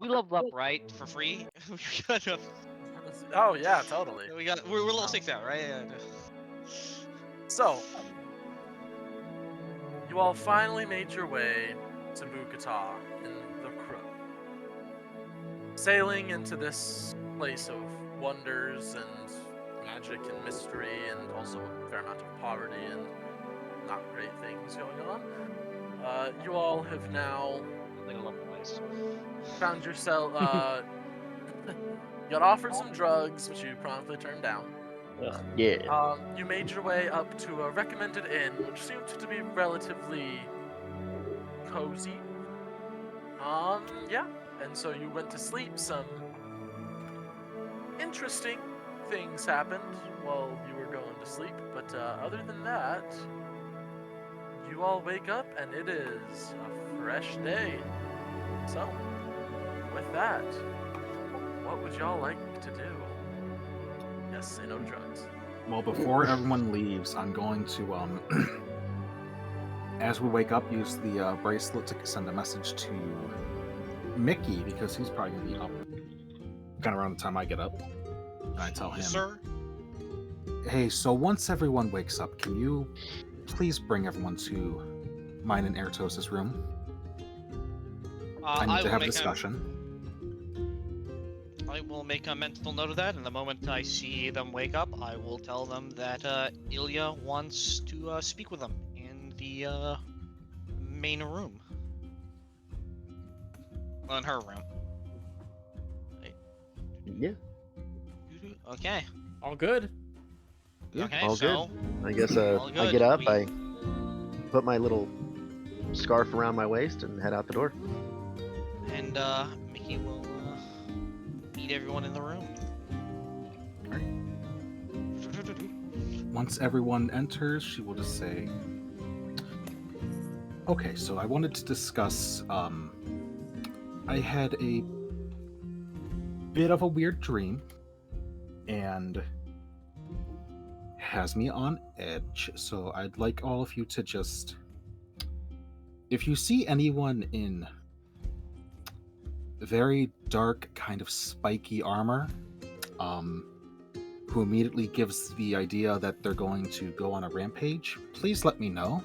We leveled up, right? For free? We got a- Oh yeah, totally. we're level 6 now, right? Yeah. So, you all finally made your way to Bukta in the Crook. Sailing into this place of wonders and magic and mystery and also a fair amount of poverty and not great things going on. You all have now Like a lovely place. found yourself, got offered some drugs, which you promptly turned down. Yeah. You made your way up to a recommended inn, which seemed to be relatively cozy. Yeah, and so you went to sleep. Some interesting things happened while you were going to sleep, but other than that, you all wake up and it is a fresh day. So, with that, what would y'all like to do? Yes, say no to drugs. Well, before everyone leaves, I'm going to, as we wake up, use the bracelet to send a message to Mickey, because he's probably going to be up kind of around the time I get up. And I tell him, Sir? hey, so once everyone wakes up, can you please bring everyone to mine and Airtos' room? I need to have a discussion. I will make a mental note of that, and the moment I see them wake up, I will tell them that Ilia wants to speak with them in the main room. Well, in her room. Yeah. Okay. All good. Yeah, Okay, all so good. I guess all I good. get up, I put my little scarf around my waist and head out the door. And Mickey will meet everyone in the room. Once everyone enters, she will just say, okay, so I wanted to discuss, I had a bit of a weird dream, and has me on edge, so I'd like all of you to just, if you see anyone in very dark, kind of spiky armor, who immediately gives the idea that they're going to go on a rampage, please let me know.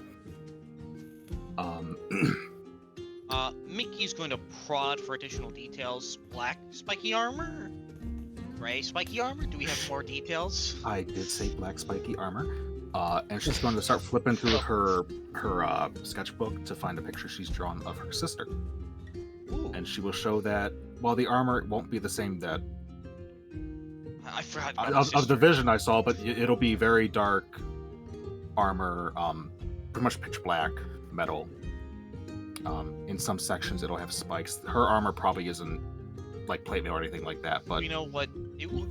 Mickey's going to prod for additional details. Black spiky armor? Gray spiky armor? Do we have more details? I did say black spiky armor. And she's going to start flipping through her sketchbook to find a picture she's drawn of her sister. Ooh. And she will show that while the armor won't be the same that I forgot about of the vision I saw, but it'll be very dark armor, pretty much pitch black metal. In some sections it'll have spikes. Her armor probably isn't like plate mail or anything like that, but we know what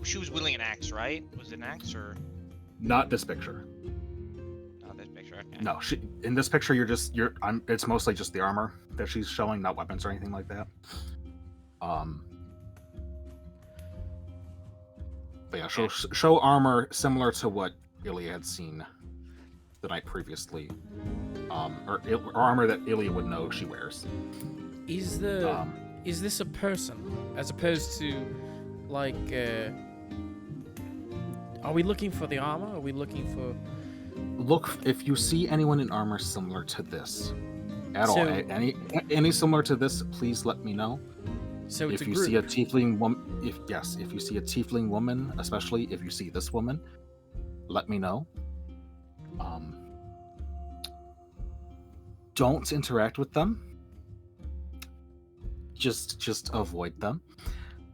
she was wielding an axe, right? Was it an axe or not this picture. not this picture? Okay. No, in this picture it's mostly just the armor that she's showing, not weapons or anything like that. But yeah, she'll show armor similar to what Ilia had seen the night previously, or armor that Ilia would know she wears. Is this a person as opposed to like? Are we looking for the armor? Are we looking for? Look, if you see anyone in armor similar to this, all, any similar to this, please let me know. So it's if a you group. see a tiefling woman, if you see a tiefling woman, especially if you see this woman, let me know. Don't interact with them. Just avoid them,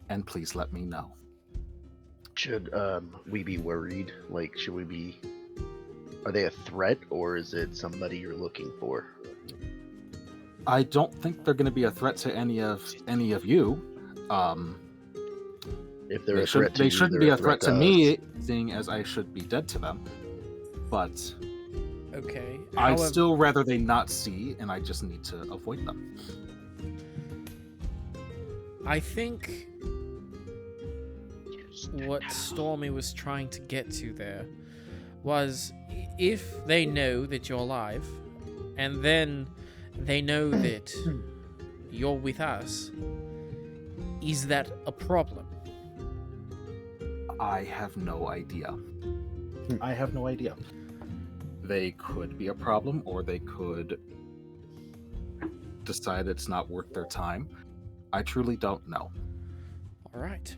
and please let me know. Should we be worried? Like, should we be? Are they a threat, or is it somebody you're looking for? I don't think they're going to be a threat to any of you. If they're a threat to they you, shouldn't they're be a a threat to us. me, seeing as I should be dead to them. But Okay. I'd still rather they not see, and I just need to avoid them. I think what Stormy was trying to get to there was if they know that you're alive, and then they know that you're with us, Is that a problem? I have no idea. I have no idea. They could be a problem, or they could decide it's not worth their time. I truly don't know. All right.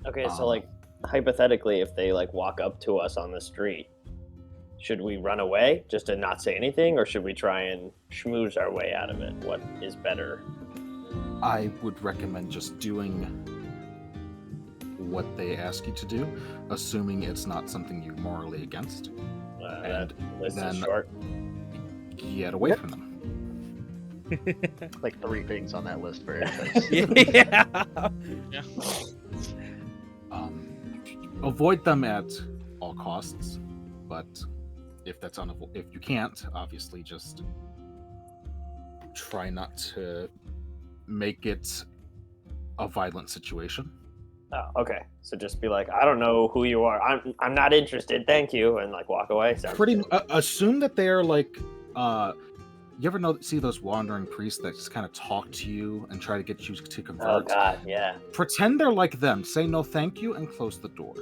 Okay, so like hypothetically, if they like walk up to us on the street, should we run away just to not say anything, or should we try and schmooze our way out of it? What is better? I would recommend just doing what they ask you to do, assuming it's not something you're morally against, and That list then is short. get away from them. Like 3 things on that list for airtights. Yeah. Avoid them at all costs, but if that's if you can't, obviously just try not to make it a violent situation. Oh, okay. So just be like, I don't know who you are. I'm not interested. Thank you, and like walk away. Sounds Pretty good. assume that they're like you ever see those wandering priests that just kind of talk to you and try to get you to convert? Oh God, yeah. Pretend they're like them. Say no thank you and close the door.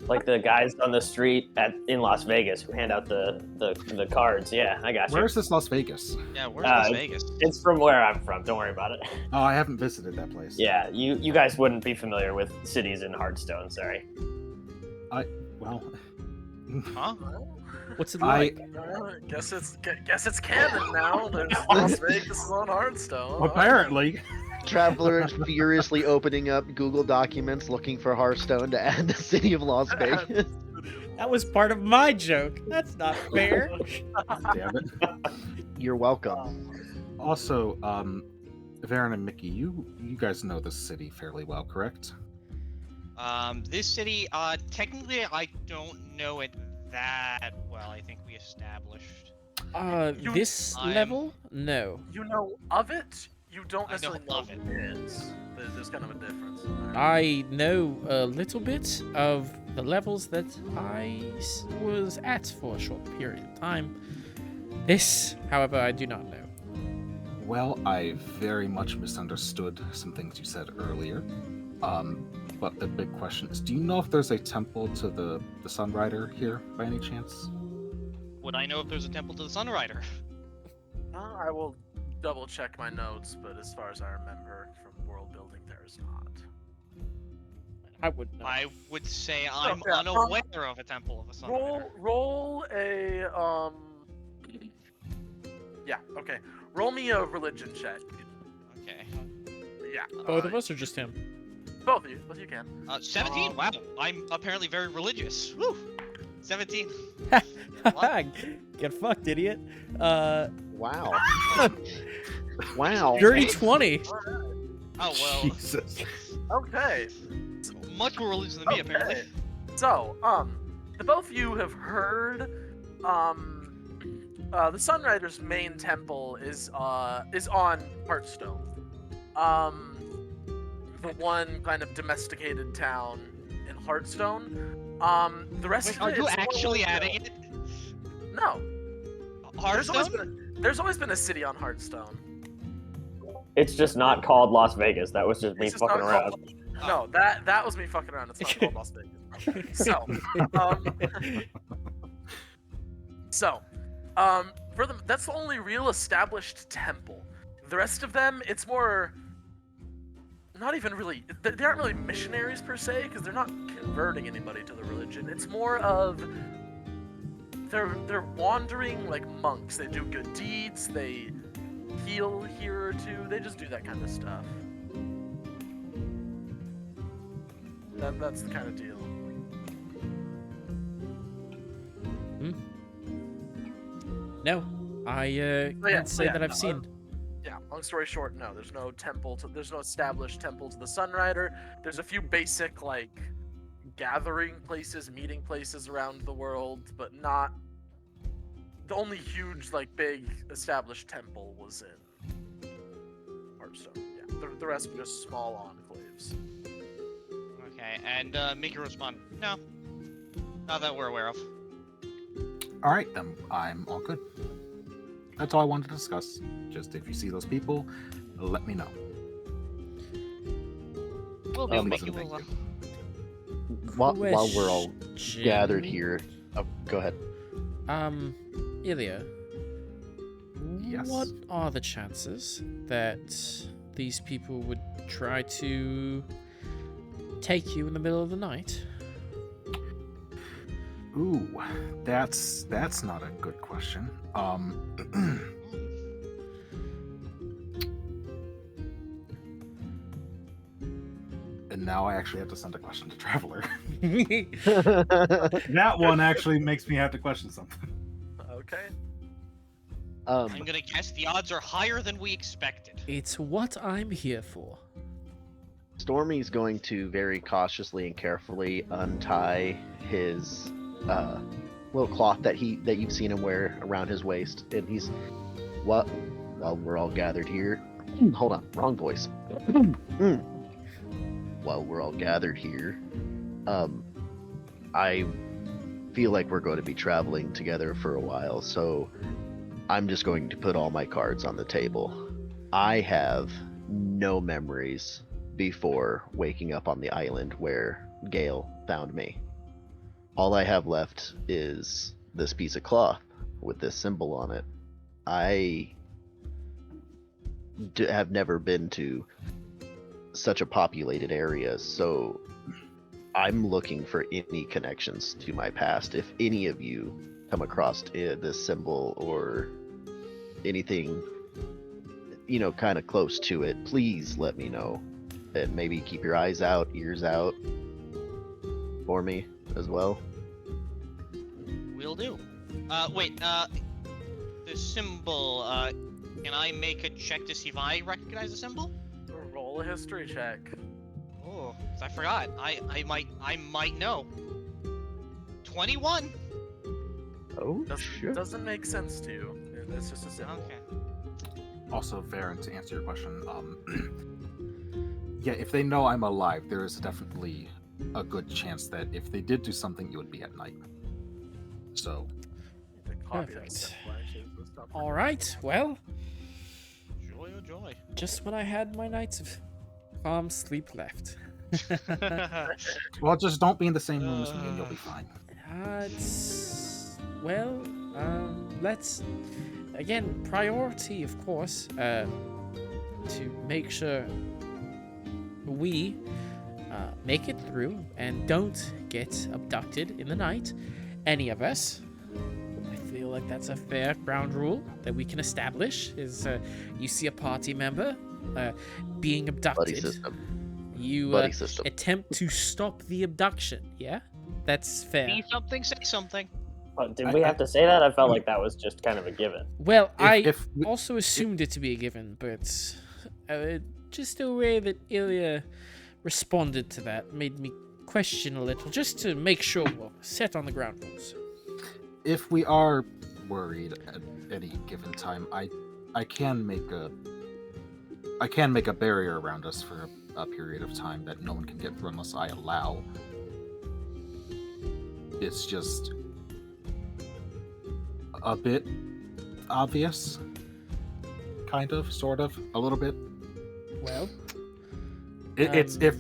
Like the guys on the street in Las Vegas who hand out the cards. Yeah, I got you. Where's this Las Vegas? Yeah, where's Las Uh, Vegas? It's from where I'm from. Don't worry about it. Oh, I haven't visited that place. Yeah, you guys wouldn't be familiar with cities in Hearthstone. Sorry. Well, Huh? What's it I like? Guess it's canon now. There's Las Vegas on Hearthstone. apparently. Traveler is furiously opening up Google documents looking for Hearthstone to add the city of Las Vegas. That was part of my joke. That's not fair. Damn it. You're welcome. Also, Varen and Mickey, you guys know this city fairly well, correct? This city, technically I don't know it that well. I think we established. This I'm- level? No. You know of it. You don't I know necessarily know of it. what it is. There's kind of a difference. There. I know a little bit of the levels that I was at for a short period of time. This, however, I do not know. Well, I very much misunderstood some things you said earlier. But the big question is, do you know if there's a temple to the Sunrider here by any chance? Would I know if there's a temple to the Sunrider? I will double check my notes, but as far as I remember from world building, there is not. I wouldn't know. I would say I'm Okay, unaware of a temple of the Sunrider. Roll a Yeah. Okay. Roll me a religion check. Okay. Yeah. Both of us or just him? Both of you. Both of you can. 17. Wow. I'm apparently very religious. Woo. 17. Get fucked, idiot. Wow. Wow. Dirty 20. Oh well. Jesus. Okay. Much more religious than me apparently. Okay. So, the both of you have heard, the Sunrider's main temple is on Hearthstone. The one kind of domesticated town in Hearthstone. The rest Wait, of are it you is more actually like adding it? No. Hearthstone? There's always been a city on Hearthstone. It's just not called Las Vegas. That was just me It's just fucking not around. called- No, that was me fucking around. It's not called Las Vegas. For them, that's the only real established temple. The rest of them, it's more. Not even really. They aren't really missionaries per se, because they're not converting anybody to the religion. It's more of. They're wandering like monks. They do good deeds. They heal here or two. They just do that kind of stuff. That's the kind of deal. No, I can't say that I've seen. Yeah, long story short, no, there's no temple there's no established temple to the Sunrider. There's a few basic like gathering places, meeting places around the world, but not the only huge like big established temple was in Hearthstone. Yeah, the rest were just small enclaves. Okay, and Mickey respond. No. Not that we're aware of. All right, then I'm all good. That's all I wanted to discuss. Just if you see those people, let me know. will do. Um, Make you thank will. While we're all Question. gathered here, oh, go ahead. Ilia, Yes. what are the chances that these people would try to take you in the middle of the night? Ooh, that's not a good question. And now I actually have to send a question to Travler. That one actually makes me have to question something. Okay. I'm gonna guess the odds are higher than we expected. It's what I'm here for. Stormy's going to very cautiously and carefully untie his little cloth that you've seen him wear around his waist, and he's while we're all gathered here. Hold on, wrong voice. While we're all gathered here, I feel like we're going to be traveling together for a while, so I'm just going to put all my cards on the table. I have no memories before waking up on the island where Gale found me. All I have left is this piece of cloth with this symbol on it. I have never been to such a populated area, so I'm looking for any connections to my past. If any of you come across this symbol or anything, kind of close to it, please let me know. And maybe keep your eyes out, ears out for me as well. Will do. Wait, the symbol, can I make a check to see if I recognize the symbol? Roll a history check. Oh, 'cause I forgot. I might know. 21. Oh, sure. Doesn't make sense to you. It's just a symbol. Okay. Also, Varen, to answer your question, yeah, if they know I'm alive, there is definitely a good chance that if they did do something, it would be at night. So, The copy Perfect. that flashes the stuff. All right, well, Joy, oh joy. just when I had my nights of calm sleep left. well, just don't be in the same room as me, and you'll be fine. Let's again priority, of course, to make sure we make it through and don't get abducted in the night. Any of us. I feel like that's a fair ground rule that we can establish. Is you see a party member being Buddy abducted, system. you Buddy system. attempt to stop the abduction. Yeah, that's fair. See something, say something. Oh, did we have to say that? I felt like that was just kind of a given. Well, If I also assumed it to be a given, but just the way that Ilia responded to that made me question a little, just to make sure we're set on the ground rules. if we are worried at any given time, I can make a barrier around us for a period of time that no one can get through unless I allow. It's just a bit obvious, kind of, sort of, a little bit. Well, It's if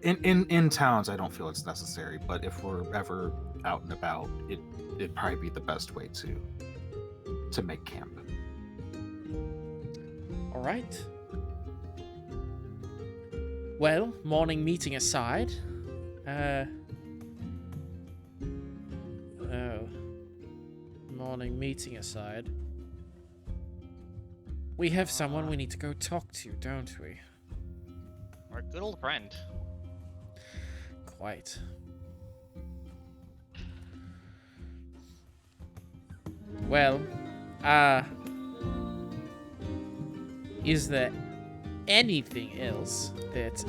in towns I don't feel it's necessary, but if we're ever out and about, it'd probably be the best way to make camp. all right. Well, morning meeting aside, we have someone we need to go talk to, don't we? Our good old friend. Quite. Well, is there anything else that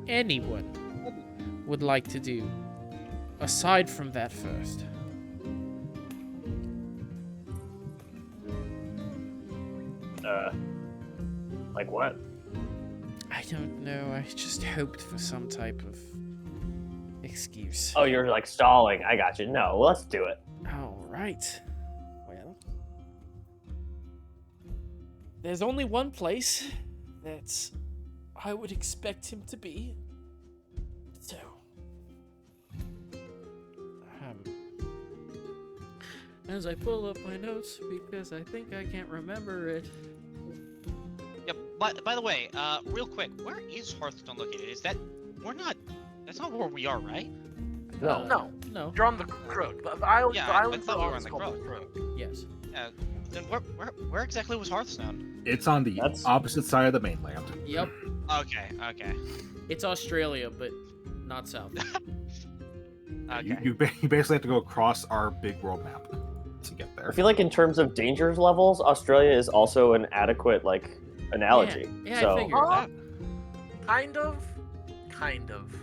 anyone would like to do aside from that first? Like what? I don't know. I just hoped for some type of excuse. Oh, you're like stalling. I got you. No, let's do it. All right. Well, there's only one place that I would expect him to be, as I pull up my notes because I think I can't remember it. Yeah, but by the way, real quick, where is Hearthstone located? Is that that's not where we are, right? No. No. You're on the Crook. The island. Yeah, the I island thought we we're were on on is the called Crook. Yes. Then where exactly was Hearthstone? It's on the That's- opposite side of the mainland. Yep. Okay. It's Australia, but not south. Okay. You basically have to go across our big world map to get there. I feel like in terms of dangers levels, Australia is also an adequate analogy. Yeah, so I figured that. Kind of.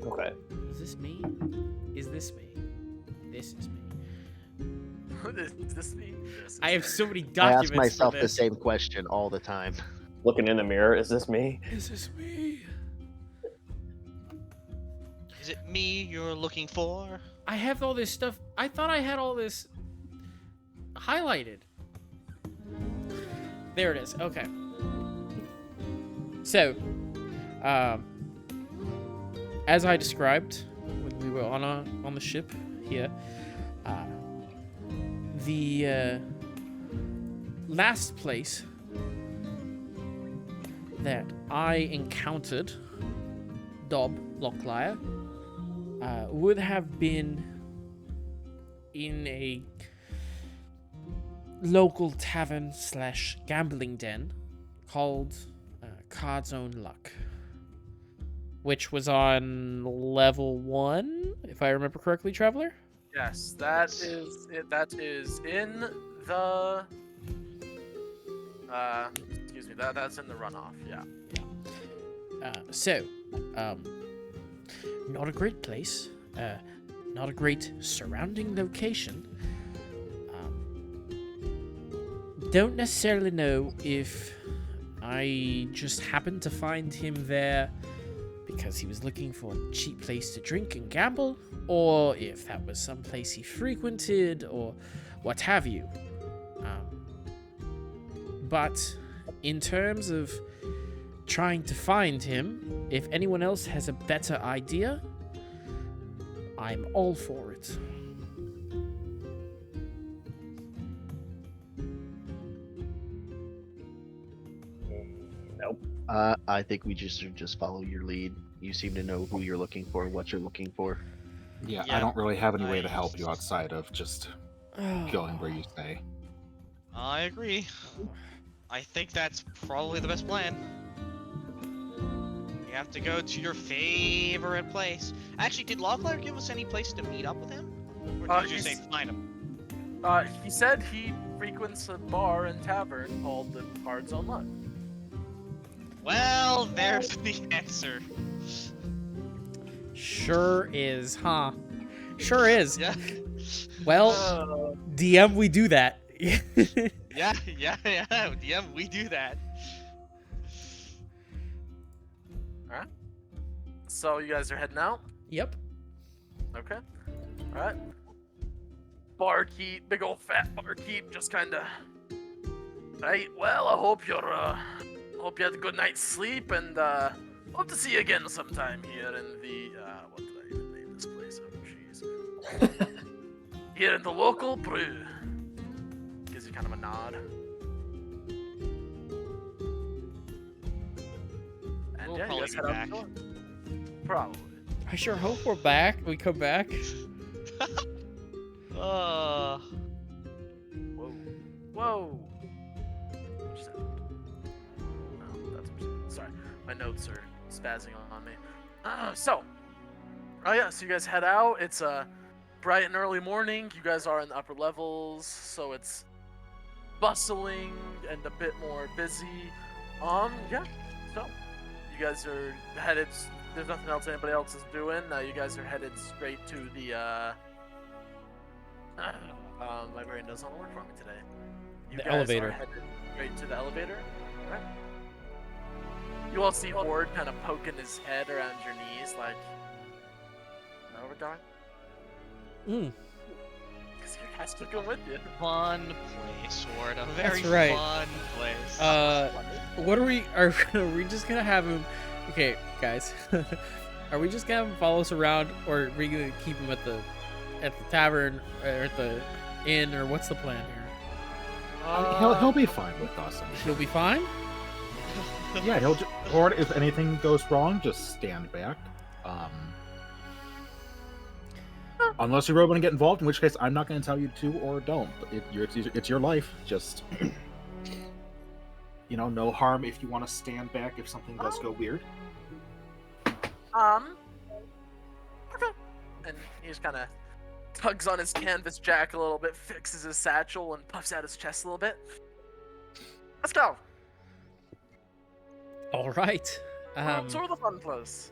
okay. Is this me? Is this me? This is me. Is this me? Yes, I have it's so many I documents ask myself for the this. same question all the time. Looking in the mirror, is this me? Is this me? Is it me you're looking for? I have all this stuff. I thought I had all this highlighted. There it is. Okay. So, as I described when we were on the ship here, the last place that I encountered Lochliar would have been in a local tavern / gambling den called Card's Own Luck, which was on level 1, if I remember correctly, Travler. Yes, that is it. That is in the. Excuse me. That's in the runoff. Yeah. Not a great place. Not a great surrounding location. Don't necessarily know if I just happened to find him there because he was looking for a cheap place to drink and gamble, or if that was some place he frequented, or what have you. But in terms of trying to find him, if anyone else has a better idea, I'm all for it. Nope. I think we should just follow your lead. You seem to know who you're looking for, what you're looking for. Yeah, Yeah, I don't really have any way to I- help you outside of just going where you say. I agree. I think that's probably the best plan. You have to go to your favorite place. Actually, did Lochliar give us any place to meet up with him? Or did you just say he's- find him? He said he frequents a bar and tavern called the Card's Own Luck. Well, there's the answer. Sure is, huh? Sure is. Yeah. Well, DM, we do that. Yeah. DM, we do that. Alright. So you guys are heading out? Yep. Okay. Alright. Barkeep, big old fat barkeep, just kinda. Right, well, I hope you had a good night's sleep, and hope to see you again sometime here in the what did I even name this place? Oh jeez. Here in the local brew. Gives you kind of a nod. And We'll yeah, you probably guys be head out back. the door. Probably. I sure hope we're back. We come back. Whoa. Whoa. What just happened? No, that's what sorry. My notes are spazzing on me. So you guys head out. It's bright and early morning. You guys are in the upper levels, so it's bustling and a bit more busy. Yeah. So you guys are headed. There's nothing else anybody else is doing. You guys are headed straight to the. My brain doesn't want to work for me today. You The guys elevator. Are headed straight to the elevator. Right. You all see Ward kind of poking his head around your knees, like, "Know where we're going?" Mm. Because your guys took him with you. Fun place, Ward. A very That's right. fun place. What are we just gonna have him? Okay, guys, are we just gonna have him follow us around, or are we gonna keep him at the tavern or at the in, or what's the plan here? He'll be fine with us. He'll be fine? Yeah, or if anything goes wrong, just stand back. Unless you really want to get involved, in which case I'm not going to tell you to or don't. It's your life. Just no harm if you want to stand back if something does go weird. And he just kind of tugs on his canvas jack a little bit, fixes his satchel, and puffs out his chest a little bit. Let's go. All right. Tour the fun place.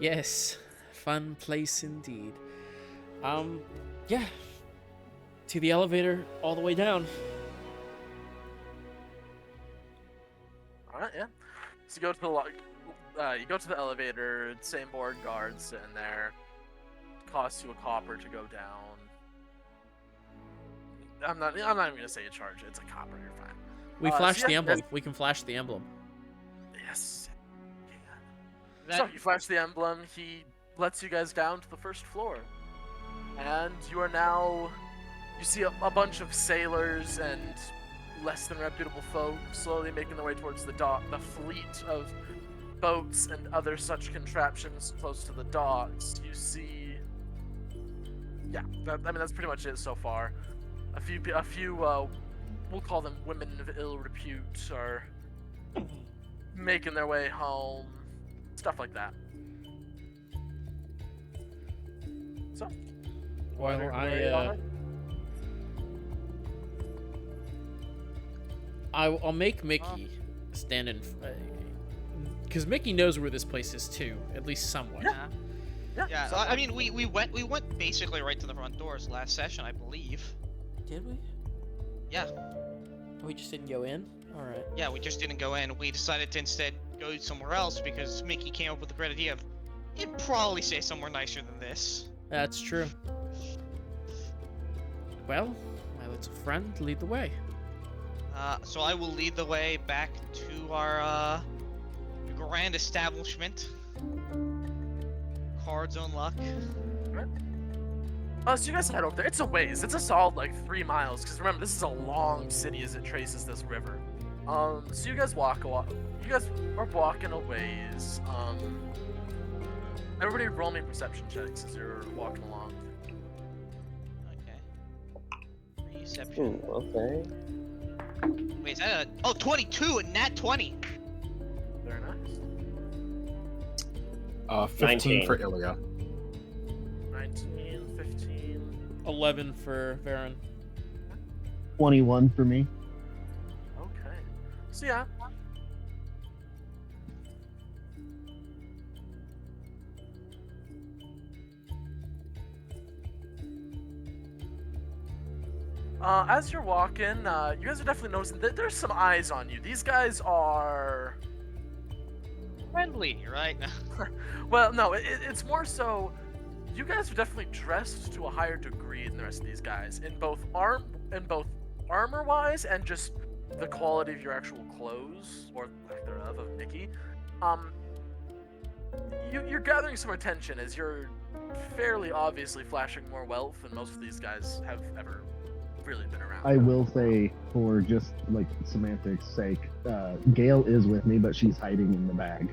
Yes, fun place indeed. Yeah. To the elevator, all the way down. All right, yeah. So you go to the elevator. Same board guard sitting there. Costs you a copper to go down. I'm not even gonna say you charge it. It's a copper. You're fine. We flash so the yeah, emblem. We can flash the emblem. Yes. So you flash the emblem. He lets you guys down to the first floor, and you are now. You see a bunch of sailors and less than reputable folk slowly making their way towards the dock. The fleet of boats and other such contraptions close to the docks. You see. Yeah, that's pretty much it so far. A few, we'll call them women of ill repute, are making their way home, stuff like that. So, Well, I'll make Mickey stand in, because Mickey knows where this place is too, at least somewhat. Yeah. Yeah, so, I mean, we went basically right to the front doors last session, I believe. Did we? Yeah. We just didn't go in? Alright. Yeah, we just didn't go in. We decided to instead go somewhere else because Mickey came up with the great idea of, you'd probably say somewhere nicer than this. That's true. Well, my little friend, lead the way. So I will lead the way back to our grand establishment. Cards on luck. So you guys head over there. It's a ways. It's a solid 3 miles. Because remember, this is a long city as it traces this river. So you guys walk a lot. You guys are walking a ways. Everybody roll me perception checks as you're walking along. Okay. Perception. Okay. Wait, is that a... Oh, 22! A nat 20! Very nice. 15 19. for Ilia. 19, 15. 11 for Varen. 21 for me. Okay. So yeah. As you're walking, you guys are definitely noticing that there's some eyes on you. These guys are... Friendly, right? Well, no, it's more so... You guys are definitely dressed to a higher degree than the rest of these guys, in both armor-wise and just the quality of your actual clothes, or lack thereof, of Mickey. You're gathering some attention as you're fairly obviously flashing more wealth than most of these guys have ever really been around. I will say, for just semantics' sake, Gail is with me, but she's hiding in the bag.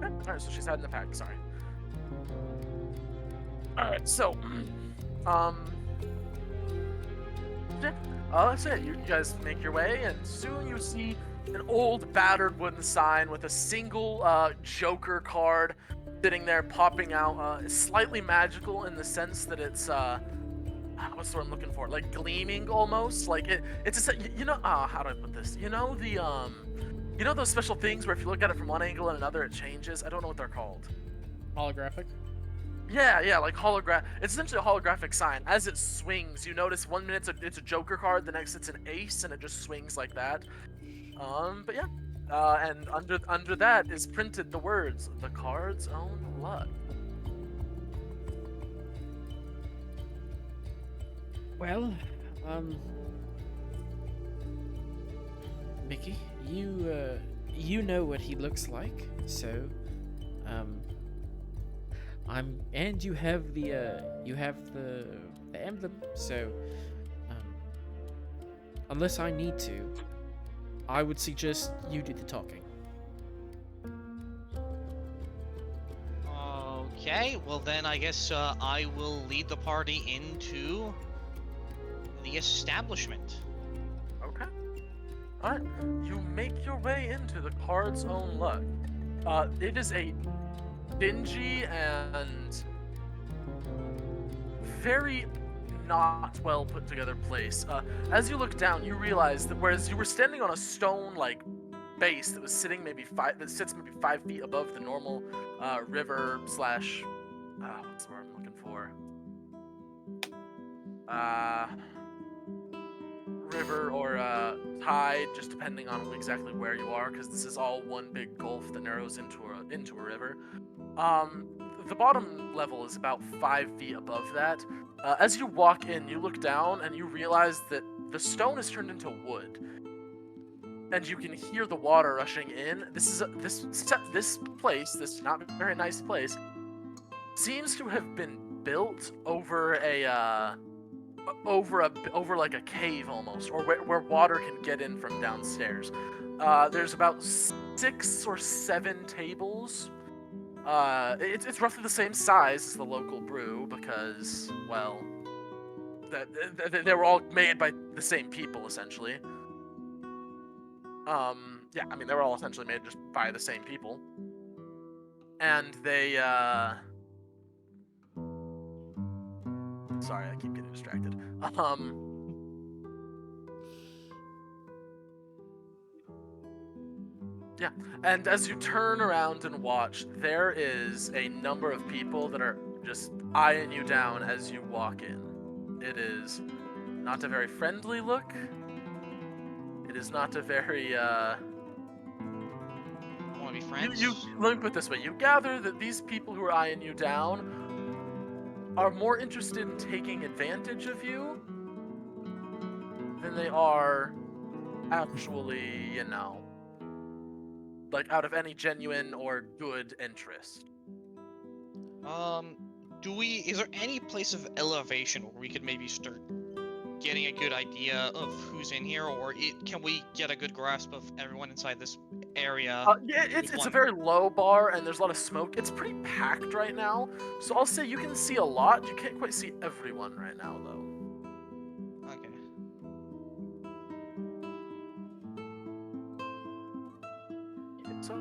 Alright, so she's hiding in the pack, sorry. Alright, so, yeah, so you guys make your way, and soon you see an old battered wooden sign with a single Joker card sitting there popping out. It's slightly magical in the sense that it's what's the word I'm looking for? Like gleaming almost. Like it's a how do I put this? You know those special things where if you look at it from one angle and another it changes? I don't know what they're called. Holographic? Yeah, like it's essentially a holographic sign. As it swings, you notice 1 minute it's a Joker card, the next it's an ace, and it just swings like that. But yeah, and under that is printed the words, "The card's own luck." Well, Mickey, you you know what he looks like, so and you have the emblem, so unless I need to, I would suggest you do the talking. Okay, well then I guess I will lead the party into the establishment. Okay. Alright. You make your way into the Card's Own Luck. It is a dingy and very not well put together place. As you look down, you realize that whereas you were standing on a stone like base that was sitting that sits maybe 5 feet above the normal river slash what's the word I'm looking for? River or tide, just depending on exactly where you are, because this is all one big gulf that narrows into a river. The bottom level is about 5 feet above that. As you walk in, you look down and you realize that the stone is turned into wood, and you can hear the water rushing in. This place, this not very nice place, seems to have been built over like a cave almost, or where water can get in from downstairs. There's about 6 or 7 tables. It's roughly the same size as the local brew because, well, they were all made by the same people essentially. Yeah, I mean they were all essentially made just by the same people, and they Sorry, I keep getting distracted. Yeah, and as you turn around and watch, there is a number of people that are just eyeing you down as you walk in. It is not a very friendly look. It is not a very, Want to be friends? let me put it this way. You gather that these people who are eyeing you down are more interested in taking advantage of you than they are actually, like out of any genuine or good interest. Is there any place of elevation where we could maybe start getting a good idea of who's in here, or can we get a good grasp of everyone inside this area? Yeah, it's a very low bar and there's a lot of smoke. It's pretty packed right now, so I'll say you can see a lot. You can't quite see everyone right now, though. Okay. So,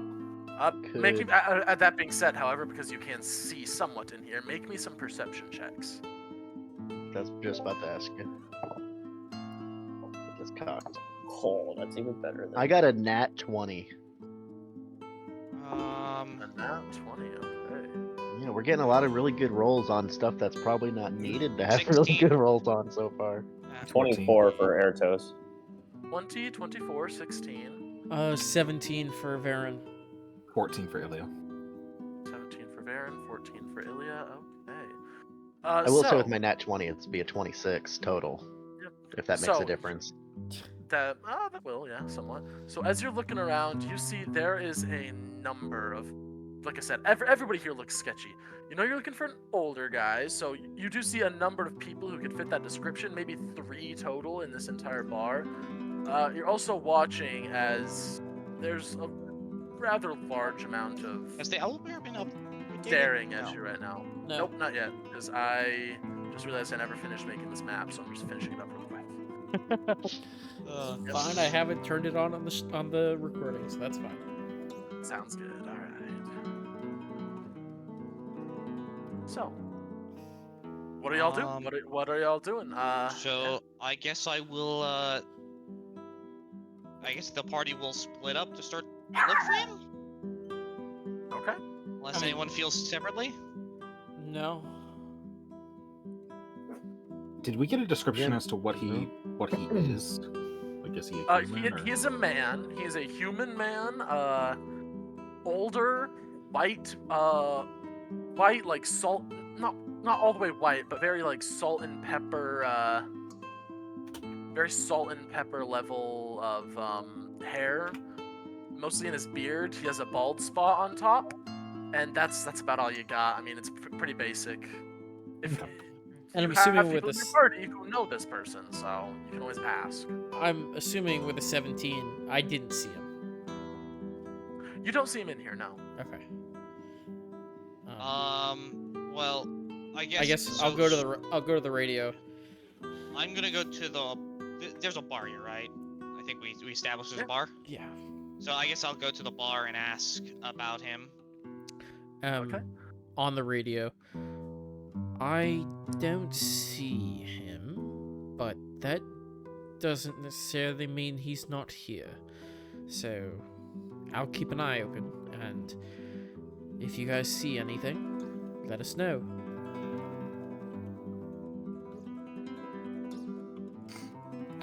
Could- that being said, however, because you can see somewhat in here, make me some perception checks. That's just about to ask you. Get this cocked. Oh, that's even better than I got a nat 20. A nat 20, okay. Yeah, we're getting a lot of really good rolls on stuff that's probably not needed to have 16. really good rolls on so far. 24 for Airtos. 20, 24, 16. 17 for Varen. 14 for Ilia. 17 for Varen, 14 for Ilia, okay. I will say with my nat 20, it's be a 26 total. Yep. If that makes So- a difference. That will, yeah, somewhat. So as you're looking around, you see there is a number of, like I said, everybody here looks sketchy. You know you're looking for an older guy, so you do see a number of people who could fit that description, maybe 3 total in this entire bar. You're also watching as there's a rather large amount of Has the owlbear been up? staring at No. you right now. No. Nope, not yet, because I just realized I never finished making this map, so I'm just finishing it up real quick. Yep. Fine, I haven't turned it on the recording, so that's fine. Sounds good. All right. So, what are y'all doing? What are y'all doing? So I guess I will. I guess the party will split up to start look for him, Okay. unless anyone feels separately. No. Did we get a description Yeah. as to what he is? Like, is he a human? or- He's a man. He's a human man. Older, white, like salt. Not all the way white, but very like salt and pepper. Very salt and pepper level of hair. mostly in his beard. He has a bald spot on top, and that's about all you got. I mean, it's pretty basic. If And I'm you have assuming with people in your this, party who know this person, so you can always ask. I'm assuming with a 17, I didn't see him. You don't see him in here, no. Okay. Well, I guess. I guess so I'll go to the radio. I'm gonna go to the. There's a bar here, right? I think we established there's a bar. Yeah. So I guess I'll go to the bar and ask about him. Okay. On the radio. I don't see him, but that doesn't necessarily mean he's not here. So I'll keep an eye open, and if you guys see anything, let us know.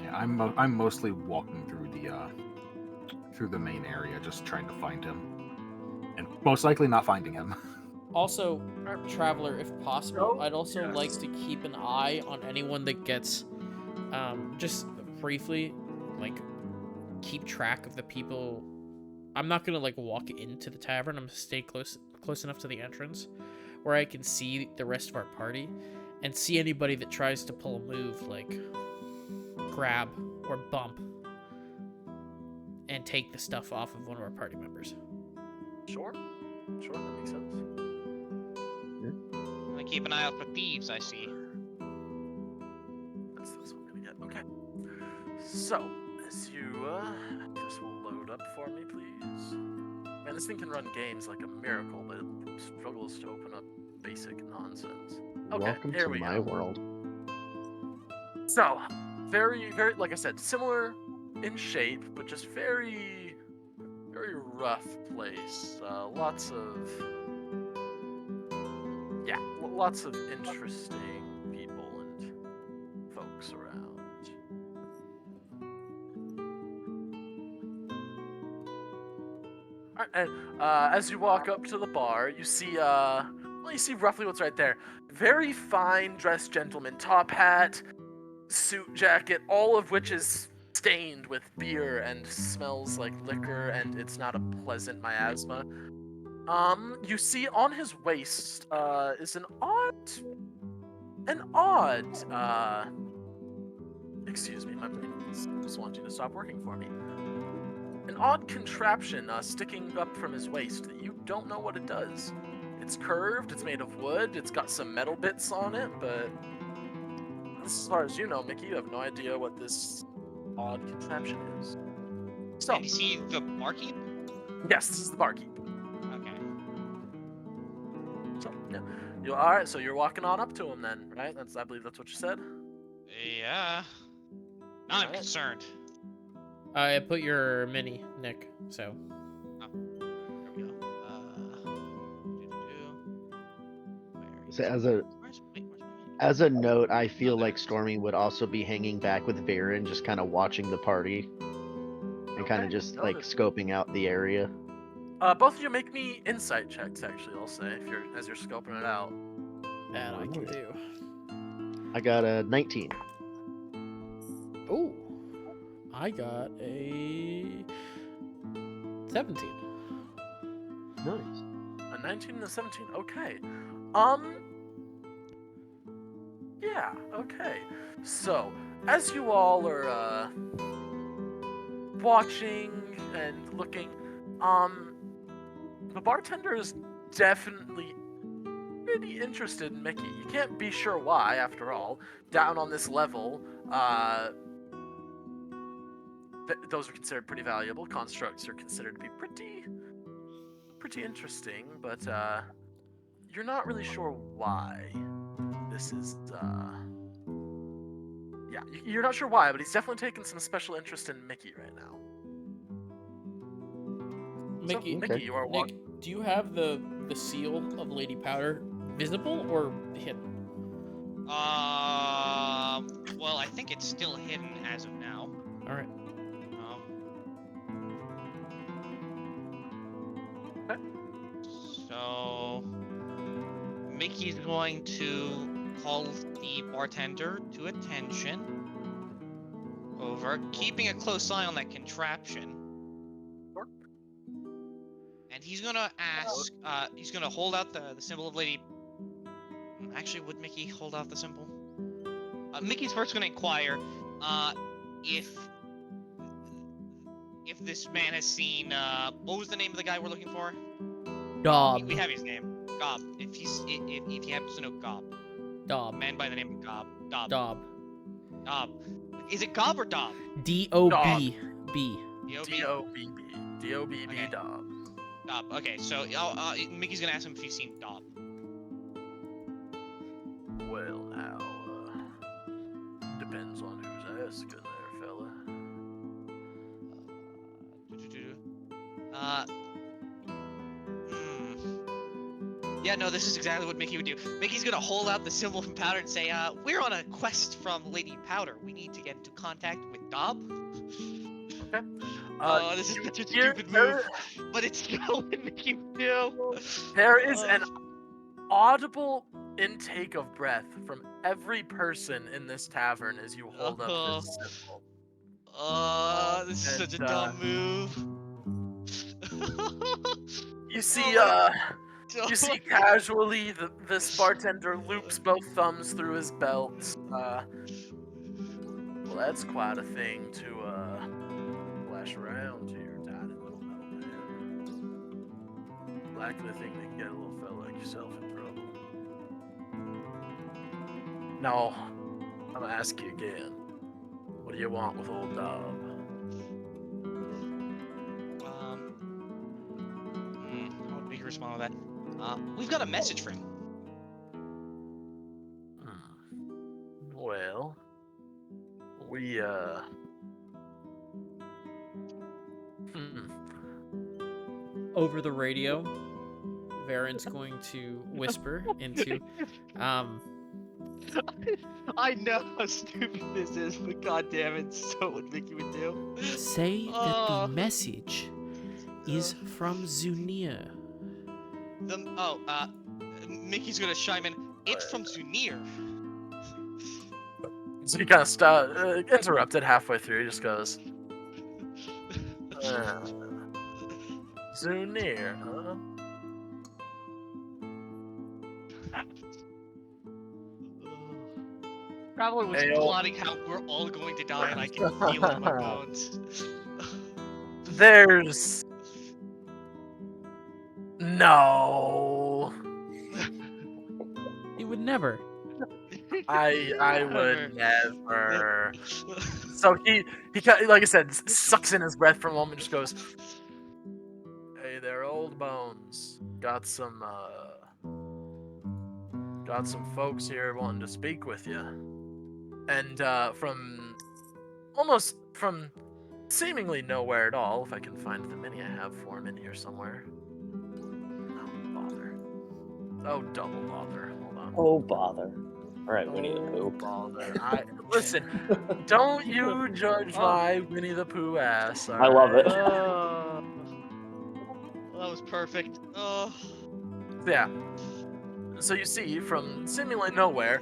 Yeah, I'm mostly walking through the main area, just trying to find him, and most likely not finding him. Also, Traveler, if possible, Oh, I'd also like yes. to keep an eye on anyone that gets, just briefly, like, keep track of the people. I'm not gonna like walk into the tavern. I'm gonna stay close enough to the entrance where I can see the rest of our party and see anybody that tries to pull a move, like grab or bump and take the stuff off of one of our party members. Sure, that makes sense. I'm gonna keep an eye out for thieves. I see. That's what I'm gonna get. Okay. So, as you, this will load up for me, please. Man, this thing can run games like a miracle, but it struggles to open up basic nonsense. Okay, Welcome here to we my go. world. So, very, like I said, similar in shape, but just very, very rough place. Lots of interesting people and folks around. Alright, and as you walk up to the bar, you see you see roughly what's right there. Very fine dressed gentleman, top hat, suit jacket, all of which is stained with beer and smells like liquor, and it's not a pleasant miasma. You see on his waist is an odd excuse me, my brain just wants you to stop working for me. An odd contraption sticking up from his waist that you don't know what it does. It's curved, it's made of wood, it's got some metal bits on it, but as far as you know, Mickey, you have no idea what this odd contraption is. So, Can you see the barkeep? yes, this is the barkeep. Okay. So, yeah. Alright, so you're walking on up to him then, right? I believe that's what you said? Yeah. Now I'm Alright. concerned. I put your mini, Nick, so. There we go. Where So is- where's my mini? As a note, I feel Oh, there like it is. Stormy would also be hanging back with Varen, just kind of watching the party and kind Okay, of just noted. like scoping out the area. Both of you make me insight checks, actually, I'll say, as you're scoping it out. That I can do. I got a 19. Oh, I got a 17. Nice. A 19 and a 17, okay. Yeah, okay. So, as you all are, watching and looking, the bartender is definitely pretty interested in Mickey. You can't be sure why, after all. Down on this level, those are considered pretty valuable. Constructs are considered to be pretty interesting, but, you're not really sure why. This is, yeah, you're not sure why, but he's definitely taken some special interest in Mickey right now. Mickey, So, Mickey, you are walking. Nick, do you have the seal of Lady Powder visible or hidden? Well, I think it's still hidden as of now. All right. Okay. So Mickey's going to call the bartender to attention. Over, keeping a close eye on that contraption. and he's gonna ask. He's gonna hold out the symbol of Lady. Actually, would Mickey hold out the symbol? Mickey's first gonna inquire if this man has seen. What was the name of the guy we're looking for? Dob. We have his name. Gob. If he happens to know Gob. Dob. A man by the name of Gob. Dob. Dob. Dob. Is it Gob or Dob? D-O-B. B. D-O-B-B. D-O-B-B, Okay. Dob. Dob. Okay, so Mickey's gonna ask him if he's seen Dob. Well, now, depends on who's asking there, fella. Yeah, no, this is exactly what Mickey would do. Mickey's gonna hold out the symbol from Powder and say, we're on a quest from Lady Powder. We need to get into contact with Dob. Okay. This is such a stupid move, but it's still what Mickey would do. There is an audible intake of breath from every person in this tavern as you hold up this symbol. This is such a dumb move. You see, casually this bartender loops both thumbs through his belt. Well, that's quite a thing to flash around to your tiny little metal man. Likely thing that can get a little fella like yourself in trouble. Now, I'm gonna ask you again. What do you want with old Dob? How would we respond to that? We've got a message for him. Well, we Over the radio, Varen's going to whisper into, I know how stupid this is, but goddamn, it's so what Mickey would do. say that the message is from Zunir. Mickey's gonna chime in. It's from Zunir. So he kind of interrupted halfway through. He just goes, Zunir, huh? Travler was Ayo. plotting how we're all going to die, and I can feel it in my bones. There's no. He would never. I would never. So he like I said, sucks in his breath for a moment, just goes, "Hey there, old bones. Got some folks here wanting to speak with you." And from seemingly nowhere at all, if I can find the mini I have for him in here somewhere. Oh bother. Oh double bother. Hold on. Oh, bother. All right, Winnie the Pooh. Bother. Listen, don't you judge my Winnie the Pooh ass. I love it. That was perfect. Oh. Yeah. So you see, from seemingly nowhere,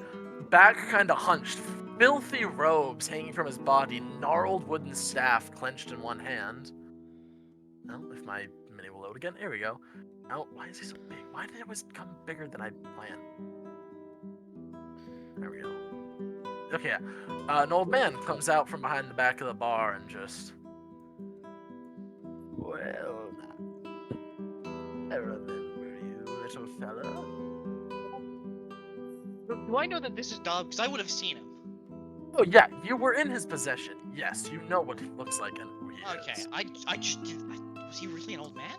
back kind of hunched, filthy robes hanging from his body, gnarled wooden staff clenched in one hand. Well, if my mini will load again, here we go. Now, why is he so big? Why did it always become bigger than I planned? There we go. Okay, yeah. An old man comes out from behind the back of the bar and just... Well, I remember you, little fella. Do I know that this is Dob? Because I would have seen him. Oh yeah, you were in his possession. Yes, you know what he looks like and who he Okay, is. I just was he really an old man?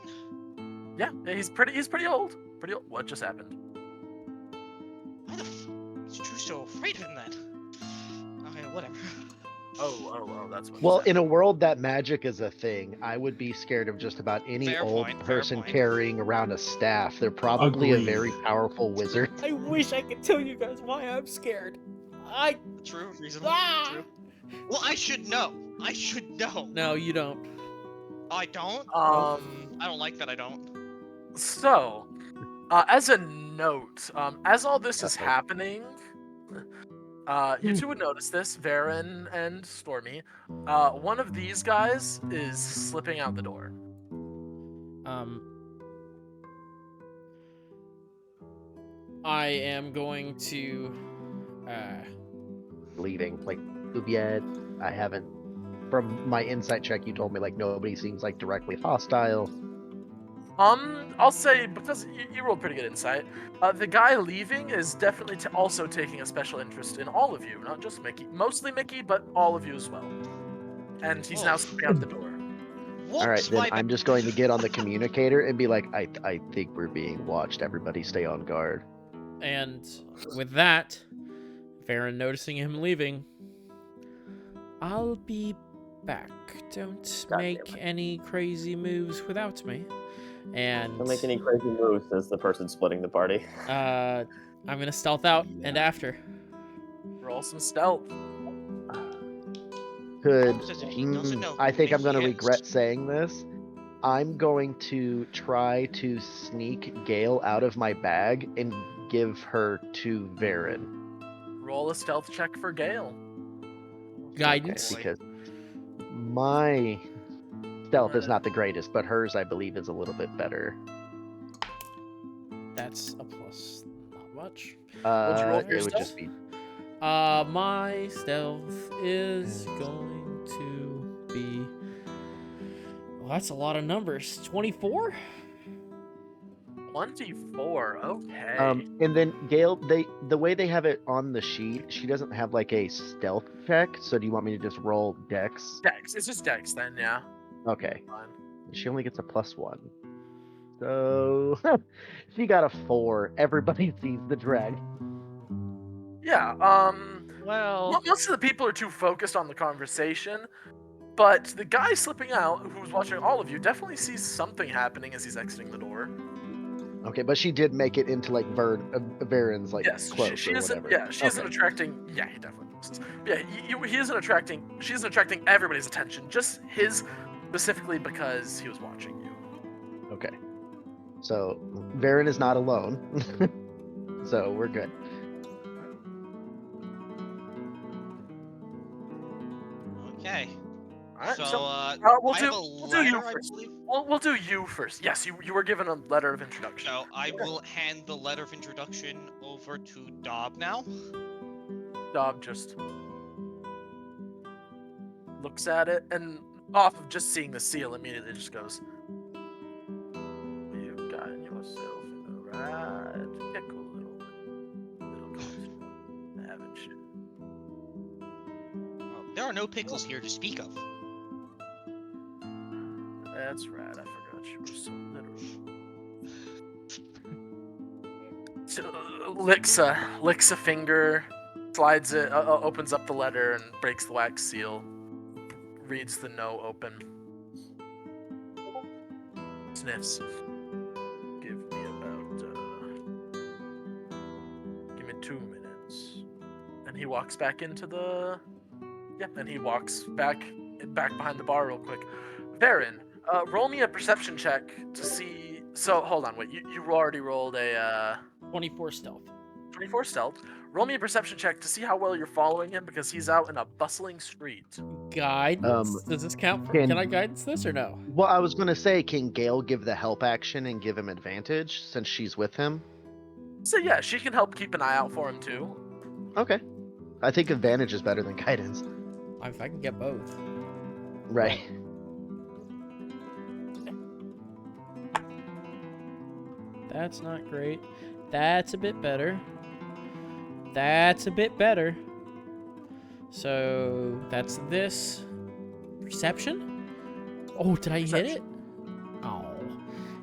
Yeah, he's pretty old. Pretty old. What just happened? Why the is Drew so afraid of him then? Okay, whatever. Oh, that's what. Well, in a world that magic is a thing, I would be scared of just about any Fair old point, fair person point. carrying around a staff. They're probably a Agreed. very powerful wizard. I wish I could tell you guys why I'm scared. True, reasonable. Ah! True. Well, I should know. I should know. No, you don't. I don't. I don't like that. I don't. So, as a note, as all this is happening, you two would notice this, Varen and Stormy. One of these guys is slipping out the door. I am going to. Leaving. Like, yet I haven't. From my insight check, you told me like nobody seems like directly hostile. I'll say, because you rolled pretty good insight, the guy leaving is definitely also taking a special interest in all of you, not just Mickey. Mostly Mickey, but all of you as well. And he's now stepping out the door. All right, Whoops, then my I'm just going to get on the communicator and be like, I think we're being watched. Everybody stay on guard. And with that, Varen noticing him leaving, I'll be back. Don't God make damn any crazy moves without me. And Don't make any crazy moves, says the person splitting the party. I'm gonna stealth out and after. Roll some stealth. Could Says if he doesn't know I who think I'm Mickey going to is. regret saying this. I'm going to try to sneak Gale out of my bag and give her to Varen. Roll a stealth check for Gale. Guidance. Boy. Because my stealth is not the greatest, but hers, I believe, is a little bit better. That's a plus. Not much. What'd you roll for It your would stealth? just be My stealth is going to be. Well, that's a lot of numbers. 24? 24. Okay. and then Gale, the way they have it on the sheet, she doesn't have like a stealth check. So do you want me to just roll Dex? Dex. It's just Dex then, yeah. Okay. Fine. She only gets a +1. So she got a 4. Everybody sees the drag. Yeah, Well, most of the people are too focused on the conversation, but the guy slipping out, who's watching all of you, definitely sees something happening as he's exiting the door. Okay, but she did make it into like Varen's like Yes, cloak she or isn't. whatever. Yeah, she isn't Okay. attracting. Yeah, he definitely is. Yeah, he isn't attracting. She isn't attracting everybody's attention, just his specifically because he was watching you. Okay. So Varen is not alone. So we're good. okay. All right, So, we'll I do have a we'll do you letter, I first. believe. We'll do you first. Yes, you were given a letter of introduction. So I will hand the letter of introduction over to Dob now. Dob just looks at it and off of just seeing the seal immediately just goes, "You've gotten yourself in the right pickle, little construct, haven't you?" There are no pickles here to speak of. That's right. I forgot you were so literal. So, licks a finger, slides it, opens up the letter and breaks the wax seal. Reads the no open. Sniffs. Give me 2 minutes. And he walks back into the. Yeah, and he walks back behind the bar real quick. Varen, roll me a perception check to see. So hold on, wait. You already rolled a 24 stealth. 24 stealth. Roll me a perception check to see how well you're following him because he's out in a bustling street. Guidance? Does this count? Can I guidance this or no? Well, I was gonna say, can Gale give the help action and give him advantage since she's with him? So yeah, she can help keep an eye out for him too. Okay. I think advantage is better than guidance. If I can get both. Right. That's not great. That's a bit better. That's a bit better. So that's this. Perception? Oh, did I hit it? Oh.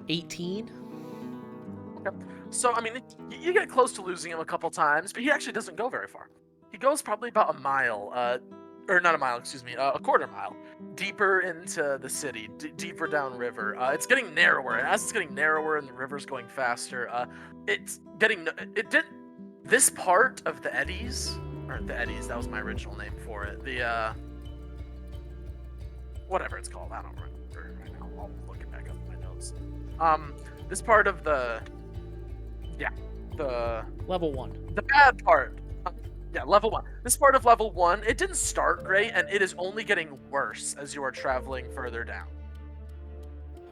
18? Okay. So I mean, you get close to losing him a couple times, but he actually doesn't go very far. He goes probably about a mile, or not a mile, excuse me, a quarter mile deeper into the city, deeper downriver. It's getting narrower, and as it's getting narrower and the river's going faster, this part of the eddies, that was my original name for it. The whatever it's called, I don't remember right now. I'll look it back up in my notes. This part of the Level 1. the bad part. Yeah, level 1. This part of level 1, it didn't start great, and it is only getting worse as you are traveling further down.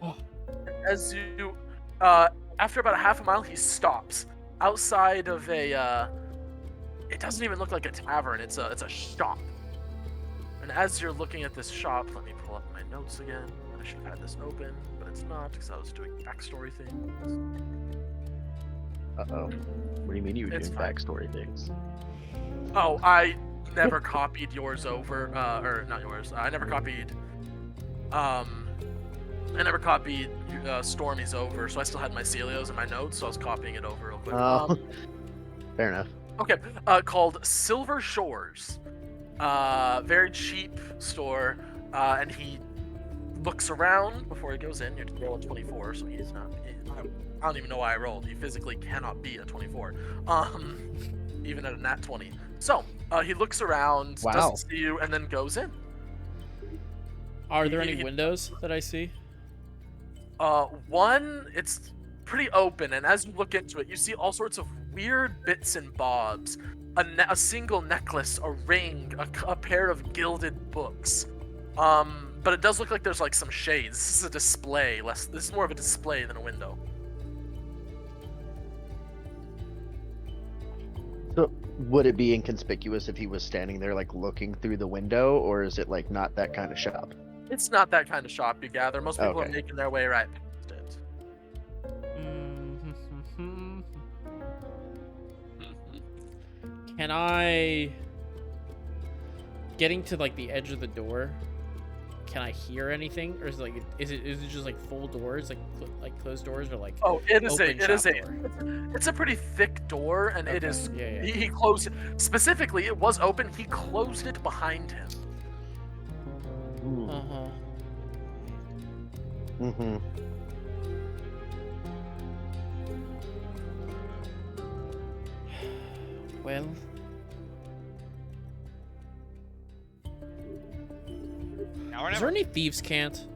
Oh. As you, after about a half a mile, he stops, outside of a. It doesn't even look like a tavern. It's a shop. And as you're looking at this shop, let me pull up my notes again. I should have had this open, but it's not because I was doing backstory things. Uh-oh. What do you mean you were It's doing fine. backstory things? Oh, I never copied yours over, or not yours. I never copied. I never copied Stormy's over, so I still had my Celios in my notes, so I was copying it over real quick. Oh. Fair enough. Okay, called Silver Shores. Very cheap store, and he looks around before he goes in. You're rolling 24, so he's not. I don't even know why I rolled. He physically cannot be a 24, even at a nat 20. So he looks around, Wow. doesn't see you, and then goes in. Are there any windows that I see? One, it's pretty open, and as you look into it, you see all sorts of weird bits and bobs. A single necklace, a ring, a pair of gilded books. But it does look like there's like some shades. This is a display. This is more of a display than a window. So, would it be inconspicuous if he was standing there, like, looking through the window, or is it, like, not that kind of shop? It's not that kind of shop, you gather. Most people are Okay. making their way right past it. Can I, getting to like the edge of the door, can I hear anything, or is it like is it just like full doors, like closed doors, or like Oh, it is open door? it's a pretty thick door, and it Okay, is. yeah. He closed it. Specifically, it was open. He closed it behind him. Uh-huh. Mm-hmm. Well, Now or is never. there any thieves' cant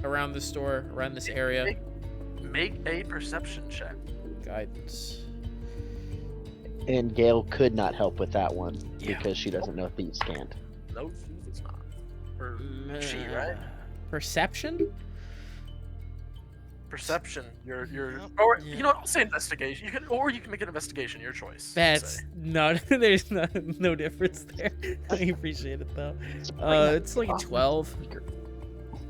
around the store, around this area? Make a perception check. Guidance. And Gail could not help with that one Yeah. because she doesn't know Thieves Can't. No, it's not. Or she, right? Perception? Perception. You're. Yep. Or Yeah. you know what? I'll say investigation. You can make an investigation. Your choice. That's Say. no, there's no difference there. I appreciate it though. It's like a 12.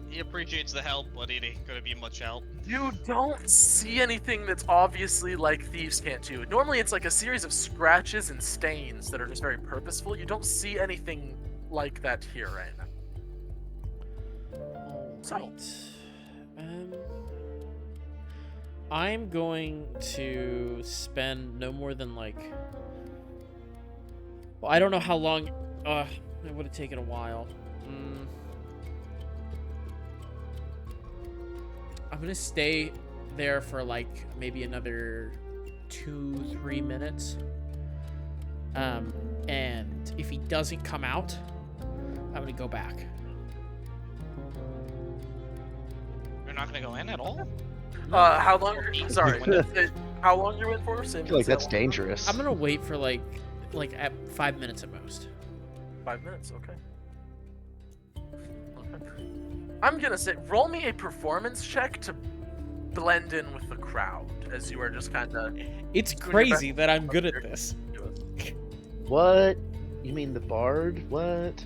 He appreciates the help, but it ain't gonna be much help. You don't see anything that's obviously like thieves can't do. Normally, it's like a series of scratches and stains that are just very purposeful. You don't see anything like that here right now. So- Alright. I'm going to spend no more than like. Well, I don't know how long. It would have taken a while. I'm gonna stay there for like maybe another 2-3 minutes. And if he doesn't come out, I'm gonna go back. You're not gonna go in at all? How long? Sorry. How long you in for? I feel like that's dangerous. I'm gonna wait for like at 5 minutes at most. 5 minutes. Okay. I'm gonna say, roll me a performance check to blend in with the crowd as you are just kind of. It's Doing your crazy best. that I'm good at this. What? You mean the bard? What?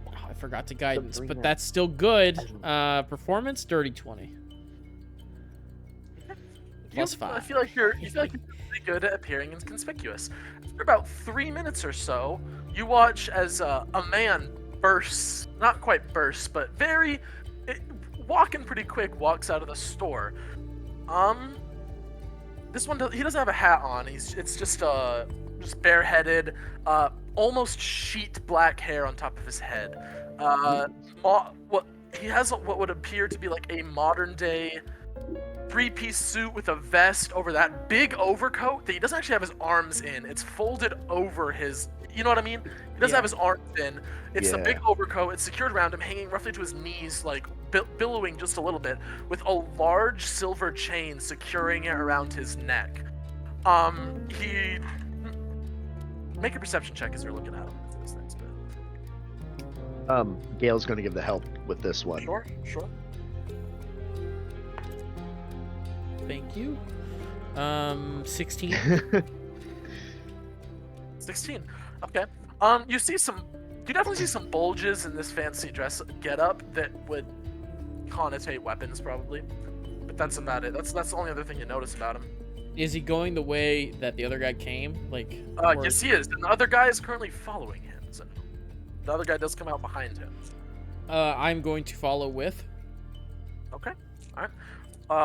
Oh, I forgot to guidance, bring but that- that's still good. Performance dirty 20. Plus 5. I feel like you're really good at appearing inconspicuous. After about 3 minutes or so, you watch as a man bursts, not quite bursts, but walking pretty quick, walks out of the store. This one he doesn't have a hat on. It's just bareheaded, almost sheet black hair on top of his head. He has what would appear to be like a modern day 3-piece suit with a vest over that big overcoat that he doesn't actually have his arms in. It's folded over his, you know what I mean? He doesn't have his arms in. It's a Yeah. big overcoat. It's secured around him, hanging roughly to his knees, like billowing just a little bit, with a large silver chain securing it around his neck. He make a perception check as you're looking at him. This next bit. Gail's gonna give the help with this one. Sure. Thank you. 16. 16. Okay. You definitely see some bulges in this fancy dress getup that would connotate weapons, probably. But that's about it. That's the only other thing you notice about him. Is he going the way that the other guy came? Like, or- Yes, he is. And the other guy is currently following him. So the other guy does come out behind him. I'm going to follow with. Okay. All right.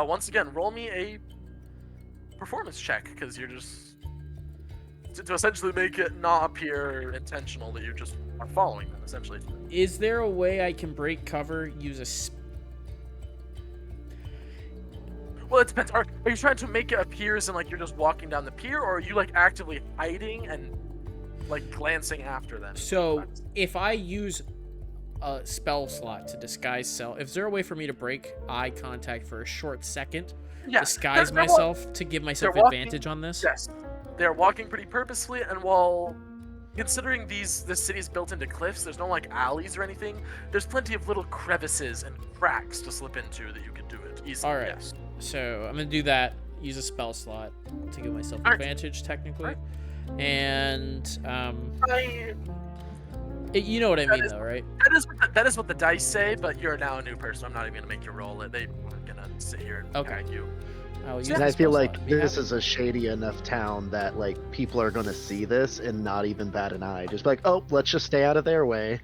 Once again, roll me a performance check because you're just to essentially make it not appear intentional that you just are following them. Essentially. Is there a way I can break cover? Use a. Well, it depends. Are you trying to make it appear as in like you're just walking down the pier, or are you like actively hiding and like glancing after them? So if I use a spell slot to disguise self, is there a way for me to break eye contact for a short second? Yeah, Disguise they're myself to give myself they're walking- advantage on this? Yes, they're walking pretty purposefully, and while considering this city is built into cliffs, there's no like alleys or anything. There's plenty of little crevices and cracks to slip into that you can do it easily. All right. Yes. So I'm gonna do that. Use a spell slot to give myself All right. advantage, technically. All And I- you know what I That mean, is- though, right? that is what the dice say, but you're now a new person. I'm not even gonna make you roll it. They aren't gonna sit here and Okay. tag you. I'll use And the I feel spell like slot. this is a shady enough town that like people are gonna see this and not even bat an eye. Just be like, oh, let's just stay out of their way.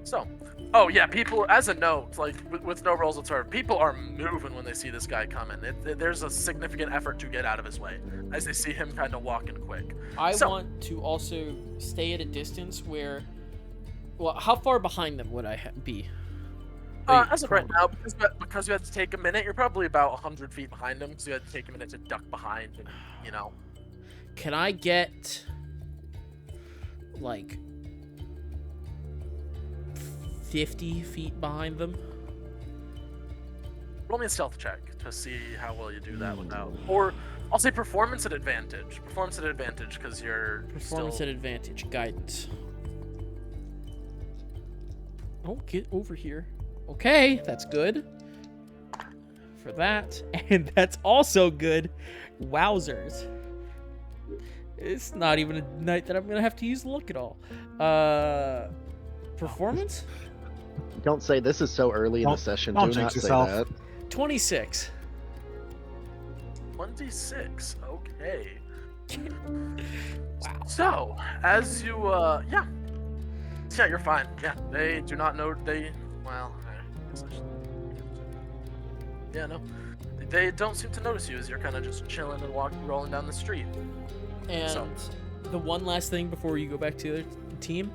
So, oh yeah, people. As a note, like with no rolls whatsoever, people are moving when they see this guy coming. There's a significant effort to get out of his way as they see him kind of walking quick. I So- want to also stay at a distance where. Well, how far behind them would I be? As of right now, because you had to take a minute, you're probably about 100 feet behind him, because you had to take a minute to duck behind, and you know. Can I get like 50 feet behind them? Roll me a stealth check to see how well you do that without, or I'll say performance at advantage. Performance at advantage, because you're Performance still... at advantage, guidance. Oh, get over here. Okay, that's good. For that, and that's also good. Wowzers. It's not even a night that I'm gonna have to use luck at all. Performance? Don't say this is so early in the Don't- session. don't Do not jinx say yourself. that. 26. 26. Okay. Wow. So, as you, yeah, you're fine. Yeah, they do not know. Well, I guess I should. Yeah, no, they don't seem to notice you as you're kind of just chilling and rolling down the street. And So- the one last thing before you go back to the other team,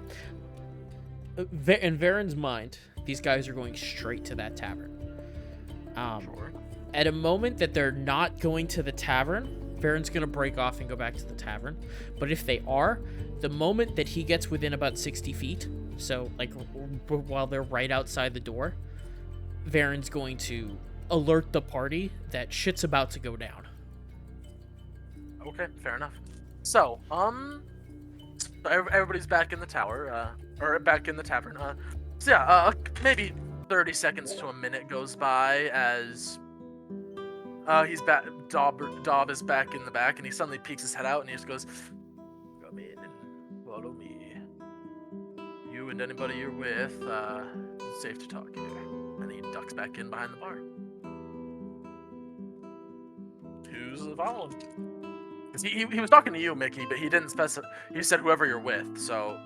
in Varen's mind, these guys are going straight to that tavern. Sure. At a moment that they're not going to the tavern, Varen's going to break off and go back to the tavern. But if they are, the moment that he gets within about 60 feet, so like while they're right outside the door, Varen's going to alert the party that shit's about to go down. Okay, fair enough. So, everybody's back in the tower, or back in the tavern. So yeah, maybe 30 seconds to a minute goes by as he's back. Dob is back in the back, and he suddenly peeks his head out, and he just goes, "Come in and follow me. You and anybody you're with, it's safe to talk here." And he ducks back in behind the bar. Who's following? He was talking to you, Mickey, but he didn't specify. He said whoever you're with. So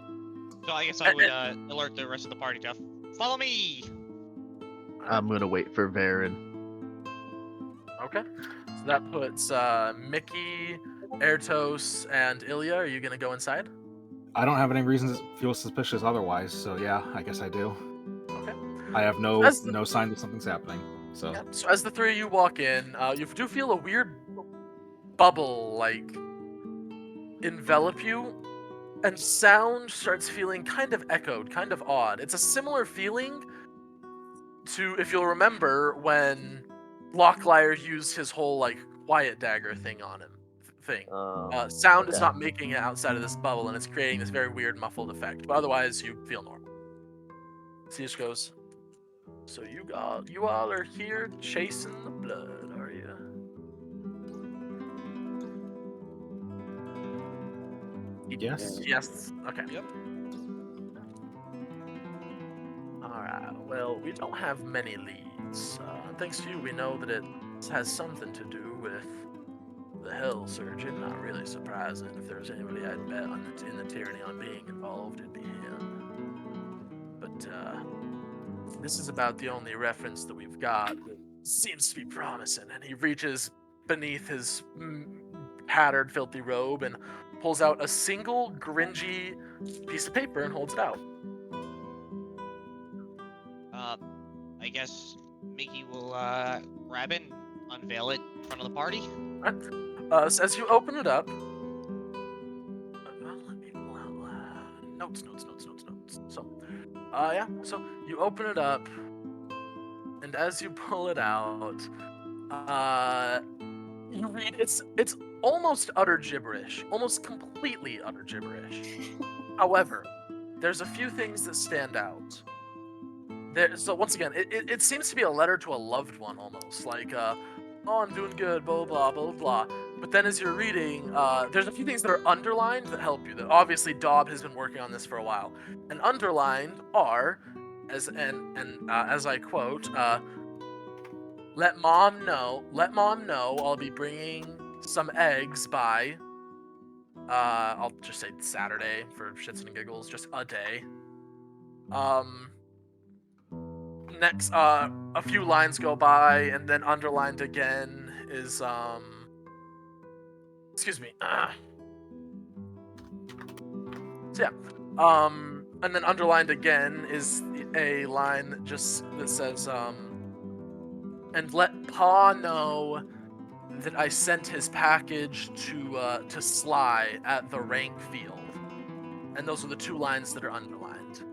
I guess I would alert the rest of the party to follow me. I'm gonna wait for Varen. Okay. So that puts Mickey, Ertos, and Ilia. Are you gonna go inside? I don't have any reason to feel suspicious otherwise, so yeah, I guess I do. Okay. I have no As the- no sign that something's happening. So Yeah. So as the three of you walk in, you do feel a weird bubble like envelop you, and sound starts feeling kind of echoed, kind of odd. It's a similar feeling to, if you'll remember, when Lochliar used his whole like quiet dagger thing on him. Sound is okay. not making it outside of this bubble, and it's creating this very weird muffled effect. But otherwise, you feel normal. So he just goes, "So you all are here chasing the blood, are you?" Yes. Yes. Okay. Yep. Alright, well, we don't have many leads. Thanks to you, we know that it has something to do with the Hell Surgeon. Not really surprising. If there was anybody I'd bet in the tyranny on being involved, it'd be him. But, this is about the only reference that we've got that seems to be promising. And he reaches beneath his tattered, filthy robe and pulls out a single gringy piece of paper and holds it out. I guess Mickey will grab it and unveil it in front of the party. So as you open it up, let me pull out notes. So, yeah. So you open it up, and as you pull it out, you read it's almost utter gibberish, almost completely utter gibberish. However, there's a few things that stand out. So once again, it seems to be a letter to a loved one, almost like, oh, I'm doing good, blah blah blah blah. But then as you're reading, there's a few things that are underlined that help you. That obviously Dob has been working on this for a while, and underlined are, as I quote, let mom know I'll be bringing some eggs by. I'll just say Saturday for shits and giggles, just a day. Next, a few lines go by, and then underlined again is, excuse me. So yeah, and then underlined again is a line that says, and let Pa know that I sent his package to Sly at the rank field. And those are the two lines that are underlined.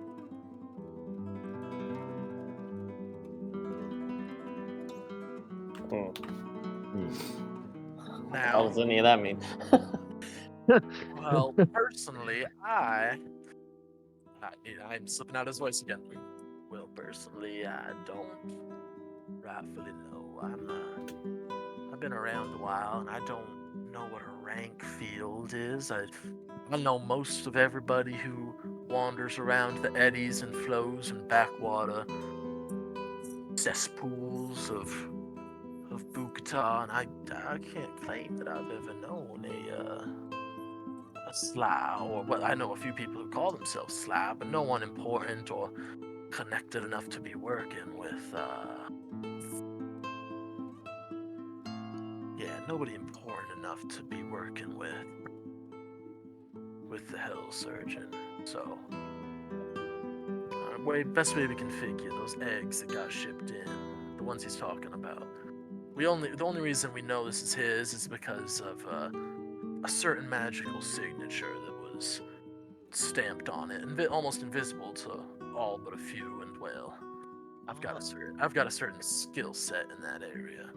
What Now, does any of that mean? well, personally, I'm slipping out his voice again. Well, personally, I don't rightfully know. I've been around a while, and I don't know what a rank field is. I know most of everybody who wanders around the eddies and flows and backwater cesspools of Bukta, and I can't claim that I've ever known a Sly, or well, I know a few people who call themselves Sly, but no one important or connected enough to be working with. Yeah, nobody important enough to be working with the Hell Surgeon. So, best way we can figure those eggs that got shipped in, the ones he's talking about. The only reason we know this is his is because of a certain magical signature that was stamped on it, and almost invisible to all but a few. And well, I've got a certain skill set in that area.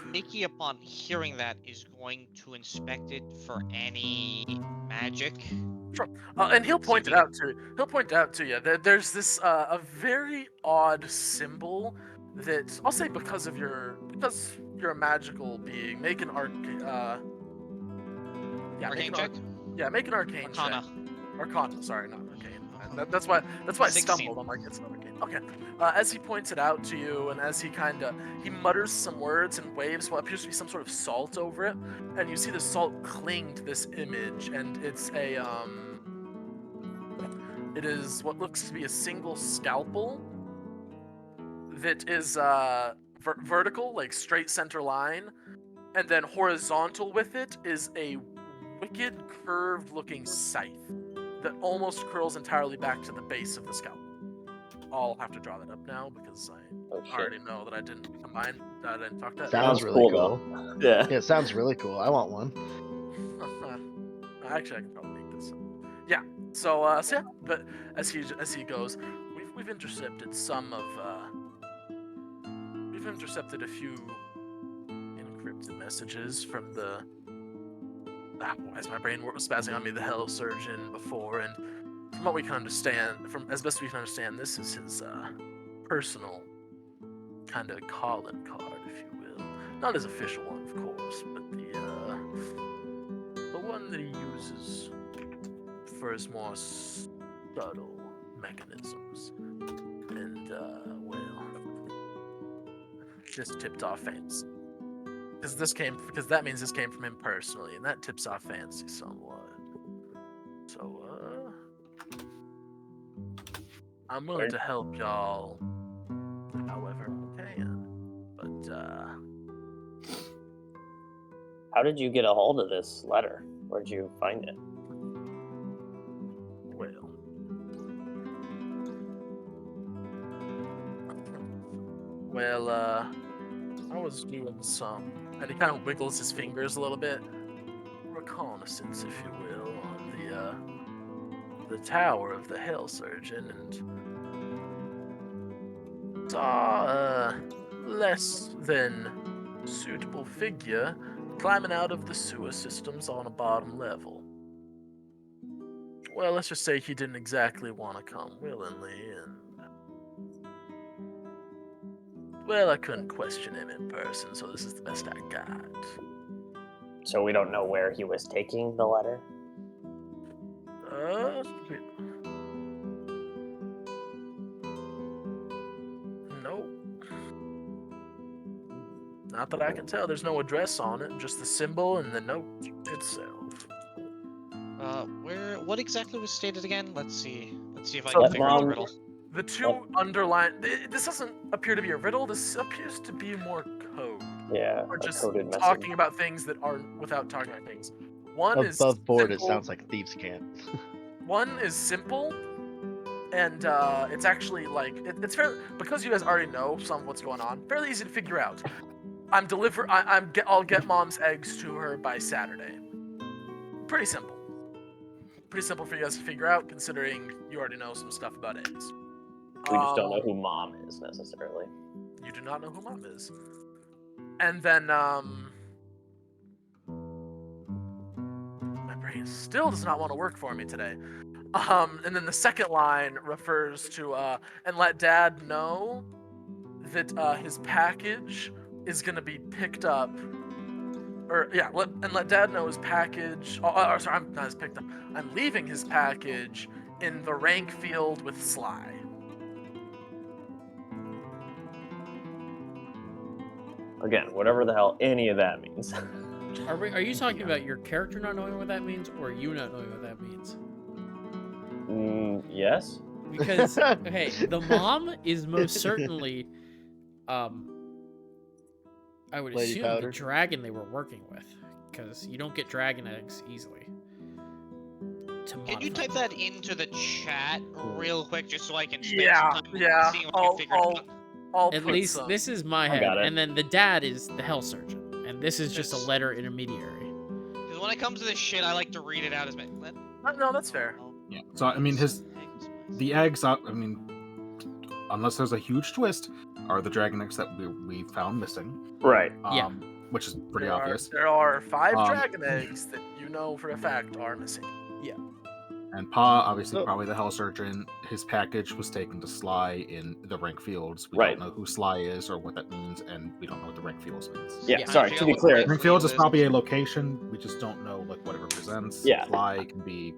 Mickey, upon hearing that, is going to inspect it for any magic. Sure. And he'll point it out to you. There's this a very odd symbol that I'll say because you're a magical being. Make an arcane check? Make an arcane Arcana. check. Arcana, sorry, not arcane. That's why I 16. stumbled. I'm like, it's not arcane. Okay. As he points it out to you, and as he mutters some words and waves what appears to be some sort of salt over it, and you see the salt cling to this image, and it's it is what looks to be a single scalpel that is vertical, like straight center line, and then horizontal with it is a wicked curved-looking scythe that almost curls entirely back to the base of the scalpel. I'll have to draw that up now because I already know that I didn't talk that. Sounds really cool. Yeah. Yeah, it sounds really cool. I want one. Actually, I can probably make this. Yeah. So yeah. But as he goes, we've intercepted we've intercepted a few encrypted messages from the. Why is my brain spazzing on me? The Hell Surgeon before, and from what we can understand, as best we can understand, this is his personal kind of calling card, if you will. Not his official one, of course, but the one that he uses prefers more subtle mechanisms. And, well, just tipped off fancy. Because that means this came from him personally, and that tips off fancy somewhat. So, I'm willing to help y'all however I can. But, How did you get a hold of this letter? Where'd you find it? Well, I was doing some, and he kind of wiggles his fingers a little bit, reconnaissance, if you will, on the tower of the Hell Surgeon, and saw a less than suitable figure climbing out of the sewer systems on a bottom level. Well, let's just say he didn't exactly want to come willingly, and well, I couldn't question him in person, so this is the best I got. So we don't know where he was taking the letter? No. Not that I can tell. There's no address on it, just the symbol and the note itself. What exactly was stated again? Let's see if I So can figure out the riddle. The two underlined. This doesn't appear to be a riddle. This appears to be more code. Yeah, Or a just coded message. talking about things that aren't without talking about things. One is Above board, it simple. sounds like thieves' camp. One is simple, and it's actually like it's fair because you guys already know some of what's going on. Fairly easy to figure out. I'll get mom's eggs to her by Saturday. Pretty simple. Pretty simple for you guys to figure out, considering you already know some stuff about eggs. We just don't know who mom is necessarily. You do not know who mom is. And then my brain still does not want to work for me today. And then the second line refers to and let dad know that his package is gonna be picked up. Let dad know his package. Sorry, I'm not his picked up. I'm leaving his package in the rank field with Sly. Again, whatever the hell any of that means. Are you talking about your character not knowing what that means, or you not knowing what that means? Yes. Because okay, the mom is most certainly, I would Lady assume Powder? the dragon they were working with, because you don't get dragon eggs easily. Can you type that into the chat real quick, just so I can spend Yeah, some time yeah. seeing if I can figure it out? I'll At put least some. this is my I head, got it. and then the dad is the hell surgeon, and this is just a It's- letter intermediary. Because when it comes to this shit, I like to read it out as No, that's fair. Yeah. So I mean, the eggs. I mean, unless there's a huge twist, are the dragon eggs that we found missing. Right. Yeah. Which is pretty obvious. There are 5 Um, dragon eggs that you know for a fact are missing. And Pa, obviously, Oh. probably the hell surgeon. His package was taken to Sly in the rank fields. We Right. don't know who Sly is or what that means, and we don't know what the rank fields means. Yeah, Yeah. sorry, to be clear. Rank fields is probably a location. We just don't know like what it represents. Yeah. Sly can be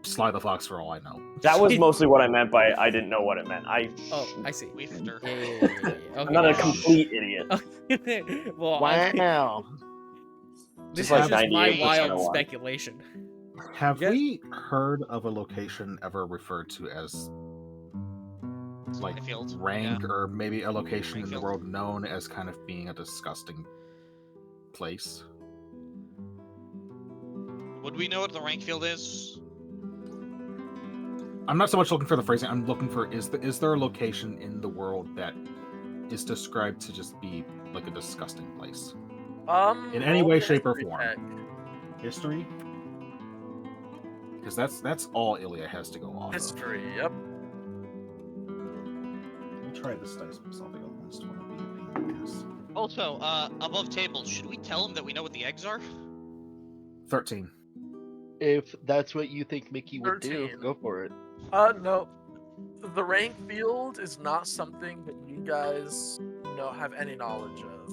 Sly the Fox for all I know. That was mostly what I meant by I didn't know what it meant. Oh, I see. Weefter. Yeah. I'm Okay. not a complete idiot. Well, Wow. this Just like is just my 98% wild of one. speculation. Have Yeah. we heard of a location ever referred to as like Field. rank, or maybe a location in the Rankfield. world known as kind of being a disgusting place? Would we know what the rank field is? I'm not so much looking for the phrasing. I'm looking for is there a location in the world that is described to just be like a disgusting place? In any way, shape, or history form. check. History? Because that's all Ilia has to go off History, yep. of. We'll try this dice myself. I don't want to be a pain in the ass. Also, above table, should we tell him that we know what the eggs are? 13. If that's what you think Mickey would do, 13. go for it. No. The rank field is not something that you guys have any knowledge of.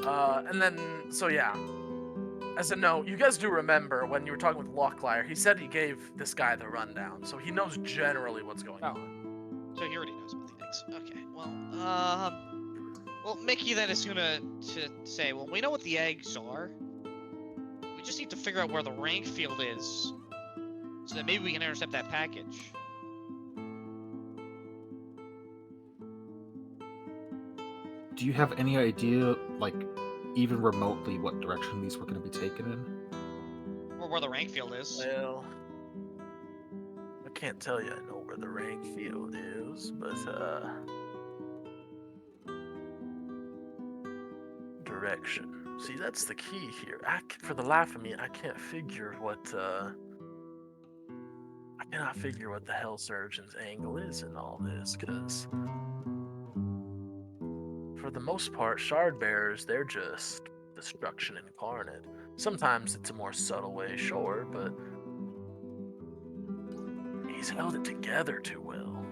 And then, so yeah. As a note, you guys do remember when you were talking with Lochliar, he said he gave this guy the rundown, so he knows generally what's going on. So he already knows about the things. Okay, well, Mickey then is gonna to say, well, we know what the eggs are. We just need to figure out where the rank field is, so that maybe we can intercept that package. Do you have any idea, like, even remotely, what direction these were going to be taken in? Or where the rank field is. Well, I can't tell you I know where the rank field is, but, direction. See, that's the key here. For the life of me, I can't figure what, I cannot figure what the Hell Surgeon's angle is in all this, because for the most part, shard bearers, they're just destruction incarnate. Sometimes it's a more subtle way, sure, but he's held it together too well.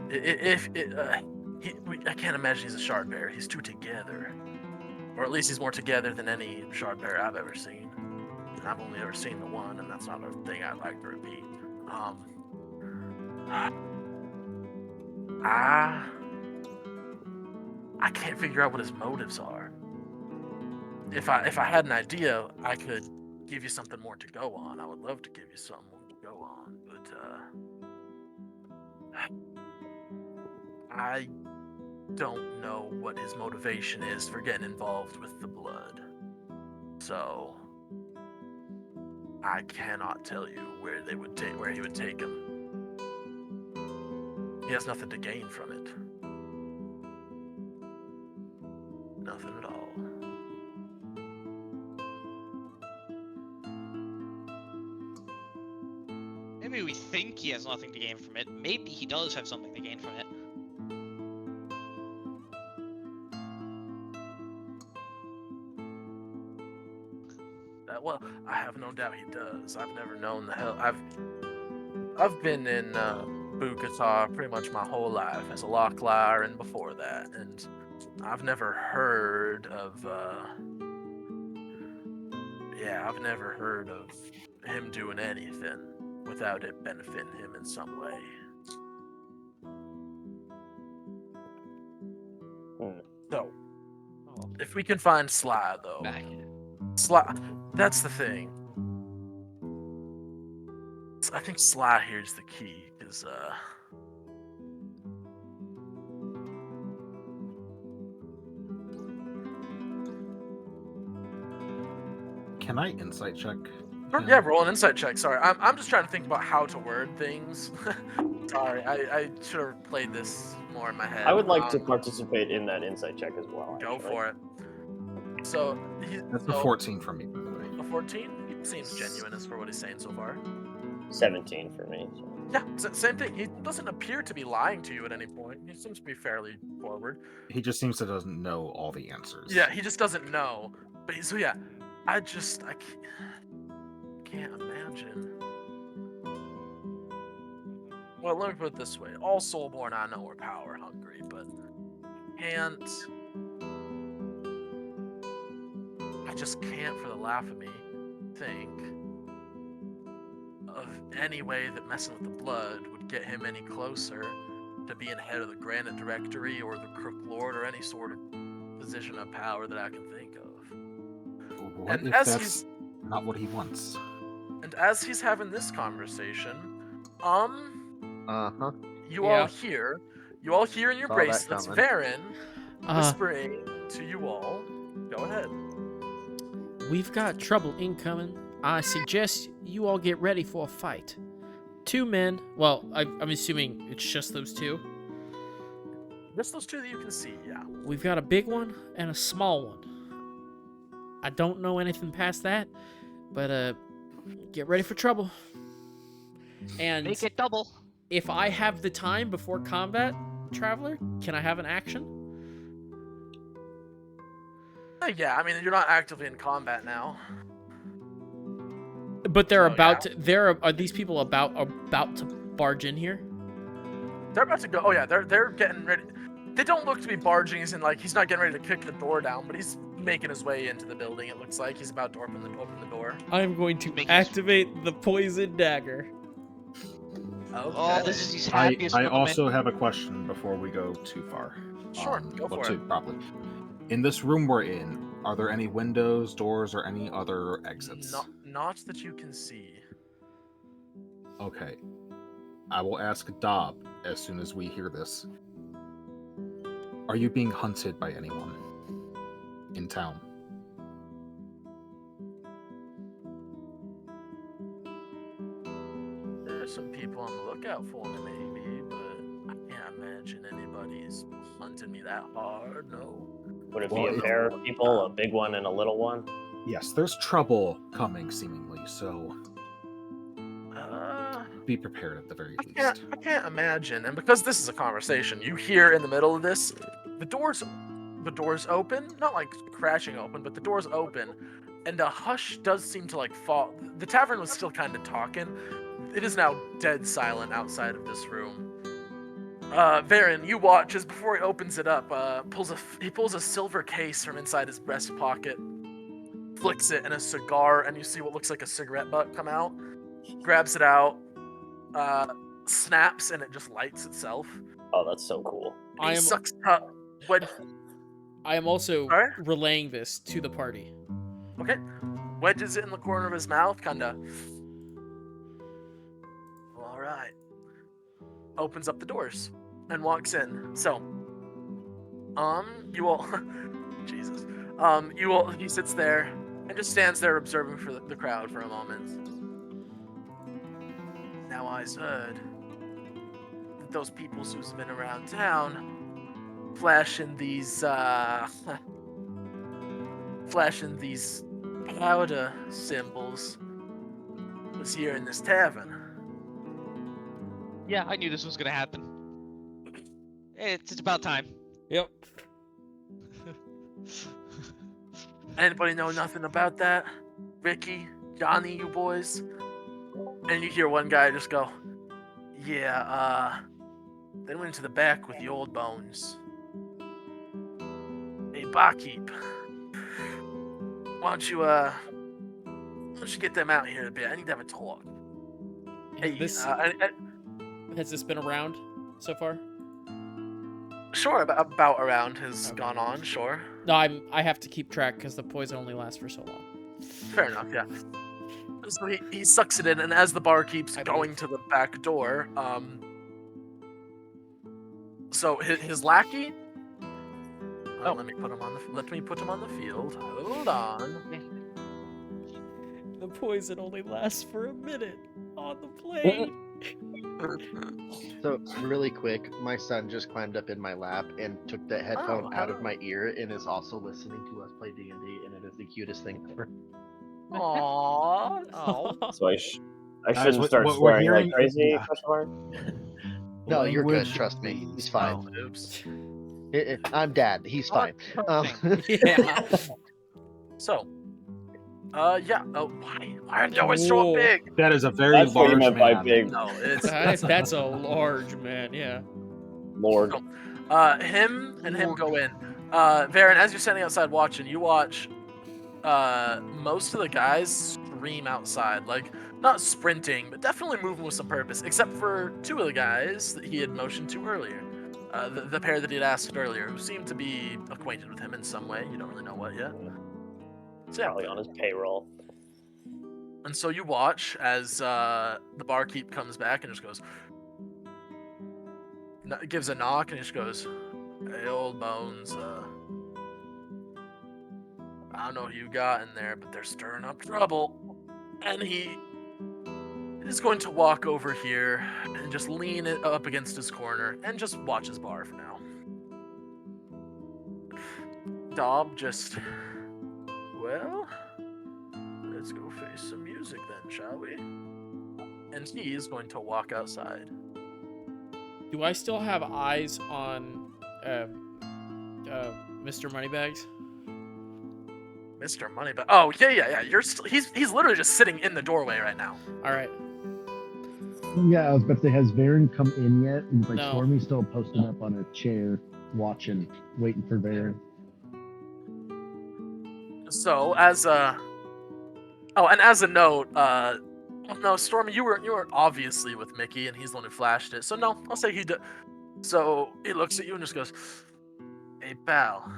I can't imagine he's a shard bearer. He's too together. Or at least he's more together than any shard bearer I've ever seen. And I've only ever seen the one, and that's not a thing I'd like to repeat. I can't figure out what his motives are. If I had an idea, I could give you something more to go on. I would love to give you something more to go on, but I don't know what his motivation is for getting involved with the blood. So I cannot tell you where he would take him. He has nothing to gain from it. Nothing at all. Maybe we think he has nothing to gain from it. Maybe he does have something to gain from it. Well, I have no doubt he does. I've never known the hell. I've been in Bukta pretty much my whole life as a Lochliar and before that, and I've never heard of I've never heard of him doing anything without it benefiting him in some way. So, if we can find Sly, though. Sly, that's the thing. I think Sly here's the key, because, Can I insight check? Yeah, roll an insight check. Sorry, I'm just trying to think about how to word things. Sorry, I should have played this more in my head. I would like to participate in that insight check as well. Go for it. So That's a 14 for me, by the way. A 14? He seems genuine as for what he's saying so far. 17 for me. So. Yeah, same thing. He doesn't appear to be lying to you at any point. He seems to be fairly forward. He just seems to doesn't know all the answers. Yeah, he just doesn't know. But I can't imagine. Well, let me put it this way. All Soulborn I know are power hungry, but I just can't for the life of me think of any way that messing with the blood would get him any closer to being head of the Granite Directory or the Crook Lord or any sort of position of power that I can think of. What And if as that's not what he wants? And as he's having this conversation, Uh-huh. you all hear in your Saw that bracelets coming. Varen whispering to you all. Go ahead. We've got trouble incoming. I suggest you all get ready for a fight. 2 men. Well, I'm assuming it's just those 2. Just those 2 that you can see, yeah. We've got a big one and a small one. I don't know anything past that, but get ready for trouble. And Make it double. if I have the time before combat, Traveler, can I have an action? Yeah, I mean, you're not actively in combat now. But they're Oh, about to. Are these people about to barge in here? They're about to go. Oh yeah, they're getting ready. They don't look to be barging as in like he's not getting ready to kick the door down, but he's making his way into the building. It looks like he's about to open the door. I'm going to Make it- activate the poison dagger. Oh, this is his I happiest moment. also have a question before we go too far. Sure, go for it. Probably. In this room we're in, are there any windows, doors, or any other exits? Not that you can see. Okay. I will ask Dob as soon as we hear this. Are you being hunted by anyone in town? There's some people on the lookout for me, maybe, but I can't imagine anybody's hunting me that hard. No. Would it Well, be a pair of people, a big one and a little one? Yes, there's trouble coming, seemingly, so be prepared at the very least. I can't imagine. And because this is a conversation, you hear in the middle of this, the doors open, not like crashing open, but the doors open, and a hush does seem to like fall. The tavern was still kind of talking. It is now dead silent outside of this room. Varen, you watch as before he opens it up, he pulls a silver case from inside his breast pocket, flicks it, and a cigar, and you see what looks like a cigarette butt come out, grabs it out, snaps, and it just lights itself. Oh, that's so cool. He sucks up when... I am also Sorry? relaying this to the party. Okay. Wedges it in the corner of his mouth, kinda. Alright. Opens up the doors and walks in. So, you all... Jesus. He sits there and just stands there observing for the crowd for a moment. Now I's heard that those people who's been around town flashing these powder symbols was here in this tavern. Yeah, I knew this was gonna happen. It's about time. Yep. Anybody know nothing about that? Ricky, Johnny, you boys? And you hear one guy just go, yeah, they went to the back with the old bones. Hey, barkeep, why don't you get them out here a bit? I need to have a talk. Hey, Has this been around so far? Sure, about around has gone on, sure. No, I have to keep track because the poison only lasts for so long. Fair enough, yeah. So he sucks it in, and as the bar keeps going to the back door, so his lackey. Let me put him on the field. Hold on. The poison only lasts for a minute on the plane. So really quick, my son just climbed up in my lap and took the headphone out of my ear and is also listening to us play D&D, and it is the cutest thing ever. Aww. Oh. So I Guys, shouldn't what start we're swearing hearing like crazy, is- question mark? No, you're good. Language, Trust me, please. he's fine. Oh, oops. I'm dad. He's fine. Yeah. So, yeah. Oh, why are they always so Whoa. big? That is a very That's what large you meant by man. big, No, it's That's a large man. Yeah. Lord. him and him go in. Varen, as you're standing outside watching, you watch most of the guys scream outside, like not sprinting, but definitely moving with some purpose, except for two of the guys that he had motioned to earlier. The pair that he'd asked earlier, who seemed to be acquainted with him in some way. You don't really know what yet. So yeah, Probably on his payroll. and so you watch as the barkeep comes back and just goes, gives a knock and just goes, "Hey, old bones, I don't know who you got in there, but they're stirring up trouble." And he is going to walk over here and just lean it up against his corner and just watch his bar for now. Dob just, well, let's go face some music then, shall we? And he is going to walk outside. Do I still have eyes on Mr. Moneybags? Mr. Moneybag. Oh, yeah. He's literally just sitting in the doorway right now. All right. Yeah, I was about to say, has Varen come in yet? And like No. Stormy's still posted up on a chair, watching, waiting for Varen. So as a note, no, Stormy, you weren't obviously with Mickey, and he's the one who flashed it. So no, I'll say he did. So he looks at you and just goes, "Hey pal,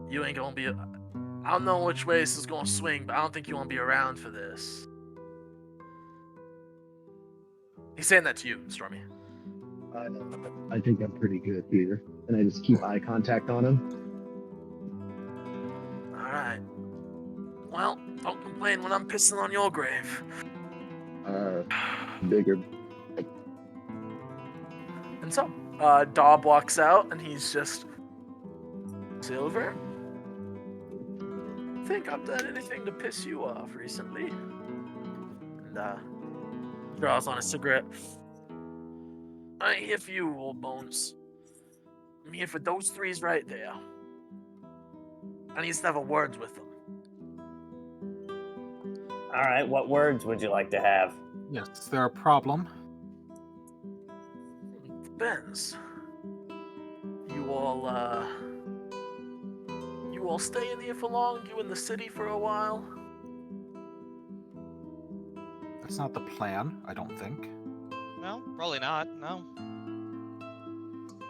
you ain't gonna be. I don't know which way this is gonna swing, but I don't think you wanna be around for this." He's saying that to you, Stormy. I think I'm pretty good here, and I just keep eye contact on him. All right. Well, don't complain when I'm pissing on your grave. Bigger. And so, Dob walks out, and he's just, Silver, think I've done anything to piss you off recently? And, draws on a cigarette. I ain't here for you, old bones. I'm here for those threes right there. I need to have a words with them. All right, what words would you like to have? Yes, is there a problem? Depends. You all staying here for long? You in the city for a while? That's not the plan, I don't think. No, probably not. No.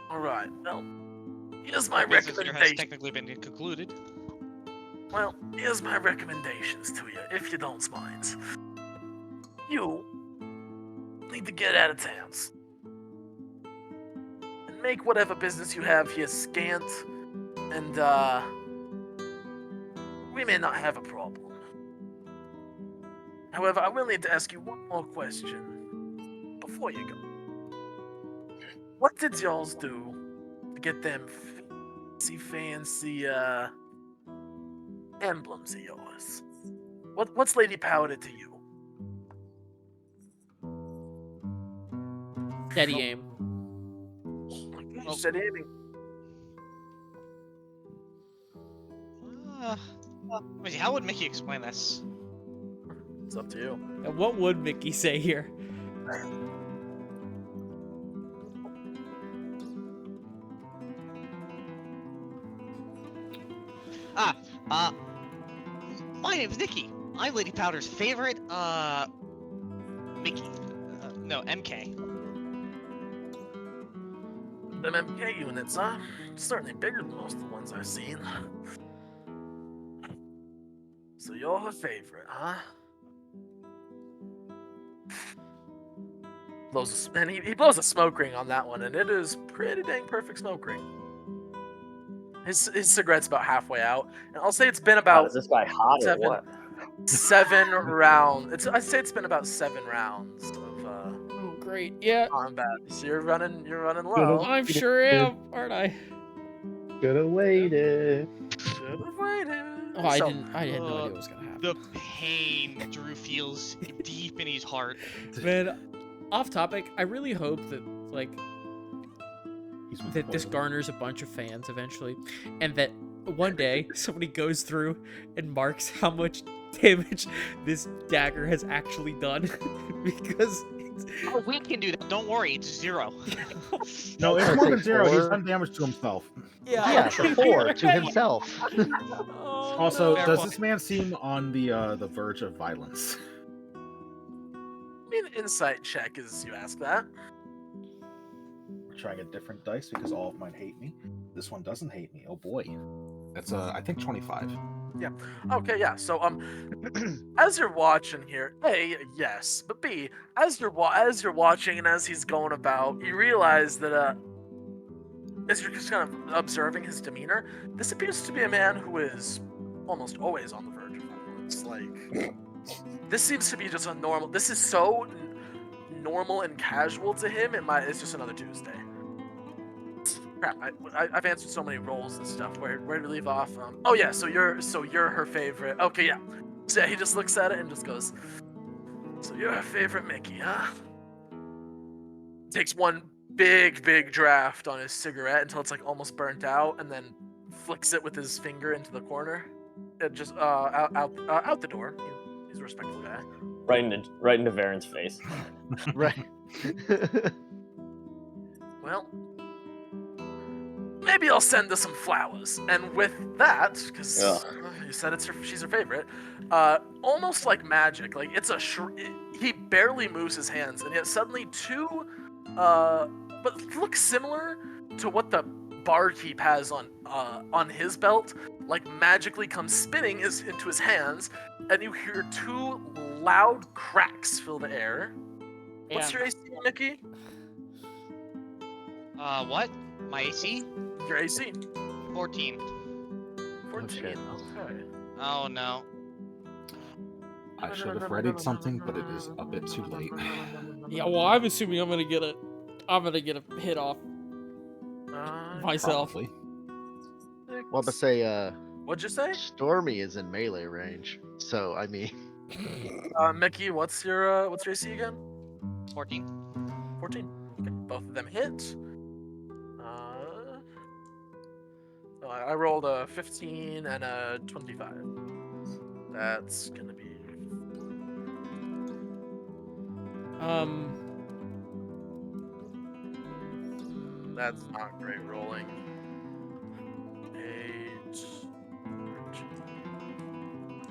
All right. Well, here's my Business here has recommendation. technically been concluded. Well, here's my recommendations to you, if you don't mind. You need to get out of towns and make whatever business you have here scant, and we may not have a problem. However, I will need to ask you one more question before you go. What did y'alls do to get them fancy emblems of yours? What's Lady Powder to you? Steady aim. You said aiming. Let me see, how would Mickey explain this? It's up to you. And what would Mickey say here? My name's Nikki. I'm Lady Powder's favorite, Mickey. No, MK. Them MK units, huh? Certainly bigger than most of the ones I've seen. So you're her favorite, huh? He blows a smoke ring on that one, and it is pretty dang perfect smoke ring. His cigarette's about halfway out, and I'll say it's been about Is this guy hot or what? 7 rounds. I'd say it's been about 7 rounds of Oh, great. Yeah, combat. So you're running low. I sure am, aren't I? Could have waited. Should have waited. Oh, I So, didn't know what was gonna happen. The pain Drew feels deep in his heart. Man, off topic, I really hope that He's with that this Boyle. garners a bunch of fans eventually, and that one day somebody goes through and marks how much damage this dagger has actually done, because Oh, we can do that. Don't worry, it's 0. No, it's I'd more say than 0. He's 4. done damage to himself. Yeah, so 4 to himself. Oh, Also, Fair does point. this man seem on the verge of violence? I mean, insight check as you ask that. We're trying a different dice because all of mine hate me. This one doesn't hate me. Oh boy. That's I think 25. Okay, yeah. So as you're watching here, A, yes, but B, as you're watching and as he's going about, you realize that as you're just kind of observing his demeanor, this appears to be a man who is almost always on the verge of violence. Like, this seems to be just a normal. This is so normal and casual to him. It's just another Tuesday. Crap! I've answered so many roles and stuff. Where do we leave off? Oh yeah, so you're her favorite. Okay, yeah. So yeah, he just looks at it and just goes, "So you're her favorite Mickey, huh?" Takes one big draft on his cigarette until it's like almost burnt out, and then flicks it with his finger into the corner. It just out the door. He's a respectful guy. Right into Varen's face. Right. Well, maybe I'll send her some flowers. And with that, because Ugh. you said she's her favorite, almost like magic, like it's he barely moves his hands, and yet suddenly two, but look similar to what the barkeep has on his belt, like magically comes spinning into his hands, and you hear two loud cracks fill the air. What's And- your AC, Mickey? What? My AC? Your AC? 14. 14. shit. Okay. Oh no. I should have readied something, but it is a bit too late. Yeah, well, I'm assuming I'm gonna get a hit off myself. Probably. Well, to say, What'd you say? Stormy is in melee range, so I mean, Mickey, what's your AC again? 14. 14. Okay, both of them hit. So I rolled a 15 and a 25. That's gonna be. That's not great rolling. 8.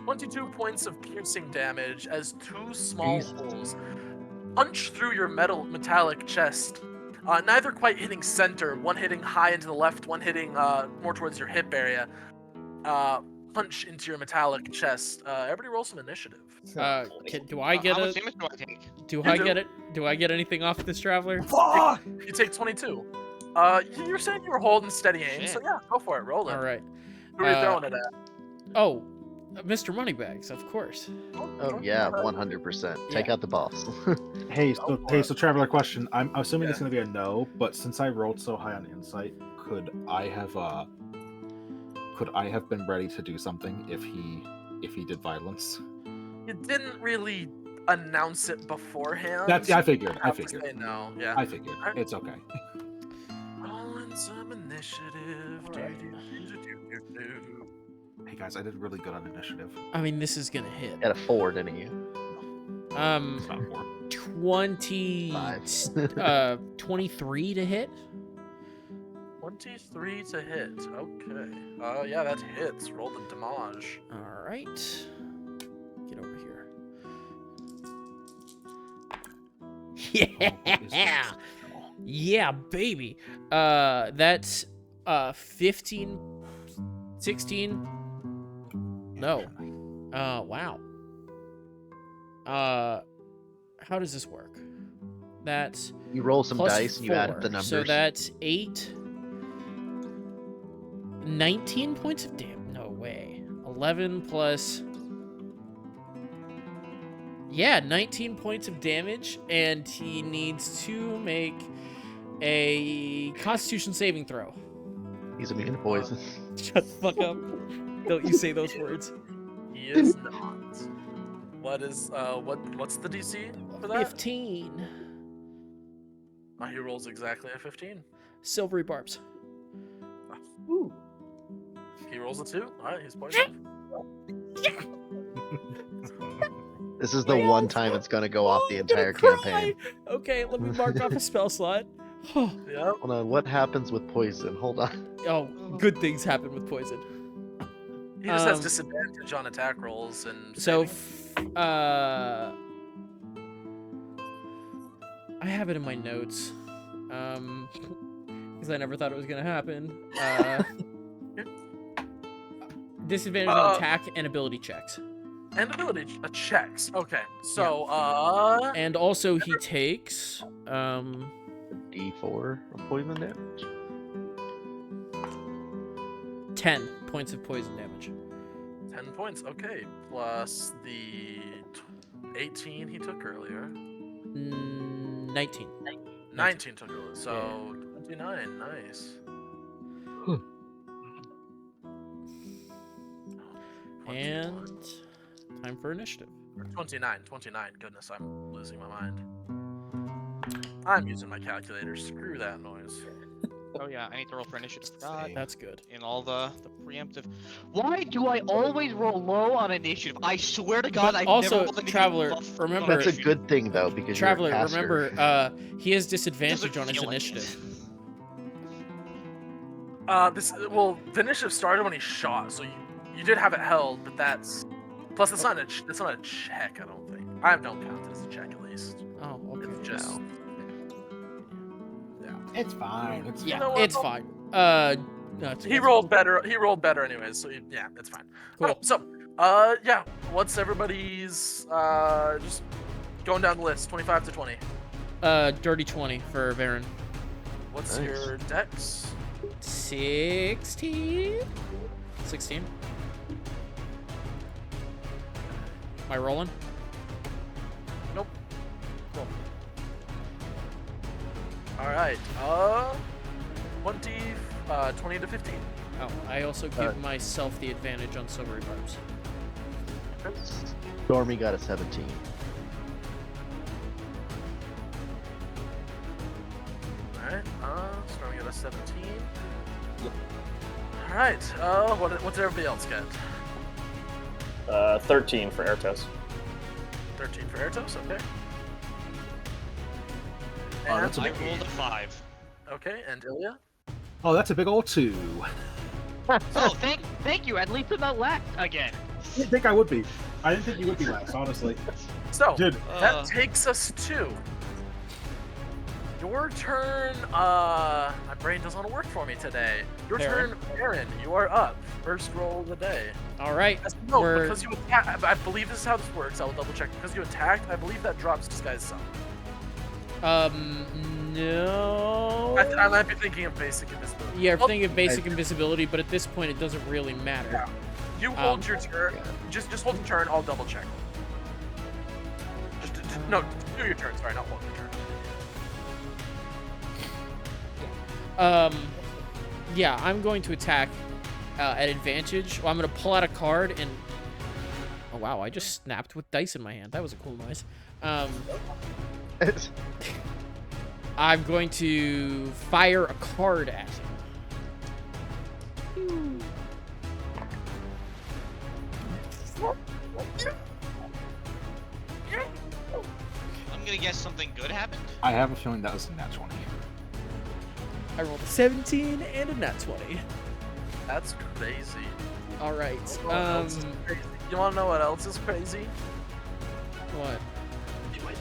22 points of piercing damage as two small holes punch through your metallic chest. Neither quite hitting center, one hitting high into the left, one hitting more towards your hip area. Punch into your metallic chest. Everybody roll some initiative. Do I get How a? much damage do I take? Do I get it? Do I get anything off this traveler? You take 22. You're saying you were holding steady aim, so Shit. yeah, go for it. Roll it. All right. Who are you throwing it at? Oh, Mr. Moneybags, of course. oh yeah, 100%. Take Yeah. out the boss. Hey, Go for so it. Traveler, question. I'm assuming it's Yeah. gonna be a no, but since I rolled so high on insight, could I have been ready to do something if he did violence? You didn't really announce it beforehand. That's I figured. You I have to figured. say no. Yeah. I figured. Alright. It's okay. Rolling some initiative. Alright. Do-do-do-do-do. Hey guys, I did really good on initiative. I mean, this is gonna hit. At a 4, didn't you? It's not 4. 23 to hit. 23 to hit. Okay. Yeah, that hits. Roll the damage. All right. Get over here. Yeah. Yeah, baby. That's 15, 16. No. Wow. How does this work? That's You roll some plus dice and you add 4, the numbers. So that's 8. 19 points of damage. No way. 11 plus. Yeah, 19 points of damage, and he needs to make a Constitution saving throw. He's immune to poison. Shut the fuck up. Don't you say those words. He is not. What's the DC for that? 15. He rolls exactly a 15. Silvery barbs. He rolls a 2. Alright, he's poisoned. This is the one time it's gonna go off the entire campaign. Okay, let me mark off a spell slot. Oh, Yep. Hold on, what happens with poison? Hold on. good things happen with poison. He just has Um, disadvantage on attack rolls and So, saving. I have it in my notes, because I never thought it was gonna happen. Disadvantage on attack and ability checks, And ability checks. Okay. So and also he takes D4 of poison damage. 10 points of poison damage. 10 points. Okay. Plus the 18 he took earlier. 19. 19 took earlier. So 29. Nice. And time for initiative. 29. Goodness, I'm losing my mind. I'm using my calculator. Screw that noise. Oh yeah, I need to roll for initiative. That's good. In all the preemptive. Why do I always roll low on initiative? I swear to God, But I've also, never rolled anything Traveler, above remember- That's a good thing though, because Traveler, you're a caster. remember, he has Doesn't disadvantage on his feel like it. initiative. The initiative started when he shot, so you did have it held, but that's plus it's not a check. I don't think I don't count it as a check at least. Oh, okay. It's just It's fine. It's Yeah, know what, it's though? fine. No, he rolled better. He rolled better anyways, so yeah, it's fine. Cool. Okay, so yeah, what's everybody's just going down the list? 25 to 20. Dirty 20 for Varen. What's Nice. your dex? 16. 16. Am I rolling? Nope. Cool. All right. 20 to 15. Oh, I also give myself the advantage on silvery barbs. Stormy got a 17. Alright, starting at a 17. Alright, what did everybody else get? 13 for Airtos. 13 for Airtos, okay. Oh, that's a I big rolled a 5. Okay, and Ilia? Oh, that's a big old 2. Oh, thank you. At least I'm not last again. I didn't think I would be. I didn't think you would be last, honestly. So, Dude. that takes us to your turn. My brain doesn't want to work for me today. Your Aaron. turn, Aaron. You are up. First roll of the day. All right. No, we're- because you attacked. I believe this is how this works. I will double check. Because you attacked, I believe that drops disguise some. No. I might be thinking of basic invisibility. Yeah, I'm Well, thinking of basic invisibility, but at this point, it doesn't really matter. Yeah. You hold your turn. yeah. Just hold your turn. I'll double check. No, do your turn. Sorry, not hold your turn. Yeah, I'm going to attack at advantage. Well, I'm going to pull out a card and... Oh, wow, I just snapped with dice in my hand. That was a cool noise. I'm going to fire a card at him. I'm gonna guess something good happened. I have a feeling that was a nat 20. I rolled a 17 and a nat 20. That's crazy. All right. What else is crazy? You want to know what else is crazy? What?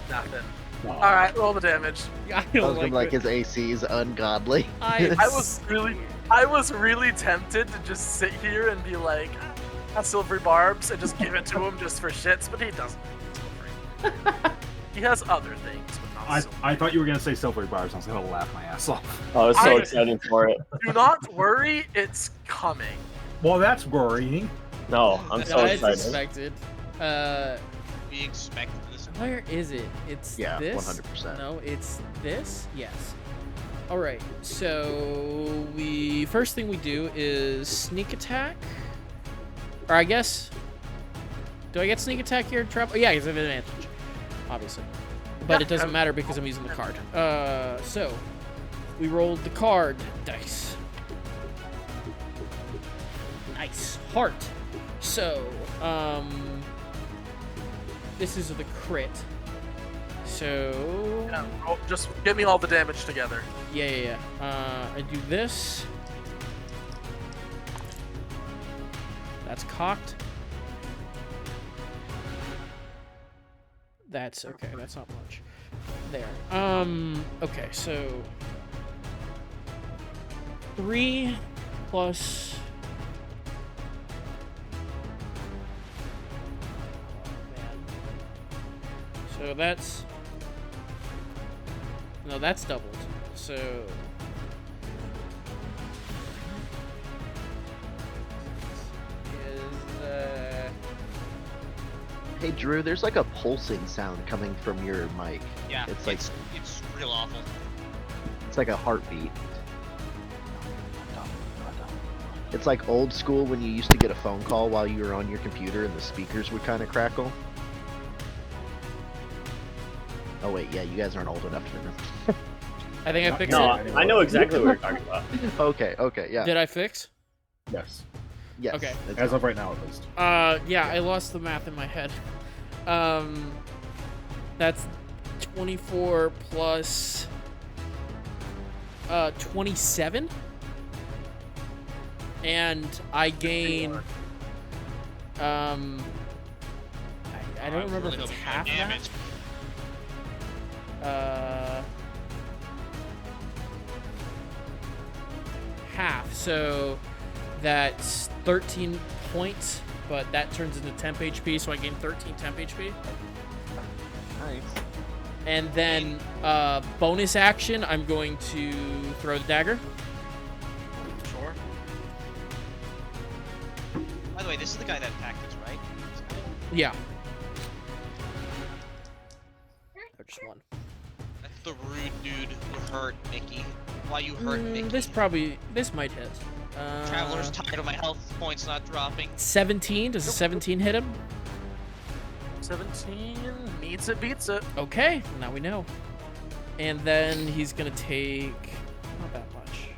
Nothing. Oh. All right, roll the damage. I I was don't gonna be like it. his AC is ungodly. I was really tempted to just sit here and be like, silvery barbs, and just give it to him just for shits, but he doesn't. He has other things, but not silver. I thought you were going to say silvery barbs. I was going to laugh my ass off. I was so I- excited for it. Do not worry, it's coming. Well, that's worrying. No, I'm so That's excited. expected. We expect this. Where is it? It's Yeah, this? 100%. No, it's this? Yes. Alright, so first thing we do is sneak attack. Or I guess... Do I get sneak attack here, Trap? Oh, yeah, because I have an advantage. Obviously. But Yeah, it doesn't matter because I'm using the card. So... We rolled the card dice. Nice. Heart. So, this is the crit. So... Yeah, just give me all the damage together. Yeah. I do this. That's cocked. That's okay. That's not much. There. Okay, so 3 plus. Oh, man. So that's. No, that's doubled. So. Hey Drew, there's like a pulsing sound coming from your mic. Yeah, It's like it's real awful. it's like a heartbeat. It's like old school when you used to get a phone call while you were on your computer and the speakers would kind of crackle. Oh wait, yeah, you guys aren't old enough to remember. I think I fixed No, it. I know exactly what you're talking about. Okay, yeah. Did I fix? Yes. Yes. Okay. it's- As of right now, at least. Yeah, I lost the math in my head. That's 24 plus 27. And I gain. I don't remember if it's half damage. that. Half. So that's 13 points, but that turns into temp HP, so I gain 13 temp HP. Nice. And then bonus action, I'm going to throw the dagger. Sure. By the way, this is the guy that attacked us, right? Yeah. Oh, just one. That's the rude dude who hurt Mickey. Why you hurt Mickey? This might hit. Traveler's tired of my health points not dropping. 17. Does a 17 hit him? 17 meets it, beats it. Okay, now we know. And then he's gonna take not that much.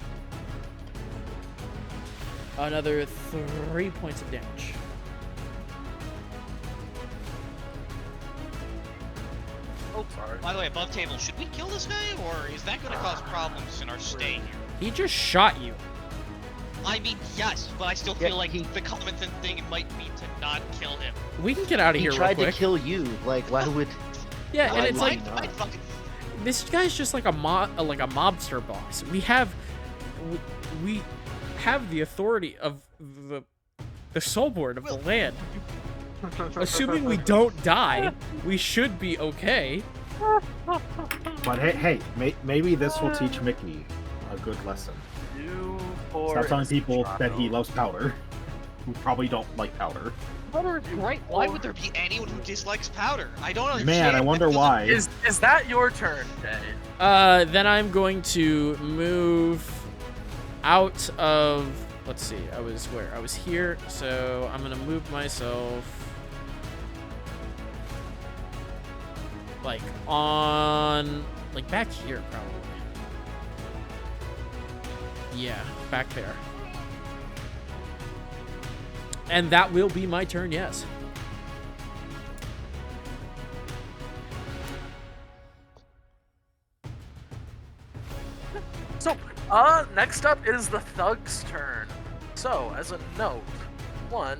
Another 3 points of damage. Oh, sorry. By the way, above table, should we kill this guy, or is that going to cause problems in our stay here? He just shot you. I mean, yes, but I still feel like the common sense thing might be to not kill him. We can get out of He here real tried to quick. kill you. Like, why would? Yeah, and it's why like not? I fucking this guy's just like a mobster boss. We have the authority of the soul board of the land. Assuming we don't die, we should be okay. But hey, maybe this will teach Mickey a good lesson. You poor Stop telling people innocent that he child. loves powder, who probably don't like powder. Powder is great. Why would there be anyone who dislikes powder? I don't understand. Man, I wonder feel like- why. Is that your turn, Jay? Then I'm going to move out of. Let's see. I was where? I was here. So I'm gonna move myself like back here probably. Yeah, back there. And that will be my turn. Yes. So, next up is the thug's turn. So, as a note, one.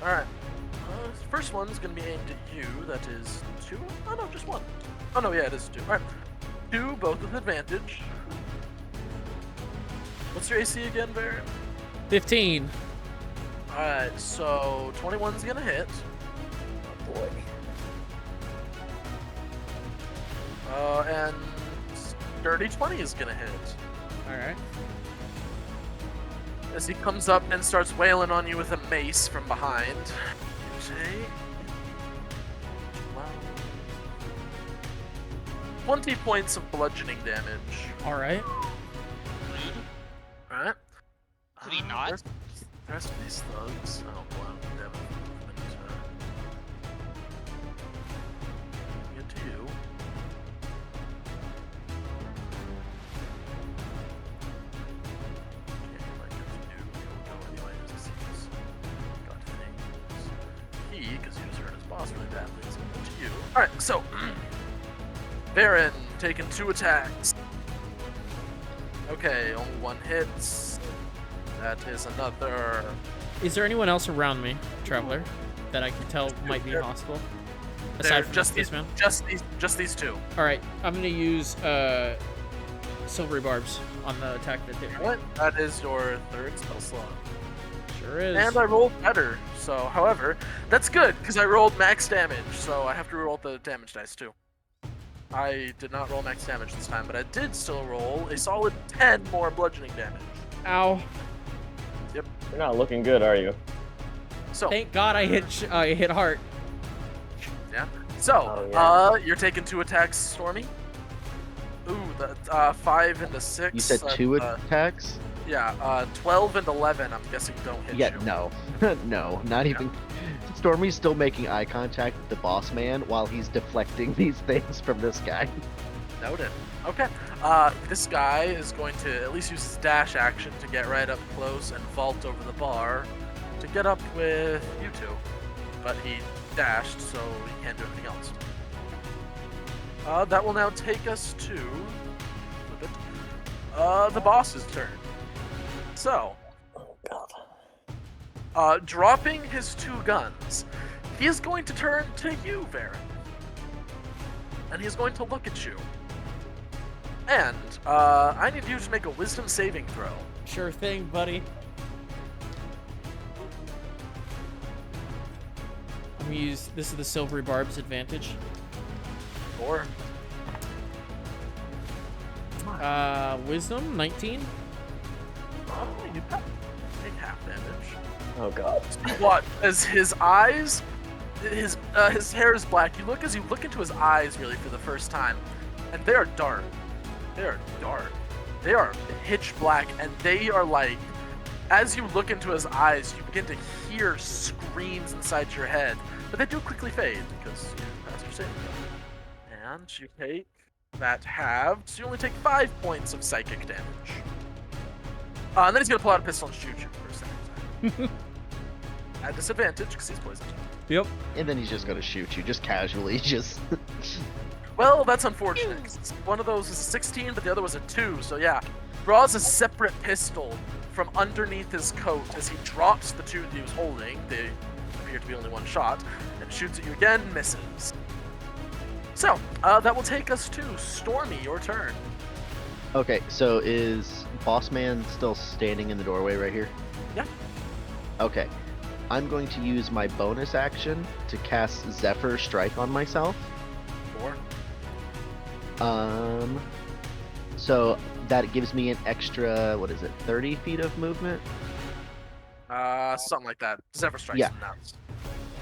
Alright. First one's gonna be aimed at you. That is 2. Oh no, just 1. Oh no, yeah, it is 2. Alright. 2, both with advantage. What's your AC again, Baron? 15. Alright, so 21's gonna hit. Oh boy. And dirty 20 is gonna hit. All right. As he comes up and starts wailing on you with a mace from behind. Okay. 20 points of bludgeoning damage. All right. Alright. Could he not? The rest of these thugs. Oh, wow. They have a movement. Get to you. Okay, if I get to you, you'll go anyway as he's got things. He, because he just hurt his boss really badly, is going to you. Alright, so. Baron taking 2 attacks. Okay, only 1 hits. That is another. Is there anyone else around me, Traveler, that I can tell might be hostile? They're Aside from just this these, man? just these 2. All right, I'm gonna use silvery barbs on the attack that hit me. What? That is your 3rd spell slot. Sure is. And I rolled better. So, however, that's good because I rolled max damage. So I have to roll the damage dice too. I did not roll max damage this time, but I did still roll a solid 10 more bludgeoning damage. Ow! You're not looking good, are you? So, Thank God I hit heart. yeah. So, Oh, yeah. you're taking 2 attacks, Stormy. Ooh, the 5 and a 6. You said 2 attacks? Yeah, 12 and 11. I'm guessing don't hit Yeah, you. no, no, not even. Stormy's still making eye contact with the boss man while he's deflecting these things from this guy. Noted. Okay. This guy is going to at least use his dash action to get right up close and vault over the bar to get up with you 2. But he dashed, so he can't do anything else. That will now take us to the boss's turn. So, Oh god. dropping his 2 guns, he is going to turn to you, Varen. And he's going to look at you. And, I need you to make a wisdom saving throw. Sure thing, buddy. I'm gonna use, this is the Silvery Barb's advantage. Or, Wisdom, 19. you take half damage. Oh god. What? As his eyes, his hair is black. As you look into his eyes really for the first time, and they are dark. They are dark. They are pitch black, and they are like, as you look into his eyes, you begin to hear screams inside your head, but they do quickly fade because you passed your saving throw. And you take that halved, so you only take 5 points of psychic damage. And then he's gonna pull out a pistol and shoot you for a second time. At disadvantage because he's poisoned. Yep. And then he's just gonna shoot you, just casually, just. Well, that's unfortunate. 'Cause one of those is a 16, but the other was a 2. So yeah, draws a separate pistol from underneath his coat as he drops the 2 that he was holding. They appear to be only one shot, and shoots at you again, misses. So that will take us to Stormy. Your turn. Okay, so is Boss Man still standing in the doorway right here? Yeah. Okay. I'm going to use my bonus action to cast Zephyr Strike on myself. 4. So that gives me an extra, 30 feet of movement? Something like that. Zephyr strikes. Yeah. Nuts.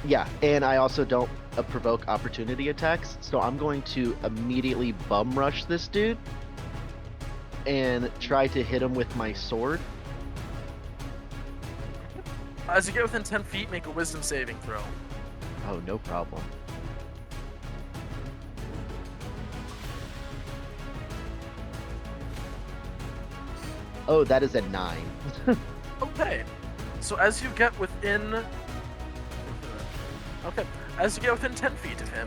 Yeah, and I also don't provoke opportunity attacks, so I'm going to immediately bum rush this dude and try to hit him with my sword. As you get within 10 feet, make a wisdom saving throw. Oh, no problem. Oh, that is a 9. Okay. So as you get within... Okay. As you get within 10 feet of him,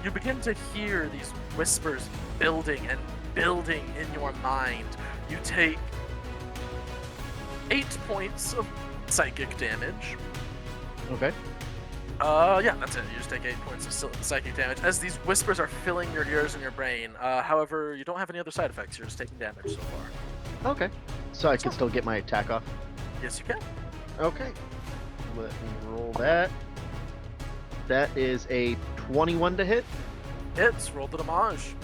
you begin to hear these whispers building and building in your mind. You take 8 points of psychic damage. Okay. Yeah, that's it. You just take 8 points of psychic damage as these whispers are filling your ears and your brain. However, you don't have any other side effects. You're just taking damage so far. Okay. So I can still get my attack off? Yes, you can. Okay. Let me roll that. That is a 21 to hit. It's roll the damage.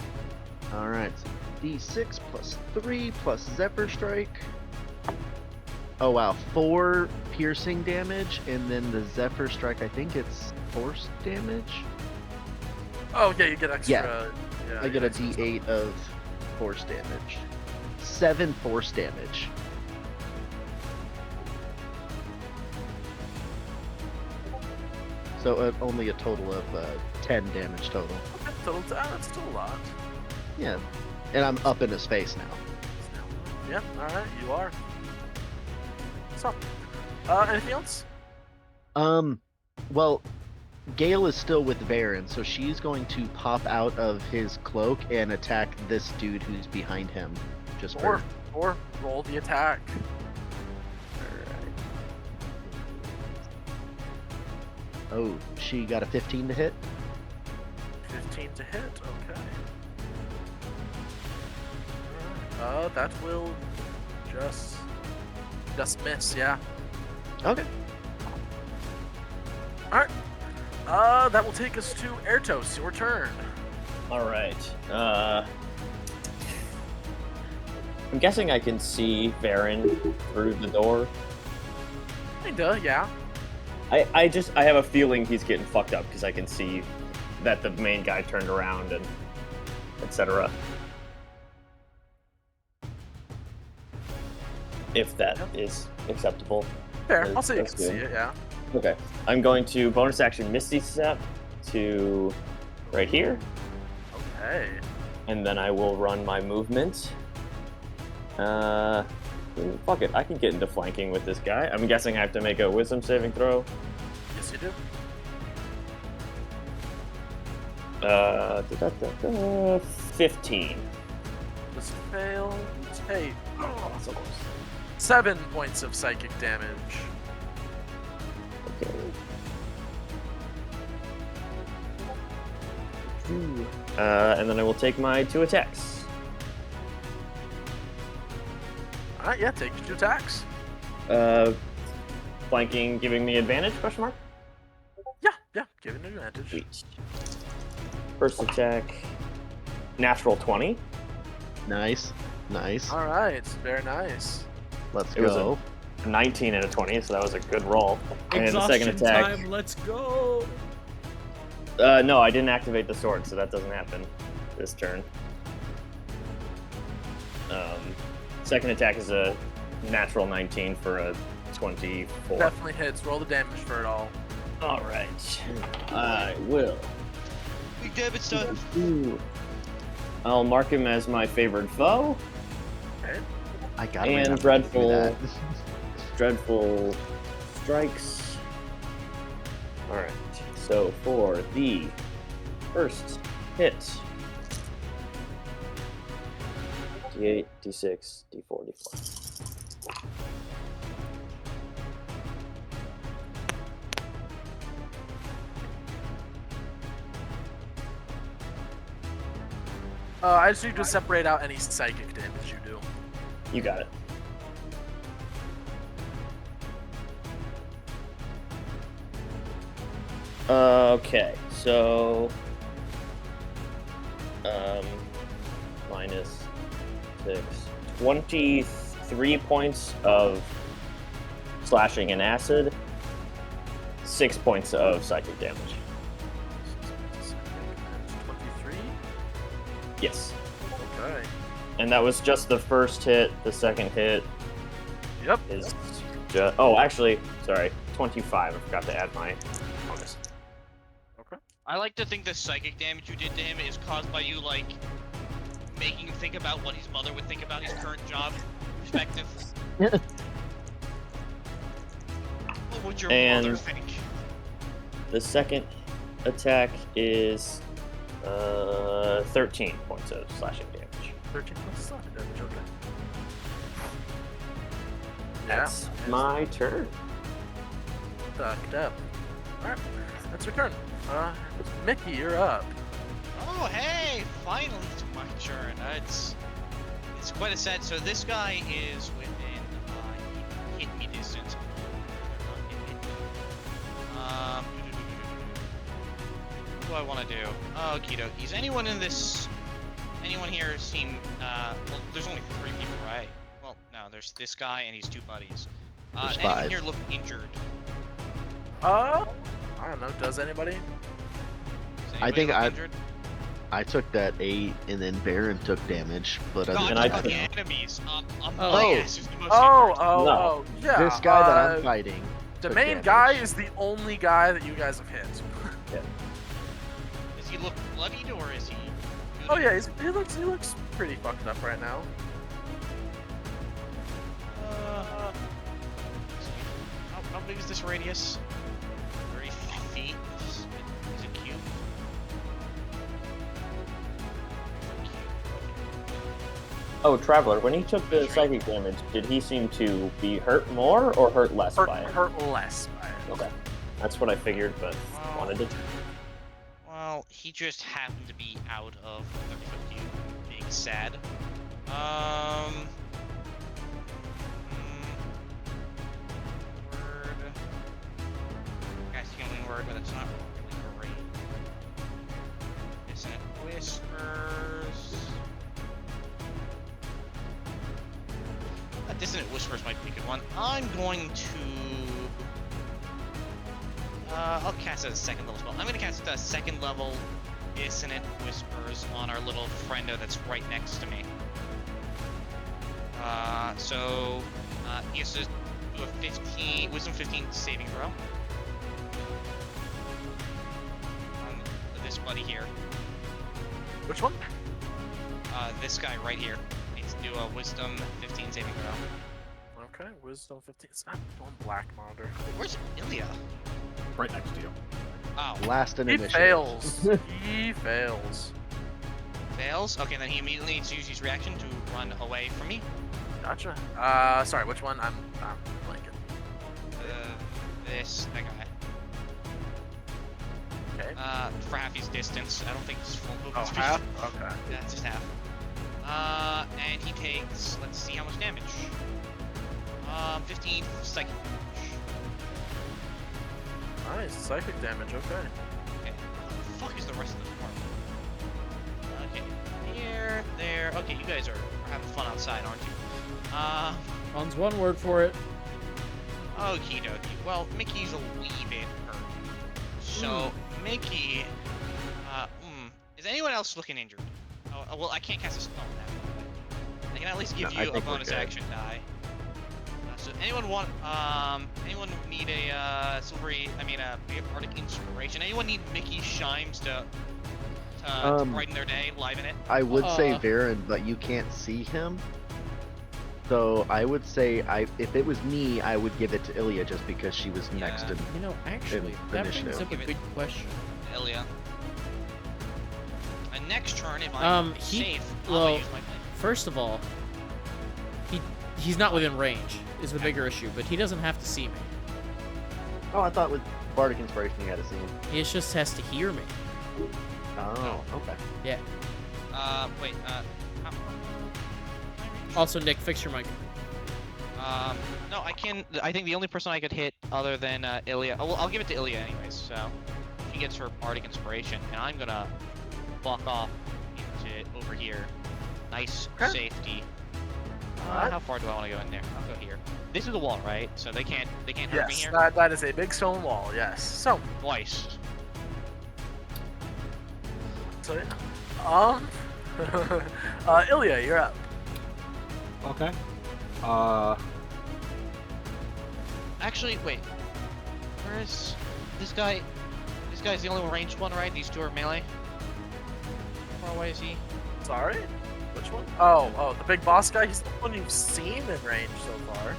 Alright, so D6 plus 3 plus Zephyr Strike. Oh wow, 4 piercing damage, and then the Zephyr Strike, I think it's force damage? Oh, yeah, you get extra. Yeah, I get a D8 of force damage. 7 force damage. So only a total of 10 damage total. Okay, total. That's still a lot. Yeah, and I'm up in his face now. Yeah, alright, you are. So, anything else? Well, Gale is still with Varen, so she's going to pop out of his cloak and attack this dude who's behind him. Just for... Or roll the attack. Alright. Oh, she got a 15 to hit? 15 to hit, okay. That will just miss, yeah. Okay. Alright. That will take us to Ertos, your turn. Alright. I'm guessing I can see Varen through the door. Kinda, yeah. I have a feeling he's getting fucked up because I can see that the main guy turned around and etc. If that is acceptable. Fair, That's- I'll say you that's can see good. it, yeah. Okay. I'm going to bonus action Misty Step to right here, Okay. and then I will run my movement. Fuck it, I can get into flanking with this guy. I'm guessing I have to make a wisdom saving throw. Yes, you do. 15. This fail. Hey, So close. 7 points of psychic damage. Okay. And then I will take my 2 attacks. Alright, yeah, take your 2 attacks. Flanking giving me advantage, question mark? Yeah, give it an advantage. Sweet. First attack, natural 20. Nice. Nice. Alright, very nice. Let's It was go. 19 and a 20, so that was a good roll. And the Exhaustion second attack. time. Let's go. No, I didn't activate the sword, so that doesn't happen this turn. Second attack is a natural 19 for a 24. Definitely hits. Roll the damage for it all. All right, I will. Big damage stuff. I'll mark him as my favored foe. Okay. I gotta And remember to do dreadful. that. Dreadful strikes. All right. So for the first hit, D8, D6, D4, D4. I just need to separate out any psychic damage you do. You got it. Okay, so minus 6, 23 points of slashing and acid, 6 points of psychic damage. 23? Yes. Okay. And that was just the first hit. The second hit Yep. is just... Oh, actually, sorry, 25. I forgot to add my bonus. I like to think the psychic damage you did to him is caused by you, like, making him think about what his mother would think about his current job perspective. What would your And- mother think? The second attack is 13 points of slashing damage. 13 points of slashing damage, okay. That's my turn. Fucked up. Alright, that's your turn. Mickey, you're up. Oh, hey! Finally, it's my turn. It's quite a set. So this guy is within hit me distance. What do I want to do? Okie dokies. Anyone here seen? Well, there's only 3 people, right? Well, no, there's this guy and his 2 buddies. There's Anyone 5. here look injured? I don't know, does anybody? Does I anybody think look I- injured? I took that 8, and then Baron took damage. But No, other I'm than talking that, about the enemies. Oh. My ass is the most Oh, injured. oh, yeah. this guy that I'm fighting. The took main damage. guy is the only guy that you guys have hit. Does he look bloodied or is he? Oh yeah, he looks pretty fucked up right now. How big is this radius? 30 feet. Is it cube? Oh, Travler, when he took the psychic damage, did he seem to be hurt more or hurt less by it? Hurt less by it. Okay. That's what I figured, but wanted to... Well, he just happened to be out of 30-foot cube, being sad. Word. Guys, healing word, but it's not really great. Dissonant Whispers. Dissonant Whispers might be a good one. I'm going to... I'll cast it as a 2nd level spell. I'm going to cast a 2nd level Dissonant Whispers on our little friendo that's right next to me. He has to do a Wisdom 15 saving throw. On this buddy here. Which one? This guy right here needs to do a Wisdom 15 saving throw. Okay, Wisdom 15. It's not on Black Monitor. Where's Ilia? Right next to you. Oh, Last in He initiative. fails. He fails. Fails. Okay, then he immediately needs to use his reaction to run away from me. Gotcha. Sorry, which one? I'm blanking. That guy. Okay. For half his distance. I don't think it's full movement Oh, speed. half? Okay. Yeah, it's just half. And he takes, let's see how much damage. 15 psychic damage. Nice, psychic damage, okay. Okay, what the fuck is the rest of this part? Okay, here, there. Okay, you guys are having fun outside, aren't you? Fun's one word for it. Okie dokie. Well, Mickey's a wee bit hurt. So, Mickey, is anyone else looking injured? Oh, well, I can't cast a spell now. But I can at least give No, I you a think we're bonus good. action die. So, anyone need a silvery, a bardic inspiration? Anyone need Mickey Shimes to brighten their day, liven it? I would say Uh. Varen, but you can't see him. So I would say, if it was me, I would give it to Ilia just because she was next Yeah. in. You know, actually, that brings Initiative. up a Give it- good question. Ilia. And next turn, if I'm safe, I'm well, gonna use my blade. First of all, he's not within range is the bigger issue, but he doesn't have to see me. Oh, I thought with Bardic Inspiration you had to see him. He just has to hear me. Oh, okay. Yeah. Wait, Also, Nick, fix your mic. no, I think the only person I could hit other than Ilia. Oh, well, I'll give it to Ilia anyways. So she gets her bardic inspiration, and I'm gonna walk off into over here. Nice safety. How far do I want to go in there? I'll go here. This is a wall, right? So they can't hurt me Yes, here. that is a big stone wall, yes. So, Twice. Ilia, you're up. Okay. Actually, wait. Where is this guy? This guy's the only ranged one, right? These two are melee. How far away is he? Sorry? Which one? Oh, the big boss guy? He's the one you've seen in range so far.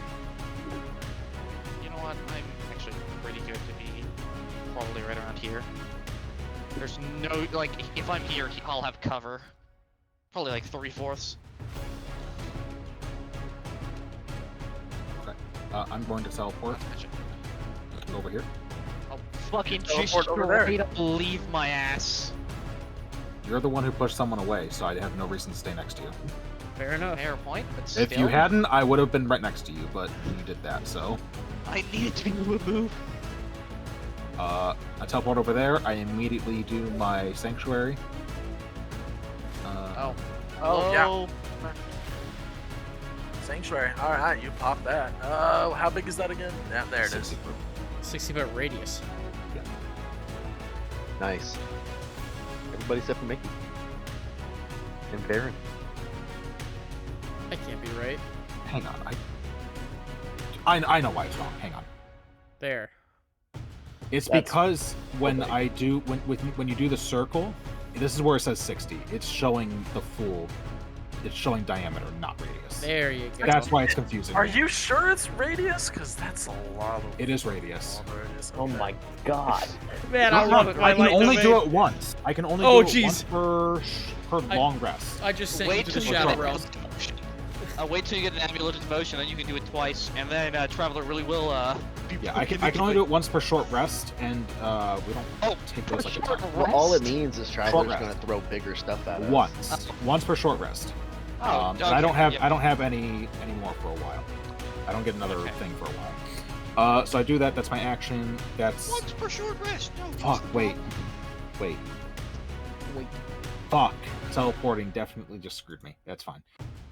You know what? I'm actually pretty good to be probably right around here. There's no, like, if I'm here, I'll have cover. Probably like 3/4. Okay. I'm going to teleport over here. I'll fucking Teleport just over there. straight up leave my ass. You're the one who pushed someone away, so I have no reason to stay next to you. Fair enough. Fair point, but If still, you hadn't, I would have been right next to you, but you did that, so. I needed to move. I teleport over there. I immediately do my sanctuary. Oh, yeah. Sanctuary. Alright, you pop that. How big is that again? Yeah, there it is. 60 foot. 60-foot radius. Nice. Everybody except for Mickey. And Varen. That can't be right. Hang on. I know why it's wrong. Hang on. There. It's That's- because when you do the circle, this is where it says 60. It's showing the full. It's showing diameter, not radius. There you go. That's why it's confusing. Are you sure it's radius? Because that's a lot of... It is radius. Radius. Oh Okay. my god. Man, I love it. I can like the only way- do it once. I can only Oh, do it once per long rest. I just sent you Wait to the till you Shadow get Realm. wait till you get an amulet of devotion, then you can do it twice, and then Traveler really will be. Yeah, I can only do it once per short rest, and we don't take those like a ton. Well, all it means is Traveler's Short gonna rest. throw bigger stuff at us. Once per short rest. Oh, And I don't okay, have any more for a while. I don't get another Okay. thing for a while. So I do that. That's my action. That's Once per short rest. No, fuck. Wait. Fuck. Teleporting definitely just screwed me. That's fine.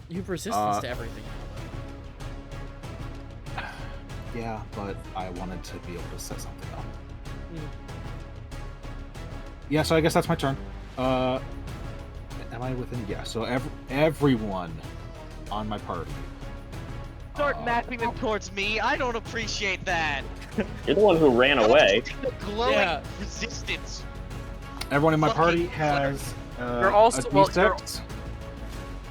You have resistance to everything. Yeah, but I wanted to be able to set something up. Yeah, so I guess that's my turn. Am I within? Yeah. So everyone on my party. Start mapping them towards me. I don't appreciate that. You're the one who ran away. The glowing Yeah. resistance. Everyone in my Fucking party has You're also- a well, D6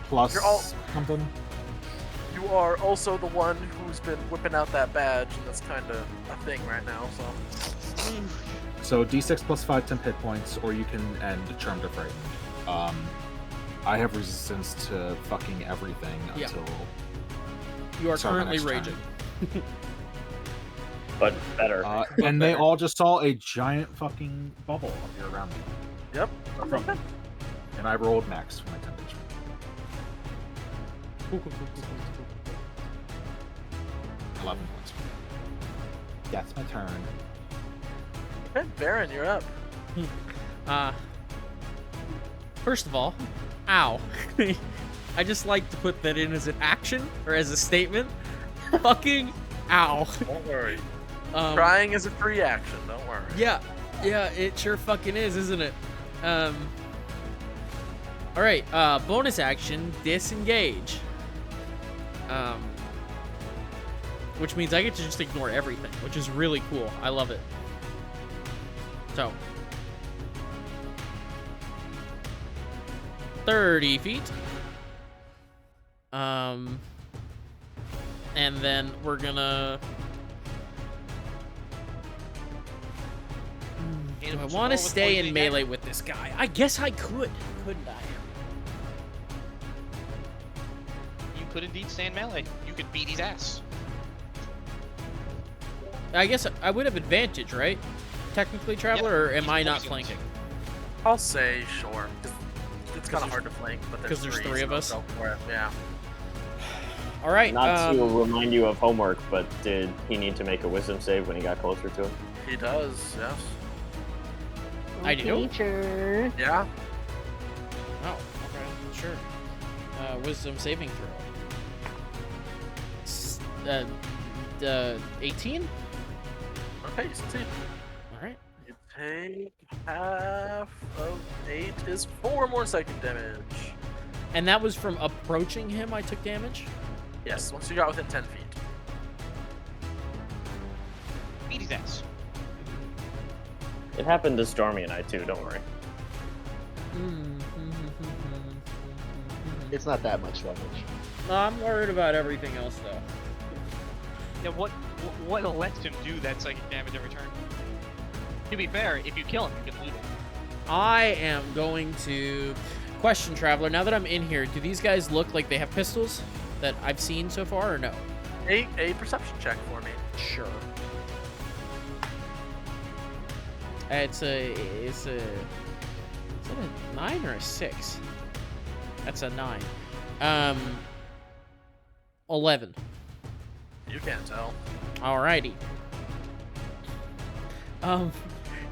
plus you're all- something. You are also the one who's been whipping out that badge, and that's kind of a thing right now, so... So D6 plus 5 temp hit points, or you can end Charmed or Frightened. I have resistance to fucking everything Yeah. until You are Start my currently next turn. raging. But better. and they better. all just saw a giant fucking bubble appear around me. Yep. Or from me. And I rolled max for my temperature. Cool, cool, cool, cool, cool, cool, cool. 11 points. That's my turn. Okay, Baron, you're up. First of all, ow. I just like to put that in as an action or as a statement. Fucking ow. Don't worry. Um, Crying is a free action. Don't worry. Yeah, it sure fucking is, isn't it? All right, bonus action, disengage. Which means I get to just ignore everything, which is really cool. I love it. So, 30 feet. And then we're gonna. Do I want to stay in melee with this guy? I guess I could, couldn't I? You could indeed stay in melee. You could beat his ass. I guess I would have advantage, right? Technically, Traveler, or am He's I not poisoned. flanking? I'll say sure. It's kind of hard to flank, but 'cause there's three of so us? go for it. Yeah. All right. Not to remind you of homework, but did he need to make a wisdom save when he got closer to him? He does, yes. I do. Teacher. Yeah. Oh, okay, sure. Wisdom saving throw. 18. Okay, you succeed. All right. You take half of 8 is 4 more psychic damage. And that was from approaching him. I took damage. Yes, once you got within 10 feet. Beat his ass. It happened to Stormy and I too, don't worry. It's not that much damage. No, I'm worried about everything else though. Yeah, what lets him do that psychic damage every turn? To be fair, if you kill him, you can leave it. I am going to question Traveler. Now that I'm in here, do these guys look like they have pistols that I've seen so far, or no? A perception check for me. Sure. Is it a 9 or a 6? That's a 9. 11. You can't tell. Alrighty.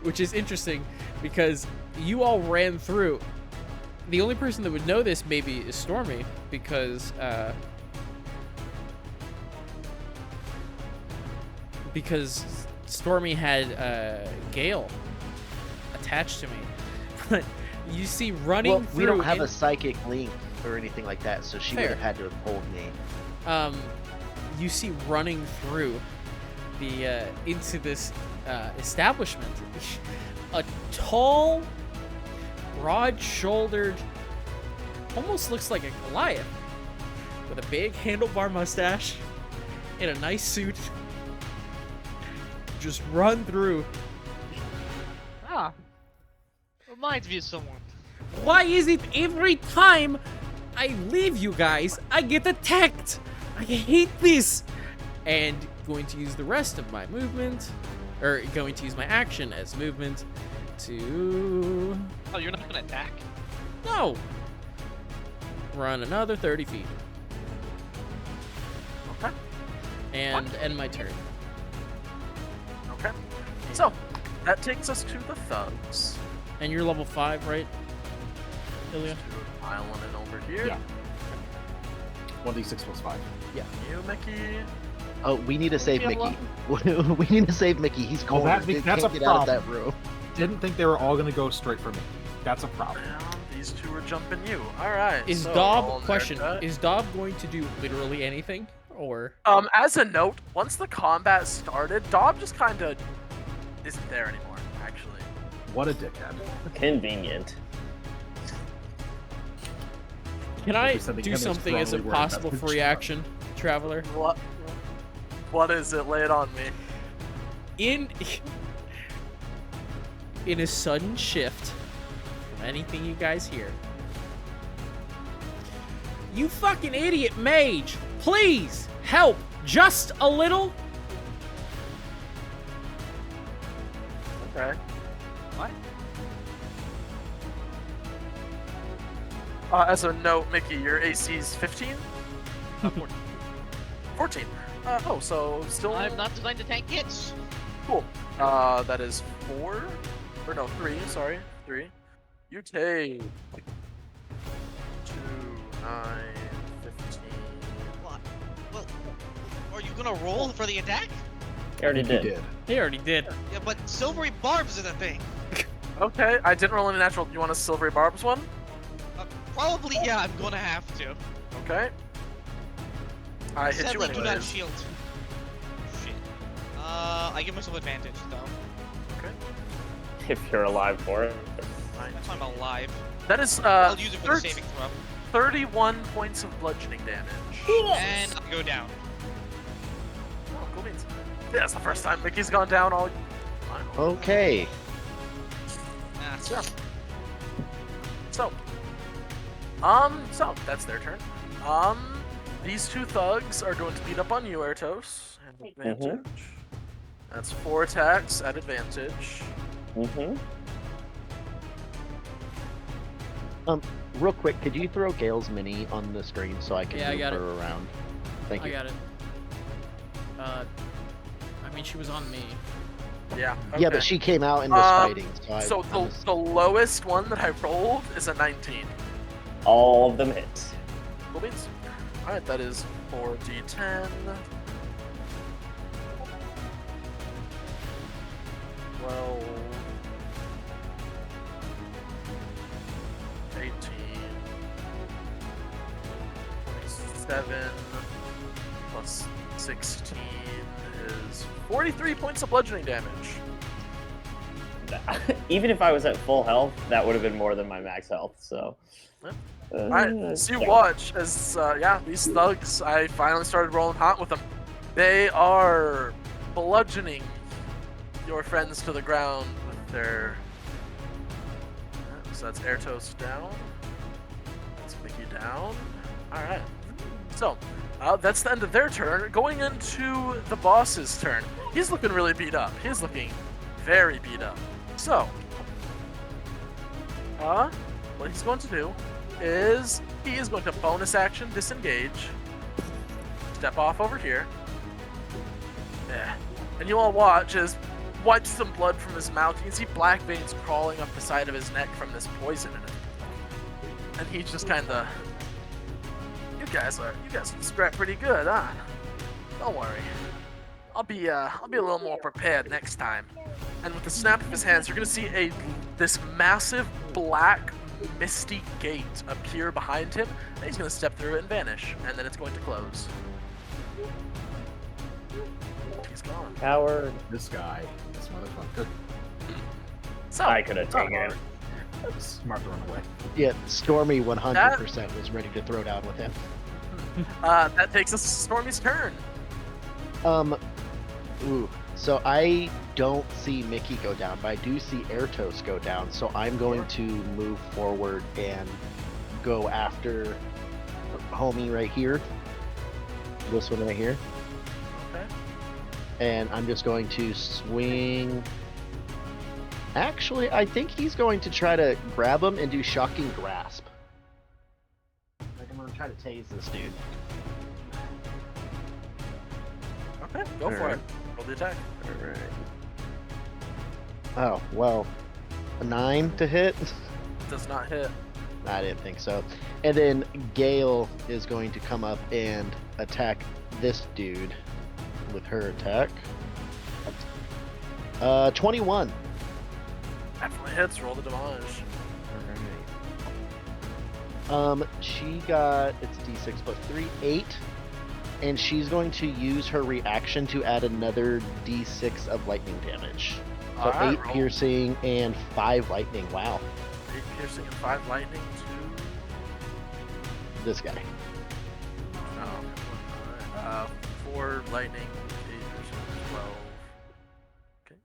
Which is interesting because you all ran through. The only person that would know this maybe is Stormy because Stormy had Gale attached to me. But you see running Well, through. we don't have in- a psychic link or anything like that, so she Fair. would have had to have told me. You see running through the into this establishment a tall, broad-shouldered, almost looks like a Goliath with a big handlebar mustache in a nice suit. Just run through. Ah. Reminds me of someone. Why is it every time I leave you guys, I get attacked? I hate this. And going to use the rest of my movement, or going to use my action as movement to... Oh, you're not gonna attack? No. Run another 30 feet. Okay. And end my turn. Okay. So, that takes us to the thugs. And you're level 5, right, Ilia? Just do an island and over here. Yeah. 1d6 plus 5. You, Mickey. Oh, we need to save Yeah, Mickey. we need to save Mickey. He's Well, cold. that's He a can't get out of that problem. room. Didn't think they were all gonna go straight for me. That's a problem. Well, these two are jumping you. Alright. Is so Dob, roll question, nerd is Dob going to do literally anything? Or... as a note, once the combat started, Dob just kind of isn't there anymore, actually. What a dickhead. Convenient. Can I You're sending do him a something as a strongly worded possible message. free action, Traveler? What is it? Lay it on me. In a sudden shift from anything you guys hear, You fucking idiot mage! Please help just a little. Okay. What? As a note, Mickey, your AC is 15? 14. Oh, so still... I'm not designed to tank hits. Cool. That is 4? Or no, 3, sorry. 3. You take... 2, 9, 15... What? Well, are you gonna roll for the attack? I already You did. did. He already did. Yeah, but silvery barbs are the thing. Okay, I didn't roll any natural. You want a silvery barbs one? Probably, yeah, I'm gonna have to. Okay. I hit you Sadly, do not anyways. shield. Shit. I give myself advantage, though. Okay. If you're alive for it. That's why I'm alive. That is, I'll use it for the saving throw. 31 points of bludgeoning damage. And I'll go down. Oh, cool beans. Yeah, that's the first time Mickey's gone down all... Okay. Ah, Yeah. So, that's their turn. These two thugs are going to beat up on you, Ertos, and advantage. That's 4 attacks at advantage. Real quick, could you throw Gale's mini on the screen so I can Yeah, I move got her around? Thank you. I got it. I mean, she was on me. Yeah. Yeah, okay. but she came out and was fighting. So, The lowest one that I rolled is a 19. All of them hits. Cool beans. Alright, that is 4d10. 12. 18. 27. Plus 16 is 43 points of bludgeoning damage. Even if I was at full health, that would have been more than my max health, so... Alright, so you watch as, these thugs, I finally started rolling hot with them. They are bludgeoning your friends to the ground with their... So that's Ertos down. That's Mickey down. Alright. So, that's the end of their turn. Going into the boss's turn. He's looking really beat up. He's looking very beat up. So, what he's going to do is he is going to bonus action disengage, step off over here, and you all watch as wipes some blood from his mouth. You can see black veins crawling up the side of his neck from this poison in it, and he's just kind of, you guys scrap pretty good, huh? Don't worry, I'll be a little more prepared next time. And with the snap of his hands, you're gonna see this massive black misty gate appear behind him, and he's going to step through it and vanish, and then it's going to close. He's gone. Coward. This guy. This motherfucker. So, I could have taken it. Smart to run away. yeah, Stormy 100% was ready to throw down with him. that takes us to Stormy's turn. So I don't see Mickey go down, but I do see Ertos go down, so I'm going to move forward and go after homie right here. This one right here. Okay. And I'm just going to swing... Actually, I think he's going to try to grab him and do Shocking Grasp. Like, I'm going to try to tase this dude. Okay, go for it. Roll the attack. Alright. Oh, well, a 9 to hit? Does not hit. I didn't think so. And then Gale is going to come up and attack this dude with her attack. 21. Definitely hits. Roll the damage. Alright. She got, it's d6 plus 3, 8. And she's going to use her reaction to add another d6 of lightning damage. So Alright, 8 roll. piercing and 5 lightning. Wow. 8 piercing and 5 lightning to... This guy. Oh, alright. 4 lightning, 8 piercing, 12. Okay.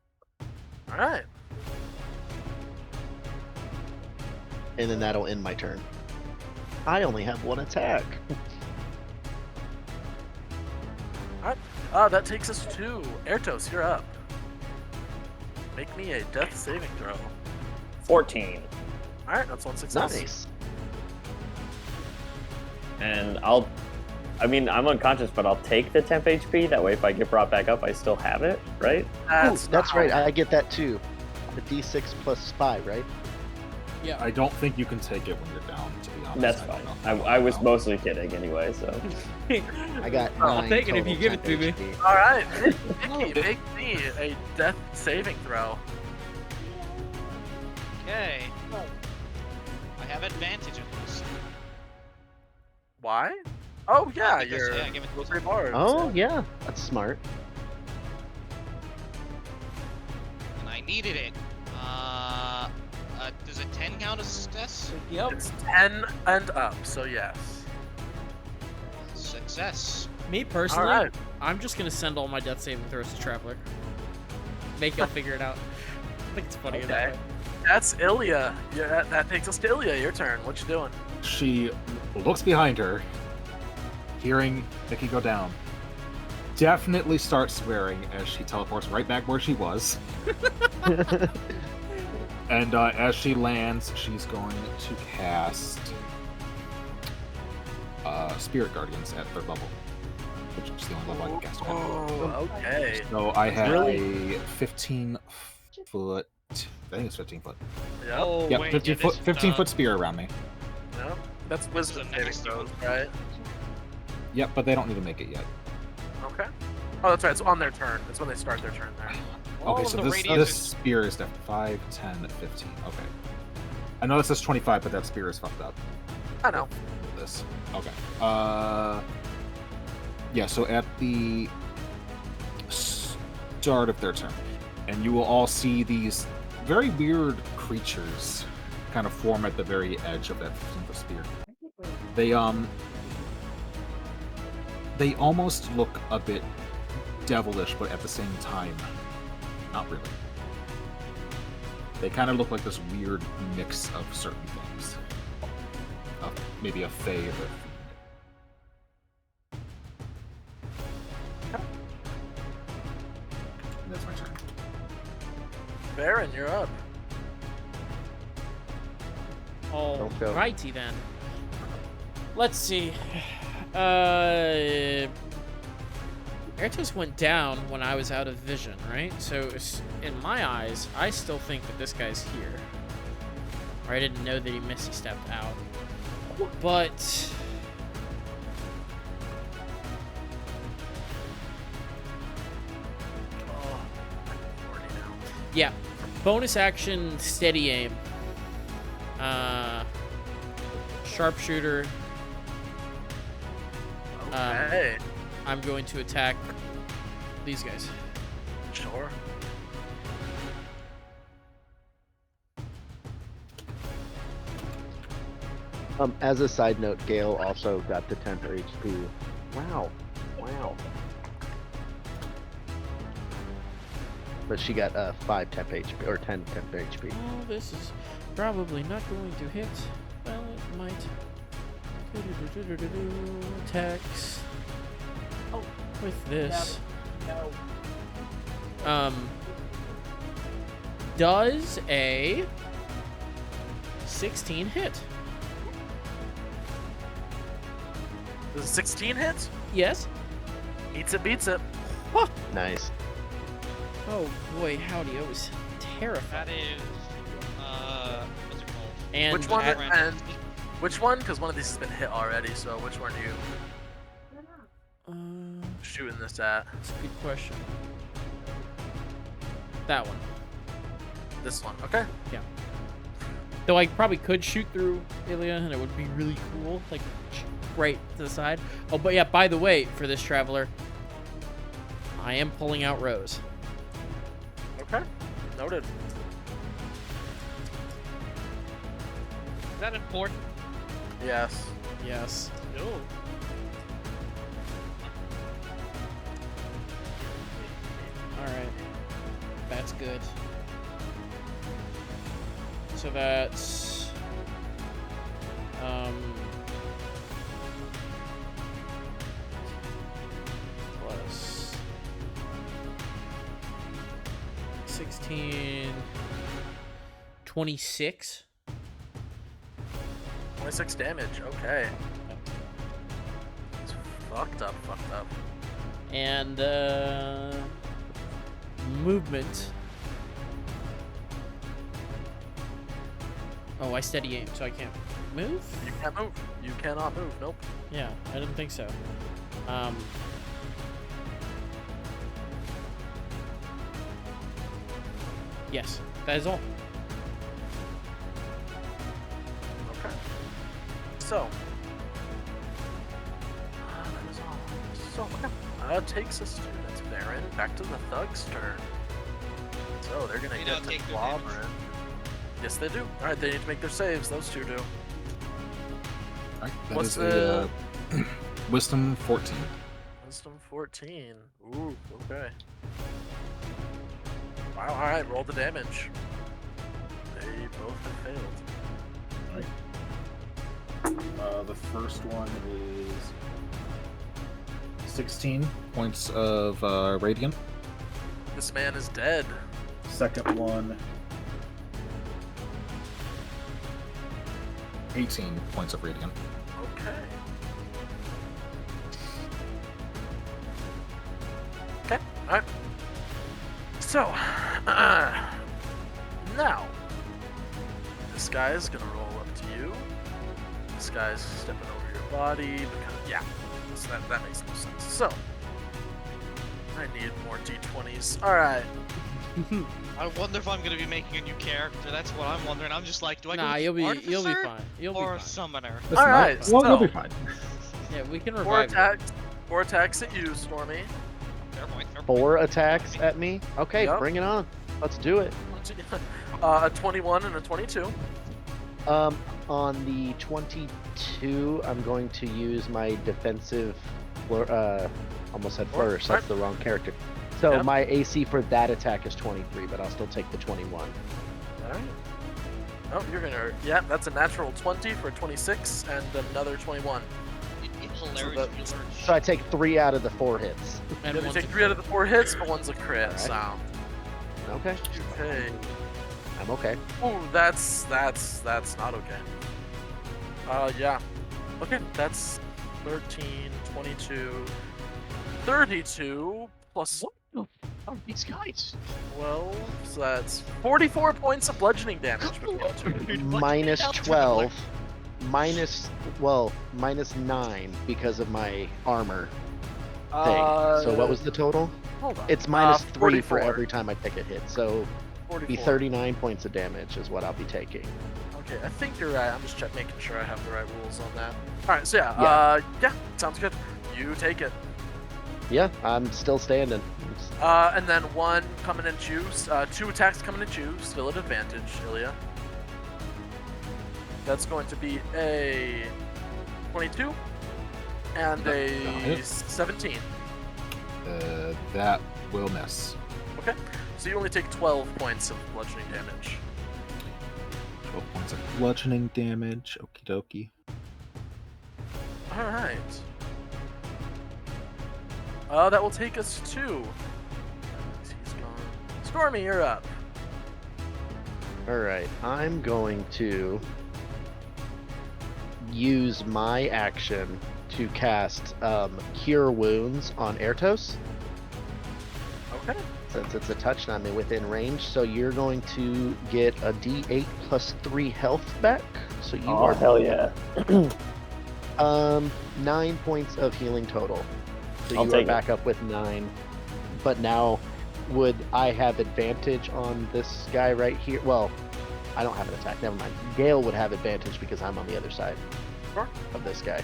Alright. And then that'll end my turn. I only have one attack. That takes us to Ertos. You're up. Make me a death saving throw. 14. All right, that's one success. Nice. And I'm unconscious, but I'll take the temp HP. That way, if I get brought back up, I still have it, right? That's not right. how- I get that too. The D6 plus 5, right? Yeah. I don't think you can take it when you're down, to be honest. That's I fine. don't know. I was mostly kidding anyway, so. I got I'll 9 take it if total you give it temp to me. HP. All right, Mickey, make me a death saving throw. Okay. I have advantage at least. Why? Oh yeah, because, you're yeah, give it to 3 bars. Oh, yeah. That's smart. And I needed it. Does a 10 count as success? Yep. It's 10 and up, so yes. Success. Me personally, All right. I'm just gonna send all my death saving throws to Travler. Make y'all figure it out. I think it's funny Okay. that way. That's Ilia. Yeah, that takes us to Ilia. Your turn. What you doing? She looks behind her, hearing Mickey go down. Definitely starts swearing as she teleports right back where she was. And as she lands, she's going to cast Spirit Guardians at 3rd level, which is the only level I can cast on. Oh, okay. So I have Really? a 15 foot. I think it's 15 foot. Yep. Oh, Yep, wait, 15 yeah, foot, this, 15 foot spear around me. Yep. That's wisdom This is a saving nasty throws, one. right? Yep, but they don't need to make it yet. Okay. Oh, that's right. It's on their turn. That's when they start their turn there. all Okay, of so the this radius is- spear is definitely 5, 10, 15. Okay. I know this says 25, but that spear is fucked up. I know. This. Okay. Yeah, so at the start of their turn, and you will all see these very weird creatures kind of form at the very edge of that 15-foot spear. They almost look a bit devilish, but at the same time, not really. They kind of look like this weird mix of certain things. Maybe a fae or a fiend. And that's my turn. Baron, you're up. Don't go. Alrighty then. Let's see. Ertos went down when I was out of vision, right? So in my eyes, I still think that this guy's here. Or I didn't know that he Misty stepped out. But Oh, I'm 40 now. yeah, bonus action, steady aim. Sharpshooter. Okay. I'm going to attack these guys. Sure. As a side note, Gale also got the 10 HP. Wow. Wow. But she got 5 temp HP, or 10 temp HP. Oh, this is probably not going to hit. Well, it might. Attacks. Oh, with this. no. Does a 16 hit? Does 16 hit? Yes. Eats it, beats it. Nice. Oh boy, howdy! I was terrified. That is, what's it called? And Which one? at- And which one? Because one of these has been hit already. So which one are you shooting this at? That's a good question. That one. This one. Okay. Though I probably could shoot through Ilia, and it would be really cool, like right to the side. Oh, but yeah. By the way, for this traveler, I am pulling out Rose. Okay. Noted. Is that important? Yes. Yes. No. All right. That's good. So that's 16, 26. 26 damage. Okay. It's fucked up. And movement. Oh, I steady aim, so I can't move? You can't move. You cannot move. Nope. Yeah, I didn't think so. Yes, that is all. Okay. So. That is all. So, takes us to that's Baron. Back to the Thug's turn. So, they're gonna They get don't to take their Clobberin. Yes, they do. Alright, they need to make their saves. Those two do. Alright, that What's is the- a Wisdom 14. Wisdom 14. Ooh, okay. Wow, alright, roll the damage. They both have failed. The first one is 16 points of radiant. This man is dead. Second one, 18 points of radiant. Okay. Okay, alright. So, now, this guy is gonna roll up to you. This guy's stepping over your body, because, yeah, so that makes no sense. So, I need more d20s. Alright. I wonder if I'm gonna be making a new character. That's what I'm wondering. I'm just like, do I Nah, go you'll be Artificer fine. You'll be or fine. Summoner? Alright, Well, you'll be so, fine. Yeah, we can four revive you. attacks at you, Stormy. Fair point, fair point. 4 attacks at me. Okay, Yep. bring it on. Let's do it. A 21 and a 22. On the 22, I'm going to use my defensive. Almost said flourish. That's the wrong character. So Yep. my AC for that attack is 23, but I'll still take the 21. Alright. Oh, you're gonna. Yeah, that's a natural 20 for 26 and another 21. It's So hilarious. that- if you learn So I take 3 out of the 4 hits. And You one's take a 3 out of the 4 hits, but one's a crit. Alright. So. Okay, Okay. I'm okay. Ooh, that's not okay. Yeah. Okay, that's 13, 22, 32 plus Oh, these guys. 12, so that's 44 points of bludgeoning damage. Minus 12. Minus 9 because of my armor thing. So what was the total? Hold on. It's minus 3 for 44. every time I take a hit. So be 44. 39 points of damage is what I'll be taking. Okay, I think you're right. I'm just making sure I have the right rules on that. Alright, so yeah, sounds good. You take it. Yeah, I'm still standing. And then 1 coming at you, 2 attacks coming at you, still at advantage, Ilia. That's going to be a 22 and a 17. That will miss. Okay, so you only take 12 points of bludgeoning damage. 12 points of bludgeoning damage. Okie dokie. Alright. That will take us to... He's gone. Stormy, you're up. Alright, I'm going to use my action to cast Cure Wounds on Ertos, Okay. since it's a touch and I'm within range. So you're going to get a D8 plus 3 health back. So you Oh, are hell yeah. 9 points of healing total. So I'll you are take it. back up with 9. But now, would I have advantage on this guy right here? Well, I don't have an attack. Never mind. Gale would have advantage because I'm on the other side Sure. of this guy.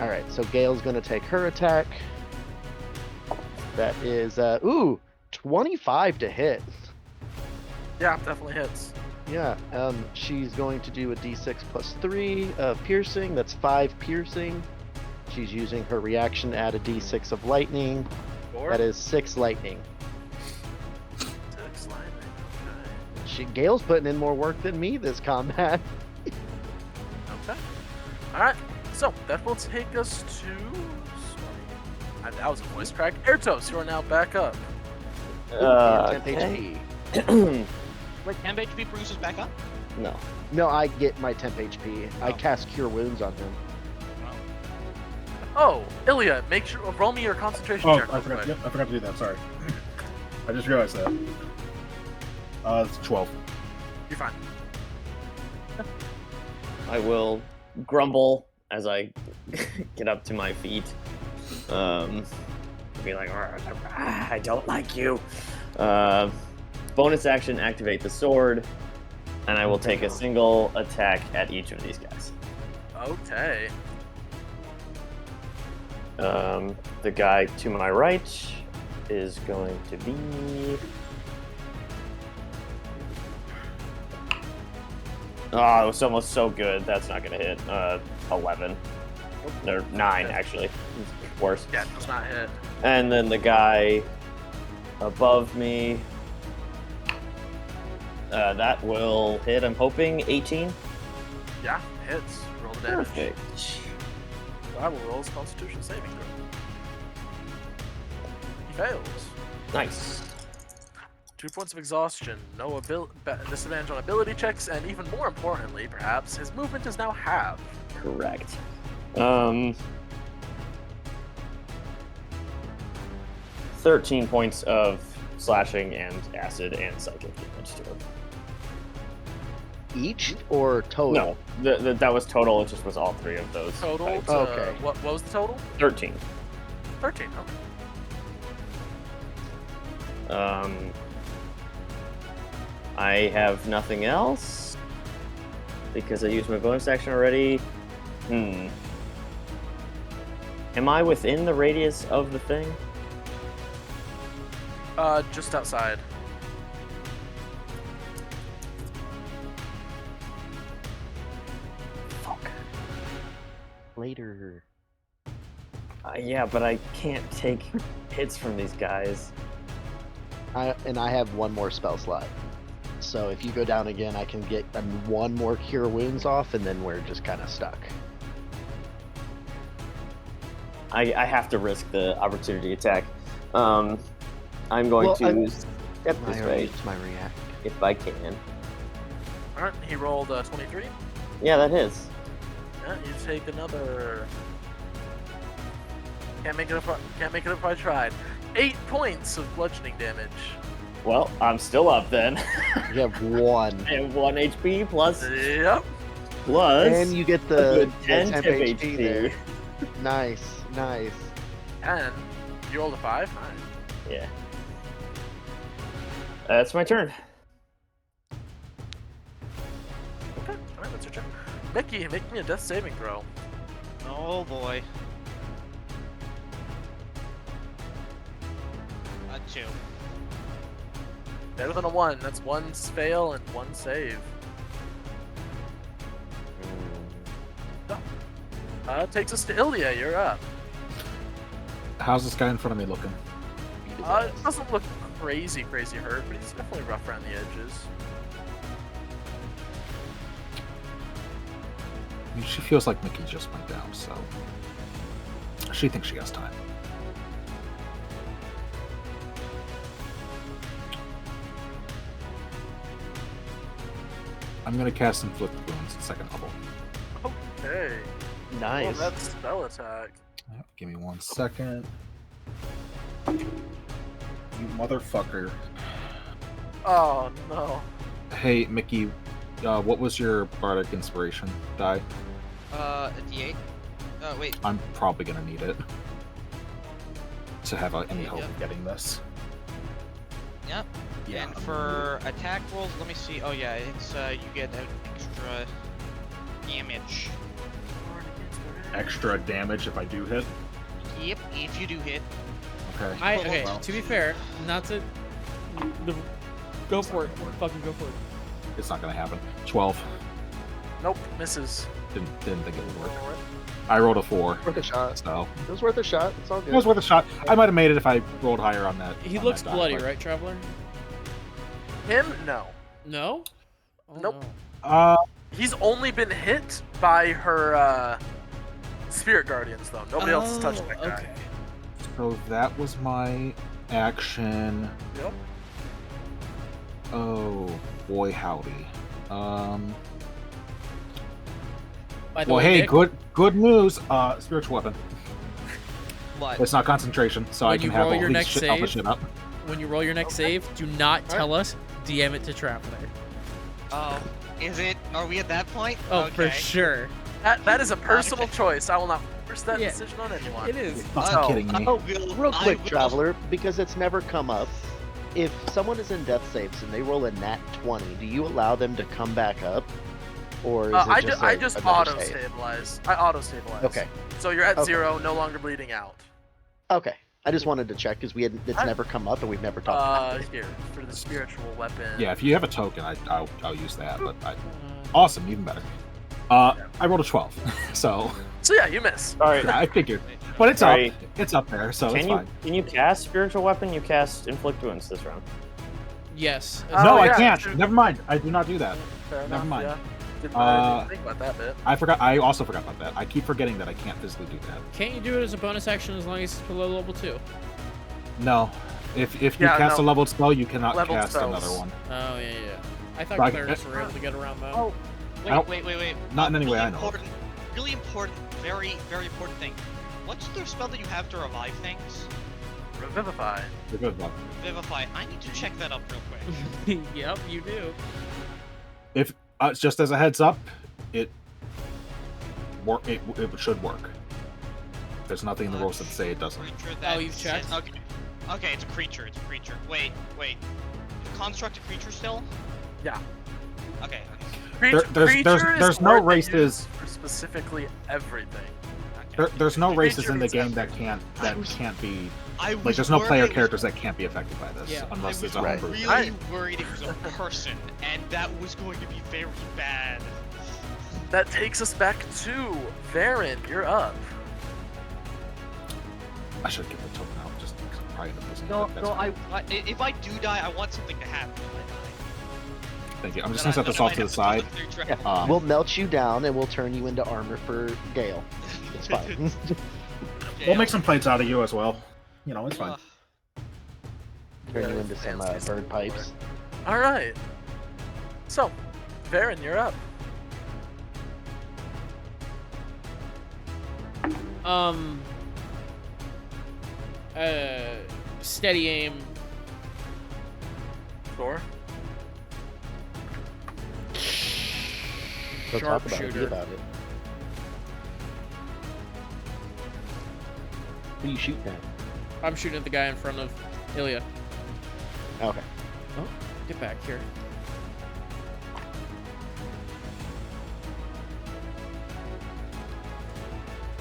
All right. So Gale's going to take her attack. That is 25 to hit. Yeah, definitely hits. Yeah. She's going to do a D6 plus 3 of piercing. That's 5 piercing. She's using her reaction to add a D6 of lightning. 4. That is 6 lightning. 6 lightning. Okay. Gale's putting in more work than me this combat. Okay. Alright, so that will take us to... Sorry. That was a voice crack. Ertos, you are now back up. Ooh, 10 Okay. HP. Wait, 10 HP brings us back up? No. No, I get my temp HP. I Oh. cast Cure Wounds on him. Oh, Ilia, make sure roll me your concentration Oh, check. I real forgot. quick. Yep, I forgot to do that. Sorry. I just realized that. It's 12. You're fine. I will grumble as I get up to my feet. Be like, I don't like you. Bonus action, activate the sword, and I will take a single attack at each of these guys. Okay. The guy to my right is going to be. Oh, it was almost so good. That's not going to hit. 11. Or 9, actually. It's worse. Yeah, it does not hit. And then the guy above me. That will hit, I'm hoping, 18. Yeah, hits. Roll the damage. Perfect. I will roll his Constitution saving throw. He fails. Nice. 2 points of exhaustion, no disadvantage on ability checks, and even more importantly, perhaps, his movement is now halved. Correct. 13 points of slashing and acid and psychic damage to him. Each or total? No, that was total. It just was all 3 of those. Total? types. Okay. What was the total? 13. 13, okay. I have nothing else because I used my bonus action already. Am I within the radius of the thing? Just outside. Fuck. Later. Yeah, but I can't take hits from these guys. I have one more spell slot. So if you go down again, I can get one more Cure Wounds off, and then we're just kind of stuck. I have to risk the opportunity attack. I'm going to step this way It's my react. if I can. Alright, he rolled 23. Yeah, that is. Yeah, you take another. Can't make it if I tried. 8 points of bludgeoning damage. Well, I'm still up then. You have 1. I have 1 HP plus. Yep. Plus. And you get a the good 10 10 HP HP. there. Nice, nice. And you rolled a 5. Nice. Yeah. That's my turn. Okay. Alright, that's your turn. Mickey, make me a death saving throw. Oh boy. A 2. Better than a 1. That's 1 fail and 1 save. Takes us to Ilia. You're up. How's this guy in front of me looking? It doesn't look crazy hurt, but he's definitely rough around the edges. I mean, she feels like Mickey just went down, so she thinks she has time. I'm gonna cast Inflict Wounds at 2nd level. Okay. Nice. Well, that's spell attack. Yep, give me 1 second. You motherfucker. Oh no. Hey, Mickey, what was your Bardic Inspiration die? A D8. Wait. I'm probably gonna need it to have any hope Yep. of getting this. Yep. Yeah. And for attack rolls, let me see. Oh yeah, it's you get an extra damage. Extra damage if I do hit. Yep, if you do hit. Okay. Okay, Well, to be fair, not to... Go for it. Fucking go for it. it's not gonna happen. 12. Nope, misses. Didn't think it would work. Alright. I rolled a 4. Worth a shot. So It was worth a shot. It's all it good. was worth a shot. I might have made it if I rolled higher on that. He on looks that die, bloody, but- right, Traveler? Him? No. No? Oh, Nope. no. He's only been hit by her spirit guardians, though. Nobody else has touched that guy. Okay. So that was my action. Yep. Oh boy, howdy. By the Well, way, hey, Nick, good news. Spiritual weapon. What? It's not concentration, so I When can you have roll all your these next alpha save- shit up. when you roll your next save, do not tell us. DM it to Travler. Oh, is it? Are we at that point? Oh, okay. for sure. That is a personal choice. I will not force that Yeah. decision on anyone. It is. You're fucking kidding me. Oh, will- real I quick, will- Traveler, because it's never come up. If someone is in death saves and they roll a nat 20, do you allow them to come back up? Or is it I just just another auto save? stabilize. I auto stabilize. Okay. So you're at Okay. 0, no longer bleeding out. Okay. I just wanted to check because it's never come up and we've never talked about it. Here for the spiritual weapon. Yeah, if you have a token, I'll use that. But awesome, even better. I rolled a 12, so So yeah, you miss. All right. yeah, I figured. But it's Sorry. up. It's up there, so it's Can you fine. can you cast spiritual weapon? You cast inflict wounds this round. Yes. No, I yeah, can't. true. Never mind. I do not do that. Fair Never enough, mind. Yeah. Didn't think about that bit. I forgot. I also forgot about that. I keep forgetting that I can't physically do that. Can't you do it as a bonus action as long as it's below level 2? No. If you Yeah, cast no. a leveled spell, you cannot Leveled cast spells. another one. Oh, yeah. I thought Like, clerics were able to get around that. Oh, Nope. wait. Not in any way really I know of. important, really important, very, very important thing. What's the spell that you have to revive things? Revivify. You're good, Bob. Vivify. I need to check that up real quick. Yep, you do. If just as a heads up, it should work. There's nothing in the rules that say it doesn't. Creature Oh, that you've checked? says- Okay, it's a creature. It's a creature. Wait. Construct a creature still? Yeah. Okay. There's no races- for specifically everything. There's no races in the Creature game that can't be I was like. There's no player worried it was- characters that can't be affected by this Yeah, unless I there's was a Right. homebrew. really worried it was a person, and that was going to be very bad. That takes us back to Varen. You're up. I should get the token out just because I'm probably gonna miss it, No, but that's no, fine. If I do die, I want something to happen. Thank you. I'm just gonna set this off to the side. Yeah. We'll melt you down and we'll turn you into armor for Gale. It's fine. We'll make some plates out of you as well. You know, it's fine. Turn you into some bird pipes. All right. So, Varen, you're up. Steady aim. Sure. We'll talk about it. Sharpshooter. Be about it. Who are you shooting at? I'm shooting at the guy in front of Ilia. Okay. Oh, get back here.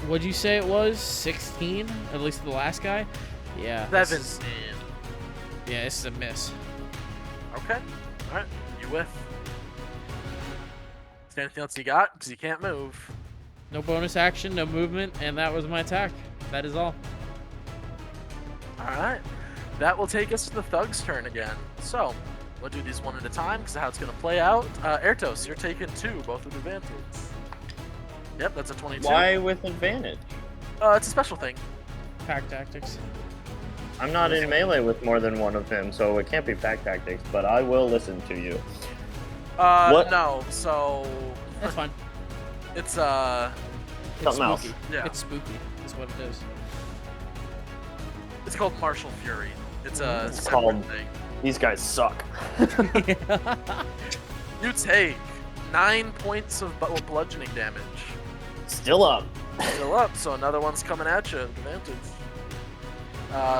What'd you say it was? 16? At least the last guy? Yeah. this is- 17. Yeah, this is a miss. Okay. All right. You whiff. Is there anything else you got? Because you can't move. No bonus action, no movement, and that was my attack. That is all. All right. That will take us to the Thug's turn again. So, we'll do these one at a time because of how it's going to play out. Airtos, you're taking 2, both with advantage. Yep, that's a 22. Why with advantage? It's a special thing. Pack tactics. I'm not in melee with more than one of him, so it can't be pack tactics. But I will listen to you. What? No. So, That's fine. it's Something else. Spooky. yeah. It's spooky, is what it is. It's called Martial Fury. It's a It's separate called- thing. These guys suck. You take 9 points of bludgeoning damage. Still up. Still up, so another one's coming at you. Advantage.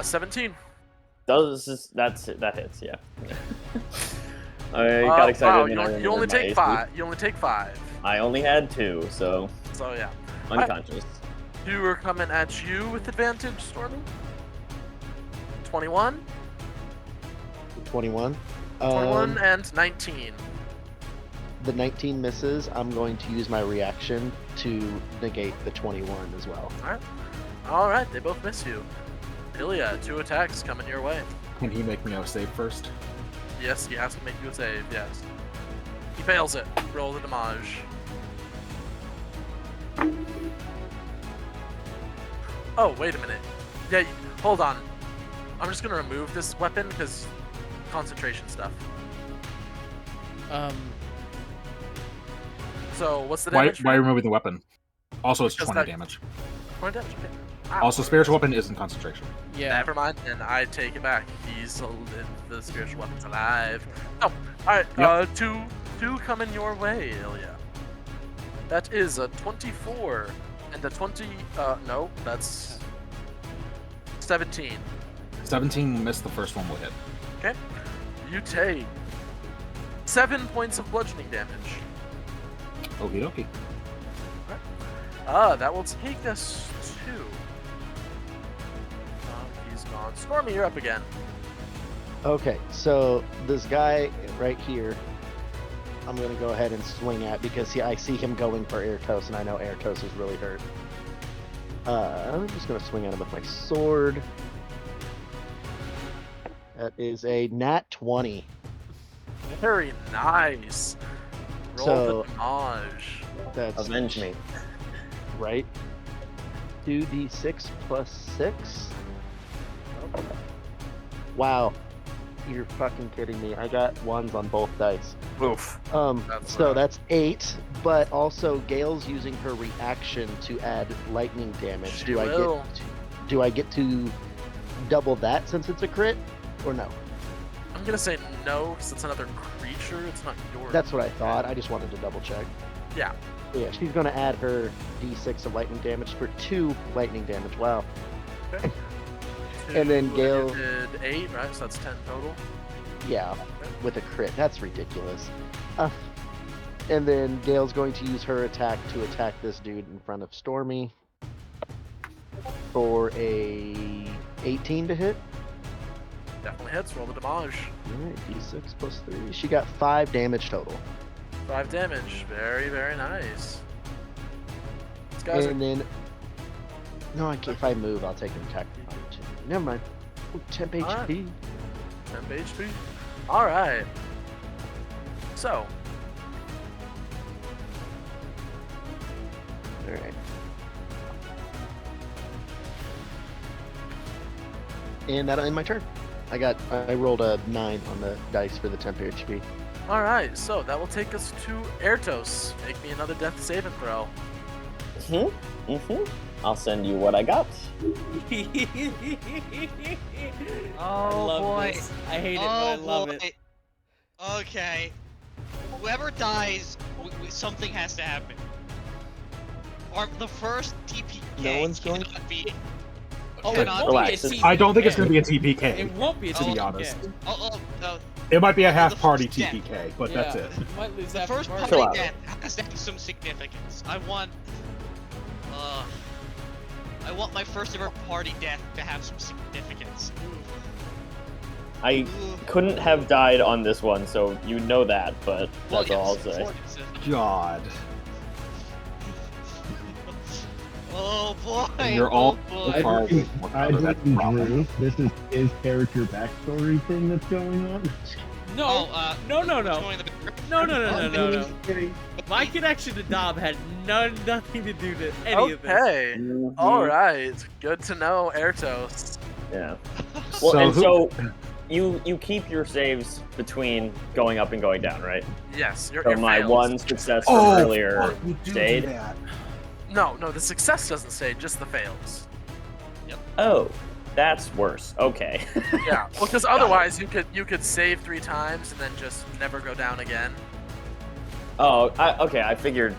17. That hits, yeah. I got excited Wow, when I you only remembered my take AC. 5. You only take 5. I only had 2, so So yeah. unconscious. 2 are coming at you with advantage, Stormy. 21. 21. 21 and 19. The 19 misses. I'm going to use my reaction to negate the 21 as well. Alright, they both miss you. Ilia, 2 attacks coming your way. Can he make me out save first? Yes, he has to make you a save, yes. He fails it. Roll the damage. Oh, wait a minute. Yeah, hold on. I'm just gonna remove this weapon because concentration stuff. So what's the Why damage? removing the weapon? Also, it's Because 20 that- damage. 20 damage. Okay. Wow. Also, spiritual weapon is in concentration. Yeah. Never mind, and I take it back. The spiritual weapon's alive. Oh, alright, Yep. two coming your way, Ilia. That is a 24, and a 20, no, that's 17. 17 missed, the first one will hit. Okay, you take 7 points of bludgeoning damage. Okie dokie. That will take us to... he's gone. Stormy, you're up again. Okay, so this guy right here, I'm gonna go ahead and swing at because I see him going for Airtos, and I know Airtos is really hurt. I'm just gonna swing at him with my sword. That is a nat 20. Very nice. Roll So- the damage. That's Avenge me. right. 2d6 plus 6. Wow, you're fucking kidding me. I got ones on both dice. Oof. That's So rough. that's 8, but also Gale's using her reaction to add lightning damage. She Do will. I get to double that since it's a crit, or no? I'm gonna say no, because it's another creature. It's not yours. That's what I thought. I just wanted to double check. Yeah. Yeah, she's gonna add her d6 of lightning damage for 2 lightning damage. Wow. Okay. And then Two, Gale- you did 8, right? So that's 10 total. Yeah, with a crit. That's ridiculous. And then Gale's going to use her attack to attack this dude in front of Stormy for a 18 to hit. Definitely hits. Roll the damage. Alright, d6 plus 3. She got 5 damage total. 5 damage. Very, very nice. These guys are And then... No, I can't. If I move, I'll take an attack of opportunity. Never mind. Oh, temp Alright. HP. 10 HP. Alright. So, Alright. And that'll end my turn. I rolled a 9 on the dice for the temp HP. alright. So, that will take us to Airtos. Make me another death saving throw. I'll send you what I got. Oh love boy. this. I hate it, but Oh I love boy. it. Okay. Whoever dies, something has to happen. Or the first TPK No one's going- cannot be. Oh, it cannot won't Relax, be a it's- I don't think it's TPK. going to be a TPK. It won't be a to be TPK. honest. Oh, It might be a the half-party first death. TPK, but that's Yeah, it. you might lose the half first party. Chill party out. death has to have some significance. I want my first ever party death to have some significance. I Ooh. couldn't have died on this one, so you know that, but Well, that's all I'll yes, say. it's God. Oh boy. And you're all Oh I boy. far away believe, from one I another, that's the believe problem. Drew, this is his character backstory thing that's going on. No, no. join the- No. My connection to Dom had nothing to do to any of this. Okay. Mhm. Alright. Good to know, Airtos. Yeah. Well, So and who- so you keep your saves between going up and going down, right? Yes, So my fails. one success from Oh, earlier fuck, you do stayed. that. No, the success doesn't stay, just the fails. Oh, that's worse. Okay. Yeah, well, because otherwise you could save 3 times and then just never go down again. Oh, okay. I figured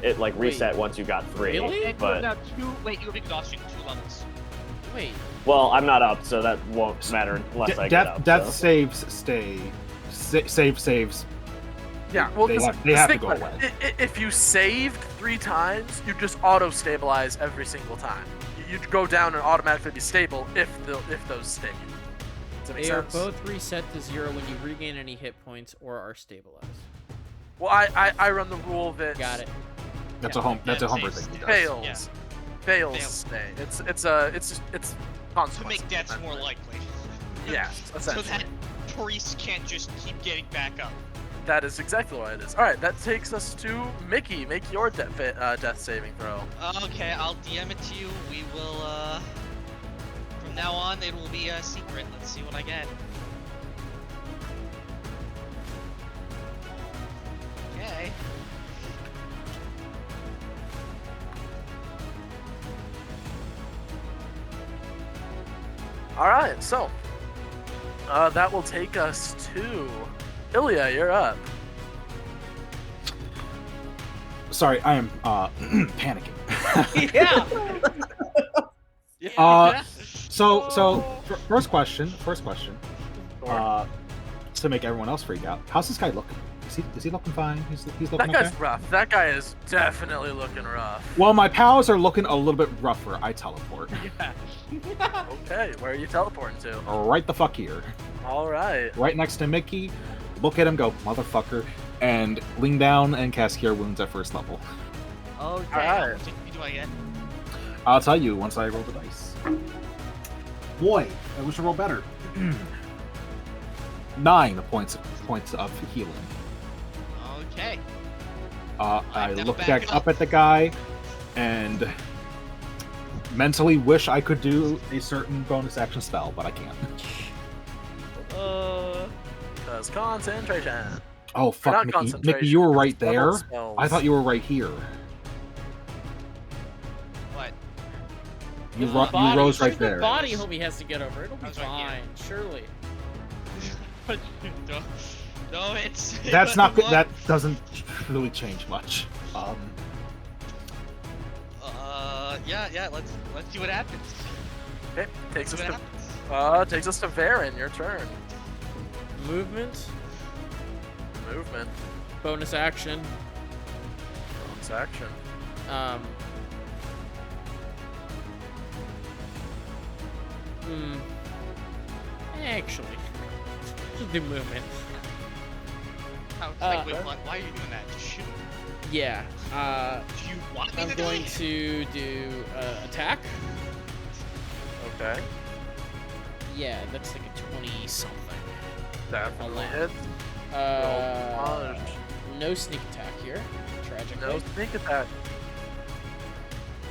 it like reset once you got 3. Really? But Now wait, you have exhaustion 2 levels. Wait, well, I'm not up, so that won't matter unless I get up. Death so. saves stay. Saves. Yeah, well, They 'cause have- they have to think go about it. away. If you saved 3 times, you just auto-stabilize every single time. You'd go down and automatically be stable if those stay. Does that make they are sense? both reset to 0 when you regain any hit points or are stabilized. Well, I run the rule that Got it. That's a home. That's a Humber saves thing. He does. fails. Yeah. Fails Fails. stay. It's To consequences. make deaths more likely. Yes, So essentially. that priests can't just keep getting back up. That is exactly what it is. All right, that takes us to Mickey. Make your death saving throw. Okay, I'll DM it to you. We will, from now on, it will be a secret. Let's see what I get. Okay. All right, so that will take us to Ilia. You're up. Sorry, I am panicking. Yeah. First question. To make everyone else freak out, how's this guy looking? Is he looking fine? He's looking That guy's okay? rough. That guy is definitely looking rough. Well, my pals are looking a little bit rougher. I teleport. Yeah. Okay, where are you teleporting to? Right the fuck here. All right. Right next to Mickey. Look at him go, motherfucker. And lean down and cast Cure Wounds at first level. Okay. All right. How much XP do I get? I'll tell you once I roll the dice. Boy, I wish I rolled better. 9 points of healing. Okay. I never look backing back up at the guy and mentally wish I could do a certain bonus action spell, but I can't. Because concentration. Oh Not fuck, Mickey! concentration, Mickey, you were right spell there. spells. I thought you were right here. What? You, There's a you body- rose right there's a there. body homie has to get over. It'll be I was right here. fine, surely. No, it's. That's not good. What? That doesn't really change much. Yeah. Let's see what happens. Okay, takes See us what to happens. takes us to Varen. Your turn. Movement, Movement. bonus action. Bonus action. Actually, just do movement. Wait, why are you doing that? Just shoot. Yeah. Do you want me I'm to going do it? to do attack. Okay. Yeah, that's like a 20 something. Definitely Alone. hit. Roll No sneak attack here. Tragically. no sneak attack.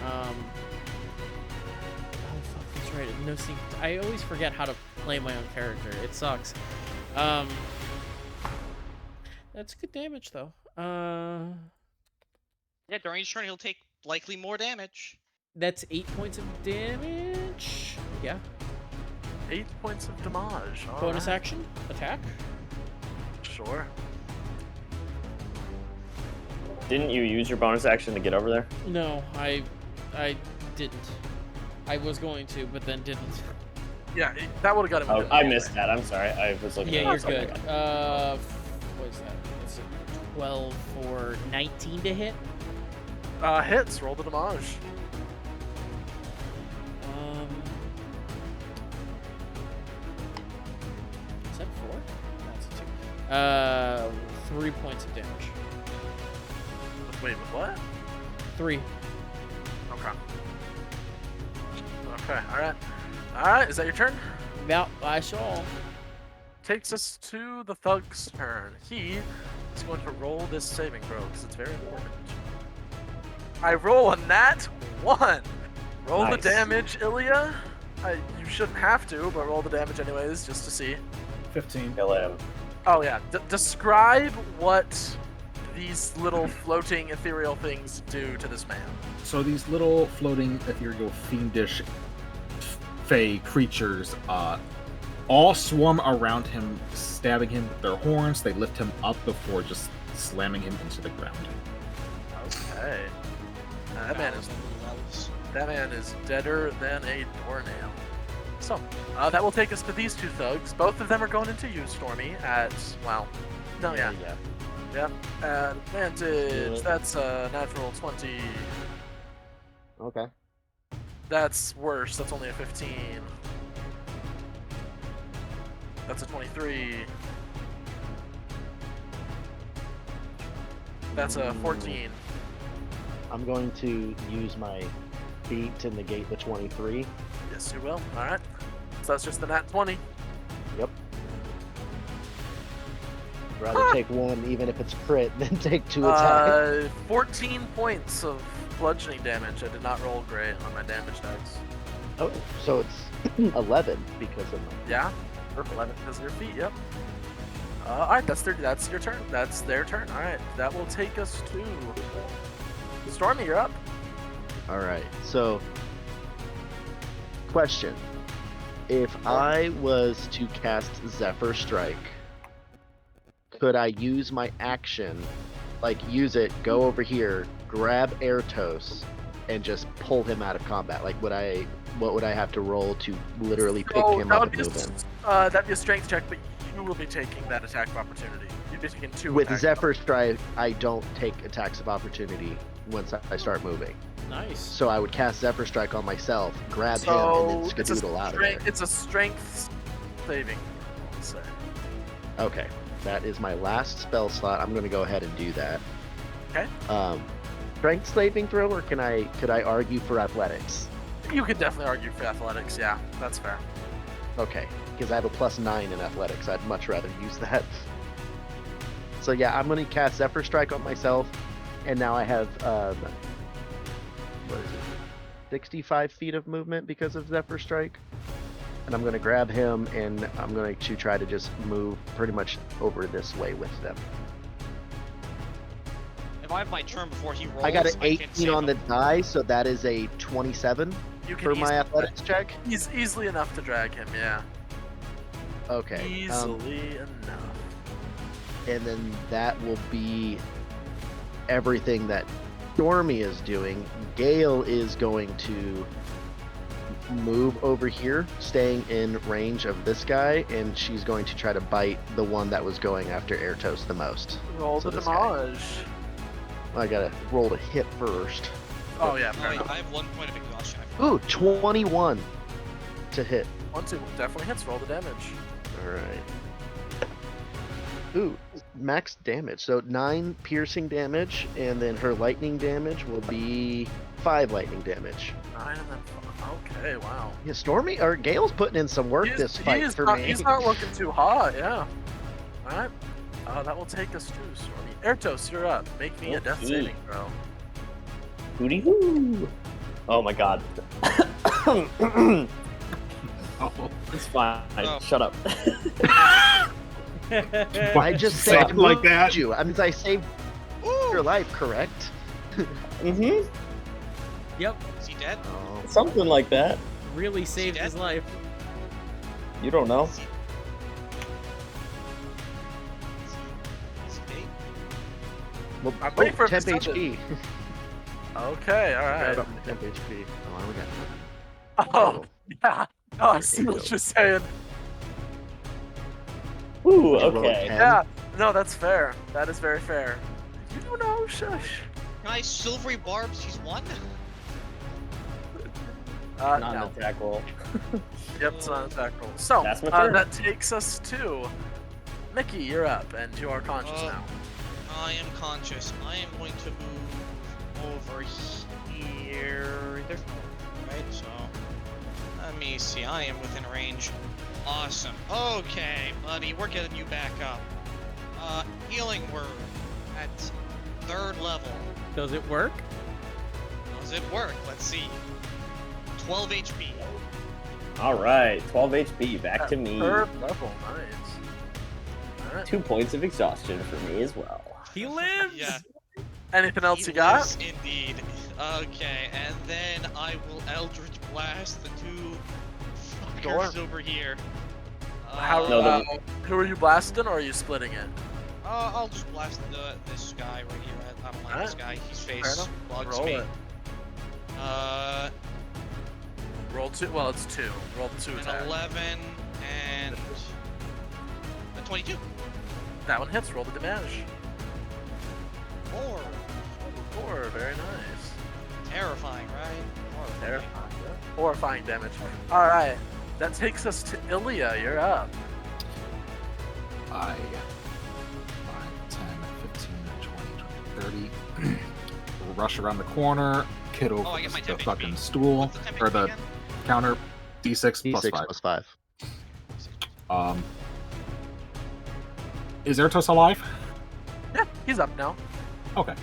Oh fuck, that's right. No sneak. I always forget how to play my own character. It sucks. That's good damage though. Yeah, during each turn he'll take likely more damage. That's 8 points of damage. Yeah. 8 points of damage. All Bonus right. action, attack. Sure. Didn't you use your bonus action to get over there? No, I didn't. I was going to, but then didn't. Yeah, that would have got him. Oh, into I the missed that. I'm sorry. I was looking Yeah, at you're something good. else. What is that? It's a 12 for 19 to hit. Hits. Roll the damage. Is that 4? That's a 2. 3 points of damage. Wait, with what? 3. Okay. Okay. All right. All right. Is that your turn? Now I shall. Takes us to the thug's turn. He is going to roll this saving throw because it's very important. I roll a nat 1. Roll the Nice. damage, Ilia. You shouldn't have to, but roll the damage anyways, just to see. 15. Kill him. Oh yeah. Describe what these little floating ethereal things do to this man. So these little floating ethereal fiendish fey creatures all swarm around him, stabbing him with their horns. They lift him up before just slamming him into the ground. Okay. That man is deader than a doornail. So, that will take us to these two thugs. Both of them are going into you, Stormy, at, well, no, yeah. Yep. Advantage. That's a natural 20. Okay. That's worse. That's only a 15. That's a 23. That's a 14. I'm going to use my feet to negate the 23. Yes, you will. All right. So that's just the nat 20. Yep. Rather take one, even if it's crit, than take 2 attacks. 14 points of bludgeoning damage. I did not roll great on my damage dice. Oh, so it's 11 because of my. Yeah? 11 because of your feet, yep. All right, that's your turn. That's their turn. All right, that will take us to Stormy. You're up. All right. So, question: if I was to cast Zephyr Strike, could I use my action, like use it, go over here, grab Airtos, and just pull him out of combat? Like, what would I have to roll to literally pick him up and move him? That'd be a strength check, but you will be taking that attack of opportunity. You'd be taking 2 With attacks. Zephyr Strike, I don't take attacks of opportunity once I start moving. Nice. So I would cast Zephyr Strike on myself, grab him, and then skedoodle out of there. It's a strength saving, I'll say. Okay, that is my last spell slot. I'm going to go ahead and do that. Okay. Strength saving throw, or could I argue for athletics? You could definitely argue for athletics. Yeah, that's fair. Okay, because I have a +9 in athletics. I'd much rather use that. So yeah, I'm going to cast Zephyr Strike on myself, and now I have what is it? 65 feet of movement because of Zephyr Strike. And I'm going to grab him, and I'm going to try to just move pretty much over this way with them. If I have my turn before he rolls, I got an can 18 save on the him. die, so that is a 27 You can for my athletics check. He's easily enough to drag him. Yeah. Okay. Easily enough. And then that will be everything that Stormy is doing. Gale is going to move over here, staying in range of this guy, and she's going to try to bite the one that was going after Airtos the most. Roll So the this guy. damage. I gotta roll to hit first. Oh yeah, Oh, fair wait, enough. I have 1 point of exhaustion. Ooh, 21 to hit. 1-2 definitely hits. Roll the damage. Alright. Ooh, max damage. So 9 piercing damage, and then her lightning damage will be 5 lightning damage. 9 and then 5. Okay, wow. Yeah, Stormy or Gale's putting in some work this fight for me. He's not looking too hot. Yeah. All right. That will take us to Stormy. Airtos, you're up. Make me a death Okay. saving throw. Hooty hoo! Oh my god. Oh, It's fine. Oh. Shut up. I just Say it saved like that. you. I mean, I saved your life, correct? Mm-hmm. Yep, Is he dead? Oh. Something like that. really saved his dead? life. You don't know. Is he dead? Well, I'm waiting for him to temp send HP. Okay, all right. Grab up my temp HP. Oh, we got Oh, yeah. Oh, I see what you're saying. Ooh, Roll a okay. 10. Yeah. No, that's fair. That is very fair. You don't know, shush. Nice silvery barbs. He's won. Not No. an attack roll. Yep, it's not an attack roll. So, That's my turn. that takes us to Mickey, you're up, and you are conscious now. I am conscious. I am going to move over here. There's no right, so let me see. I am within range. Awesome. Okay, buddy, we're getting you back up. Healing word at 3rd level. Does it work? Does it work? Let's see. 12 HP. All right, 12 HP. Back to me. 3rd level, nice. All right. 2 points of exhaustion for me as well. He lives! Yeah. Anything else He you got? lives indeed. Okay, and then I will Eldritch Blast the 2 fuckers Sure. over here. How, No, who are you blasting, or are you splitting it? I'll just blast this guy right here. I don't like this guy. His Fair face enough. bugs Roll me. it. Roll 2. Well, it's 2. Roll 2 An attack. 11 and a 22. That one hits. Roll the damage. 4. 4. Very nice. Terrifying, right? Horrifying. Horrifying damage. All right. That takes us to Ilia. You're up. 5, 10, 15, 20, 30. We'll rush around the corner, kid over I get my the temp fucking HP. stool, What's the temp or HP the again? counter, D6 D6 plus 5. plus 5. Is Ertos alive? Yeah, he's up now. Okay.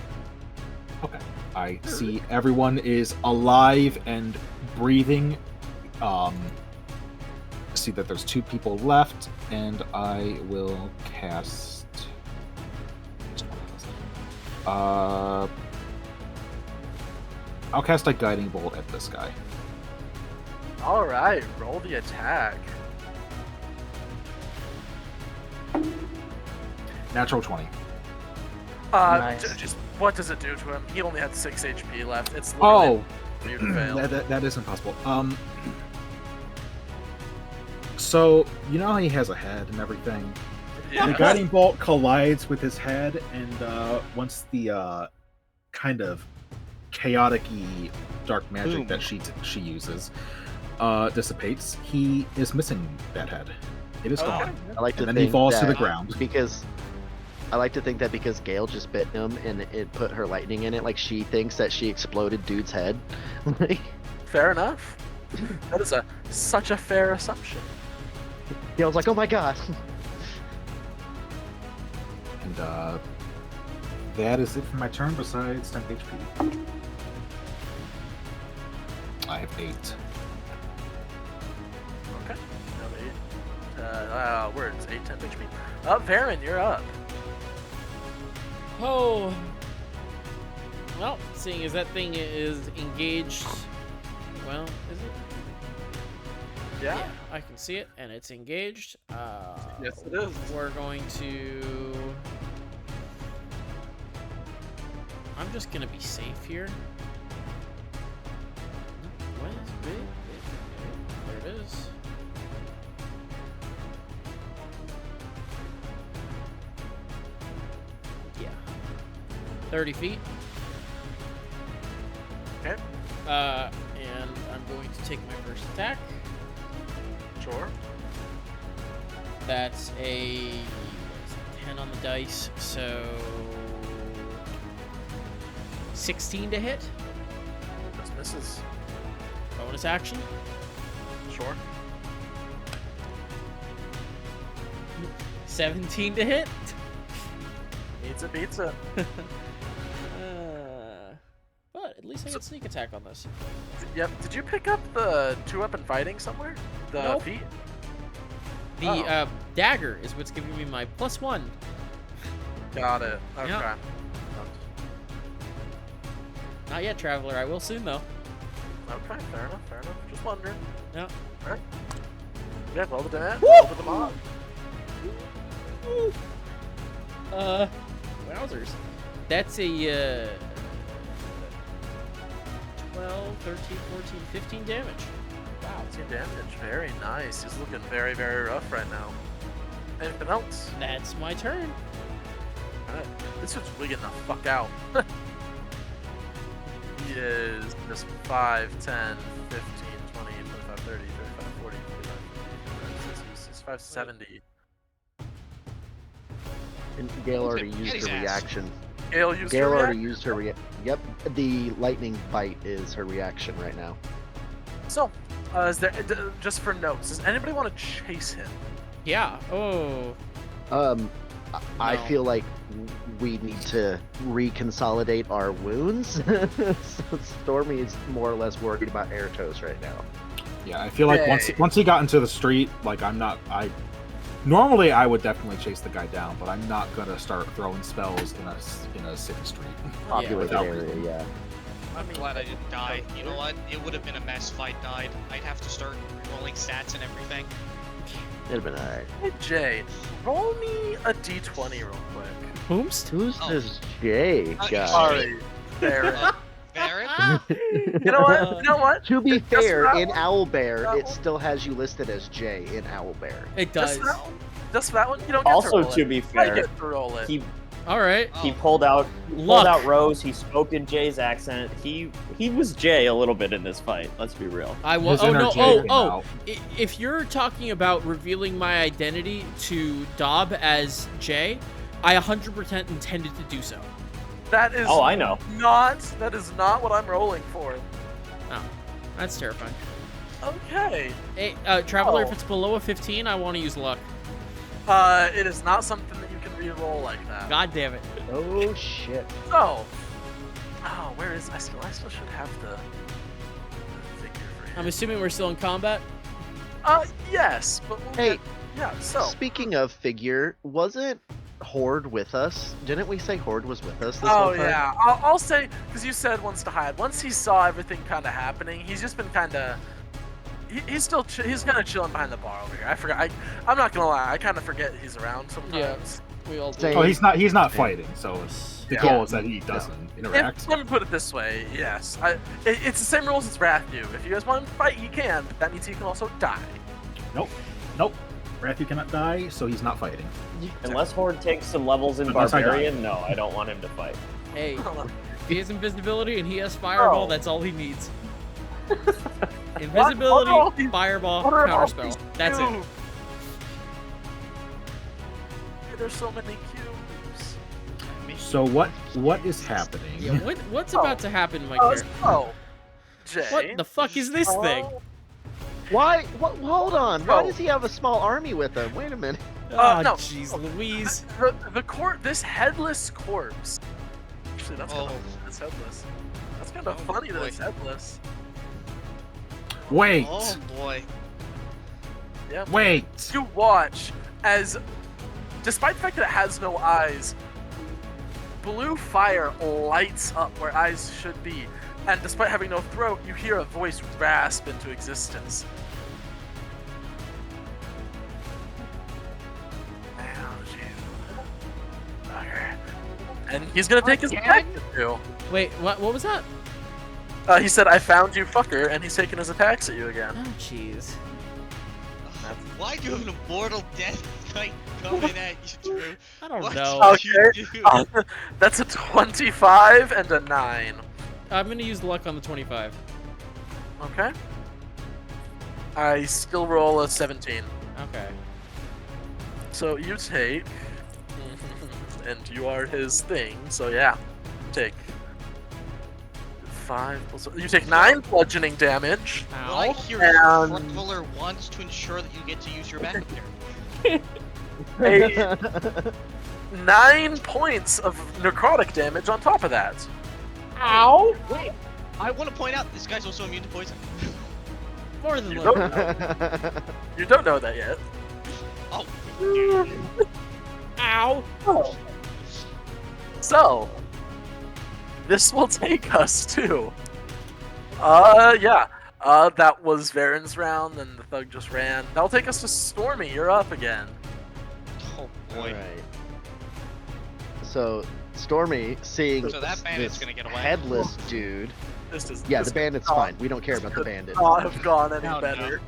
Okay. I see everyone is alive and breathing. see that there's 2 people left, and I will cast. I'll cast a guiding bolt at this guy. All right, roll the attack. Natural 20. Nice. Just what does it do to him? He only had 6 HP left. It's literally Oh, for you to fail. that is impossible. So you know how he has a head and everything. Yeah. The guiding bolt collides with his head, and once the kind of chaotic-y dark magic Boom. that she uses dissipates, he is missing that head. It is Okay. gone, I like to and then think he falls to that the ground. because I like to think that because Gale just bit him and it put her lightning in it, like she thinks that she exploded dude's head. Like, Fair enough. That is such a fair assumption. Gale's like, oh my god. And that is it for my turn. Besides 10 HP, I have 8. Okay. Now 8. Words 8, 10 HP. Varen, you're up. Oh. Well, seeing as that thing is engaged, well, is it? Yeah. I can see it, and it's engaged. Yes, it is. We're going to. I'm just gonna be safe here. What is big? There it is. Yeah. 30 feet. Okay. And I'm going to take my first attack. Sure. That's a what is it, 10 on the dice, so 16 to hit. Just misses. Bonus action. Sure. 17 to hit. Needs it, beats it. But at least I get sneak attack on this. Yep. Did you pick up the 2-weapon fighting somewhere? The Nope. feat? The Oh. dagger is what's giving me my +1. Got it. Okay. Yeah. Not yet, Traveler. I will soon, though. Okay, fair enough, fair enough. Just wondering. Yeah. Alright. Yeah, roll the damage. Roll the mob. Wowzers. That's a 12, 13, 14, 15 damage. Wow, 10 damage. Very nice. He's looking very, very rough right now. Anything else? That's my turn. Alright. This dude's wigging the fuck out. He is just 5, 10, 15, 20, 25, 30, 35, 40, 45, 50, 60, 65, 70. And Gale already Get used his her ass. reaction. Gale used Gale her already reaction. used her Yep, the lightning bite is her reaction right now. So, is there, just for notes, does anybody want to chase him? Yeah. Oh. I No. feel like we need to reconsolidate our wounds. So Stormy is more or less worried about Airtos right now. Yeah, I feel like Hey. once he got into the street, like normally I would definitely chase the guy down, but I'm not gonna start throwing spells in a city street. Populated without area, reason. yeah. I'm glad I didn't die. You know what? It would have been a mess if I died. I'd have to start rolling stats and everything. It'd have been alright. Hey, Jay, roll me a d20 real quick. Whomst? Who's Oh. this Jay guy? Sorry, Barrett. Barrett? You know what? You know what? To be Just for fair, that in one- Owlbear, that it one- still has you listed as Jay in Owlbear. It Just does. for that one? Just for that one? You don't get Also, to roll to it. be I fair, get to roll it. he All right. he Oh. pulled out Luck. Rose. He spoke in Jay's accent. He was Jay a little bit in this fight. Let's be real. I was. His Oh inner no. Jay Oh came oh. out. If you're talking about revealing my identity to Dob as Jay, I 100% intended to do so. That is Oh, I know. that is not what I'm rolling for. Oh, that's terrifying. Okay. Hey, Traveler, if Oh. it's below a 15, I want to use luck. It is not something that you can re-roll like that. God damn it. Oh shit. So, where is I still should have the figure for him. I'm assuming we're still in combat. Yes, but we'll Hey, get... Yeah, so... speaking of figure, wasn't Horde with us? Didn't we say Horde was with us this whole Oh time? yeah, I'll say, because you said wants to hide. Once he saw everything kind of happening, he's just been kind of... He's still he's kind of chilling behind the bar over here. I forgot. I'm not gonna lie. I kind of forget he's around sometimes. We all do. Same. Oh, he's not fighting, so the Yeah. goal is that he doesn't interact. Let me put it this way. Yes, it's the same rules as Wrath do. If you guys want to fight, you can. But that means he can also die. Nope. Wrathy cannot die, so he's not fighting. Unless Horde takes some levels in Unless I die. Barbarian, no, I don't want him to fight. Hey, he has invisibility and he has fireball. Oh. That's all he needs. Invisibility, fireball, What are all counterspell. these That's it. cubes? There's so many cubes. So what is happening? Yeah, what's about to happen, my Oh, character? so, Jay. What the fuck is this thing? Why? What? Hold on. Why Oh. does he have a small army with him? Wait a minute. Oh, no. jeez, Louise. This headless corpse. Actually, that's kind Oh. of it's headless. That's kind of funny that boy. it's headless. Wait, Oh boy. Yeah. wait. You watch as, despite the fact that it has no eyes, blue fire lights up where eyes should be, and despite having no throat, you hear a voice rasp into existence. Found you. Okay. And he's gonna take his attack at you. Wait, what was that? He said, "I found you, fucker," and he's taking his attacks at you again. Oh, jeez. Why do you have an immortal death knight coming at you, Drew? I don't What know. did you do? That's a 25 and a 9. I'm gonna use luck on the 25. Okay. I still roll a 17. Okay. So you take, and you are his thing. So yeah, take 5 plus. You take 9 bludgeoning damage. What I Ow. hear And- Travler wants to ensure that you get to use your backup there. A 9 points of necrotic damage on top of that. Ow! Wait, I want to point out this guy's also immune to poison. More than You luck. don't, you don't know that yet. Oh, Ow! So, this will take us to. Yeah. That was Varen's round, and the thug just ran. That'll take us to Stormy. You're up again. oh All boy. right. So Stormy, seeing So that bandit's this gonna get away. headless dude. This is Yeah, this the bandit's could fine. We don't care about the could bandit. not have gone any No, no. better.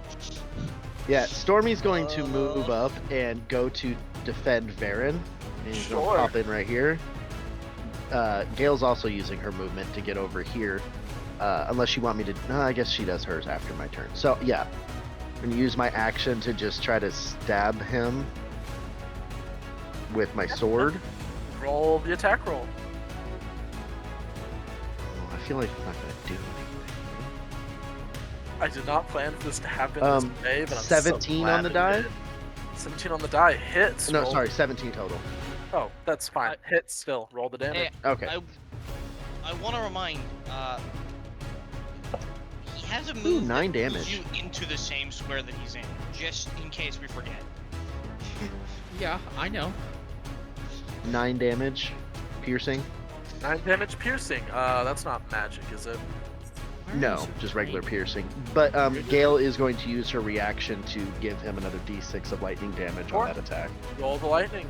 Yeah, Stormy's going to move up and go to defend Varen. And he's Sure. gonna pop in right here. Gale's also using her movement to get over here. Unless you want me to... No, I guess she does hers after my turn. So, yeah. I'm going to use my action to just try to stab him with my sword. Roll the attack roll. Oh, I feel like I'm not going to do anything. I did not plan for this to happen this way, but I'm 17 so glad on the it die? did. 17 on the die hits. No, roll- sorry, 17 total. Oh, that's fine. Hit still. Roll the damage. Hey, Okay. I want to remind, he has a Ooh, move 9 that moves damage. you into the same square that he's in, just in case we forget. Yeah, I know. 9 damage. Piercing. 9 damage piercing. That's not magic, is it? Where No, is it? just regular piercing. But Gale is going to use her reaction to give him another d6 of lightning damage Sure. on that attack. Roll the lightning.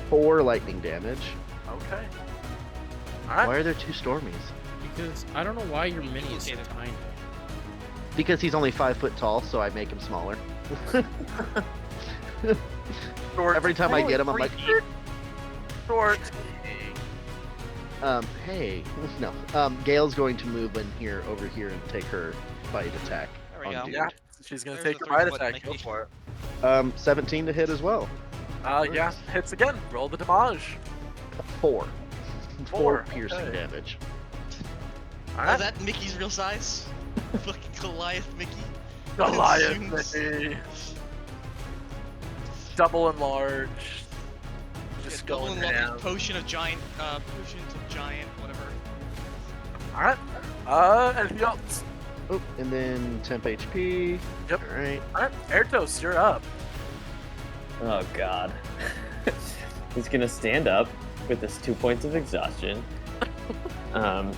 4 lightning damage. Okay. Alright. Why are there 2 Stormies? Because I don't know why your mini is so Okay, then. tiny. Because he's only 5 foot tall, so I make him smaller. Short. Every time I get him, I'm like, Short. hey, no. Gale's going to move in here, over here, and take her bite attack. There we on go. dude. Yeah. She's gonna There's take the a bite third attack. foot, Go for it. 17 to hit as well. Yeah. Hits again. Roll the damage. 4. 4 4, piercing okay. damage. Is Alright. that Mickey's real size? Fucking Goliath Mickey. Goliath. Zooms. Mickey. Double enlarged. Just Double going unlock down. potions of giant, whatever. Alright. Anything else? Oh, and then temp HP. Yep. All right. Alright, Airtos, you're up. Oh god. He's gonna stand up with his 2 points of exhaustion.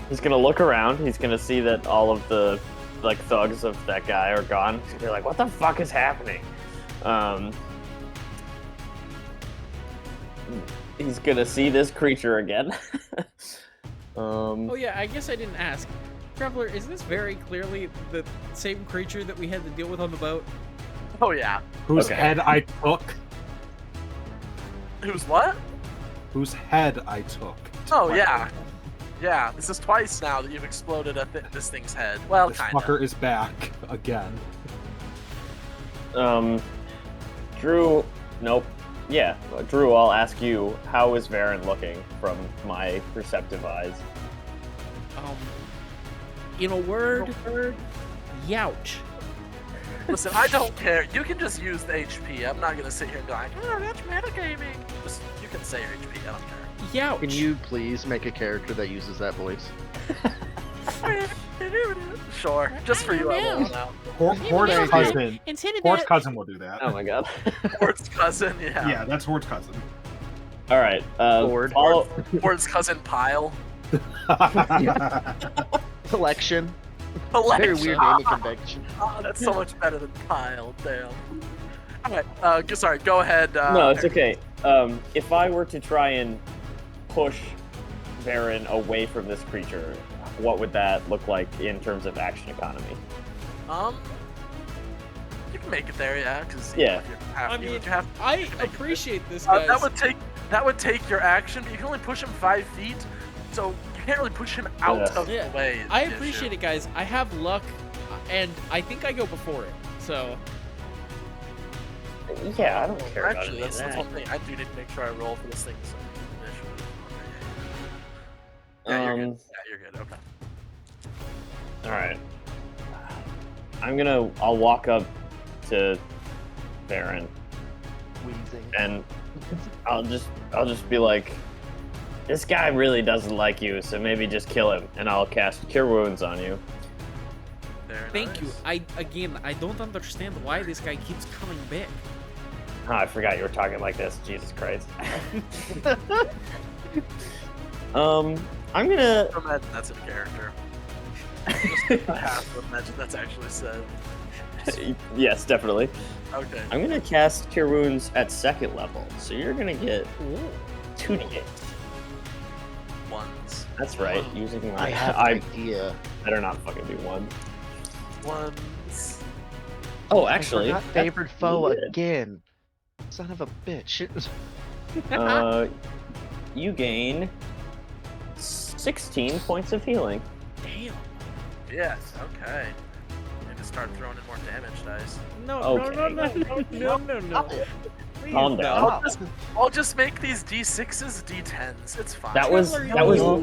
He's gonna look around. He's gonna see that all of the like thugs of that guy are gone. He's gonna be like, "What the fuck is happening?" He's gonna see this creature again. Oh yeah, I guess I didn't ask. Travler, is this very clearly the same creature that we had to deal with on the boat? Oh yeah. Whose Okay. head I took? Who's what? Whose head I took? Oh yeah. Yeah, this is twice now that you've exploded this thing's head. Well, This kinda. fucker is back again. Drew, nope. Yeah, Drew, I'll ask you, how is Varen looking from my receptive eyes? In a word, youch. Listen, I don't care. You can just use the HP. I'm not gonna sit here and be like, oh, that's metagaming. Just, you can say your HP. I don't care. Youch. Can you please make a character that uses that voice? Sure, just for you, I will now. Horde's Maybe cousin. Intended Horde's that. cousin will do that. Oh my god. Ford's cousin, yeah. Yeah, that's Horde's cousin. All right. Horde. Follow. Ford's cousin Pile. Collection. Alexa. Very weird naming convention. Oh, that's so much better than Pile. Damn. Alright, sorry, go ahead. No, it's okay. If I were to try and push Varen away from this creature, what would that look like in terms of action economy? You can make it there, yeah, because Yeah. I appreciate this, guys. that would take your action, but you can only push him 5 feet, so you can't really push him out Yeah. of Yeah. the way. I appreciate it, guys. I have luck, and I think I go before it. So Yeah, I don't care about Actually, any of that's the that. whole thing. I do need to make sure I roll for this thing. So initiative. Yeah, you're good. Yeah, you're good. Okay. All right. I'll walk up to Varen Wheezing. and I'll just be like, this guy really doesn't like you, so maybe just kill him, and I'll cast Cure Wounds on you. Very thank you. nice. I don't understand why this guy keeps coming back. Oh, I forgot you were talking like this. Jesus Christ. I'm gonna. Imagine that's in character. I have to imagine that's actually said. Yes, definitely. Okay. I'm gonna cast Cure Wounds at 2nd level, so you're gonna get Ooh. 2d8. Ones. That's right. Using my. I have an idea. better not fucking be 1. Ones. Oh, actually, Not favored foe good. again. Son of a bitch. You gain 16 points of healing. Damn. Yes. Okay. Need to start throwing in more damage dice. No, Okay. no. Please, Calm no. down. I'll just make these D6s D10s. It's fine. That was Trevor, that was. No.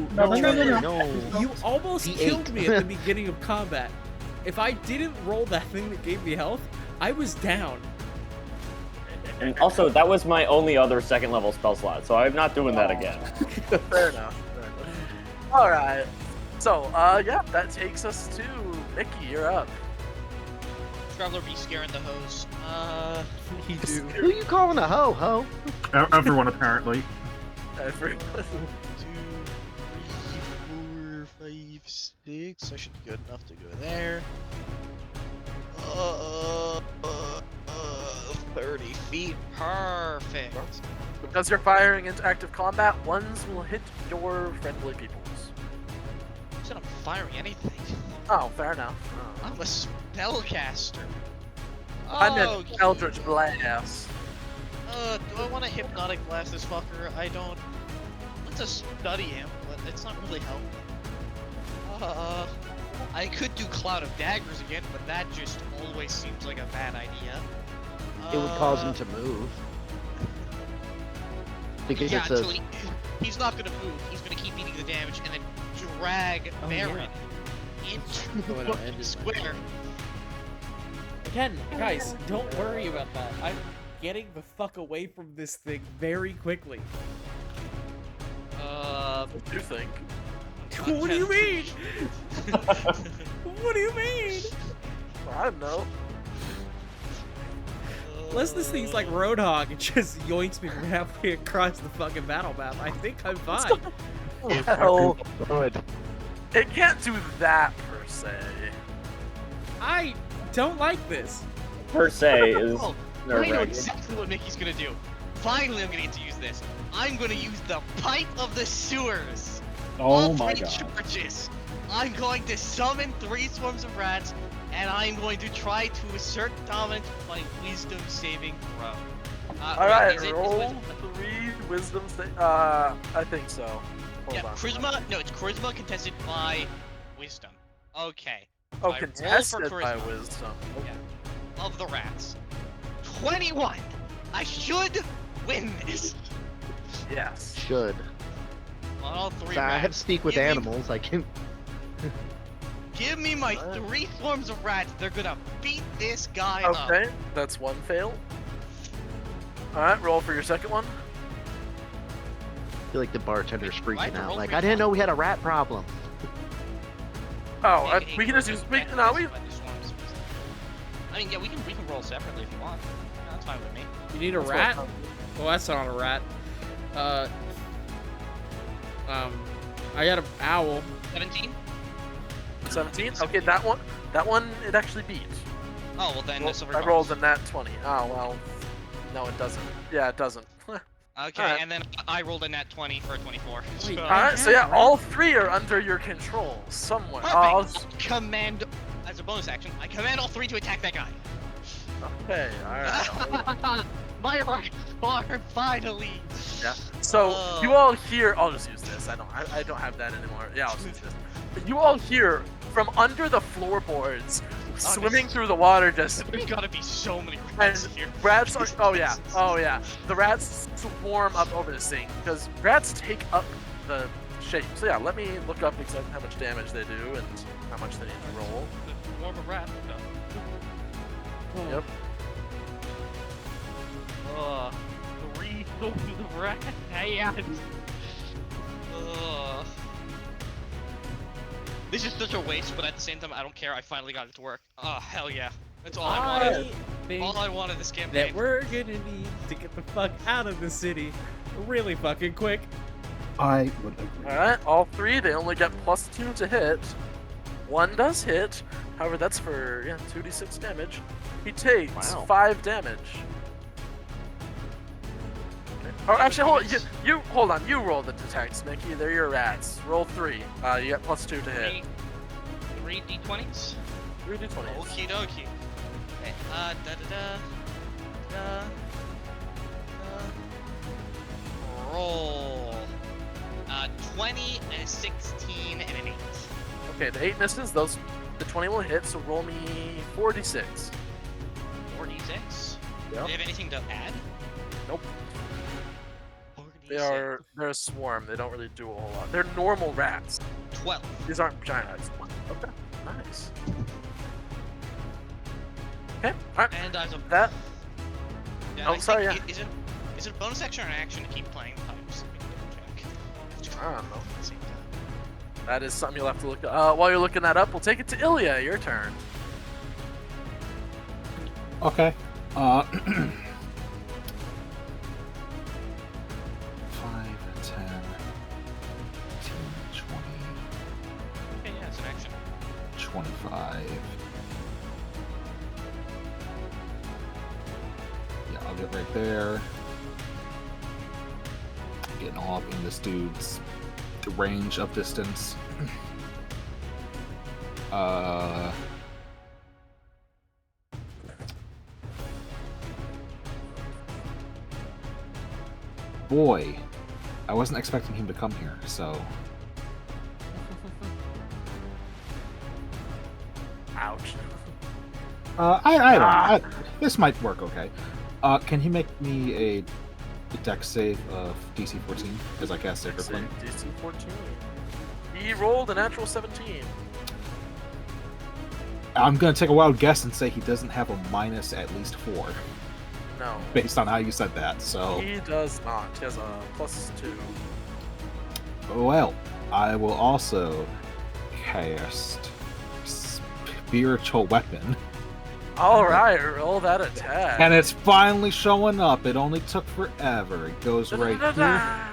You almost D8. killed me at the beginning of combat. If I didn't roll that thing that gave me health, I was down. And also, that was my only other 2nd level spell slot, so I'm not doing that again. Fair enough. All right. So, yeah, that takes us to Mickey. You're up. Travler be scaring the hose. He do. Who you calling a hoe, ho? Everyone apparently. Everyone. 1, 2, 3, 4, 5, 6. I should be good enough to go there. 30 feet. Perfect. Because you're firing into active combat, ones will hit your friendly peoples. I said I'm firing anything. Oh, fair enough. I'm a spellcaster. I'm an Okay. Eldritch Blast. Do I want to hypnotic blast this fucker? I don't. I want to study him, but it's not really helpful. I could do Cloud of Daggers again, but that just always seems like a bad idea. It would cause him to move. Because Yeah, it's until a. he's not gonna move. He's gonna keep eating the damage and then drag Oh, Baron Going into on the ended square. Again, guys, don't worry about that. I'm getting the fuck away from this thing very quickly. What do you think? What do you mean? What do you mean? I don't know. Unless this thing's like Roadhog and just yoinks me from halfway across the fucking battle map, I think I'm fine. Well, Good. it can't do that per se. I don't like this. Per se is Oh, I know nerve-wracking. exactly what Mickey's gonna do. Finally, I'm gonna get to use this. I'm gonna use the pipe of the sewers. Oh All my 3 god. charges. I'm going to summon 3 swarms of rats, and I'm going to try to assert dominance by wisdom saving throw. Alright, is it roll wisdom? 3 wisdom I think so. Hold Yeah, on. charisma. No, it's charisma contested by wisdom. Okay. Oh, I roll for contested by charisma. wisdom. Of the rats. 21. I should win this. Yes. Should. On all 3 I have rats. to speak with Give me- animals. I can. Give me my 3 swarms of rats. They're gonna beat this guy up. Okay, that's 1 fail. Alright, roll for your second one. I feel like the bartender's Wait, freaking I have to out. roll Like, for I didn't each know we had a rat problem. Oh, Yeah, we can just use. I mean, yeah, we can roll separately if you want. Yeah, that's fine with me. You need a That's what rat? I'm- Well, that's not a rat. I got an owl. 17. 17. Okay, that one. That one. It actually beat. Oh well, then the silver. I rolled a nat 20. Oh well. No, it doesn't. Yeah, it doesn't. Okay, Alright. and then I rolled a nat 20 for a 24. Wait, So- Alright, so yeah, all 3 are under your control somewhere. Perfect. Command as a bonus action. I command all 3 to attack that guy. Okay, alright. My rats are finally. Yeah. So Oh. you all hear. I'll just use this. I don't have that anymore. Yeah, I'll just use this. But you all hear from under the floorboards, swimming through the water, just There's gotta be so many and rats here. rats are. Oh yeah. Oh yeah. The rats swarm up over this thing because rats take up the shape. So yeah, let me look up exactly how much damage they do and how much they need to roll. More of a rat. Yep. 3 swarms of rats. Hands. This is such a waste, but at the same time, I don't care. I finally got it to work. Oh, hell yeah. That's all I wanted. I think All I wanted this that campaign. we're gonna need to get the fuck out of the city really fucking quick. I would agree. Alright, all 3, they only get +2 to hit. 1 does hit, however that's for 2d6 damage. He takes Wow. 5 damage. Okay. Oh, actually, hold on. You hold on. You roll the attacks, Mickey. They're your rats. Roll 3. You get +2 to hit. 3 d20s. 3d20. Okie dokie. Okay, roll. 20 and a 16 and an 8. Okay, the 8 misses. The 20 will hit. So roll me 4d6. 4d6. Yeah. Do they have anything to add? Nope. 4d6. They're a swarm. They don't really do a whole lot. They're normal rats. 12. These aren't giant rats. Okay, nice. Okay, alright. And as a That yeah, Oh, I sorry, think is it a bonus action or an action to keep playing the pipes? I don't know. That is something you'll have to look up. While you're looking that up, we'll take it to Ilia. Your turn. Okay. 5, 10, 15, 20, Okay, yeah, it's an action. 25. Yeah, I'll get right there. Getting all up in this dude's range of distance. Boy, I wasn't expecting him to come here, so Ouch. this might work okay. Can he make me a dex save of DC 14 as I cast Sacred Flame? DC 14. He rolled a natural 17. I'm gonna take a wild guess and say he doesn't have a minus at least 4, No. based on how you said that. So He does not. He has a +2. Well, I will also cast spiritual weapon. All right, roll that attack. And it's finally showing up. It only took forever. It goes right here.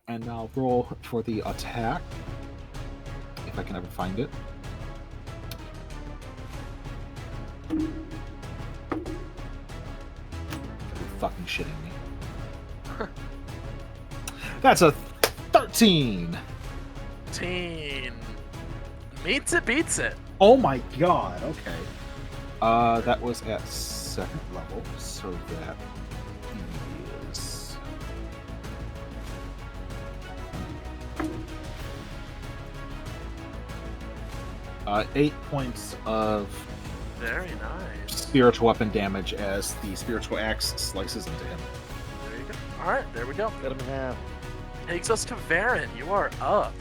And I'll roll for the attack. If I can ever find it. Are you fucking shitting me? That's a 13! Meets it, beats it. Oh my god, okay. That was at 2nd level, so that is... Uh, 8 points of Very nice. spiritual weapon damage as the spiritual axe slices into him. There you go. All right, there we go. Cut him in half. Takes us to Varen. You are up.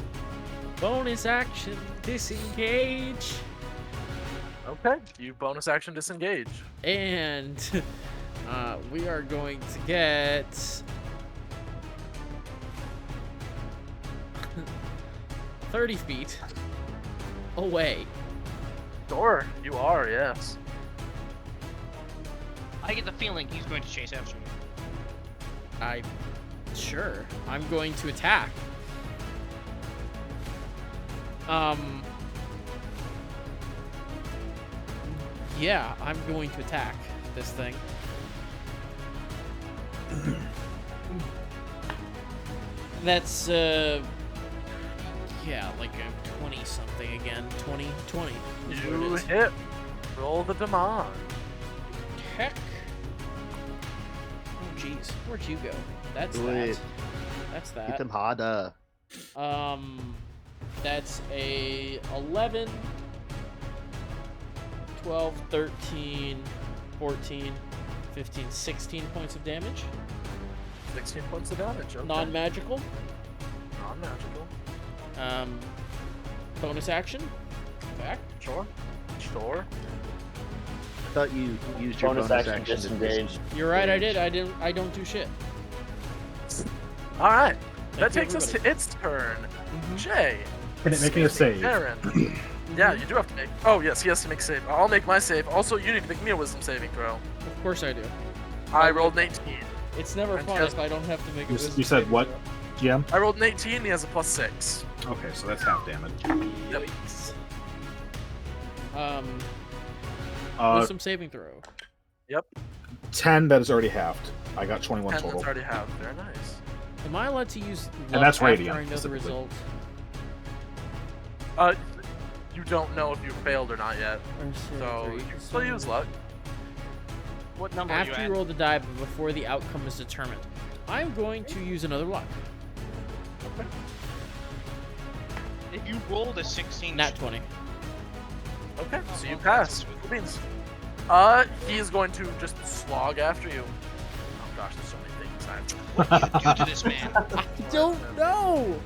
Bonus action, disengage. Okay. You bonus action disengage. And we are going to get 30 feet away. Sure, you are, yes. I get the feeling he's going to chase after you. Sure. I'm going to attack. Yeah, I'm going to attack this thing. That's yeah, like a 20 something again. 20. is what You it is. hit. Roll the demand. Heck. Oh jeez, where'd you go? That's Do that. it. That's Hit that. them harder. That's a 11, 12, 13, 14, 15, 16 points of damage. 16 points of damage. Okay. Non-magical. Non-magical. Bonus action. Attack. Sure. I thought you used your Bonus action to disengage. You're right, I did. I don't do shit. All right. That you, takes us to its turn. Jay. Can it make me a save? Aaron. Yeah, you do have to make. Oh yes, he has to make a save. I'll make my save. Also, you need to make me a wisdom saving throw. Of course I do. I rolled an 18. It's never And fun just- if I don't have to make a You wisdom said saving what, throw. GM? I rolled an 18. He has a +6. Okay, so that's half damage. Yikes. Uh, Wisdom saving throw. 10, that is already halved. I got 21 And total. that's already have. Very nice. Am I allowed to use And that's luck radiant, after I know the specifically. result? You don't know if you failed or not yet, Or so three, you can still use luck. What number are you After at? you roll the die, but before the outcome is determined, I'm going to use another luck. If you rolled a 16, Nat 20. Okay, so you well, pass. that's sweet. Cool beans. He is going to just slog after you. Oh gosh, there's so many things I have to. What do you do to this man? I don't know!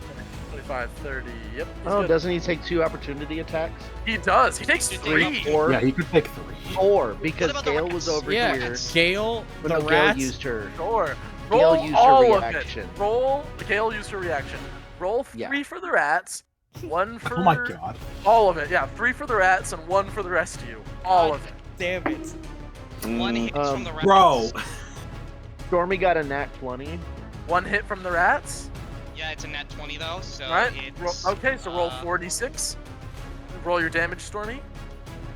25, 30. Yep. he's Oh, good. doesn't he take 2 opportunity attacks? He does. He takes Did 3. they- Or Yeah, he could take 3. 4, because about the Gale was rats? over Yeah, here. Gale, But the no, Gale rats. used her. Sure. Gale Roll used her all of reaction. it. Roll. Gale used her reaction. Roll 3 Yeah. for the rats. 1 for Oh my god. all of it. Yeah, 3 for the rats and 1 for the rest of you. All of it. Damn it. One hit from the rats. Bro! Stormy got a nat 20. 1 hit from the rats. Yeah, it's a nat 20 though, so All right. it's... Okay, so roll 4d6. 4d6. Roll your damage, Stormy.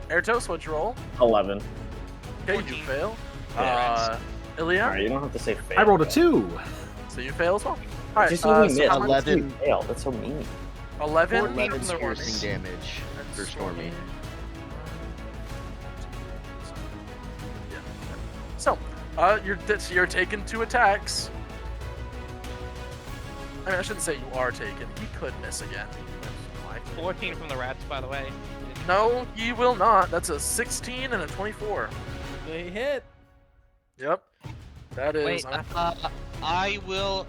Airtos, what'd you roll? 11. Okay, 14. you fail. Yeah. Ilia, Alright, you don't have to say fail. I rolled a 2! so you fail as well. All right, Just only so missed. how much- 11. Fail. That's so mean. 11 11 from the piercing rats. damage for Stormy. Yeah. So, you're taking 2 attacks. I mean, I shouldn't say you are taken. He could miss again. 14 from the rats, by the way. No, he will not. That's a 16 and a 24. They hit. Yep. That is. Wait, I will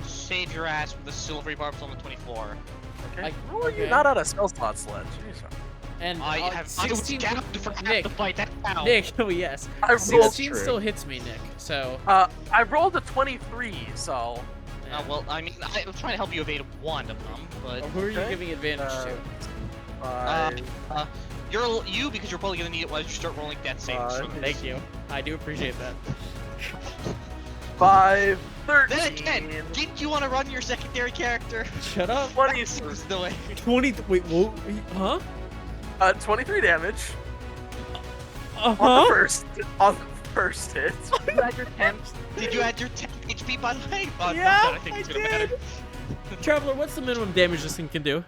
save your ass with the silvery barbs on the 24. okay. I- How are you okay. not out of spell slot sledge? Jeez. And I uh, have 16 down to forget Nick. to fight that now. Nick, oh yes. I rolled. 16 true. still hits me, Nick. So, I rolled a 23, so Well, I mean, I'm trying to help you evade one of them, but Who are you Okay. giving advantage to? you because you're probably gonna need it once you start rolling death saves. Five. Thank you. I do appreciate that. 5, Then 13, again, didn't you want to run your secondary character? Shut up. 20, Seems the way. 20. Wait, whoa, huh? 23 damage Uh on the huh. first hit. You had your 10. Did you add your 10 HP by the way? Oh, Yeah, not that I think it's gonna matter. Traveler, what's the minimum damage this thing can do?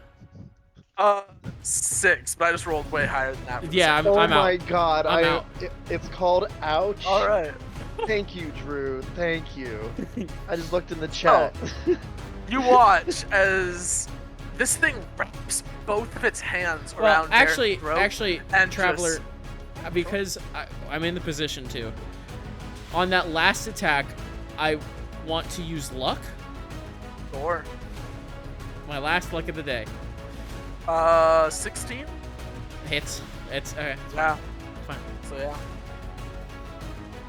6, but I just rolled way higher than that. for the Yeah, second. Oh I'm my out. god, I'm out. It's called Ouch. All right. Thank you, Drew. Thank you. I just looked in the chat. You watch as this thing wraps both of its hands Well, around actually, Darren's throat and Traveler, just- because I'm in the position to. On that last attack, I want to use luck. Sure. My last luck of the day. 16. Hits. It's okay. Yeah. It's fine. So yeah.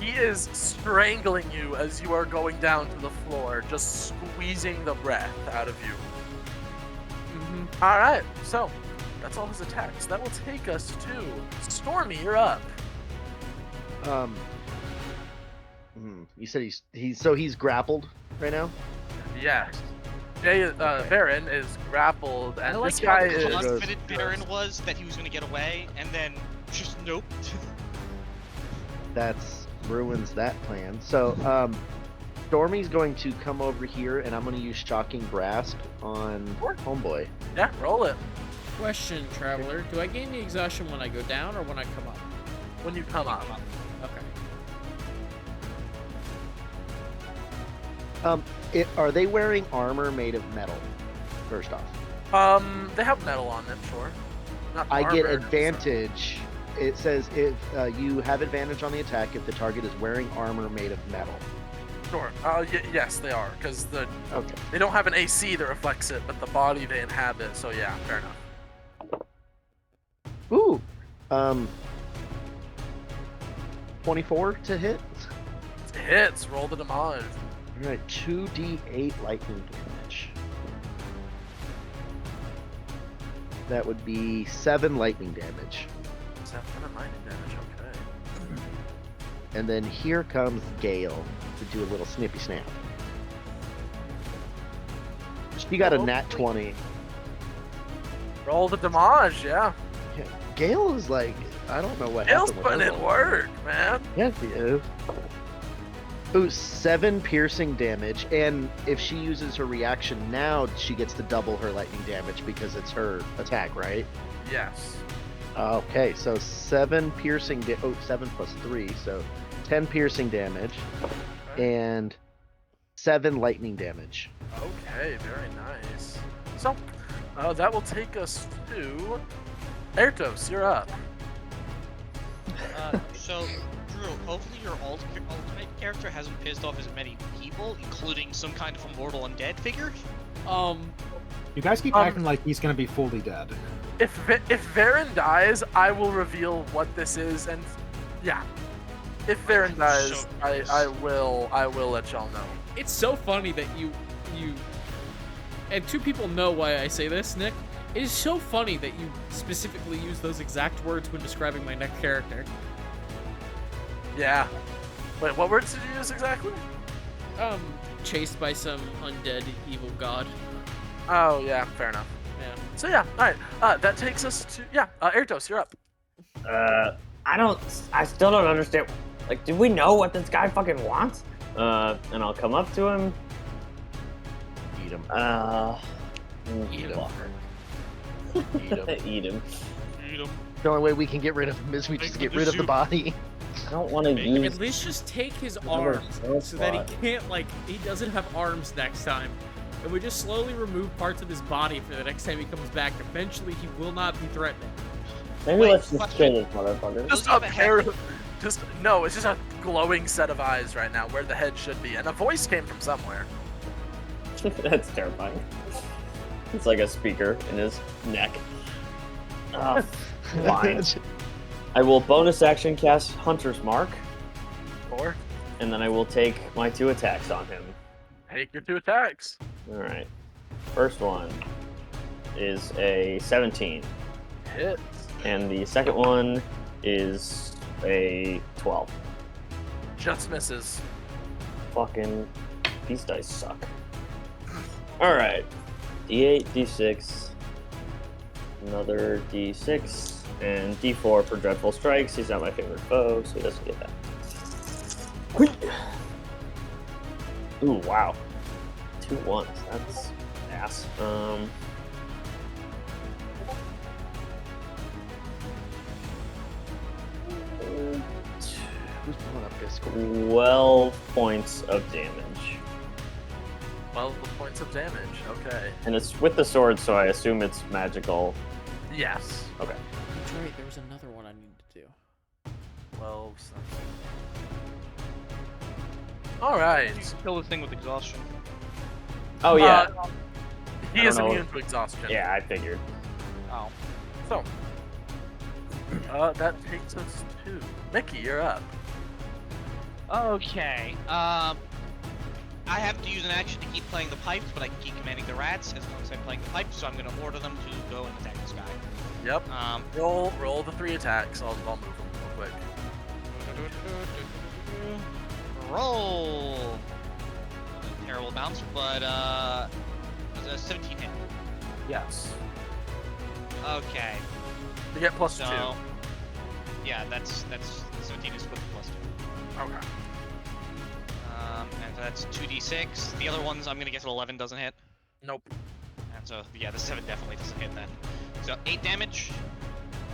He is strangling you as you are going down to the floor, just squeezing the breath out of you. Mm-hmm. All right. So that's all his attacks. That will take us to Stormy. You're up. You said he's grappled right now. Yes. Baron is grappled, and I like this guy how is. confident Baron was that he was gonna get away, and then just nope. That's ruins that plan. So, Stormy's going to come over here, and I'm going to use Shocking Grasp on Sure. Homeboy. Yeah, roll it. Question, Traveler. Do I gain the exhaustion when I go down or when I come up? When you come up. Okay. Are they wearing armor made of metal? First off, They have metal on them, sure. Not I get armor, advantage. It says if you have advantage on the attack if the target is wearing armor made of metal. Sure. Yes, they are, because Okay. they don't have an AC that reflects it, but the body they inhabit. So yeah, fair enough. Ooh. 24 to hit. It hits. Roll the damage. All right, 2d8 lightning damage. That would be 7 lightning damage. 7 lightning damage. Okay. And then here comes Gale to do a little snippy snap. She got a nat 20. Roll the damage. Yeah. Yeah, Gale is like, I don't know what Gale's happened with putting her. in work, man. Yes, he is. Ooh, 7 piercing damage, and if she uses her reaction now, she gets to double her lightning damage because it's her attack, right? Yes. Okay, so 7 piercing 7 plus 3, so 10 piercing damage, and 7 lightning damage. Okay, very nice. So, that will take us to Ertos. You're up. So, Drew, hopefully your alternate character hasn't pissed off as many people, including some kind of immortal undead figure. You guys keep acting like he's gonna be fully dead. If Varen dies, I will reveal what this is, and yeah, if Varen dies, so I will let y'all know. It's so funny that you and two people know why I say this, Nick. It is so funny that you specifically use those exact words when describing my next character. Yeah. Wait, what words did you use exactly? Chased by some undead evil god. Oh yeah, fair enough. Yeah. So yeah, all right. That takes us to Ertos, you're up. I still don't understand. Like, do we know what this guy fucking wants? And I'll come up to him. Eat him. Eat him. Eat him. Eat him. The only way we can get rid of him is we just get rid of the body. I don't want to At use. least just take his Another arms spell so that he slot. can't, he doesn't have arms next time. And we just slowly remove parts of his body for the next time he comes back. Eventually, he will not be threatening. Maybe Wait, let's just question. kill this motherfucker. Just you a have a pair of, no, it's just a glowing set of eyes right now where the head should be, and a voice came from somewhere. That's terrifying. It's like a speaker in his neck. Fine. I will bonus action cast Hunter's Mark, Or and then I will take my 2 attacks on him. Take your 2 attacks. All right. First one is a 17, Hits. and the second one is a 12. Just misses. Fucking, these dice suck. All right. D8, D6, another D6, and D4 for dreadful strikes. He's not my favorite foe, so he doesn't get that. Ooh, wow. 2 ones. That's ass. Who's pulling up Discord? 12 points of damage. 12 points of damage. Okay. And it's with the sword, so I assume it's magical. Yes. Okay. That's right, there was another one I needed to do. 12. All right. You kill the thing with exhaustion. Oh, yeah. He I is don't know. immune to exhaustion. Yeah, I figured. Oh. So, that takes us to Mickey. You're up. Okay. I have to use an action to keep playing the pipes, but I can keep commanding the rats as long as I'm playing the pipes. So I'm going to order them to go and attack this guy. Yep. Roll the 3 attacks. I'll move them real quick. Roll. A terrible bounce, but it was a 17 hit. Yes. Okay. You get plus So 2. yeah, that's 17 is with plus 2. Okay. And so that's 2d6. The other ones I'm gonna guess an 11 doesn't hit. Nope. And so yeah, the 7 definitely doesn't hit then. So 8 damage.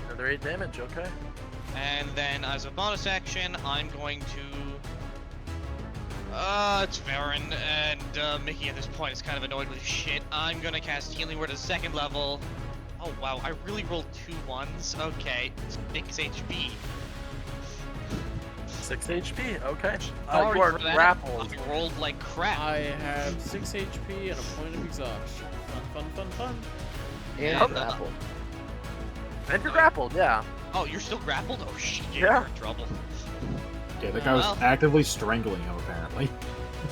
Another 8 damage. Okay. And then as a bonus action, I'm going to it's Varen and Mickey at this point is kind of annoyed with shit. I'm gonna cast Healing Word at 2nd level. Oh wow, I really rolled 2 1s. Okay, 6 HP. 6 HP. Okay. Sorry You are for that. grappled. I rolled like crap. I have 6 HP and a point of exhaustion. Fun. And And, grapple. And you're grappled. Yeah. Oh, you're still grappled? Oh shit, Yeah. you're in trouble. Yeah, the guy was Well. actively strangling him, apparently.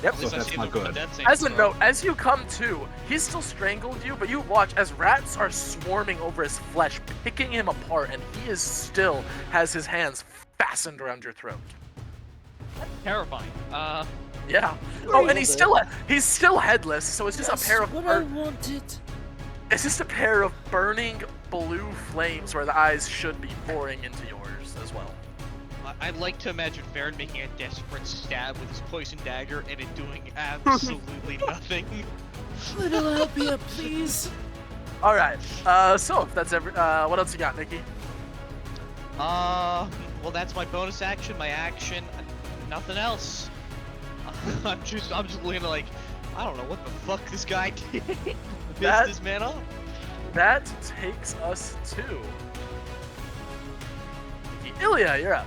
Yep. At least So I that's saved not him from a good. death save As a throw. note, as you come to, he's still strangled you, but you watch as rats are swarming over his flesh, picking him apart, and he is still has his hands fastened around your throat. Terrifying. Yeah. Oh, and he's still headless, so it's just a pair of what I wanted. it's just a pair of burning blue flames where the eyes should be pouring into yours as well. I'd like to imagine Varen making a desperate stab with his poison dagger and it doing absolutely nothing. Little help here, please. All right. So if that's what else you got, Nikki? Well, that's my bonus action, my action, nothing else. I'm just looking like, I don't know what the fuck this guy did. Pissed That- this man off. That takes us to Nikki. Ilia, you're up.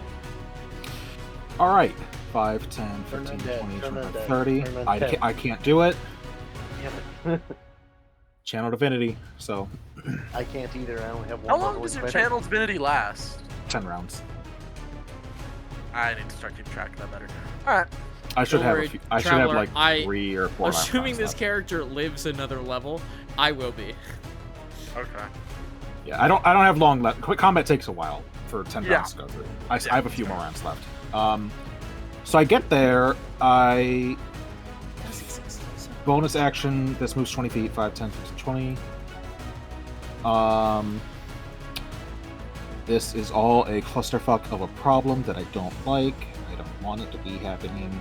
All right. 5, 10, Turn 15, undead, 20, turn 25, undead, 30. turn I undead. I can't do it. Damn it. Channel Divinity, so I can't either. I only have one. How long level does your in channel divinity last? 10 rounds. I need to start keeping track of that better. All right. I should Don't have worry, a few, I should have Travler, like 3 or 4 Assuming rounds this left. character lives another level, I will be. Okay. Yeah, I don't have long left. Quick combat takes a while for 10 Yeah. rounds to go through. I have a few more rounds left. So I get there, I bonus action, this moves 20 feet, 5, 10, 15, 20. This is all a clusterfuck of a problem that I don't like. I don't want it to be happening.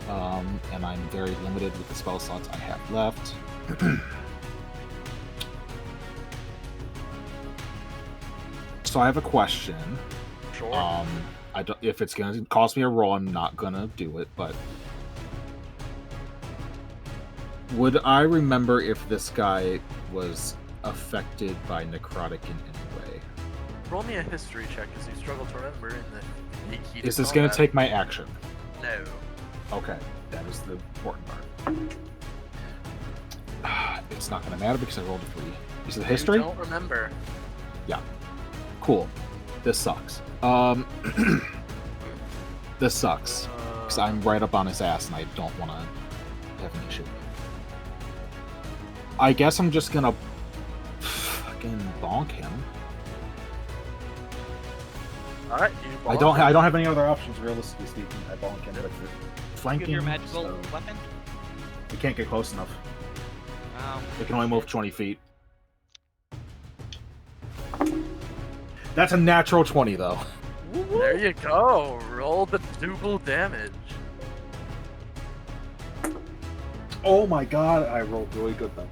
And I'm very limited with the spell slots I have left. So I have a question. Sure. I don't, if it's gonna cost me a roll, I'm not gonna do it. But would I remember if this guy was affected by necrotic in any way? Roll me a history check as you struggle to remember in the heat Is of this gonna combat. take my action? No. Okay, that is the important part. It's not gonna matter because I rolled a 3. Is it history? You don't remember. Cool. This sucks. This sucks. Because I'm right up on his ass and I don't want to have an issue. I guess I'm just gonna fucking bonk him. All right. You I don't have any other options, realistically speaking. I bonk him with the flanking. Give your magical so weapon. we can't get close enough. Wow. They can only move 20 feet. That's a natural 20, though. There you go. Roll the double damage. Oh my god, I rolled really good, though.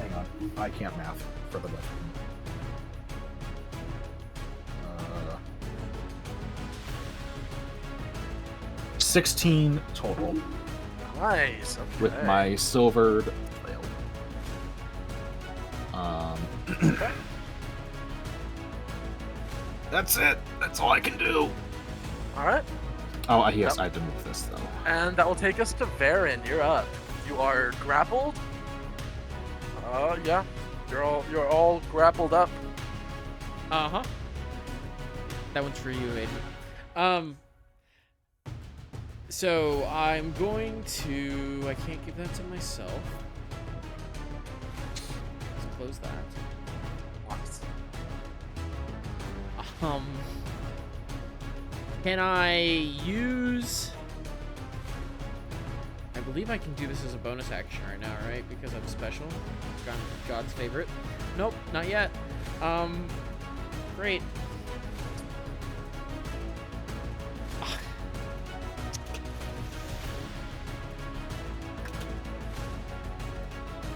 Hang on. I can't math for the lift. 16 total Nice. Okay. with my silvered flail. That's it. That's all I can do. All right. Oh, yes, Yep. I have to move this, though. And that will take us to Varen. You're up. You are grappled. Yeah. You're all grappled up. Uh-huh. That one's for you, Aiden. So I'm going to... I can't give that to myself. Let's close that. Can I use... I believe I can do this as a bonus action right now, right? Because I'm special. I'm God's favorite. Nope, not yet. Great.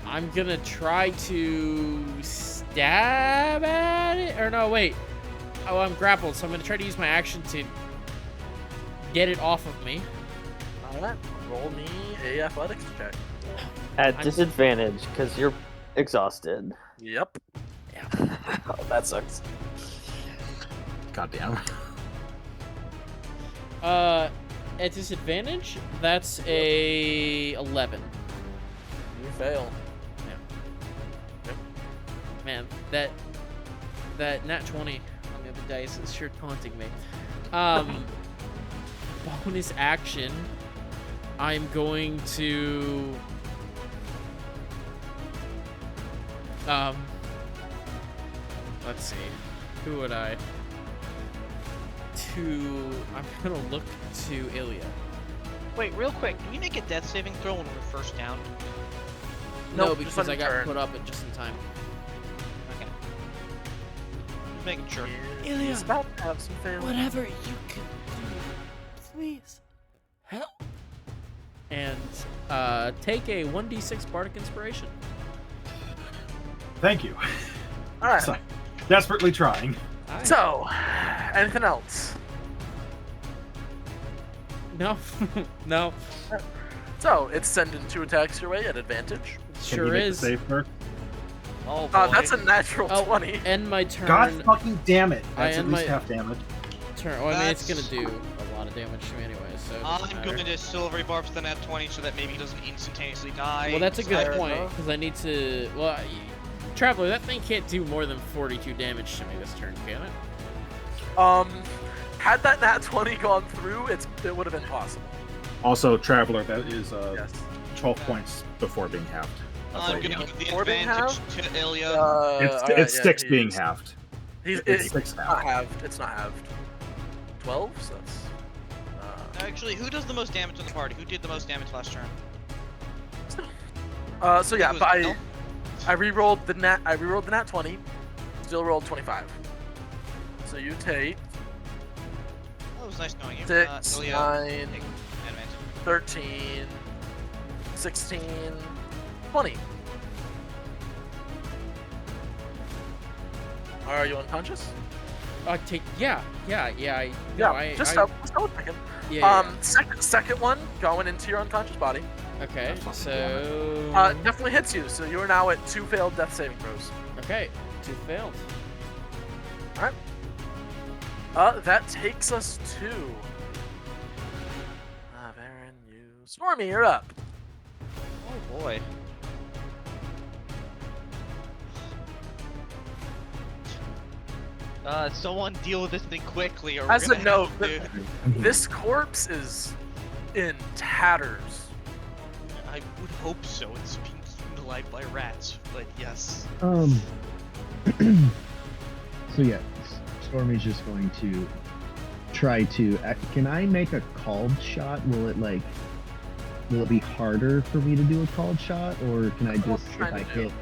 I'm gonna try to stab at it. Or no, wait. Oh, I'm grappled, so I'm gonna try to use my action to get it off of me. All right. Roll me a athletics check. At I'm- disadvantage because you're exhausted. Yep. Oh, that sucks. Goddamn. At disadvantage, that's a 11. You fail. Man, that nat 20 on the other dice is sure taunting me. Bonus action, I'm going to let's see, who would I? I'm gonna look to Ilia. Wait, real quick, do we make a death saving throw when we're first down? No, Nope, just because on I got turn. put up at just in time. Okay. Just making sure. Ilia, He's about to have some failures. whatever you can do, please help. And take a 1d6 bardic inspiration. Thank you. All right. So, desperately trying. So, anything else? No, no, So, it's sending 2 attacks your way at advantage. Can sure you make the is. save first? Oh boy. That's a natural Oh, 20. end my turn. God fucking damn it! I That's at end least my- half damage. Turn. Well, I mean, it's gonna That's- do a lot of damage to me anyway. So. it I'm doesn't going matter. to silvery barbs the nat 20 so that maybe he doesn't instantaneously die. Well, that's a Fair good point enough. because I need to. Well, Traveler, that thing can't do more than 42 damage to me this turn, can it? Had that nat 20 gone through, it would have been possible. Also, Traveler, that is Yes. 12 points before being halved. That's I'm what you going to know. give the Before being advantage to Ilia. It's 6 being halved. He's It's 6 not now. halved. It's not halved. 12, so that's... Actually, who does the most damage in the party? Who did the most damage last turn? So yeah, It was but Mel? I re-rolled the nat 20, still rolled 25. So you take Oh, it was nice knowing you. 6, Ilia, 9, take advantage. 13, 16, 20. Are you unconscious? Take. Yeah. I, Yeah, no, I, just I, a second. Yeah. Second one going into your unconscious body. Okay. Fucking So. Definitely hits you, so you are now at 2 failed death saving throws. Okay. 2 failed. That takes us to... Varen, you... Stormy, you're up. Oh boy. Someone deal with this thing quickly, or As we're a gonna note, have to... this corpse is in tatters. I would hope so. It's being eaten alive by rats, but yes. So yeah, Stormy's just going to try to. Can I make a called shot? Will it be harder for me to do a called shot, or can I just, if I hit,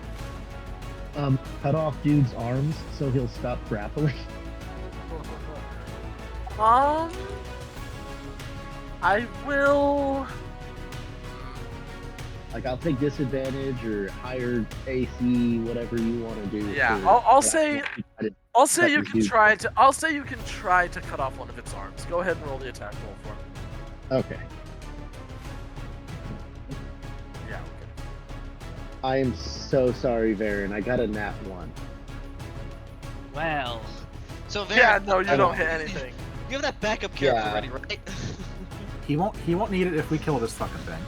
cut off dude's arms so he'll stop grappling? I will. Like, I'll take disadvantage or higher AC, whatever you want to do. Yeah, for- I'll say cut you your can dude. try to. I'll say you can try to cut off one of its arms. Go ahead and roll the attack roll for me. Okay. Yeah. Okay. I am so sorry, Varen. I got a nat 1. Well, So Varric, Yeah. No, you I don't don't- hit anything. you have that backup character Yeah. ready, right? He won't need it if we kill this fucking thing.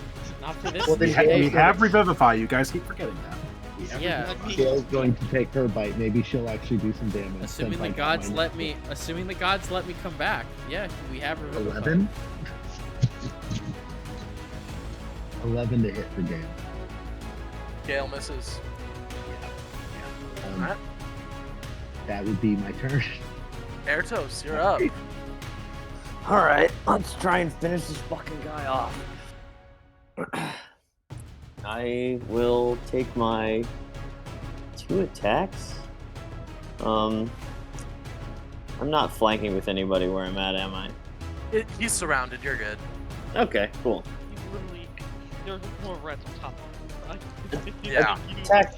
Not for this. Well, then We, Gale's we gonna- have Revivify. You guys keep forgetting that. Yeah. Gale's going to take her bite. Maybe she'll actually do some damage. Assuming since the I got gods mine. let me. Assuming the gods let me come back. Yeah, we have a 11? 11 to hit for Gale. Gale misses. Alright. That would be my turn. Airtos, you're up. Alright, let's try and finish this fucking guy off. I will take my 2 attacks. I'm not flanking with anybody where I'm at, am I? He's surrounded. You're good. Okay, cool. you literally, there's more rats on top of it. Yeah. Attack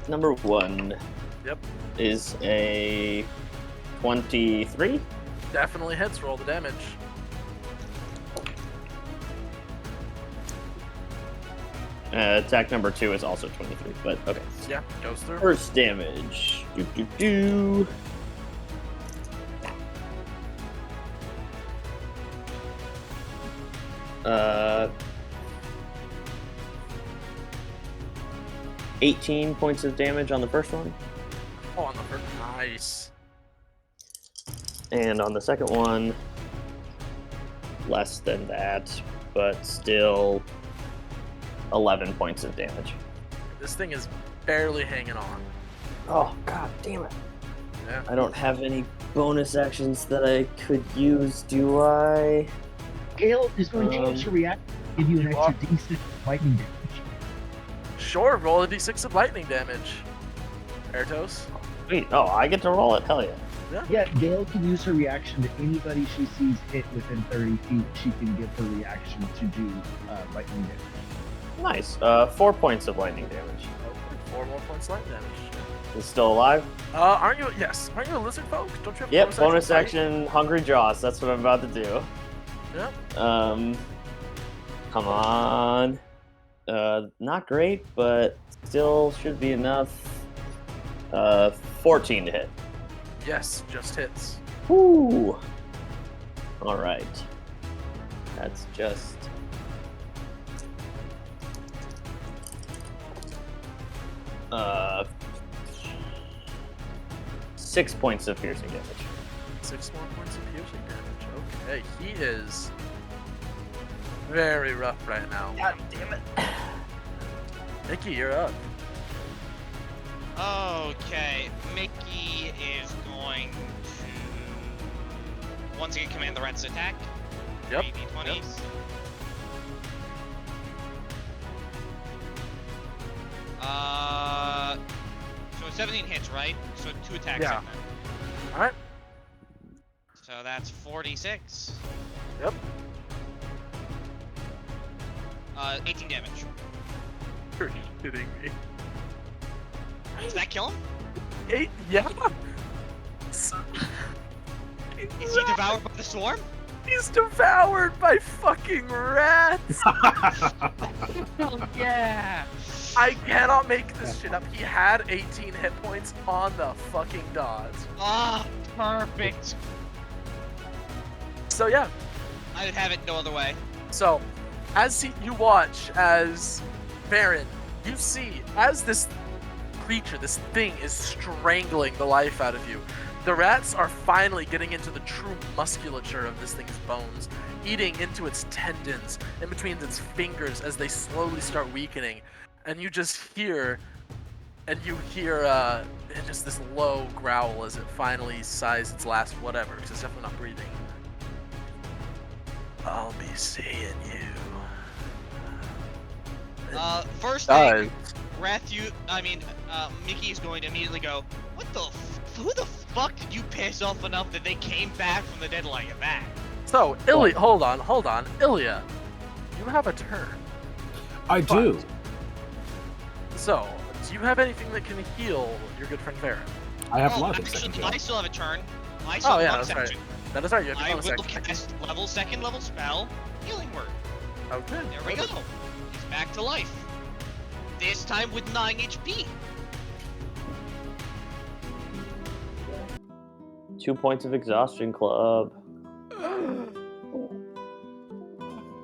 number 1 Yep. is a 23. Definitely hits. Roll the damage. Attack number 2 is also 23, but okay. Yeah. Goes through. First damage. Do do do. Uh, 18 points of damage on the first one, Oh, on the first. Nice. and on the second one, less than that, but still 11 points of damage. This thing is barely hanging on. Oh, god damn it. Yeah. I don't have any bonus actions that I could use, do I? Gale is going to use her react, give you an you extra D6 lightning damage. Sure. Roll a d6 of lightning damage. Airtos. Wait, oh, I get to roll it? Hell yeah. Yeah, Gale can use her reaction to anybody she sees hit within 30 feet. She can give her reaction to do lightning damage. Nice. 4 points of lightning damage. Okay, 4 more points lightning damage. He's still alive? Aren't you? Yes. Aren't you a lizard folk? Don't you have Yep, bonus fight? action, Hungry Jaws. That's what I'm about to do. Yep. Come on. Not great, but still should be enough. 14 to hit. Yes, just hits. Woo! Alright. That's just... Uh, 6 points of piercing damage. 6 more points of piercing damage. Okay, he is very rough right now. God damn it. Mickey, you're up. Okay, Mickey is going to once again command the rats to attack. Yep. 3d20s. So 17 hits, right? So 2 attacks Yeah. in then. Alright. So that's 46. Yep. 18 damage. Are you kidding me? Does that kill him? 8? Yeah. Is he devoured by the swarm? He's devoured by fucking rats. Oh yeah! I cannot make this shit up. He had 18 hit points on the fucking dot. Ah, Perfect. So yeah. I would have it no other way. So, you watch as Baron, you see as this creature, this thing is strangling the life out of you. The rats are finally getting into the true musculature of this thing's bones, eating into its tendons, in between its fingers as they slowly start weakening. And you just hear, just this low growl as it finally sighs its last whatever, because it's definitely not breathing. I'll be seeing you. First Guys. thing, Mickey is going to immediately go, who the fuck did you piss off enough that they came back from the dead like that? So, Ilia, hold on. Ilia, you have a turn. I do. So, do you have anything that can heal your good friend Varen? I have lots of actually, second I heal. still have a turn. I still have that's right. action. That is right. You have I your will bonus action. cast second level spell, Healing Word. Okay. There we go. He's back to life. This time with 9 HP. 2 points of exhaustion, club.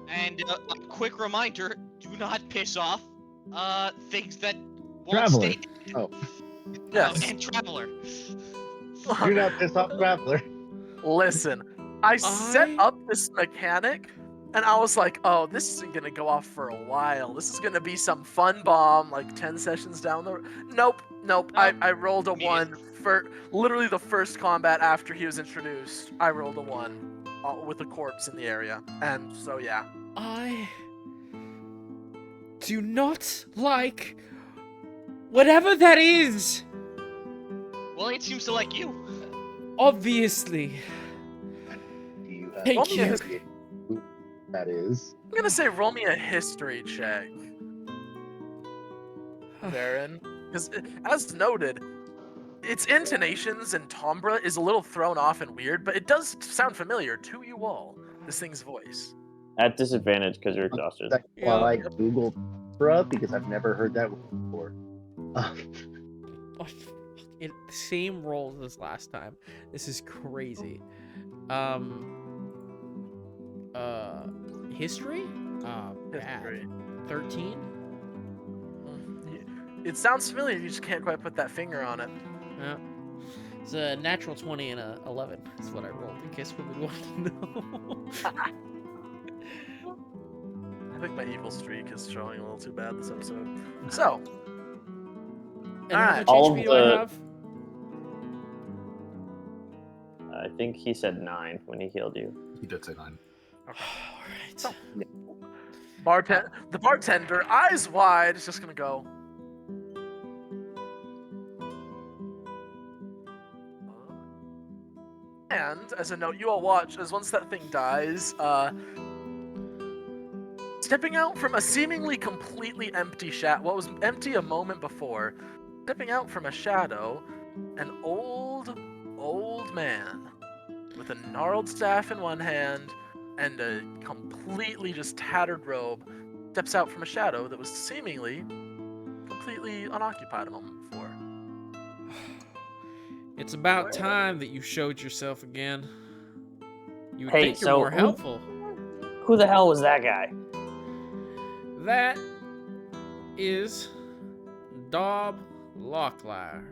And a quick reminder, do not piss off things that won't Traveler. stay dead. Oh. Yes. And Traveler. Do not piss off Travler. Listen, I set up this mechanic, and I was like, oh, this isn't gonna go off for a while. This is gonna be some fun bomb, like 10 sessions down the road. Nope. I rolled a 1 for literally the first combat after he was introduced. I rolled a 1 with a corpse in the area, and so yeah. I do not like whatever that is. Well, it seems to like you. Obviously. Do you have Thank any you. idea who that is? I'm gonna say roll me a history check, Varen, because as noted, its intonations and timbre is a little thrown off and weird, but it does sound familiar to you all. This thing's voice. At disadvantage because you're exhausted. While I Google bruh, because I've never heard that before. Same rolls as last time. This is crazy. History? History. 13? It sounds familiar, you just can't quite put that finger on it. Yeah. It's a natural 20 and a 11. That's what I rolled, in case we would want to know. I think my evil streak is showing a little too bad this episode. So, And how much All HP of do I the- have? I think he said 9 when he healed you. He did say 9. Alright. So- the bartender, eyes wide, is just gonna go. And as a note, you all watch as once that thing dies, stepping out from a seemingly completely empty what was empty a moment before, stepping out from a shadow, an old man with a gnarled staff in one hand and a completely just tattered robe steps out from a shadow that was seemingly completely unoccupied a moment before. It's about time that you showed yourself again. You would Hey, think you're so more who- helpful. Who the hell was that guy? That is Lochliar.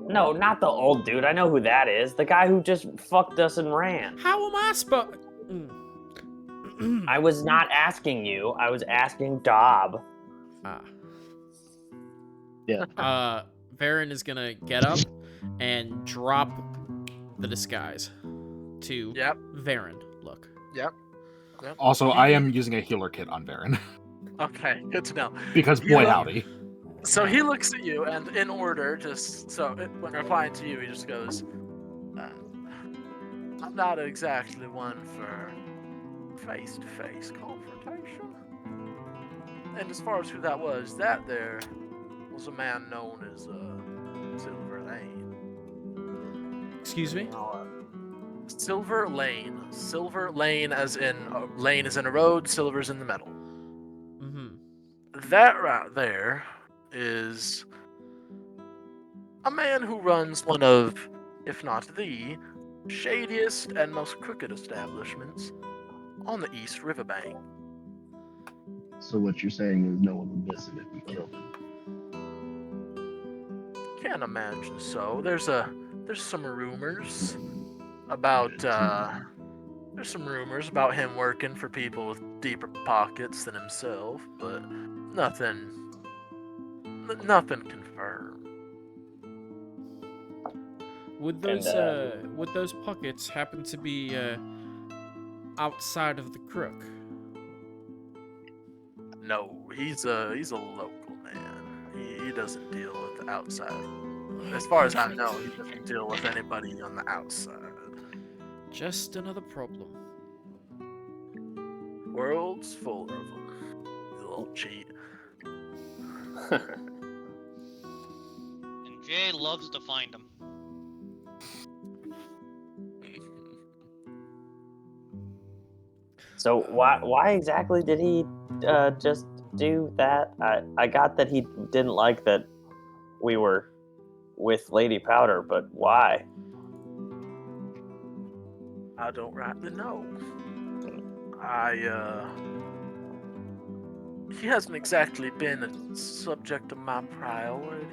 No, not the old dude. I know who that is. The guy who just fucked us and ran. How am I supposed? I was not asking you. I was asking Dob. Varen is gonna get up and drop the disguise to Yep. Varen. Look. Yep. Also, I am using a healer kit on Varen. Okay, good to know. Because boy howdy. So he looks at you, and in order, just so when replying to you, he just goes, "I'm not exactly one for face-to-face confrontation. And as far as who that was, that there was a man known as Silver Lane." Excuse me? Silver Lane. Silver Lane, as in lane is in a road. Silver's in the middle. Mm-hmm. That right there is a man who runs one of, if not the, shadiest and most crooked establishments on the East Riverbank. So what you're saying is no one would miss it if we killed him. can't imagine so. There's some rumors about him working for people with deeper pockets than himself, but nothing confirmed. Would those pockets happen to be outside of the crook? No, he's a local man. He doesn't deal with the outside. As far as I know, he doesn't deal with anybody on the outside. Just another problem. World's full of them. You little cheat. And Jay loves to find them. So why exactly did he just do that? I got that he didn't like that we were with Lady Powder, but why? I don't rightly know. He hasn't exactly been a subject of my priority.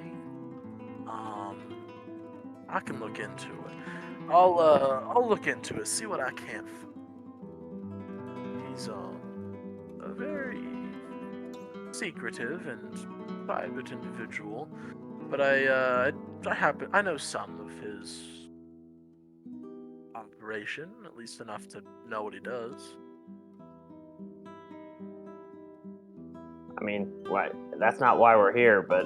I can look into it. I'll look into it, see what I can find. He's a very secretive and private individual, but I know some of his operation, at least enough to know what he does. I mean, that's not why we're here, but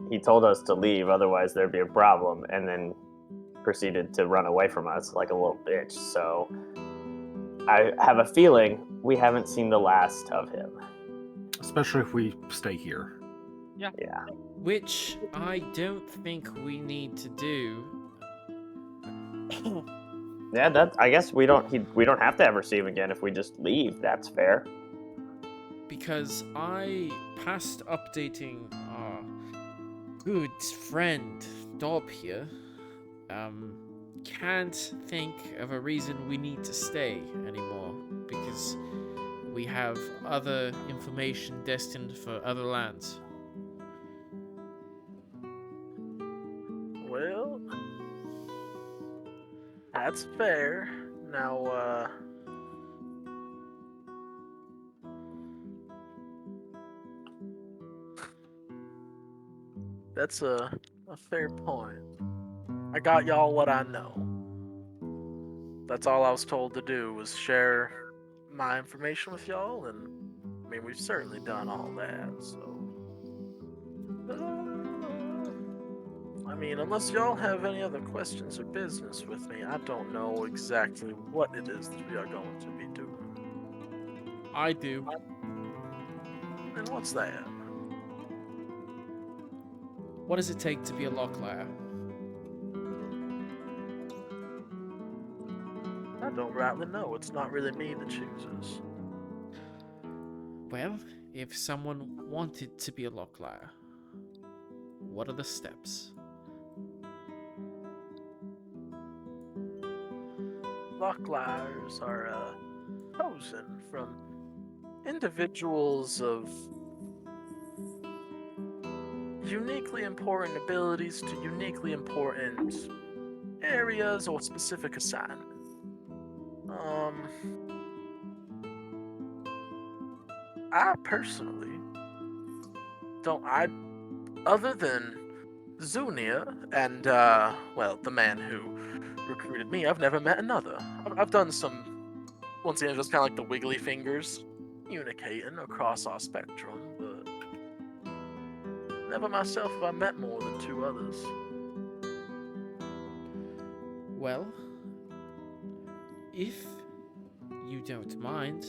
he told us to leave, otherwise there'd be a problem, and then proceeded to run away from us like a little bitch. So I have a feeling we haven't seen the last of him. Especially if we stay here. Yeah. Which I don't think we need to do. Yeah, I guess we don't have to ever see him again if we just leave. That's fair. Because I, past updating our good friend Dob here, can't think of a reason we need to stay anymore, because we have other information destined for other lands. Well, that's fair. Now, that's a fair point. I got y'all what I know. That's all I was told to do, was share my information with y'all, and I mean, we've certainly done all that, so... I mean, unless y'all have any other questions or business with me, I don't know exactly what it is that we are going to be doing. I do. And what's that? What does it take to be a Lochliar? I don't rightly know. It's not really me that chooses. Well, if someone wanted to be a Lochliar, what are the steps? Lochliars are chosen from individuals of uniquely important abilities to uniquely important areas or specific assignments. I personally don't. Other than Zunia and well, the man who recruited me, I've never met another. I've done some, once again, just kind of like the wiggly fingers, communicating across our spectrum, but never myself have I met more than two others. Well, if you don't mind,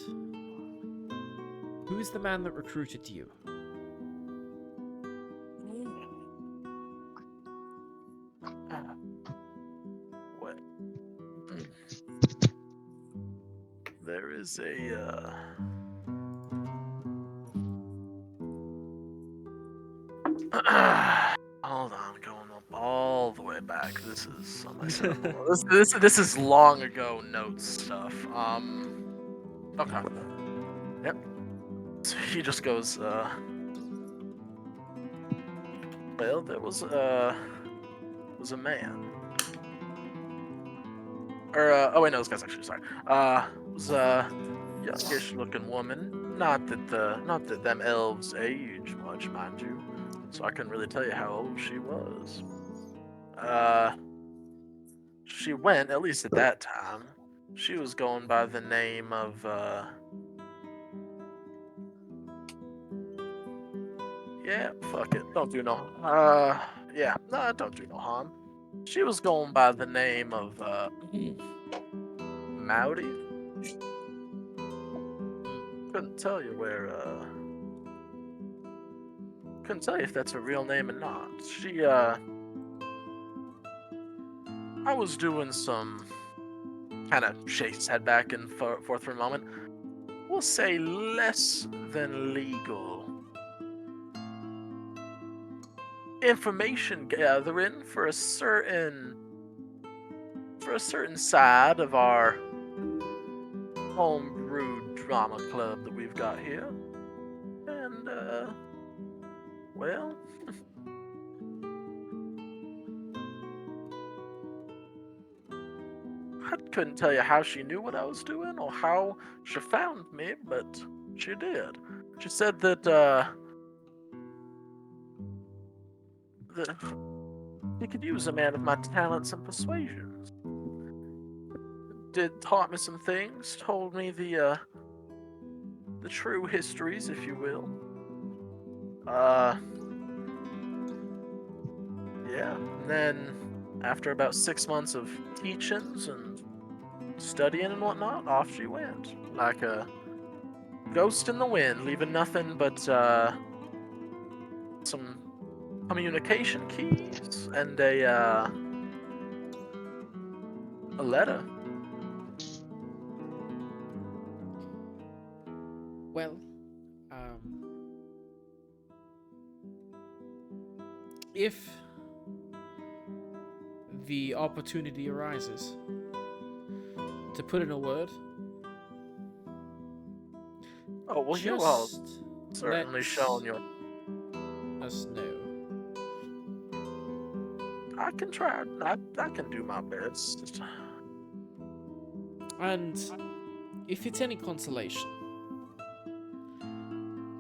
who's the man that recruited you? What? There is a hold on, going up all the way back. This is this is long ago notes stuff. Okay. Yep. So he just goes, well, there was was a man. Or oh wait, no, this guy's actually sorry. Was a youngish-looking woman. Not that them elves age much, mind you. So I couldn't really tell you how old she was. She went, at least at that time, she was going by the name of, yeah, fuck it, don't do no, yeah, nah, don't do no harm. She was going by the name of, Mowdy. Couldn't tell you couldn't tell you if that's her real name or not. She, I was doing some kind of shakes his head back and forth for a moment. We'll say less than legal information gathering for a certain side of our homebrew drama club that we've got here. And well, I couldn't tell you how she knew what I was doing or how she found me, but she did. She said that he could use a man of my talents and persuasions. Taught me some things, told me the true histories, if you will. Yeah, and then after about 6 months of teachings and studying and whatnot, off she went. Like a ghost in the wind, leaving nothing but some communication keys and a letter. Well, if the opportunity arises to put in a word, Oh, well, you all just certainly let shown your. us know. I can try. I can do my best. And if it's any consolation,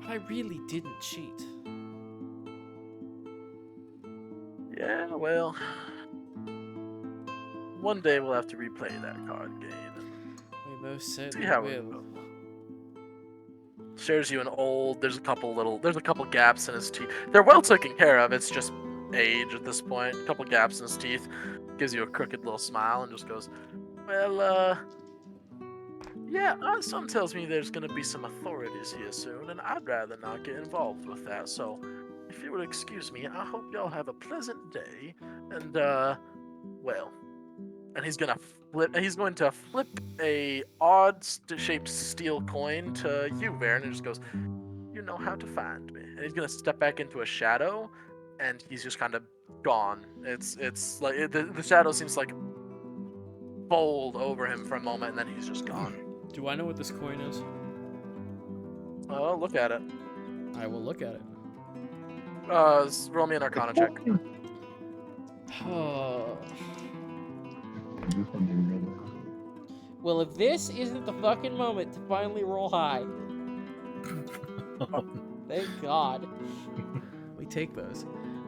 I really didn't cheat. Yeah, well, one day we'll have to replay that card game and We most see certainly how it will. goes. Shares you an old. There's a couple gaps in his teeth. They're well taken care of. It's just age at this point. A couple gaps in his teeth. Gives you a crooked little smile and just goes, well, yeah, something tells me there's gonna be some authorities here soon, and I'd rather not get involved with that. So, if you would excuse me, I hope y'all have a pleasant day. And well, and he's going to flip a odd-shaped steel coin to you, Varen, and just goes, "You know how to find me." And he's gonna step back into a shadow, and he's just kind of gone. It's like the shadow seems like fold over him for a moment, and then he's just gone. Do I know what this coin is? Oh, look at it. I will look at it. Roll me an Arcana check. Oh. Well, if this isn't the fucking moment to finally roll high. Thank God. We take those.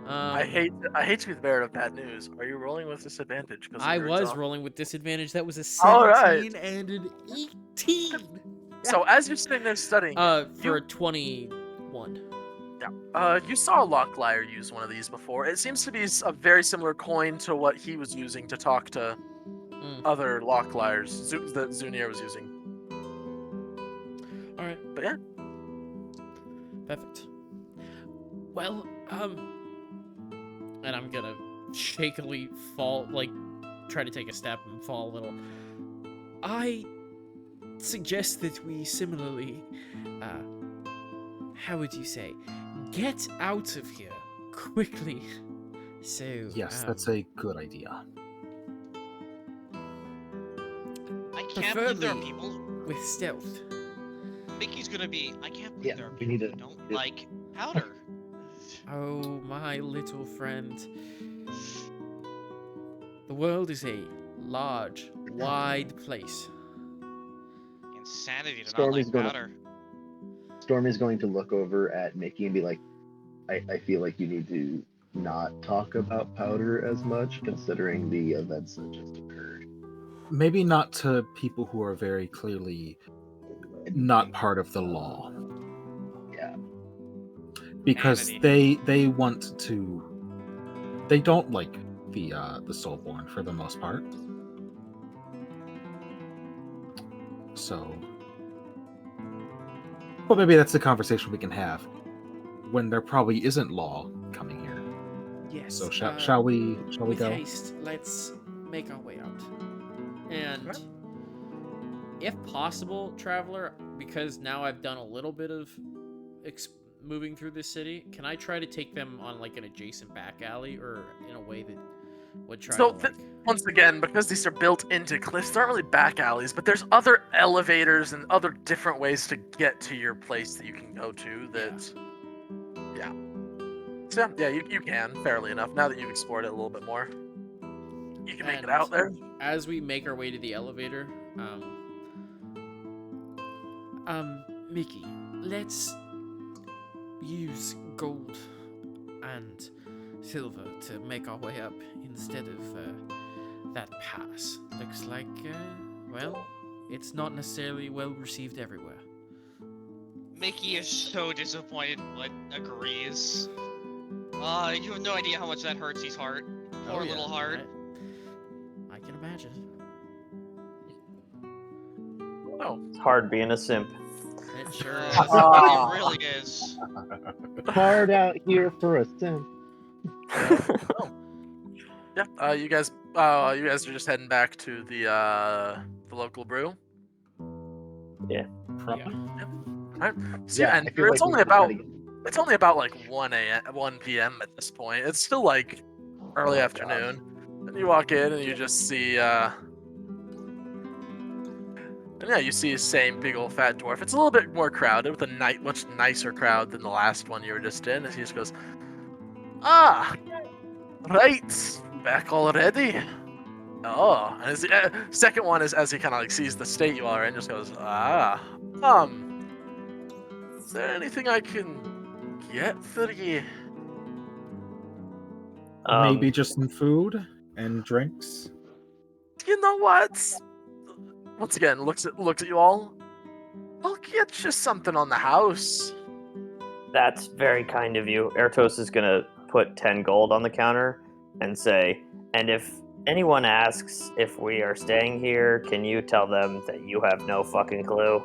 I hate to be the bearer of bad news. Are you rolling with disadvantage? I was rolling with disadvantage. That was a 17 All right. and an 18. So as you're sitting there studying, for a 21. You saw Lochliar use one of these before. It seems to be a very similar coin to what he was using to talk to other Lochliars that Zunir was using. All right. But yeah. Perfect. Well, and I'm gonna shakily fall, like, try to take a step and fall a little. I suggest that we similarly, how would you say, get out of here quickly. So, Yes, that's a good idea. I can't believe there are Preferably people. with stealth. Mickey's gonna be. I can't believe Yeah, there are we people need who to- don't like powder. Oh, my little friend. The world is a large, wide place. Insanity to not Stormy's like gonna- powder. Storm is going to look over at Mickey and be like, I feel like you need to not talk about powder as much, considering the events that just occurred. Maybe not to people who are very clearly not part of the law. Yeah. Because Vanity. they want to. They don't like the Soulborn for the most part. So, but maybe that's the conversation we can have when there probably isn't law coming here. Yes. So shall we with go? haste, let's make our way out. And if possible, Traveler, because now I've done a little bit of moving through this city, can I try to take them on like an adjacent back alley or in a way that would try So, to like... once again, because these are built into cliffs, they aren't really back alleys, but there's other elevators and other different ways to get to your place that you can go to that... Yeah. So, yeah, you can, fairly enough, now that you've explored it a little bit more. You can make it out there. As we make our way to the elevator, Mickey, let's use gold and silver to make our way up instead of that pass. Looks like, well, it's not necessarily well received everywhere. Mickey is so disappointed, but agrees. You have no idea how much that hurts his heart. Poor little heart. I can imagine. Oh. It's hard being a simp. It sure is. It really is. Hard out here for a sim. Yeah, you guys are just heading back to the local brew. Yeah. Right. So, Yeah, and I feel like it's we only should try about to get- it's only about like 1 p.m. at this point. It's still like early afternoon. And you walk in and you just see and yeah, you see the same big old fat dwarf. It's a little bit more crowded with a much nicer crowd than the last one you were just in. And he just goes, "Ah, right, back already." Oh, and his second one is as he kind of like sees the state you are in, just goes, "Ah, is there anything I can get for you?" Maybe just some food and drinks. You know what? Once again, looks at you all. I'll get you something on the house. That's very kind of you. Ertos is gonna put 10 gold on the counter and say, and if anyone asks if we are staying here, can you tell them that you have no fucking clue?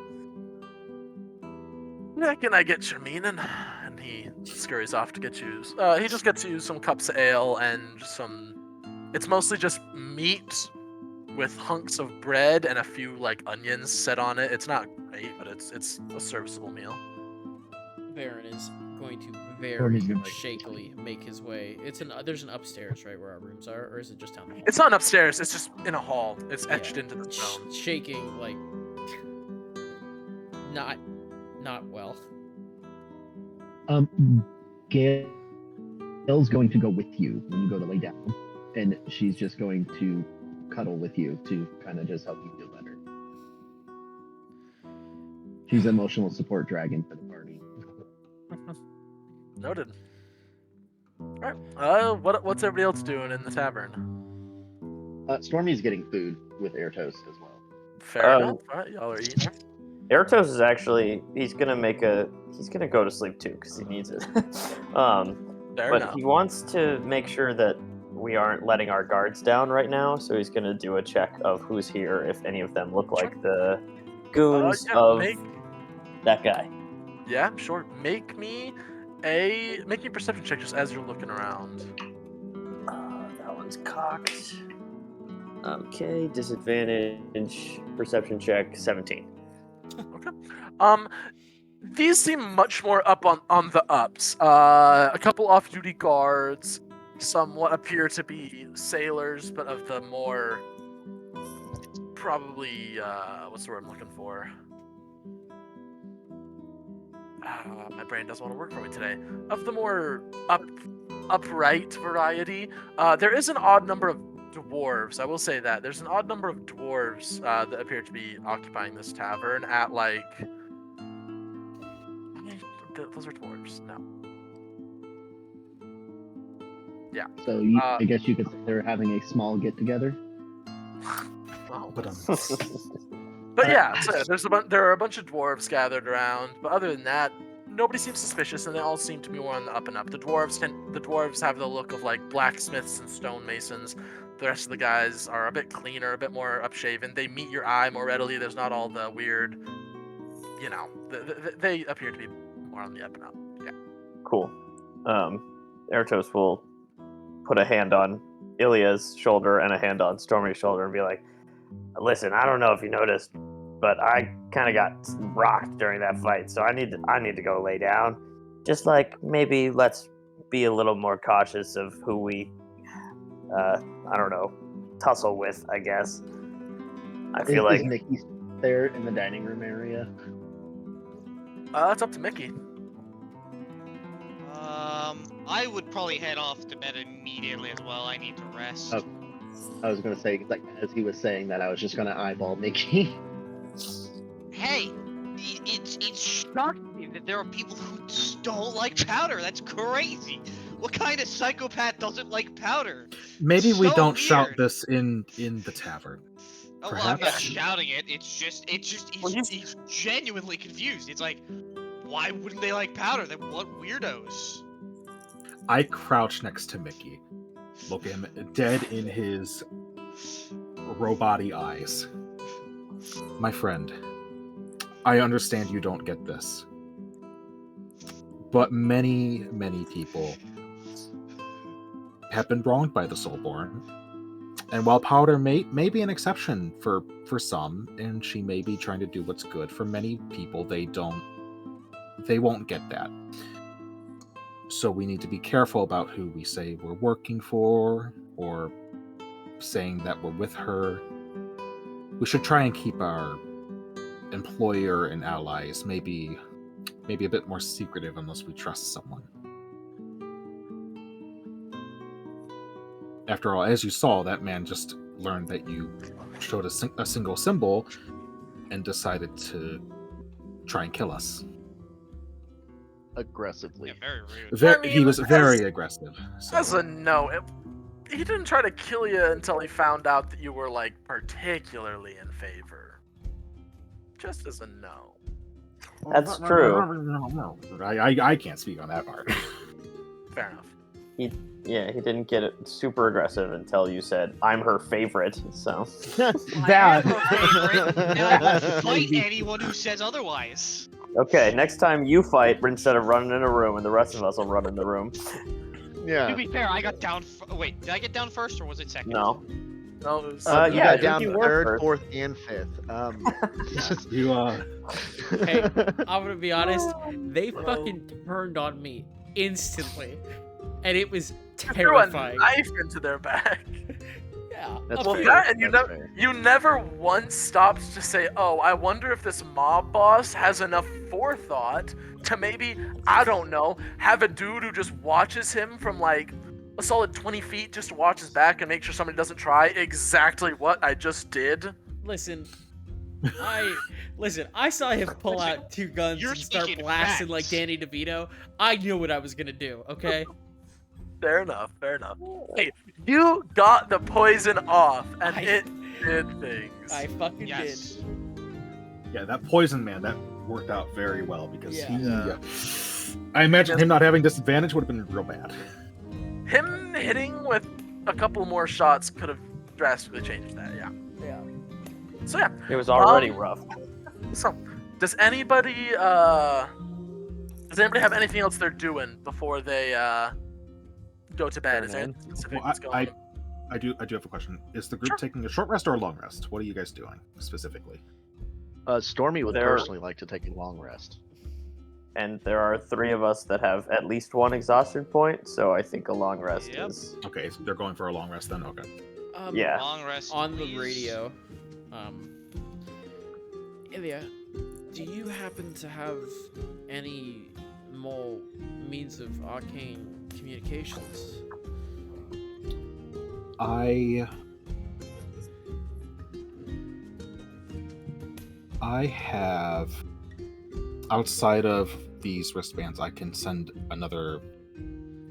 Yeah, can I get your meaning? And he scurries off to get you. He just gets you some cups of ale and some. It's mostly just meat with hunks of bread and a few like onions set on it. It's not great, but it's a serviceable meal. Baron is going to Or very he's gonna, like, shakily make his way. There's an upstairs, right, where our rooms are, or is it just down the hall? It's not upstairs. It's just in a hall. It's etched Yeah. into the stone. Shaking like not well. Gail's going to go with you when you go to lay down, and she's just going to cuddle with you to kind of just help you feel better. She's an emotional support dragon for the party. Noted. All right. What's everybody else doing in the tavern? Stormy's getting food with air toast as well. Fair enough. All right, y'all are eating. Ertos is actually he's gonna go to sleep too because he needs it. Fair But enough. he wants to make sure that we aren't letting our guards down right now, so he's gonna do a check of who's here, if any of them look like the goons Yeah, of that guy. Yeah, sure. Make me a perception check just as you're looking around. That one's cocked. Okay, disadvantage perception check 17. Okay. These seem much more up on the ups. A couple off-duty guards, some what appear to be sailors, but of the more probably what's the word I'm looking for? My brain doesn't want to work for me today. Of the more upright variety, there is an odd number of dwarves. I will say that there's an odd number of dwarves that appear to be occupying this tavern at like. Those are dwarves. No. Yeah. So I guess you could say they're having a small get together. Well, But but yeah, so there are a bunch of dwarves gathered around. But other than that, nobody seems suspicious, and they all seem to be more on the up and up. The dwarves have the look of like blacksmiths and stonemasons. The rest of the guys are a bit cleaner, a bit more upshaven. They meet your eye more readily. There's not all the weird, they appear to be more on the up and up. Yeah. Cool. Eratos will put a hand on Ilia's shoulder and a hand on Stormy's shoulder and be like, listen, I don't know if you noticed, but I kind of got rocked during that fight, so I need to go lay down. Just like maybe let's be a little more cautious of who we, I don't know, tussle with, I guess. I feel like Is Mickey there in the dining room area? That's up to Mickey. I would probably head off to bed immediately as well. I need to rest. Oh. I was gonna say, like, as he was saying that, I was just gonna eyeball Mickey. Hey, it's shocking me that there are people who don't like powder. That's crazy. What kind of psychopath doesn't like powder? maybe we So don't shout weird. this in the tavern. Oh, well, I'm not Perhaps. shouting it. It's just Well, he's genuinely confused. It's like, why wouldn't they like powder? Then what weirdos? I crouch next to Mickey, look him dead in his robot-y eyes. My friend, I understand you don't get this, but many, many people have been wronged by the Soulborn. And while powder may be an exception for some, and she may be trying to do what's good, for many people they won't get that. So we need to be careful about who we say we're working for, or saying that we're with her. We should try and keep our employer and allies maybe a bit more secretive unless we trust someone. After all, as you saw, that man just learned that you showed a single symbol and decided to try and kill us. Aggressively. Yeah, very rude. He was very aggressive. So. As a no, he didn't try to kill you until he found out that you were like particularly in favor. Just as a no. That's true. I can't speak on that part. Fair enough. he didn't get it super aggressive until you said, I'm her favorite, so. I am her favorite, and I will fight anyone who says otherwise. Okay, next time you fight, instead of running in a room, and the rest of us will run in the room. To Yeah. be fair, I got down. Wait, did I get down first or was it second? No. No, it was, Yeah, You I got think down you were third, first. fourth, and fifth. You Hey, I'm gonna be honest. They fucking turned on me instantly, and it was you threw a terrifying. knife into their back. Yeah. That's Well, fair. that, and That's fair. you never once stopped to say, oh, I wonder if this mob boss has enough forethought to maybe, I don't know, have a dude who just watches him from like a solid 20 feet just to watch his back and make sure somebody doesn't try exactly what I just did. Listen, I saw him pull out two guns You're and start speaking blasting like facts. Danny DeVito. I knew what I was gonna do. Okay. Fair enough, fair enough. Hey, you got the poison off, and I- it did things. I fucking Yes. did. Yeah, that poison man, that worked out very well because Yeah. I imagine him not having disadvantage would have been real bad. Him hitting with a couple more shots could have drastically changed that, yeah. Yeah. So yeah, It was already Um, rough. so does anybody have anything else they're doing before they go to bed? Is there Turn in. anything specific Well, that's going on? I do have a question. Is the group Sure. taking a short rest or a long rest? What are you guys doing specifically? Stormy would There- personally like to take a long rest. And there are 3 of us that have at least 1 exhaustion point, so I think a long rest Yep. is. Okay, so they're going for a long rest then. Okay. Yeah. Long rest. On the please. radio, Ilia, do you happen to have any more means of arcane communications? I have, outside of these wristbands, I can send another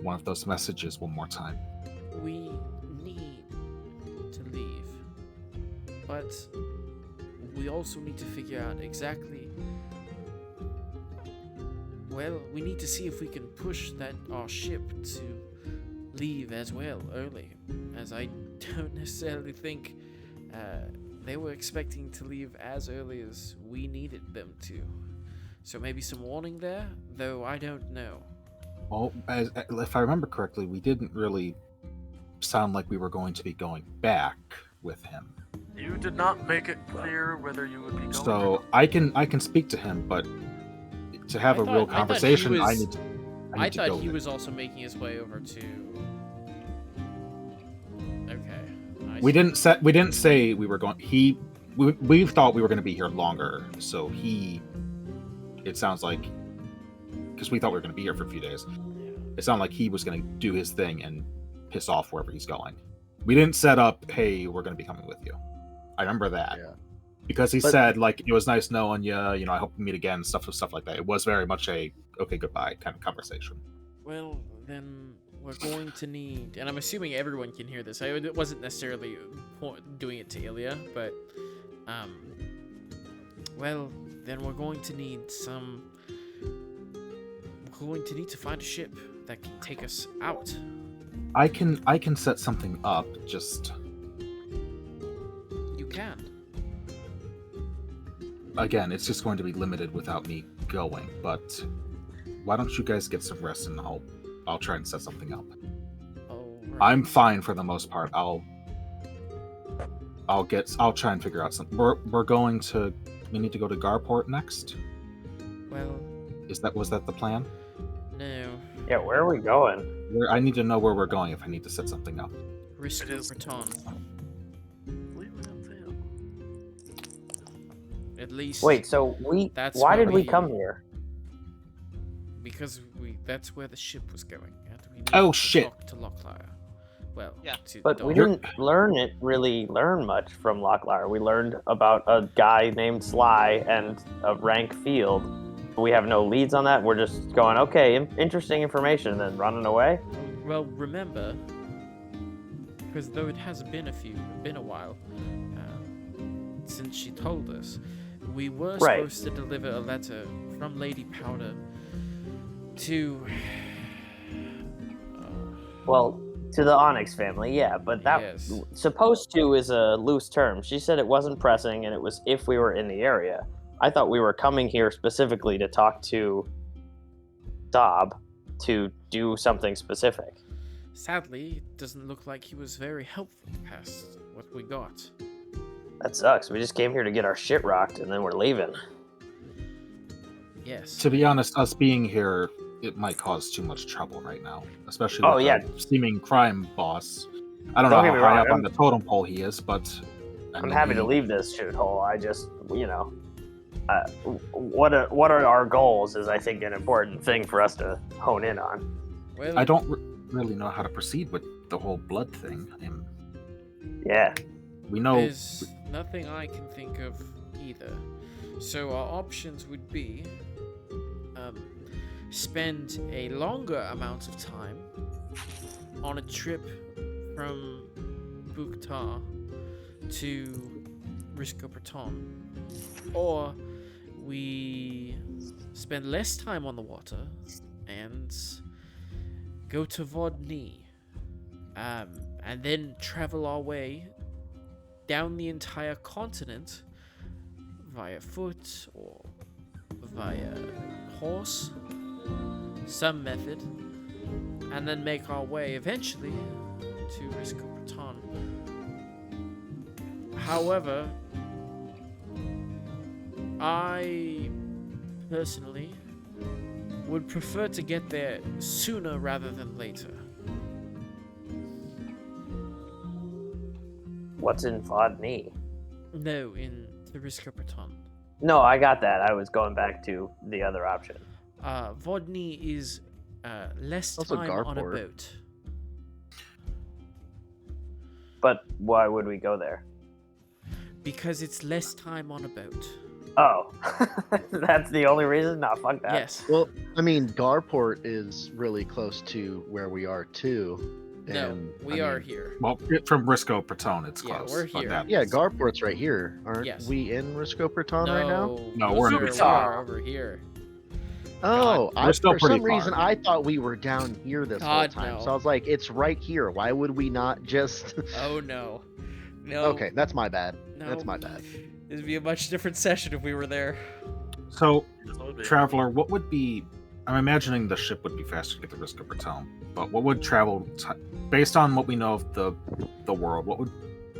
one of those messages one more time. We need to leave, but we also need to figure out exactly. Well, we need to see if we can push our ship to leave as well early, as I don't necessarily think they were expecting to leave as early as we needed them to. So maybe some warning there, though I don't know. Well, if I remember correctly, we didn't really sound like we were going to be going back with him. You did not make it clear whether you would be going. So I can speak to him, but to have a real conversation, I need to I go thought he with was also making his way over to. Okay. We didn't say we were going. We thought we were going to be here longer, so it sounds like, because we thought we were going to be here for a few days. It sounded like he was going to do his thing and piss off wherever he's going. We didn't set up, hey, we're going to be coming with you. I remember that. Yeah. Because he said, like, it was nice knowing you, I hope we meet again, stuff like that. It was very much a, okay, goodbye kind of conversation. Well, then we're going to need, and I'm assuming everyone can hear this. I wasn't necessarily doing it to Ilia, but, well, then we're going to need to find a ship that can take us out. I can set something up, just... You can. Again, it's just going to be limited without me going, but why don't you guys get some rest and I'll try and set something up. Oh, I'm fine for the most part. I'll try and figure out something. We need to go to Garport next? Well, was that the plan? no. Yeah, where are we going? I need to know where we're going if I need to set something up. Risk It is- Breton. At least. Wait, so That's why where did we we- come here? Because that's where the ship was going. And we Oh, needed to shit. talk to Lochliar. Well, Yeah. to But we Dom. didn't learn much from Lochliar. We learned about a guy named Sly and a rank field. We have no leads on that. We're just going, okay, interesting information, and then running away. Well, remember, because though it has been a while since she told us, we were Right. supposed to deliver a letter from Lady Powder to. Well, to the Onyx family, yeah, but that Yes. supposed to is a loose term. She said it wasn't pressing, and it was if we were in the area. I thought we were coming here specifically to talk to Dob to do something specific. Sadly, it doesn't look like he was very helpful past what we got. That sucks. We just came here to get our shit rocked, and then we're leaving. Yes. To be honest, us being here, it might cause too much trouble right now, especially Oh, with yeah. the seeming crime boss. I don't Don't know get how me high wrong, up on the totem pole he is, but I'm happy to leave this shithole. I just, what are our goals is, I think, an important thing for us to hone in on. Well, I don't really know how to proceed with the whole blood thing. Yeah. We know. there's nothing I can think of either. So our options would be spend a longer amount of time on a trip from Bukta to Risco-Breton, or we spend less time on the water and go to Vodny, and then travel our way down the entire continent via foot or via horse, some method, and then make our way eventually to Risco-Breton. However, I personally would prefer to get there sooner rather than later. What's in Vodny? No, in the Risco-Breton. No, I got that. I was going back to the other option. Vodny is less Also time on a Garport. boat. But why would we go there? Because it's less time on a boat. Oh, that's the only reason? Nah, fuck that. Yes. Well, I mean, Garport is really close to where we are too. No, and, we I are mean, here. Well, from Risco Praton, it's Yeah, close. we're but here. that- Yeah, Garport's right here. Aren't Yes. we in Risco Praton right now? No, we're in we Bukta. are over here. Oh, We're still for pretty some reason far. I thought we were down here this whole God, time. no. So I was like, it's right here. Why would we not just? Oh no. No. Okay, that's my bad. No. That's my bad. It'd be a much different session if we were there. So, This would be- Traveler, what would be... I'm imagining the ship would be faster to get to Risco Praton, but what would based on what we know of the world, what would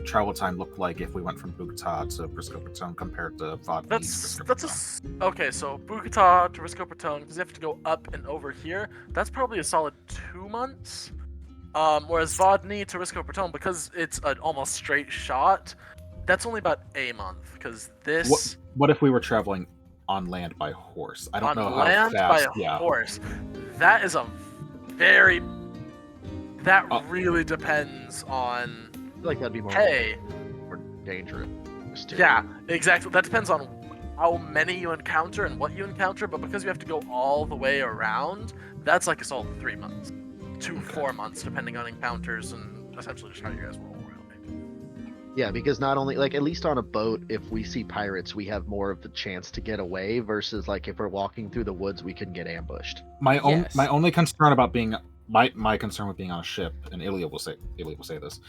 travel time look like if we went from Bukta to Risco Praton compared to Vodni's That's okay. So Bukta to Risco Praton, because you have to go up and over here. That's probably a solid 2 months. Whereas Vodni to Risco Praton, because it's an almost straight shot, that's only about a month. Because this What if we were traveling on land by horse? I don't on know land how by fast. a Yeah. horse, that is a very. That Oh. really depends on. I feel like that'd be more dangerous. too. Yeah, exactly. That depends on how many you encounter and what you encounter, but because you have to go all the way around, that's like a solid 3 months. 4 months, depending on encounters and essentially just how you guys roll around. Yeah, because not only like at least on a boat, if we see pirates, we have more of the chance to get away versus like if we're walking through the woods, we can get ambushed. My Yes. only concern about being my concern with being on a ship, and Ilia will say this,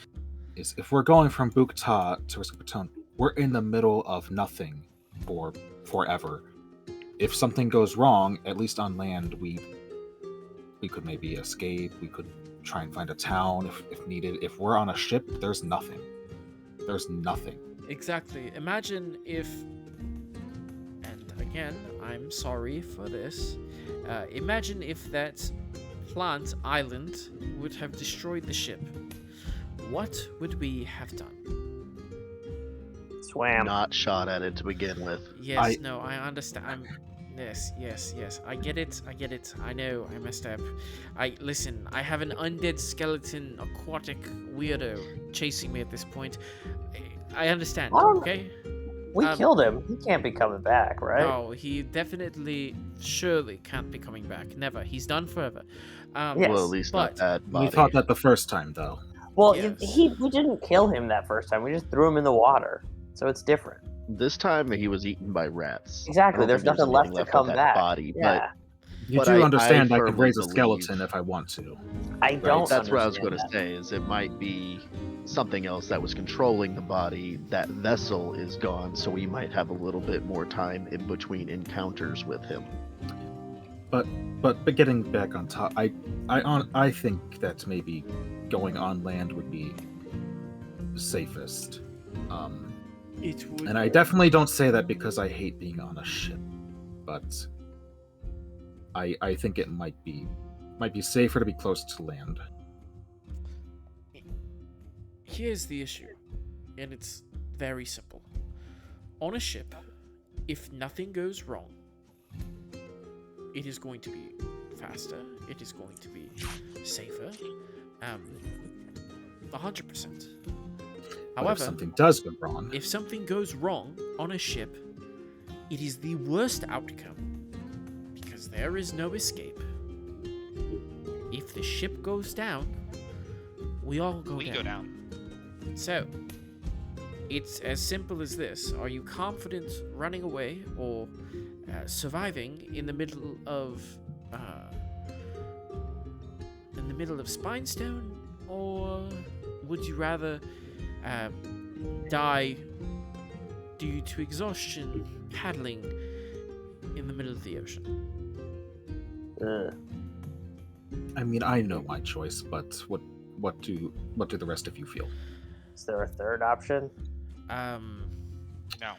is if we're going from Bukta to Risco Praton, we're in the middle of nothing for forever. If something goes wrong, at least on land, we could maybe escape. We could try and find a town if needed. If we're on a ship, there's nothing. There's nothing. Exactly. Imagine if, and again, I'm sorry for this. Imagine if that plant island would have destroyed the ship. What would we have done? Swam. Not shot at it to begin with. Yes, no, I understand. Yes. I get it. I know I messed up. Listen, I have an undead skeleton aquatic weirdo chasing me at this point. I understand, Oh. okay? We killed him. He can't be coming back, right? No, he definitely, surely can't be coming back. Never. He's done forever. Yes. Well, at least but- not that We body. thought that the first time, though. Well, Yes. we didn't kill him that first time. We just threw him in the water. So it's different. This time he was eaten by rats. Exactly, I don't there's think nothing anything left to of come that back. Body, Yeah. You But do I understand I can firmly raise a believe- skeleton if I want to. I don't. That's what I was understand going to that. say. Is it might be something else that was controlling the body. That vessel is gone, so we might have a little bit more time in between encounters with him. But getting back on top, I think that maybe going on land would be safest. It would. And I definitely don't say that because I hate being on a ship, but I think it might be safer to be close to land. Here's the issue, and it's very simple. On a ship, if nothing goes wrong, it is going to be faster, it is going to be safer, 100%. But However, if something does go wrong, if something goes wrong on a ship, it is the worst outcome, because there is no escape. If the ship goes down, we all go We down. go down. So, it's as simple as this. Are you confident running away or surviving in the middle of Spinestone, or would you rather die due to exhaustion paddling in the middle of the ocean? I mean, I know my choice, but what do the rest of you feel? Is there a third option? No.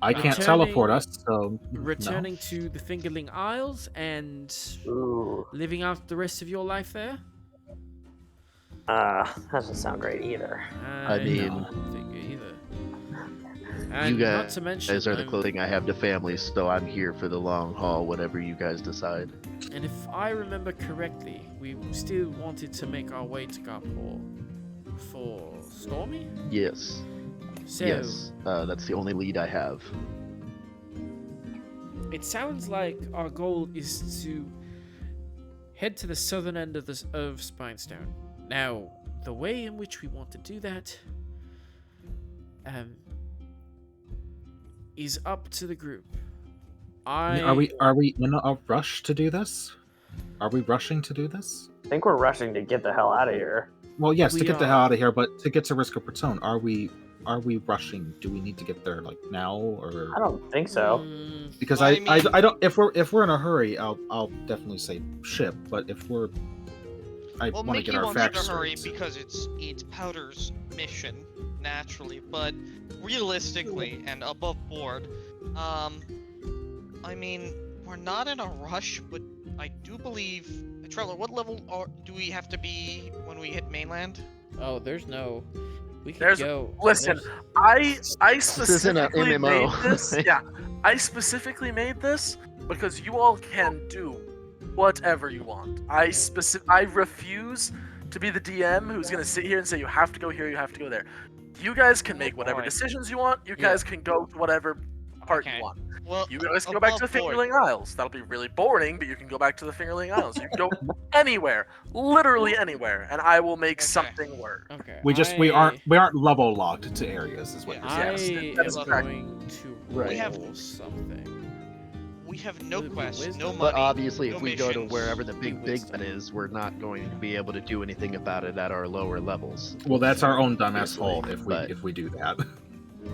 I can't Returning- teleport us, so Returning no. to the Fingerling Isles and Ooh. living out the rest of your life there? Doesn't sound great either. I mean, don't think either. You And not to mention, guys are the clothing I have to families, so I'm here for the long haul, whatever you guys decide. and if I remember correctly, we still wanted to make our way to Garpor for Stormy? Yes. So, Yes. That's the only lead I have. it sounds like our goal is to head to the southern end of Spinestone. Now, the way in which we want to do that is up to the group. Are we in a rush to do this? Are we rushing to do this? I think we're rushing to get the hell out of here. Well, yes, We to get the are. hell out of here, but to get to Risco Praton, are we rushing? Do we need to get there like now, or I don't think so. because Well, I don't. If we're in a hurry, I'll definitely say ship. But if I Well, want to Mickey get our wants you facts to hurry straight. because it's Powder's mission, naturally. But realistically and above board, I mean, we're not in a rush, but I do believe. Travler, what level do we have to be when we hit mainland? Oh, there's no. We could There's- go. Listen, there's- I isn't a specifically MMO. made this. Yeah, I specifically made this because you all can do whatever you want. I refuse to be the DM who's gonna sit here and say you have to go here, you have to go there. You guys can make whatever Alright. decisions you want. You guys can go to whatever part Okay. you want. Well, You guys can go back to the above board. Fingerling Isles. That'll be really boring, but you can go back to the Fingerling Isles. You can go anywhere, literally anywhere, and I will make Okay. something work. Okay. We aren't level locked to areas, is what Yeah. you're I saying. Yes, am exactly. going to Right. We have- roll something. We have no Would it be quest, wisdom? no money. But obviously, no if we go to missions. wherever the big Wisdom. bet is, we're not going to be able to do anything about it at our lower levels. Well, that's our own dumbass Obviously, fault but- if we do that.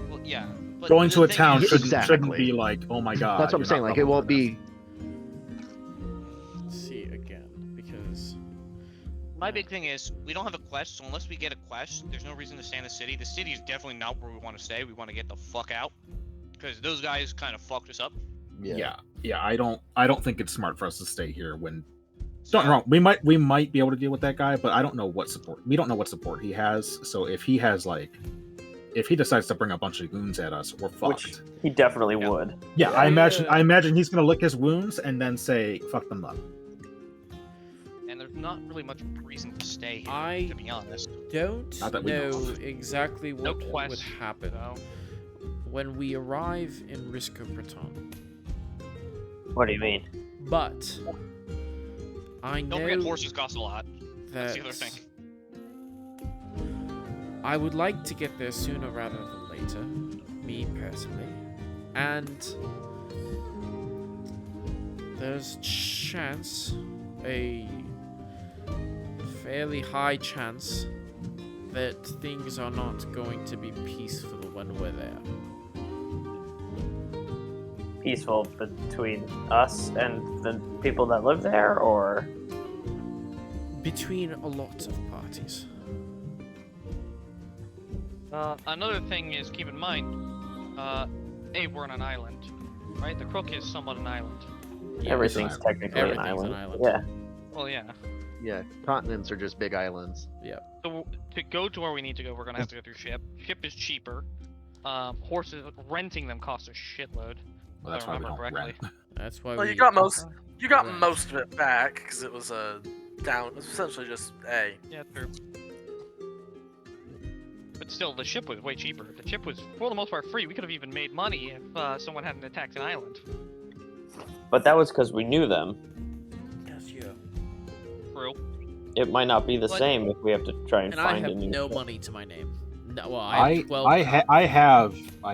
Well, yeah. But Going the to a thing town is- shouldn't Exactly. be like, oh my god. That's what I'm you're saying. not Like, it level won't for this. be. Let's see again, because My big thing is, we don't have a quest, so unless we get a quest, there's no reason to stay in the city. The city is definitely not where we want to stay. We want to get the fuck out. Because those guys kind of fucked us up. Yeah. I don't think it's smart for us to stay here when. So, Don't get me wrong. We might be able to deal with that guy, but I don't know what support. We don't know what support he has. So if he has if he decides to bring a bunch of goons at us, we're fucked. Which he definitely Yeah. would. Yeah, Yeah. I imagine he's gonna lick his wounds and then say fuck them up. And there's not really much reason to stay here, I to be honest. don't Not that we know know of. exactly No what would quest, happen So, when we arrive in Risco Praton. What do you mean? But I don't forget know horses cost a lot. That's the other that thing. I would like to get there sooner rather than later, me personally, and there's a fairly high chance that things are not going to be peaceful when we're there. Peaceful between us and the people that live there, or Between a lot of parties. Another thing is, keep in mind, we're on an island, right? The Crook is somewhat an island. Yeah, everything's island. technically Everything's an island. an island. Yeah. Well, yeah. Yeah, continents are just big islands. So to go to where we need to go, we're gonna have to go through ship. Ship is cheaper. Horses, renting them costs a shitload. Well, that's If I why we remember don't correctly. rent. That's why Well, we you got most Right. most of it back because it was a down. It was essentially just A. Yeah, true. But still, the ship was way cheaper. The ship was, for the most part, free. We could have even made money if someone hadn't attacked an island. But that was because we knew them. Yes, yeah. True. It might not be the But- same if we have to try and And I find a have new. no money to my name. No, well, I have 12 I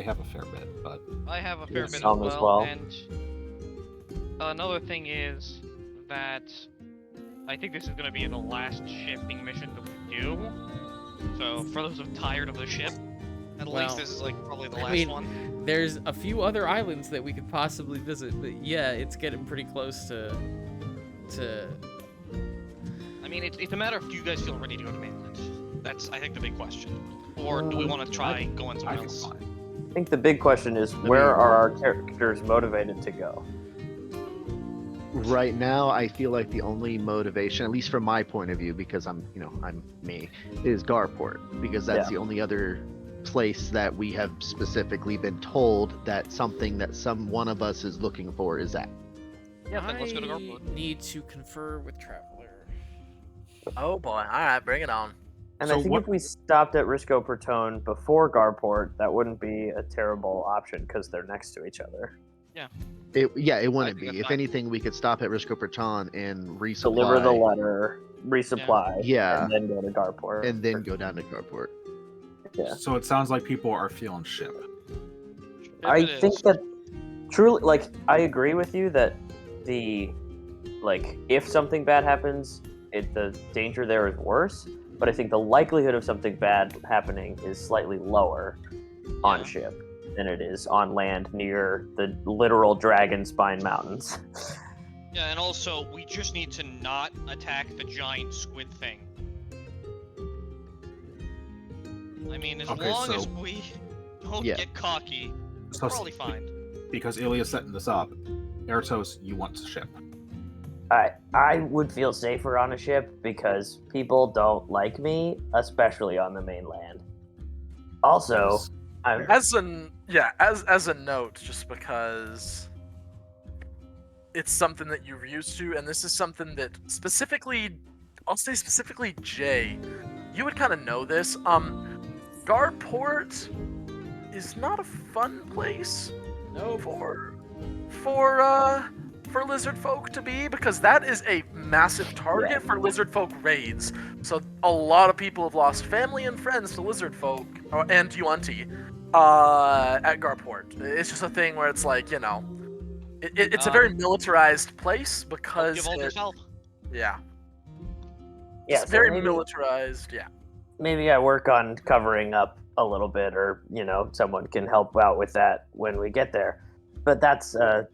have a fair bit, but I have a fair Yes, bit some as as well, well. and another thing is that I think this is going to be the last shipping mission that we do. So for those who are tired of the ship, at Well, least this is like probably the I last mean, one. There's a few other islands that we could possibly visit, but yeah, it's getting pretty close to. I mean, it's a matter of do you guys feel ready to go to mainland? That's, I think, the big question. Or do we want to try going I somewhere feel else? fine. I think the big question is where are our characters motivated to go? Right now, I feel like the only motivation, at least from my point of view, because I'm me, is Garport, because that's the only other place that we have specifically been told that something that one of us is looking for is at. Yeah, then let's go to I Garport. need to confer with Travler. Oh boy! All right, bring it on. And So I think what- if we stopped at Risco Pertone before Garport, that wouldn't be a terrible option because they're next to each other. It wouldn't think be. that's If fine. anything, we could stop at Risco Perton and resupply. Deliver the letter, resupply, Yeah. and then go to Garport. and then go down to carport. Yeah. So it sounds like people are feeling ship. I It think is. that truly, like, I agree with you that if something bad happens, the danger there is worse. But I think the likelihood of something bad happening is slightly lower on Yeah. ship than it is on land near the literal Dragon Spine Mountains. Yeah, and also, we just need to not attack the giant squid thing. I mean, as Okay, long as so- we don't Yeah. get cocky, So we're probably fine. because Ilia's setting this up, Eratos, you want to ship. I would feel safer on a ship because people don't like me, especially on the mainland. Also, I'm As a note, just because it's something that you're used to, and this is something that I'll say specifically Jay, you would kind of know this. Garport is not a fun place No. for lizard folk to be, because that is a massive target for lizard folk raids. So a lot of people have lost family and friends to lizard folk and Yuanti at Garport. It's just a thing where it's like, it's a very militarized place because Give all yourself. yeah, yeah, it's so very maybe, militarized. Yeah. maybe I work on covering up a little bit, or someone can help out with that when we get there. But that's a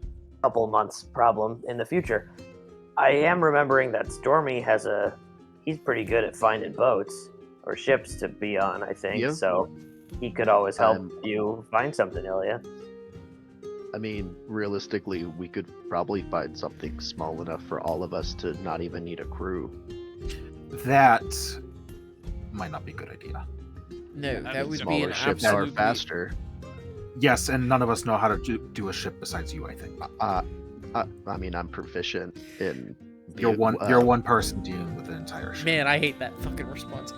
couple months problem in the future. I am remembering that Stormy he's pretty good at finding boats or ships to be on, I think. Yeah. So he could always help Um, you find something, Ilia. I mean, realistically, we could probably find something small enough for all of us to not even need a crew. That might not be a good idea. No, I that mean, would be Smaller an ships are absolutely faster. Yes, and none of us know how to do a ship besides you, I think. I mean, I'm proficient in. You're vehicle- you're one person dealing with an entire ship. Man, I hate that fucking response.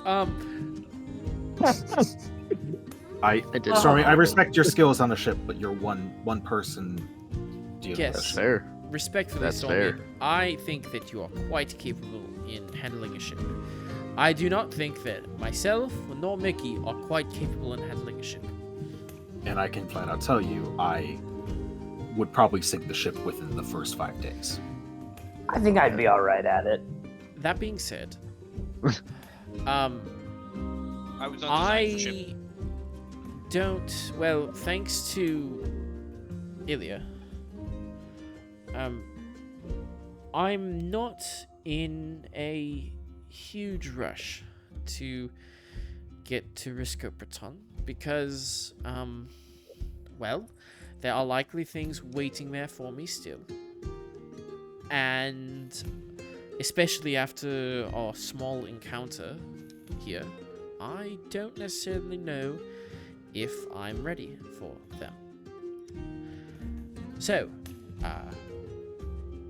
I did. Stormy, I respect your skills on a ship, but you're one person dealing Yes. with a That's ship. fair. Respectfully, That's Stormy, fair. I think that you are quite capable in handling a ship. I do not think that myself nor Mickey are quite capable in handling a ship. And I can flat out tell you, I would probably sink the ship within the first 5 days. I think I'd be all right at it. That being said, I was on design for ship. I don't. Well, thanks to Ilia, I'm not in a huge rush to get to Risco Breton because, well, there are likely things waiting there for me still. And especially after our small encounter here, I don't necessarily know if I'm ready for them. So,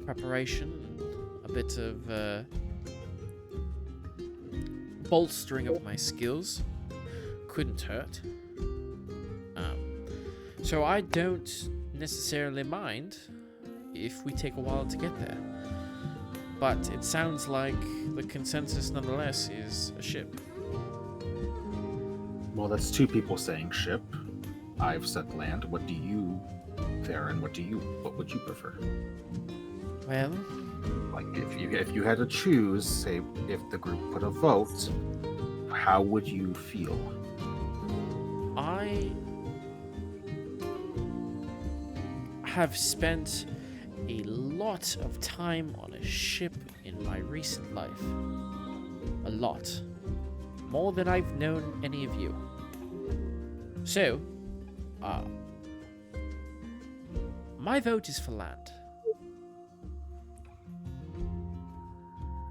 preparation, a bit of bolstering of my skills couldn't hurt. So I don't necessarily mind if we take a while to get there. But it sounds like the consensus nonetheless is a ship. Well, that's two people saying ship. I've said land. What do you, Theron? What would you prefer? Well, Like, if you had to choose, say, if the group put a vote, how would you feel? I have spent a lot of time on a ship in my recent life. A lot. More than I've known any of you. So, my vote is for land.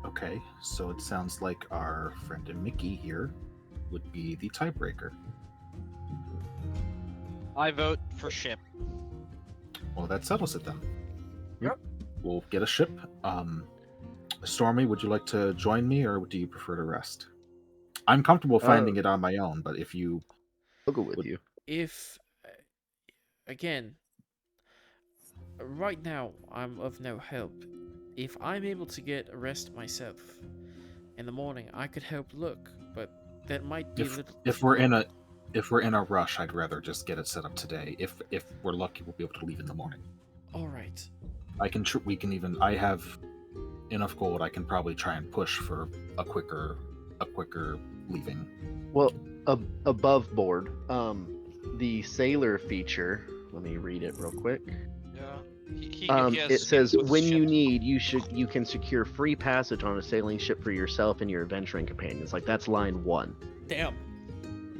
Okay, so it sounds like our friend Mickey here would be the tiebreaker. I vote for ship. Well, that settles it then. Yep. We'll get a ship. Stormy, would you like to join me, or do you prefer to rest? I'm comfortable finding it on my own, but if you I'll go with you. If, again, right now I'm of no help. If I'm able to get a rest myself in the morning, I could help look, but that might be a little. if we're in a rush, I'd rather just get it set up today. If we're lucky, we'll be able to leave in the morning. All right. We can even. I have enough gold. I can probably try and push for a quicker leaving. Well, above board, the sailor feature. Let me read it real quick. Yeah. He has It says with when you ships. need, you can secure free passage on a sailing ship for yourself and your adventuring companions. Like that's line 1. Damn.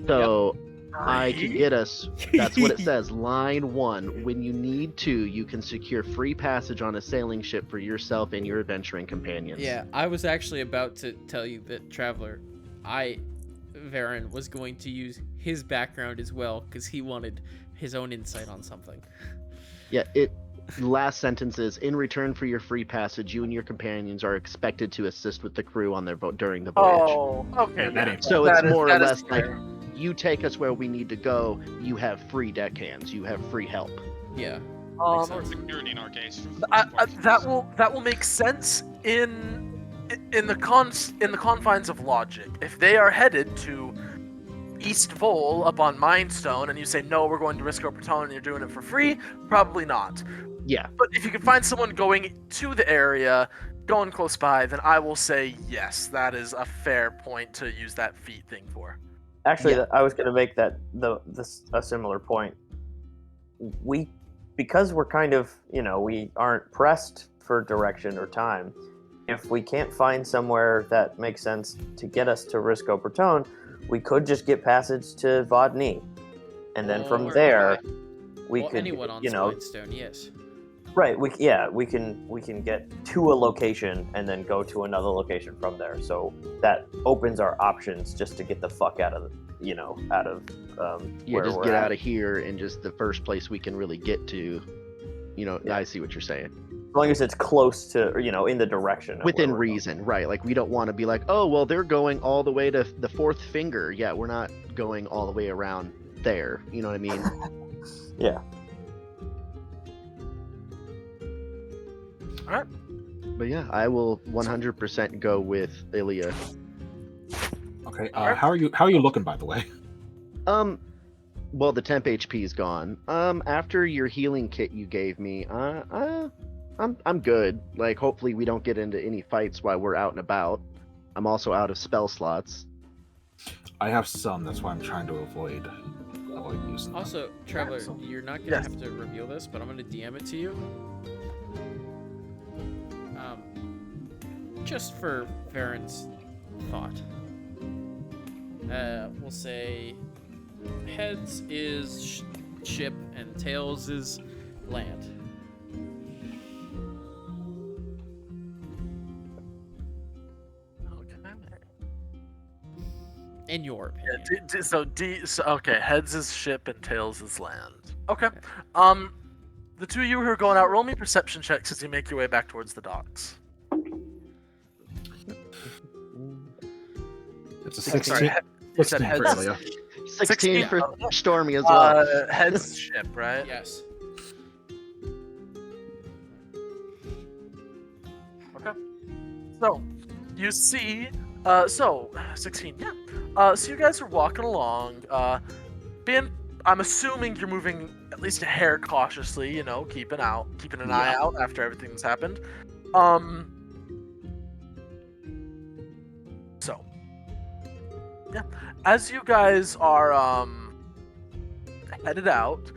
So I can get us. That's what it says. Line 1. When you need to, you can secure free passage on a sailing ship for yourself and your adventuring companions. Yeah, I was actually about to tell you that Travler, Varen, was going to use his background as well because he wanted his own insight on something. Yeah. Last sentence is, in return for your free passage, you and your companions are expected to assist with the crew on their boat during the voyage. Oh, okay. Yeah, that ain't So That it's is- more or that is less like, fair. you take us where we need to go, you have free deckhands, you have free help. Yeah. Um, Or security in our case. that will make sense in the confines of logic. If they are headed to East Vol up on Mindstone, and you say no, we're going to Risco Breton, and you're doing it for free, probably not. Yeah. But if you can find someone going to the area, going close by, then I will say yes. That is a fair point to use that feat thing for. Actually, Yeah. I was going to make that a similar point. Because we're kind of, we aren't pressed for direction or time. If we can't find somewhere that makes sense to get us to Risco Breton, we could just get passage to Vodny, and then from Or- there, we Well, could, anyone on Spinestone, yes. right? We can get to a location and then go to another location from there. So that opens our options just to get the fuck out of Yeah, where just we're get at. out of here and just the first place we can really get to. I see what you're saying. As long as it's close to, in the direction. Of Within where we're going. reason, right? Like we don't want to be like, oh, well, they're going all the way to the fourth finger. Yeah, we're not going all the way around there. You know what I mean? Yeah. All right. But yeah, I will 100% go with Ilia. Okay. How are you looking, by the way? Well, the temp HP is gone. After your healing kit you gave me, I'm good. Like, hopefully we don't get into any fights while we're out and about. I'm also out of spell slots. I have some. That's why I'm trying to avoid using them. Also, Traveler, you're not gonna Yes. have to reveal this, but I'm gonna DM it to you. Just for Varen's thought. We'll say heads is ship and tails is land. In your opinion. So okay, heads is ship and tails is land. Okay. The two of you who are going out, roll me perception checks as you make your way back towards the docks. It's a Sorry, 16. you said 16 for heads. Ilia. 16 for Stormy as well. Heads ship, right? Yes. Okay. So, you see, 16, yeah. So you guys are walking along, I'm assuming you're moving at least a hair cautiously, keeping an eye out after everything's happened. So, yeah. As you guys are, headed out,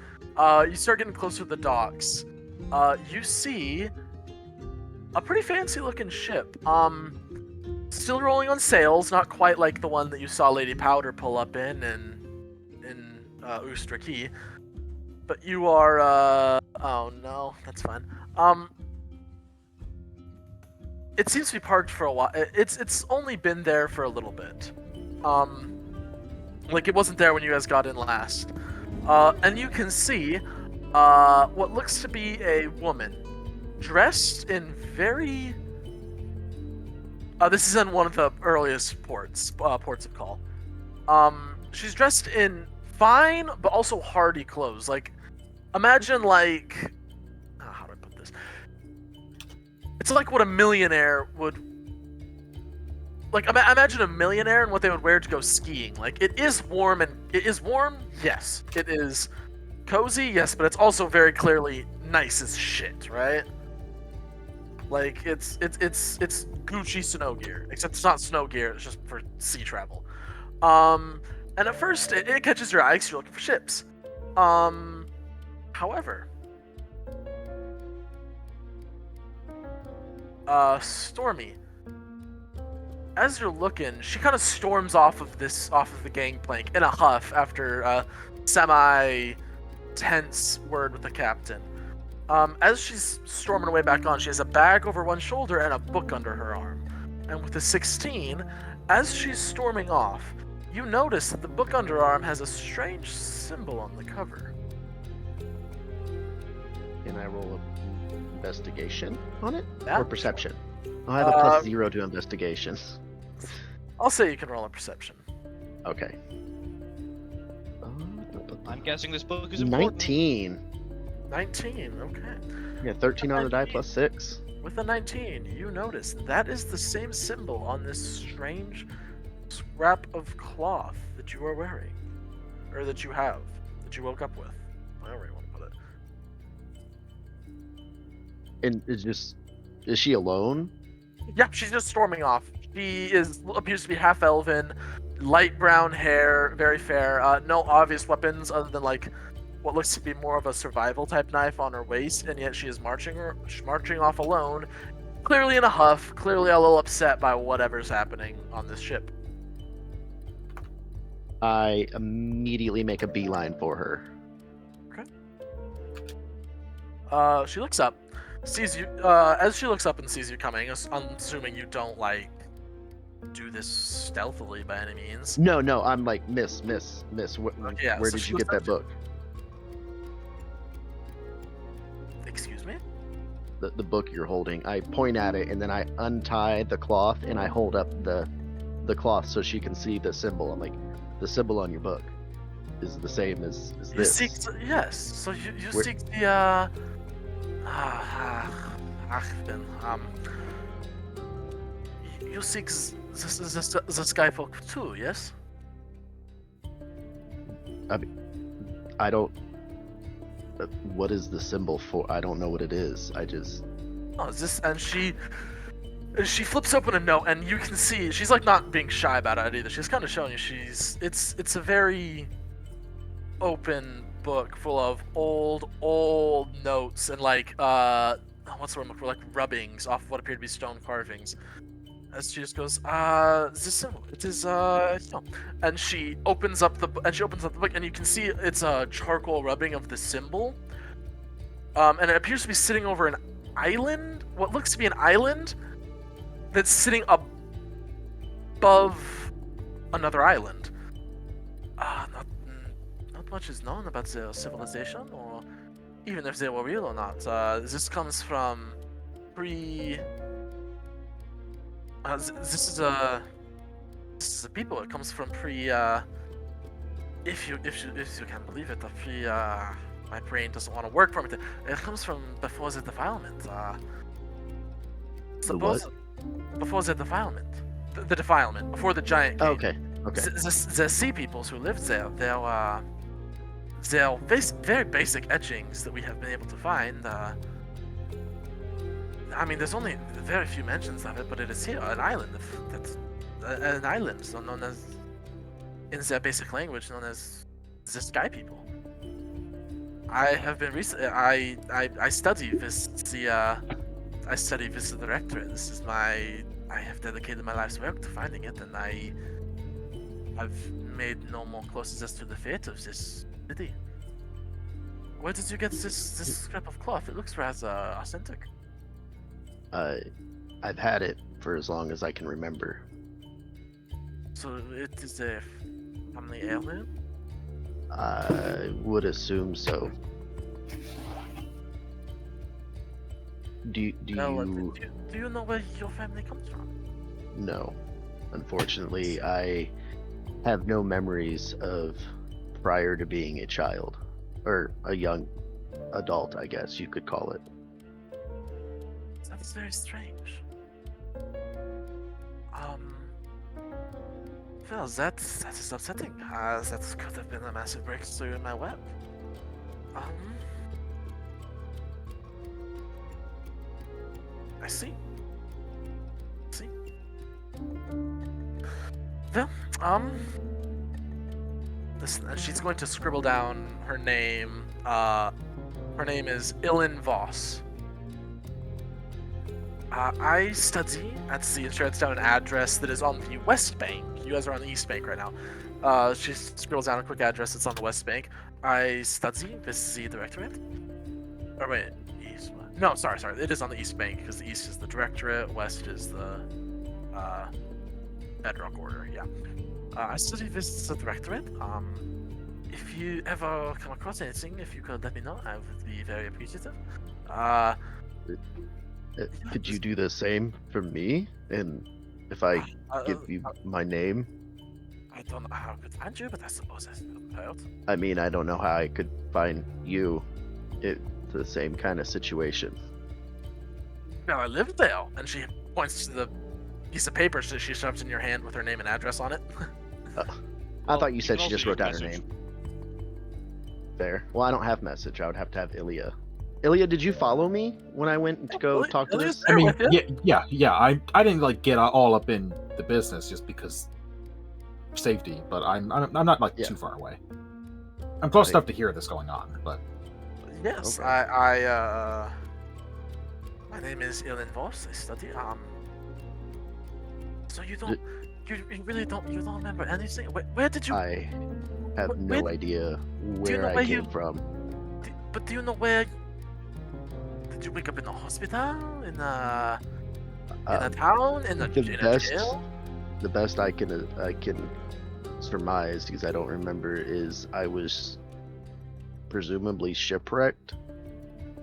you start getting closer to the docks. You see a pretty fancy looking ship. Still rolling on sails, not quite like the one that you saw Lady Powder pull up in Ustra Key. But you are, oh no, that's fine. It seems to be parked for a while. It's only been there for a little bit. Like it wasn't there when you guys got in last. And you can see, what looks to be a woman dressed in very This is in one of the earliest ports of call. She's dressed in fine but also hardy clothes. Like, imagine like, how do I put this? It's like what a millionaire would. Like, imagine a millionaire and what they would wear to go skiing. Like, it is warm, yes. It is cozy, yes, but it's also very clearly nice as shit, right? Like, it's Gucci snow gear, except it's not snow gear, it's just for sea travel. And at first, it catches your eye because you're looking for ships. However, Stormy, as you're looking, she kind of storms off of the gangplank in a huff after a semi-tense word with the captain. As she's storming away back on, she has a bag over one shoulder and a book under her arm. And with a 16, as she's storming off, you notice that the book underarm has a strange symbol on the cover. Can I roll a investigation on it? Yeah. Or perception? I have a plus 0 to investigation. I'll say you can roll a perception. Okay. I'm guessing this book is important. 19. 19, okay. Yeah, 13 on the die plus 6. With a 19, you notice that is the same symbol on this strange scrap of cloth that you are wearing. Or that you have. That you woke up with. However you want to put it. And is she alone? Yeah, she's just storming off. She appears to be half elven, light brown hair, very fair. No obvious weapons other than like what looks to be more of a survival type knife on her waist, and yet she is marching off alone, clearly in a huff, clearly a little upset by whatever's happening on this ship. I immediately make a beeline for her. Okay. She looks up, sees you. As she looks up and sees you coming, I'm assuming you don't like do this stealthily by any means. No, I'm like, miss. Yeah, Where so did she you get looks that book? Excuse me? The book you're holding. I point at it and then I untie the cloth and I hold up the cloth so she can see the symbol. I'm like, the symbol on your book is the same as this. Yes. So you seek the you seek the Skyfolk too, yes? I don't. What is the symbol for? I don't know what it is. I just. Oh, is this? And she flips open a note, and you can see she's like not being shy about it either. She's kind of showing you it's a very open book full of old notes and like what's the word I'm looking for? Like rubbings off what appear to be stone carvings. As she just goes, is this symbol? It is no. And she opens up the book, and you can see it's a charcoal rubbing of the symbol. And it appears to be sitting over an island, what looks to be an island that's sitting above another island. Not much is known about their civilization, or even if they were real or not. This comes from this is a people. It comes from if you can believe it, my brain doesn't want to work for me. It comes from before the defilement. Before the defilement. The defilement before the giant came. Okay. The sea peoples who lived there, they're very basic etchings that we have been able to find. I mean, there's only very few mentions of it, but it is here, an island an island known as, in their basic language, known as the Sky People. I have been recently. I study this. I study this directorate. This is I have dedicated my life's work to finding it, and I've made no more closes as to the fate of this city. Where did you get this scrap of cloth? It looks rather authentic. I've had it for as long as I can remember. So it is a family heirloom? I would assume so. Do you Do you know where your family comes from? No. Unfortunately, I have no memories of prior to being a child. Or a young adult, I guess you could call it. That's very strange. Well, that is upsetting. That could have been a massive breakthrough in my web. I see. Well, listen, she's going to scribble down her name. Her name is Ilin Voss. I study at the, she writes down an address that is on the West Bank. You guys are on the East Bank right now. She scribbles down a quick address that's on the West Bank. I study with the directorate. Or wait, East? No, sorry. It is on the East Bank because the East is the directorate, West is the Bedrock Order. Yeah. I study with the directorate. If you ever come across anything, if you could let me know, I would be very appreciative. Could you do the same for me? And if I give you my name? I don't know how I could find you, but I suppose that could help. I mean, I don't know how I could find you. It's the same kind of situation. Well, I live there, and she points to the piece of paper that she shoves in your hand with her name and address on it. I thought you said can she just also wrote down use her message. name. Fair. Well, I don't have message. I would have to have Ilia. Ilia, did you follow me when I went to go talk to Ilia's this? there I mean, with you. yeah. I didn't like get all up in the business just because of safety, but I'm not like Yeah. too far away. I'm close Right. enough to hear this going on, but Yes, Okay. my name is Ilin Voss. I study. So you don't, you really don't, you don't remember anything? Where did you? I have Where no did- idea you where know I where came you- from. But do you know where? Did you wake up in a hospital? In a town? In a jail? The best I can surmise, because I don't remember, is I was presumably shipwrecked.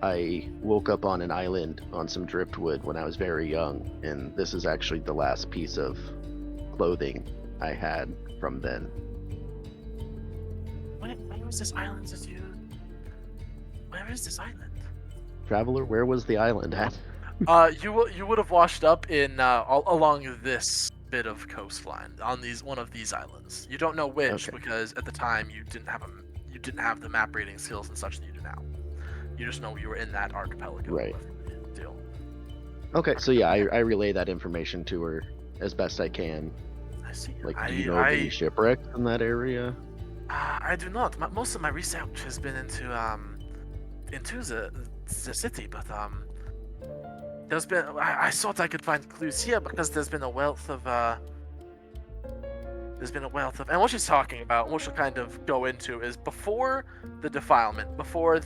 I woke up on an island on some driftwood when I was very young, and this is actually the last piece of clothing I had from then. Where was this island that you? Where is this island? Traveler, where was the island at? You would have washed up in along this bit of coastline on one of these islands. You don't know which Okay. because at the time you didn't have the map reading skills and such that you do now. You just know you were in that archipelago. Right. Deal. Okay, so yeah, I relay that information to her as best I can. I see. Like, do you know of any shipwrecks in that area? I do not. Most of my research has been into the city, but there's been I thought I could find clues here because there's been a wealth of and what she's talking about, what she'll kind of go into is before the defilement, before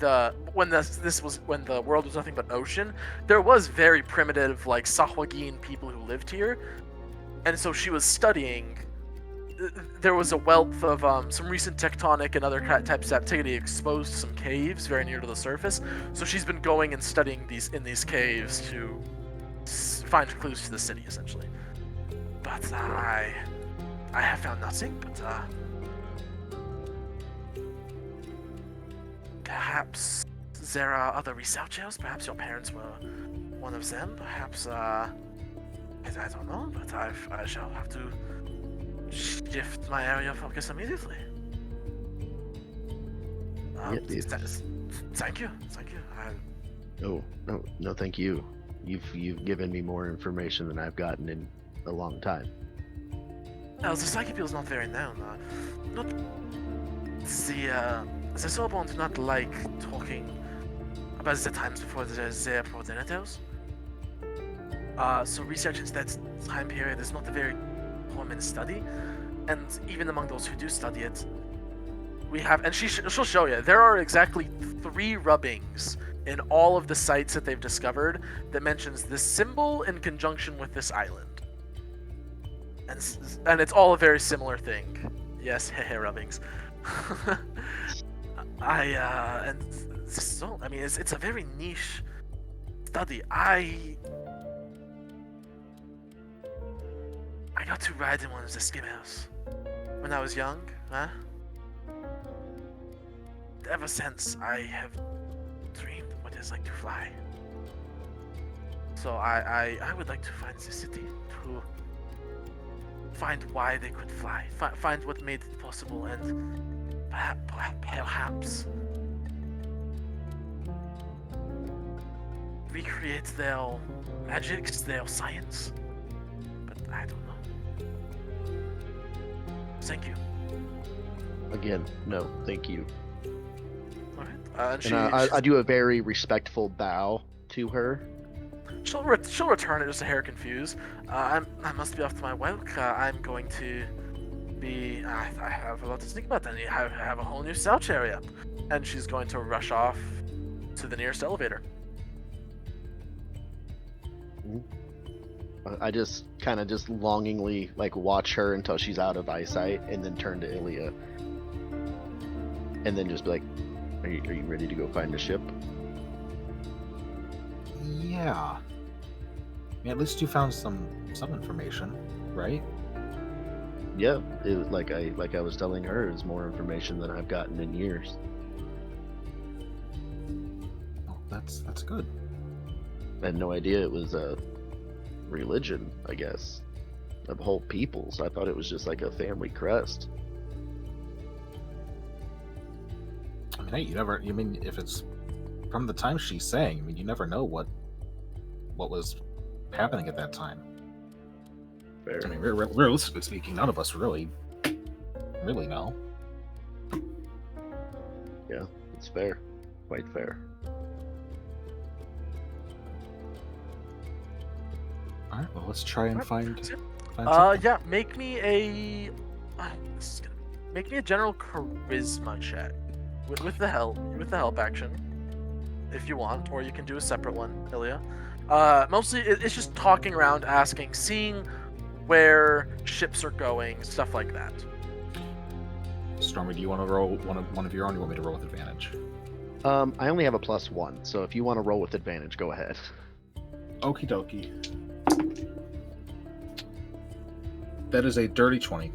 when the world was nothing but ocean, there was very primitive like Sahwagin people who lived here, and so she was studying. There was a wealth of some recent tectonic and other types of activity exposed to some caves very near to the surface. So she's been going and studying these caves to find clues to the city, essentially. But I have found nothing. But perhaps there are other researchers. Perhaps your parents were one of them. Perhaps I don't know. But I shall have to shift my area of focus immediately. Thank you. No, thank you. You've given me more information than I've gotten in a long time. The Psyche is not very known. Not the Soulborn do not like talking about the times before their progenitors. So research into that time period is not a very common study, and even among those who do study it, we have, and she'll show you, there are exactly 3 rubbings in all of the sites that they've discovered that mentions this symbol in conjunction with this island. And it's all a very similar thing. Yes, rubbings. It's a very niche I got to ride in one of the skimmers when I was young, huh? Ever since, I have dreamed what it's like to fly. So I would like to find the city to find why they could fly, find what made it possible, and perhaps recreate their magics, their science. But I don't know. Thank you. Again, no, thank you. All right. And I do a very respectful bow to her. She'll return it just a hair confused. I must be off to my work. I'm going to be. I have a lot to think about. Then I have a whole new South area, and she's going to rush off to the nearest elevator. I just kind of just longingly like watch her until she's out of eyesight, and then turn to Ilia, and then just be like, "Are you ready to go find the ship?" Yeah. I mean, at least you found some information, right? Yeah, it was like I was telling her, it's more information than I've gotten in years. Oh, that's good. I had no idea it was a religion, I guess, of whole peoples. I thought it was just like a family crest. I mean, hey, you mean, if it's from the time she's saying, I mean, you never know what was happening at that time. Fair. I mean, realistically speaking, none of us really know. Yeah, it's fair. Quite fair. All right, well, let's try and find something. Yeah, make me a general charisma check with the help action, if you want, or you can do a separate one, Ilia. Mostly it's just talking around, asking, seeing where ships are going, stuff like that. Stormy, do you want to roll one of your own? Or you want me to roll with advantage? I only have a +1, so if you want to roll with advantage, go ahead. Okie dokie. That is a dirty 20.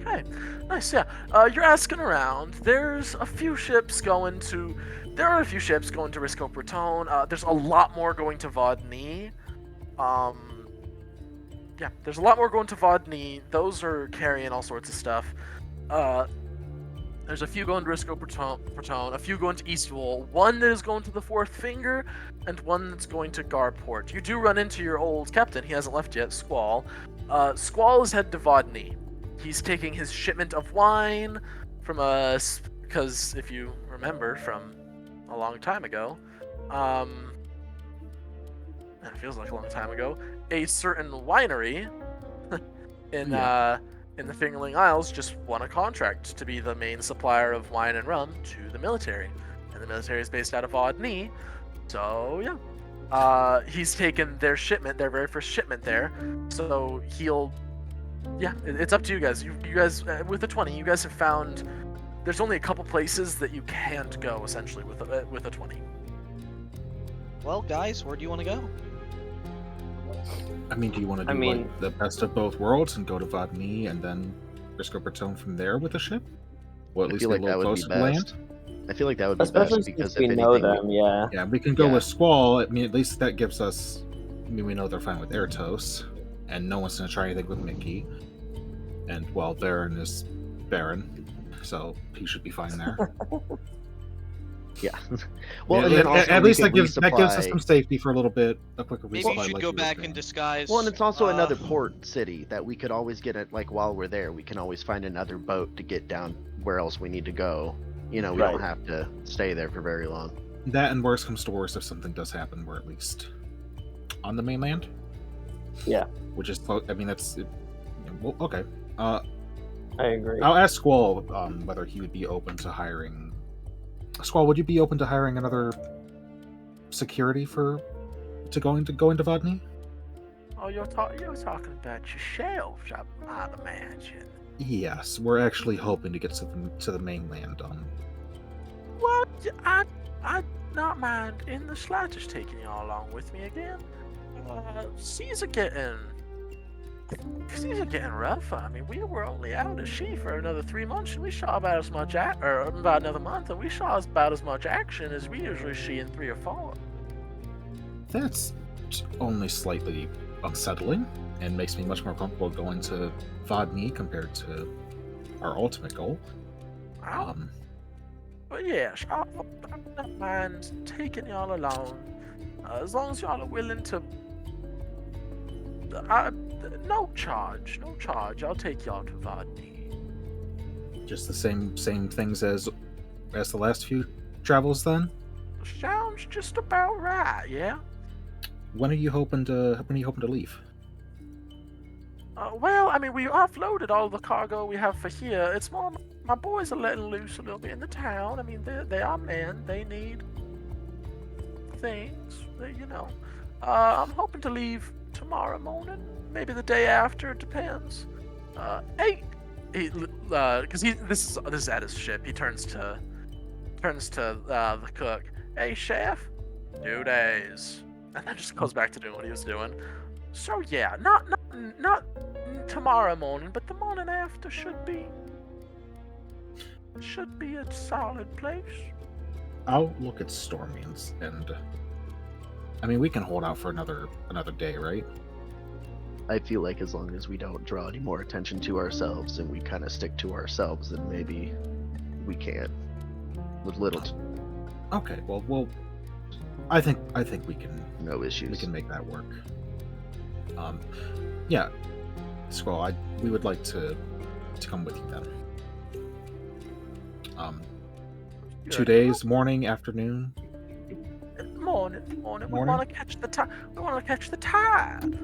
Okay, nice. Yeah, you're asking around. There are a few ships going to Risco Breton. There's a lot more going to Vodny. Yeah, there's a lot more going to Vodny. Those are carrying all sorts of stuff. There's a few going to Risco Breton, a few going to Eastwall, one that is going to the Fourth Finger, and one that's going to Garport. You do run into your old captain. He hasn't left yet, Squall. Squall is headed to Vodny. He's taking his shipment of wine from us, because if you remember from a long time ago, it feels like a long time ago, a certain winery in the Fingerling Isles just won a contract to be the main supplier of wine and rum to the military. And the military is based out of Vodny, so yeah. He's taken their very first shipment there, so it's up to you guys. You guys, with the 20, you guys have found there's only a couple places that you can't go, essentially, with a 20. Well, guys, where do you want to go? I mean, do you want to do like the best of both worlds and go to Vodny and then Risco Breton from there with a ship? Well, at I least feel get like a little that would be closer to land. best. I feel like that would be Especially best since because we if know anything, them, yeah. Yeah, we can go Yeah. with Squall. I mean, at least that gives us. I mean, we know they're fine with Airtos, and no one's gonna try anything with Mickey. And well, Baron is Baron, so he should be fine there. yeah. Well, Yeah, and then also at we least could that gives us resupply- some safety for a little bit, a quicker resupply. Maybe you should like go you were back saying. in disguise. Well, and it's also another port city that we could always get at. Like while we're there, we can always find another boat to get down where else we need to go. You know, we don't have to stay there for very long. That, and worst comes to worst, if something does happen, we're at least on the mainland. Yeah. Which is close. I mean, well, okay. I agree. I'll ask Squall whether he would be open to hiring. Squall, would you be open to hiring another security to go into Vodny? Oh, you're talking about yourself, I'd imagine. Yes, we're actually hoping to get to the mainland. Well, I'd not mind in the slightest taking you all along with me again. Seas are getting things are getting rougher. I mean, we were only out at sea for another 3 months, and we saw about as much or about another month, and we saw about as much action as we usually see in 3 or 4. That's only slightly unsettling and makes me much more comfortable going to Vodny compared to our ultimate goal. But yes, I don't mind taking y'all along, as long as y'all are willing to. No charge. I'll take y'all to Vodny. Just the same things as the last few travels, then. Sounds just about right, yeah. When are you hoping to leave? Well, I mean, we offloaded all the cargo we have for here. It's more my boys are letting loose a little bit in the town. I mean, they are men. They need things. I'm hoping to leave tomorrow morning, maybe the day after. It depends. Because this is at his ship. He turns to the cook. Hey, chef. 2 days, and then just goes back to doing what he was doing. So yeah, not tomorrow morning, but the morning after should be a solid place. I'll look at Stormy and I mean, we can hold out for another day, right? I feel like as long as we don't draw any more attention to ourselves and we kind of stick to ourselves, then maybe we can. With little. Okay. Well, I think we can. No issues. We can make that work. Yeah. Squall, we would like to come with you then. 2 days, morning, afternoon. Morning. We want to catch the tide.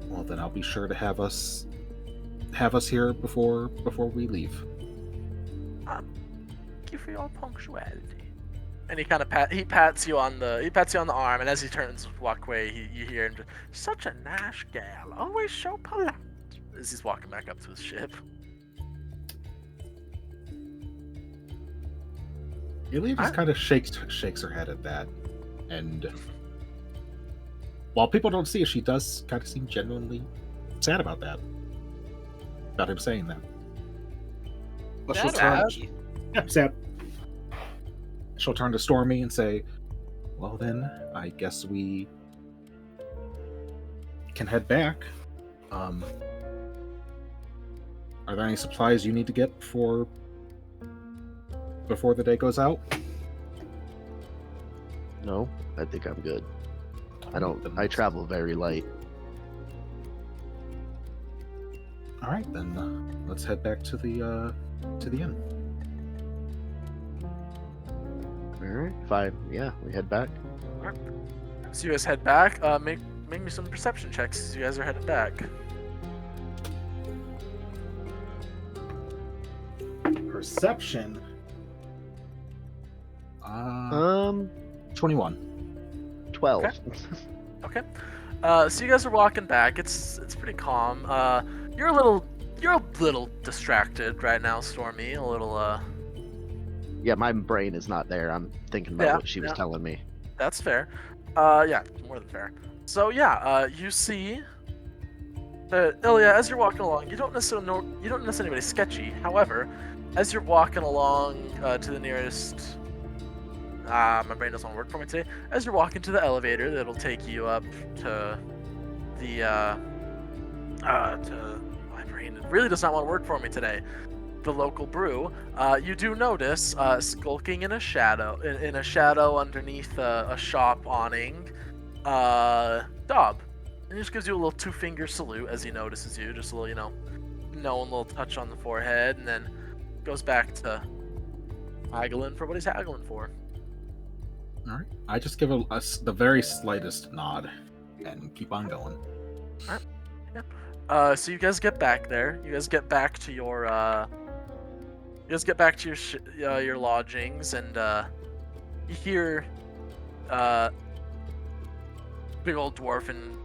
Well, then I'll be sure to have us here before we leave. Thank you for your punctuality. And he kind of pats you on the arm, and as he turns to walk away, you hear him just, such a nice gal, always so polite, as he's walking back up to his ship. Ilia just kind of shakes her head at that, and while people don't see it, she does kind of seem genuinely sad about that, about him saying that. But she'll turn. Yeah, sad. She'll turn to Stormy and say, "Well, then, I guess we can head back. Are there any supplies you need to get before the day goes out?" No, I think I'm good. I travel very light. All right, then let's head back to the inn. Alright, fine. Yeah, we head back. Right. So you guys head back. Make me some perception checks as you guys are headed back. Perception. 21. 12. Okay. So you guys are walking back. It's pretty calm. You're a little distracted right now, Stormy. A little Yeah, my brain is not there. I'm thinking about what she was telling me. That's fair. Yeah, more than fair. So yeah, you see Ilia, as you're walking along, you don't necessarily know anybody sketchy. However, as you're walking along to the nearest my brain doesn't want to work for me today. As you're walking to the elevator that'll take you up to the my brain really does not want to work for me today. The local brew, you do notice skulking in a shadow underneath a shop awning, Dob. And he just gives you a little 2-finger salute as he notices you, just a little, knowing little touch on the forehead, and then goes back to haggling for what he's haggling for. All right, I just give the very slightest nod and keep on going. All right. Yeah. So you guys get back there. You guys get back to your your lodgings, and you hear big old dwarf and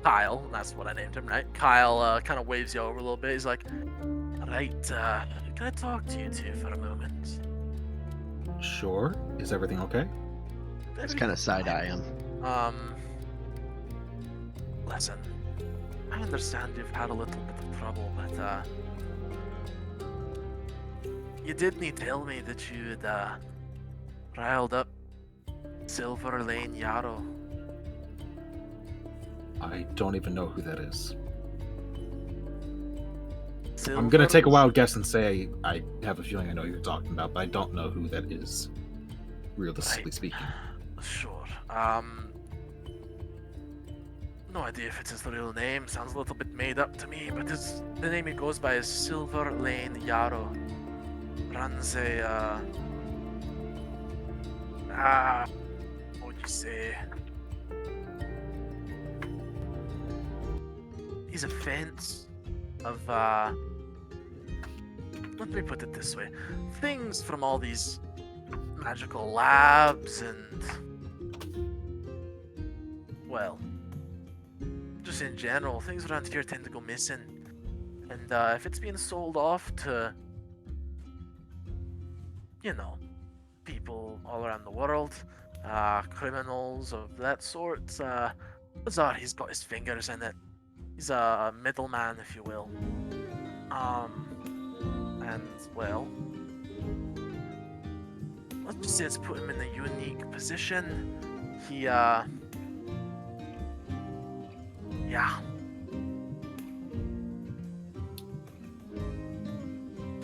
Kyle. That's what I named him, right? Kyle kind of waves you over a little bit. He's like, "All right, can I talk to you two for a moment?" Sure. Is everything okay? It's kind of side-eye him. listen. I understand you've had a little bit of trouble, but you didn't tell me that you'd riled up Silver Lane Yarrow. I don't even know who that is. Silver I'm gonna take a wild guess and say I have a feeling I know who you're talking about, but I don't know who that is, realistically Right. speaking. Sure. No idea if it's his real name. Sounds a little bit made up to me, but the name he goes by is Silver Lane Yarrow. Runs a what'd you say? He's a fence of let me put it this way. Things from all these magical labs and, well, just in general, things around here tend to go missing. And if it's being sold off to, you know, people all around the world, criminals of that sort, Lazar, he's got his fingers in it. He's a middleman, if you will. And, well, let's just say it's put him in a unique position. He, yeah.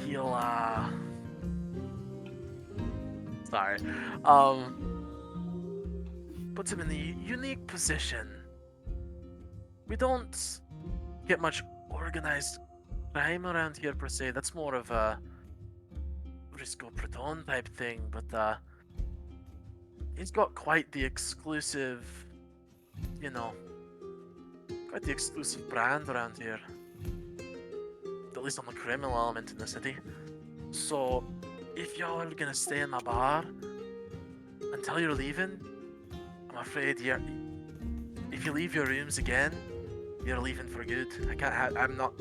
He'll, sorry. Puts him in the unique position. We don't get much organized crime around here per se. That's more of a Briscoe Breton type thing, but he's got quite the exclusive, you know, quite the exclusive brand around here. At least on the criminal element in the city. So, if y'all are gonna stay in my bar until you're leaving, I'm afraid if you leave your rooms again, you're leaving for good. I'm not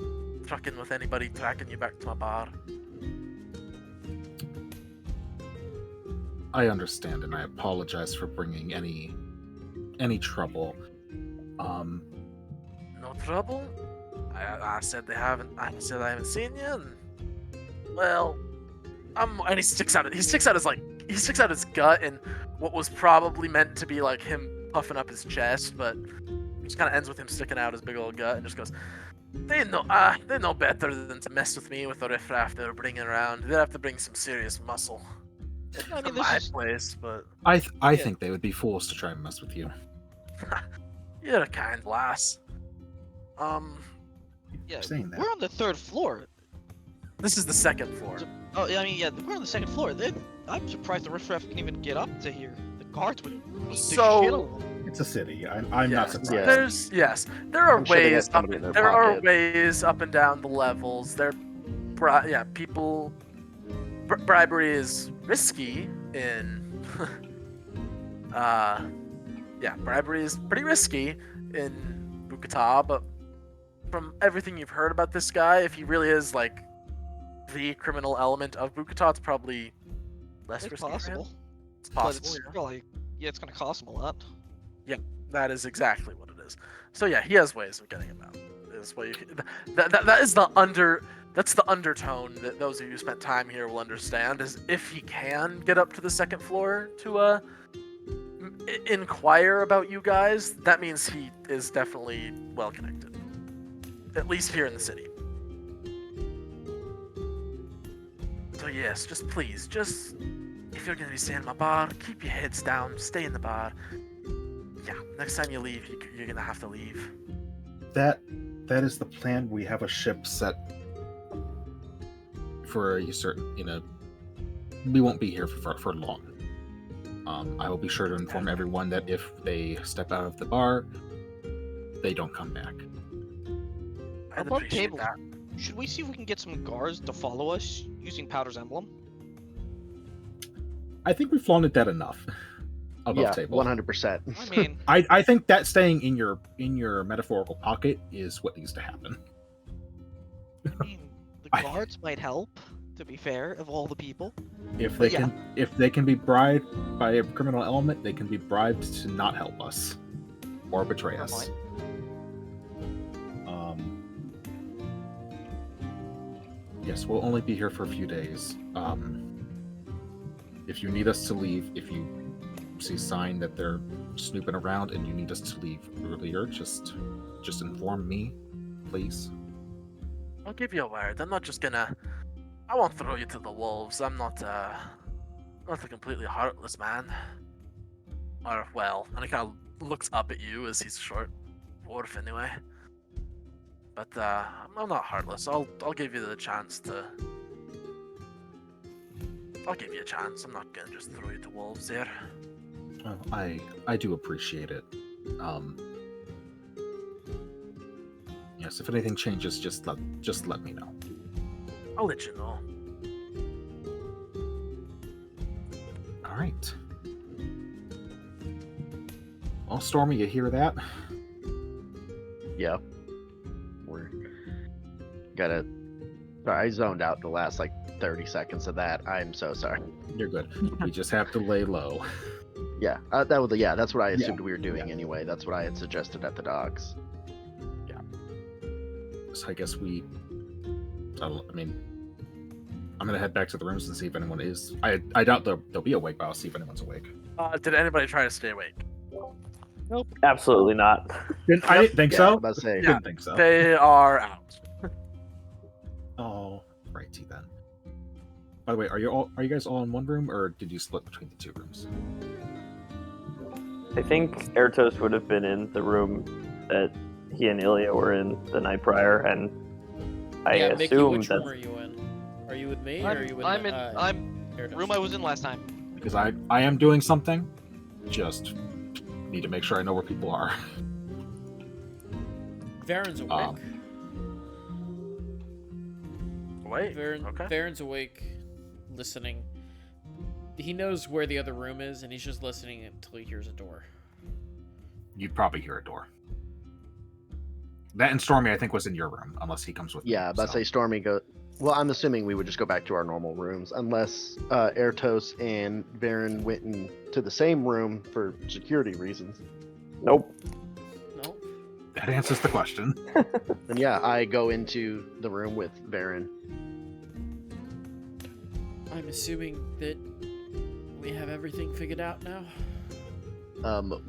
trucking with anybody tracking you back to my bar. I understand, and I apologize for bringing any trouble. No trouble? I said I haven't seen you, and well, and he sticks out his gut in what was probably meant to be like him puffing up his chest, but just kind of ends with him sticking out his big old gut and just goes, they know better than to mess with me with the riffraff they're bringing around. They'd have to bring some serious muscle. It's I mean, my this is- place, but I think they would be fools to try and mess with you. you're a kind lass. Yeah, saying that. we're on the 3rd floor. This is the 2nd floor. Oh, I mean, yeah, we're on the 2nd floor. I'm surprised the riffraff can even get up to here. The guards would beat the shit out So of them. It's a city. I'm not surprised. Yeah. There are I'm sure they got ways up. somebody in their There are pocket. ways up and down the levels. People. Bribery is risky in. Bribery is pretty risky in Bukta, but from everything you've heard about this guy, if he really is like the criminal element of Bukta, it's probably less It's risky for him. possible. It's But possible. it's Yeah. probably, yeah, it's gonna cost him a lot. That is exactly what it is. So yeah, he has ways of getting him out. Is what you that is the that's the undertone that those of you who spent time here will understand. Is if he can get up to the 2nd floor to inquire about you guys, that means he is definitely well connected. At least here in the city. So yes, please, if you're gonna be staying in my bar, keep your heads down, stay in the bar. Yeah, next time you leave, you're gonna have to leave. That is the plan. We have a ship set for a certain, we won't be here for long. I will be sure to inform everyone that if they step out of the bar, they don't come back. I'd Above appreciate table. that. Should we see if we can get some guards to follow us using Powder's emblem? I think we've flaunted that enough. Above Yeah, table. 100%. I mean, I think that staying in your metaphorical pocket is what needs to happen. the I- guards might help. To be fair, of all the people. If But they can be bribed by a criminal element, they can be bribed to not help us or betray Fair us. point. Yes, we'll only be here for a few days. If you need us to leave, if you see sign that they're snooping around and you need us to leave earlier, just inform me, please. I'll give you a word. I'm not just gonna. I won't throw you to the wolves. I'm not a completely heartless man. Or well, and he kind of looks up at you as he's a short dwarf anyway. But I'm not heartless. I'll give you the chance to. I'll give you a chance. I'm not gonna just throw you to wolves here. Well, I do appreciate it. Yes, if anything changes, just let me know. I'll let you know. All right. Well, Stormy, you hear that? Yeah. We're gotta. Sorry, I zoned out the last like 30 seconds of that. I'm so sorry. You're good. We just have to lay low. Yeah, that's what I assumed we were doing anyway. That's what I had suggested at the docks. So I guess I'm gonna head back to the rooms and see if anyone is. I doubt they'll be awake, but I'll see if anyone's awake. Did anybody try to stay awake? Absolutely not. I didn't think Yeah, so. I was about to say. Didn't think so. They are out. Oh, righty then. By the way, are you guys all in one room, or did you split between the two rooms? I think Ertos would have been in the room that he and Ilia were in the night prior, and I yeah, Mickey, assume which room that are you in? Are you with me, or are you with I'm Erdos? room I was in last time. Because I am doing something. Just need to make sure I know where people are. Varen's awake. Wait. Okay. Varen's awake, listening. He knows where the other room is, and he's just listening until he hears a door. You'd probably hear a door. That and Stormy, I think, was in your room, unless he comes with me. Yeah, but say Stormy go. Well, I'm assuming we would just go back to our normal rooms, unless Ertos and Varen went into the same room for security reasons. Nope. Nope. That answers the question. Then yeah, I go into the room with Varen. I'm assuming that we have everything figured out now.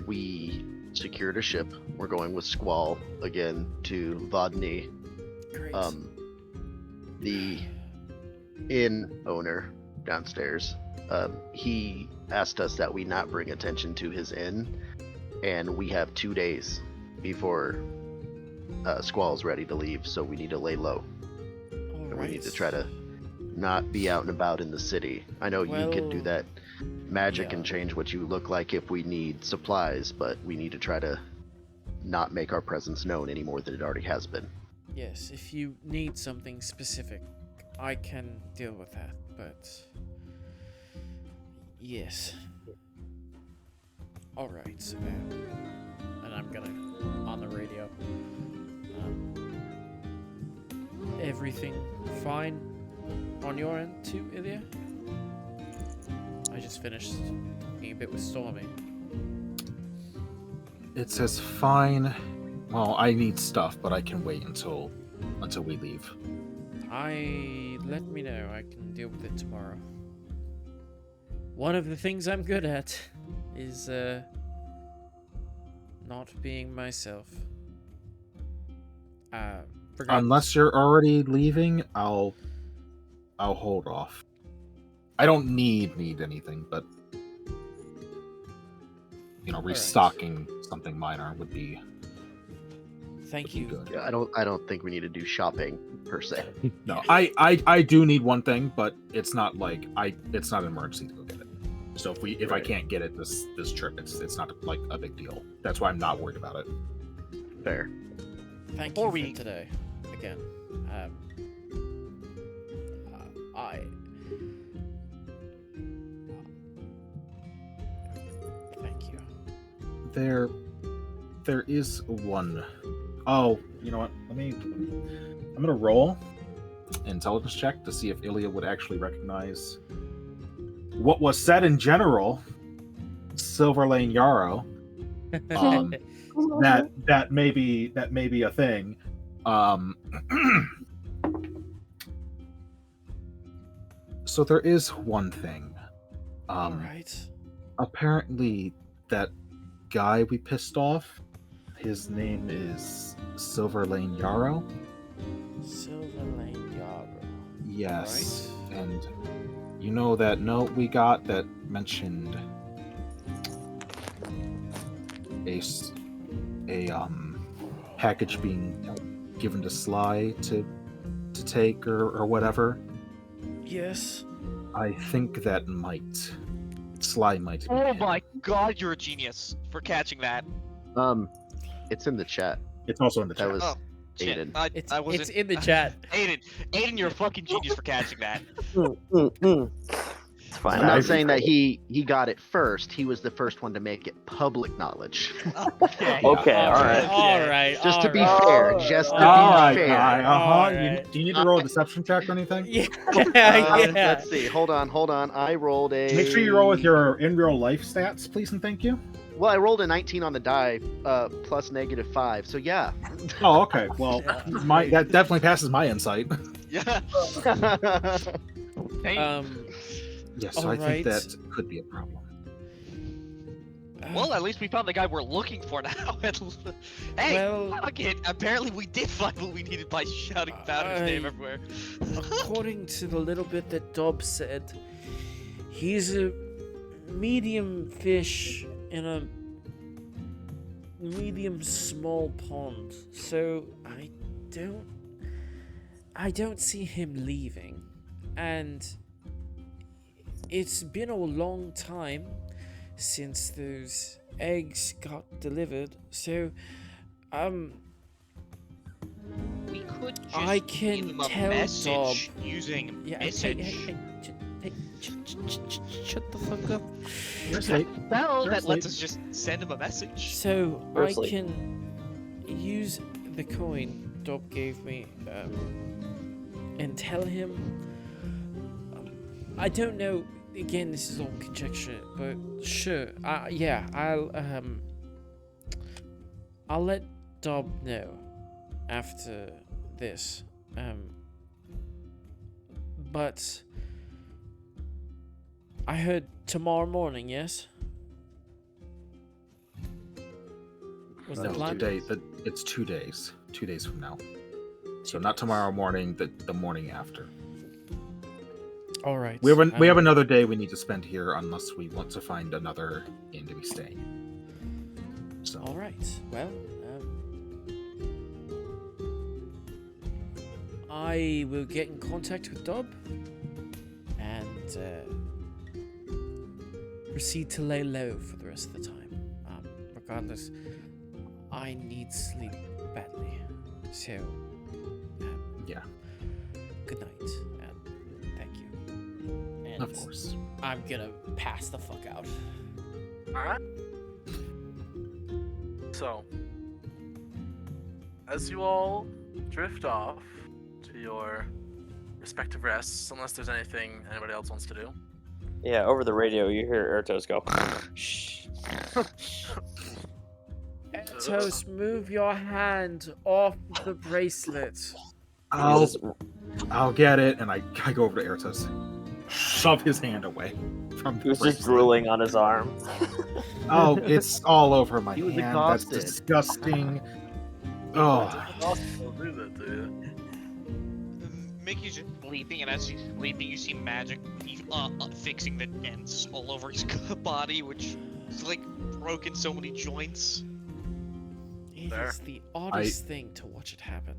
We secured a ship. We're going with Squall again to Vodny. Great. The inn owner downstairs, he asked us that we not bring attention to his inn, and we have 2 days before Squall's ready to leave, so we need to lay low. And we need to try to not be out and about in the city. I know you can do that magic and change what you look like if we need supplies, but we need to try to not make our presence known any more than it already has been. Yes, if you need something specific, I can deal with that, but... Yes. Alright, and I'm gonna... on the radio. Everything fine on your end too, Ilia? I just finished talking a bit with Stormy. It says fine. Well, I need stuff, but I can wait until we leave. Let me know. I can deal with it tomorrow. One of the things I'm good at is not being myself. Unless you're already leaving, I'll hold off. I don't need anything, but restocking something minor would be. Thank you. Good. Yeah, I don't think we need to do shopping per se. No, I do need one thing, but it's not like it's not an emergency to go get it. So if I can't get it this trip, it's not like a big deal. That's why I'm not worried about it. Fair. Thank you for today. Again. Thank you. There is one. Oh, you know what? I'm gonna roll intelligence check to see if Ilia would actually recognize what was said in general. Silver Lane Yarrow. That may be a thing. So there is one thing. All right. Apparently, that guy we pissed off, his name is Silver Lane Yarrow. Silver Lane Yarrow. Yes, and you know that note we got that mentioned a package being given to Sly to take or whatever. Yes. I think that Sly might. be Oh him. my god, you're a genius for catching that. It's in the chat. It's also in the That chat. was Oh, shit. Aiden. I wasn't... It's in the chat. Aiden, you're a fucking genius for catching that. It's fine. I'm not I'll saying be that he got it first. He was the first one to make it public knowledge. Okay. Okay, all right. All right. Just to be all fair. right. Just to be All right, fair. guy. Alright. Do you need to roll a deception check or anything? Yeah. Yeah. yeah. Let's see. Hold on. I rolled a. Make sure you roll with your in real life stats, please and thank you. Well, I rolled a 19 on the die, plus -5. So yeah. Oh, okay. Well, that definitely passes my insight. Yeah. Yeah, so I think that could be a problem. Well, at least we found the guy we're looking for now. Hey, Well- fuck it. Apparently we did find what we needed by shouting Powder's name everywhere. according to the little bit that Dob said, he's a medium fish in a medium small pond. So I don't see him leaving. And it's been a long time since those eggs got delivered. So We could just I give can him a tell message using yeah, message. shut the fuck up. Well, that Seriously. lets us just send him a message. So Firstly. I can use the coin Dob gave me and tell him. I don't know. Again, this is all conjecture, but sure. Yeah, I'll let Dob know after this. But I heard tomorrow morning. Yes. Was the No, plan? today. It's 2 days. 2 days from now. So not tomorrow morning. The morning after. All right. We have another day we need to spend here unless we want to find another inn to be staying. So All right. Well, I will get in contact with Dob and proceed to lay low for the rest of the time. Regardless, I need sleep badly. So, yeah, good night and thank you. And of course. I'm gonna pass the fuck out. Alright. So, as you all drift off to your respective rests, unless there's anything anybody else wants to do. Yeah, over the radio, you hear Ertos go, shh. Etos, move your hand off the bracelet. I'll get it, and I go over to Ertos, shove his hand away from the He was just bracelet. drooling on his arm. Oh, it's all over my He was hand. That's exhausted. disgusting. Oh, I'll do that to you. Mickey's just sleeping, and as he's sleeping, you see magic fixing the dents all over his body, which is like broken so many joints. It There. is the oddest thing to watch it happen.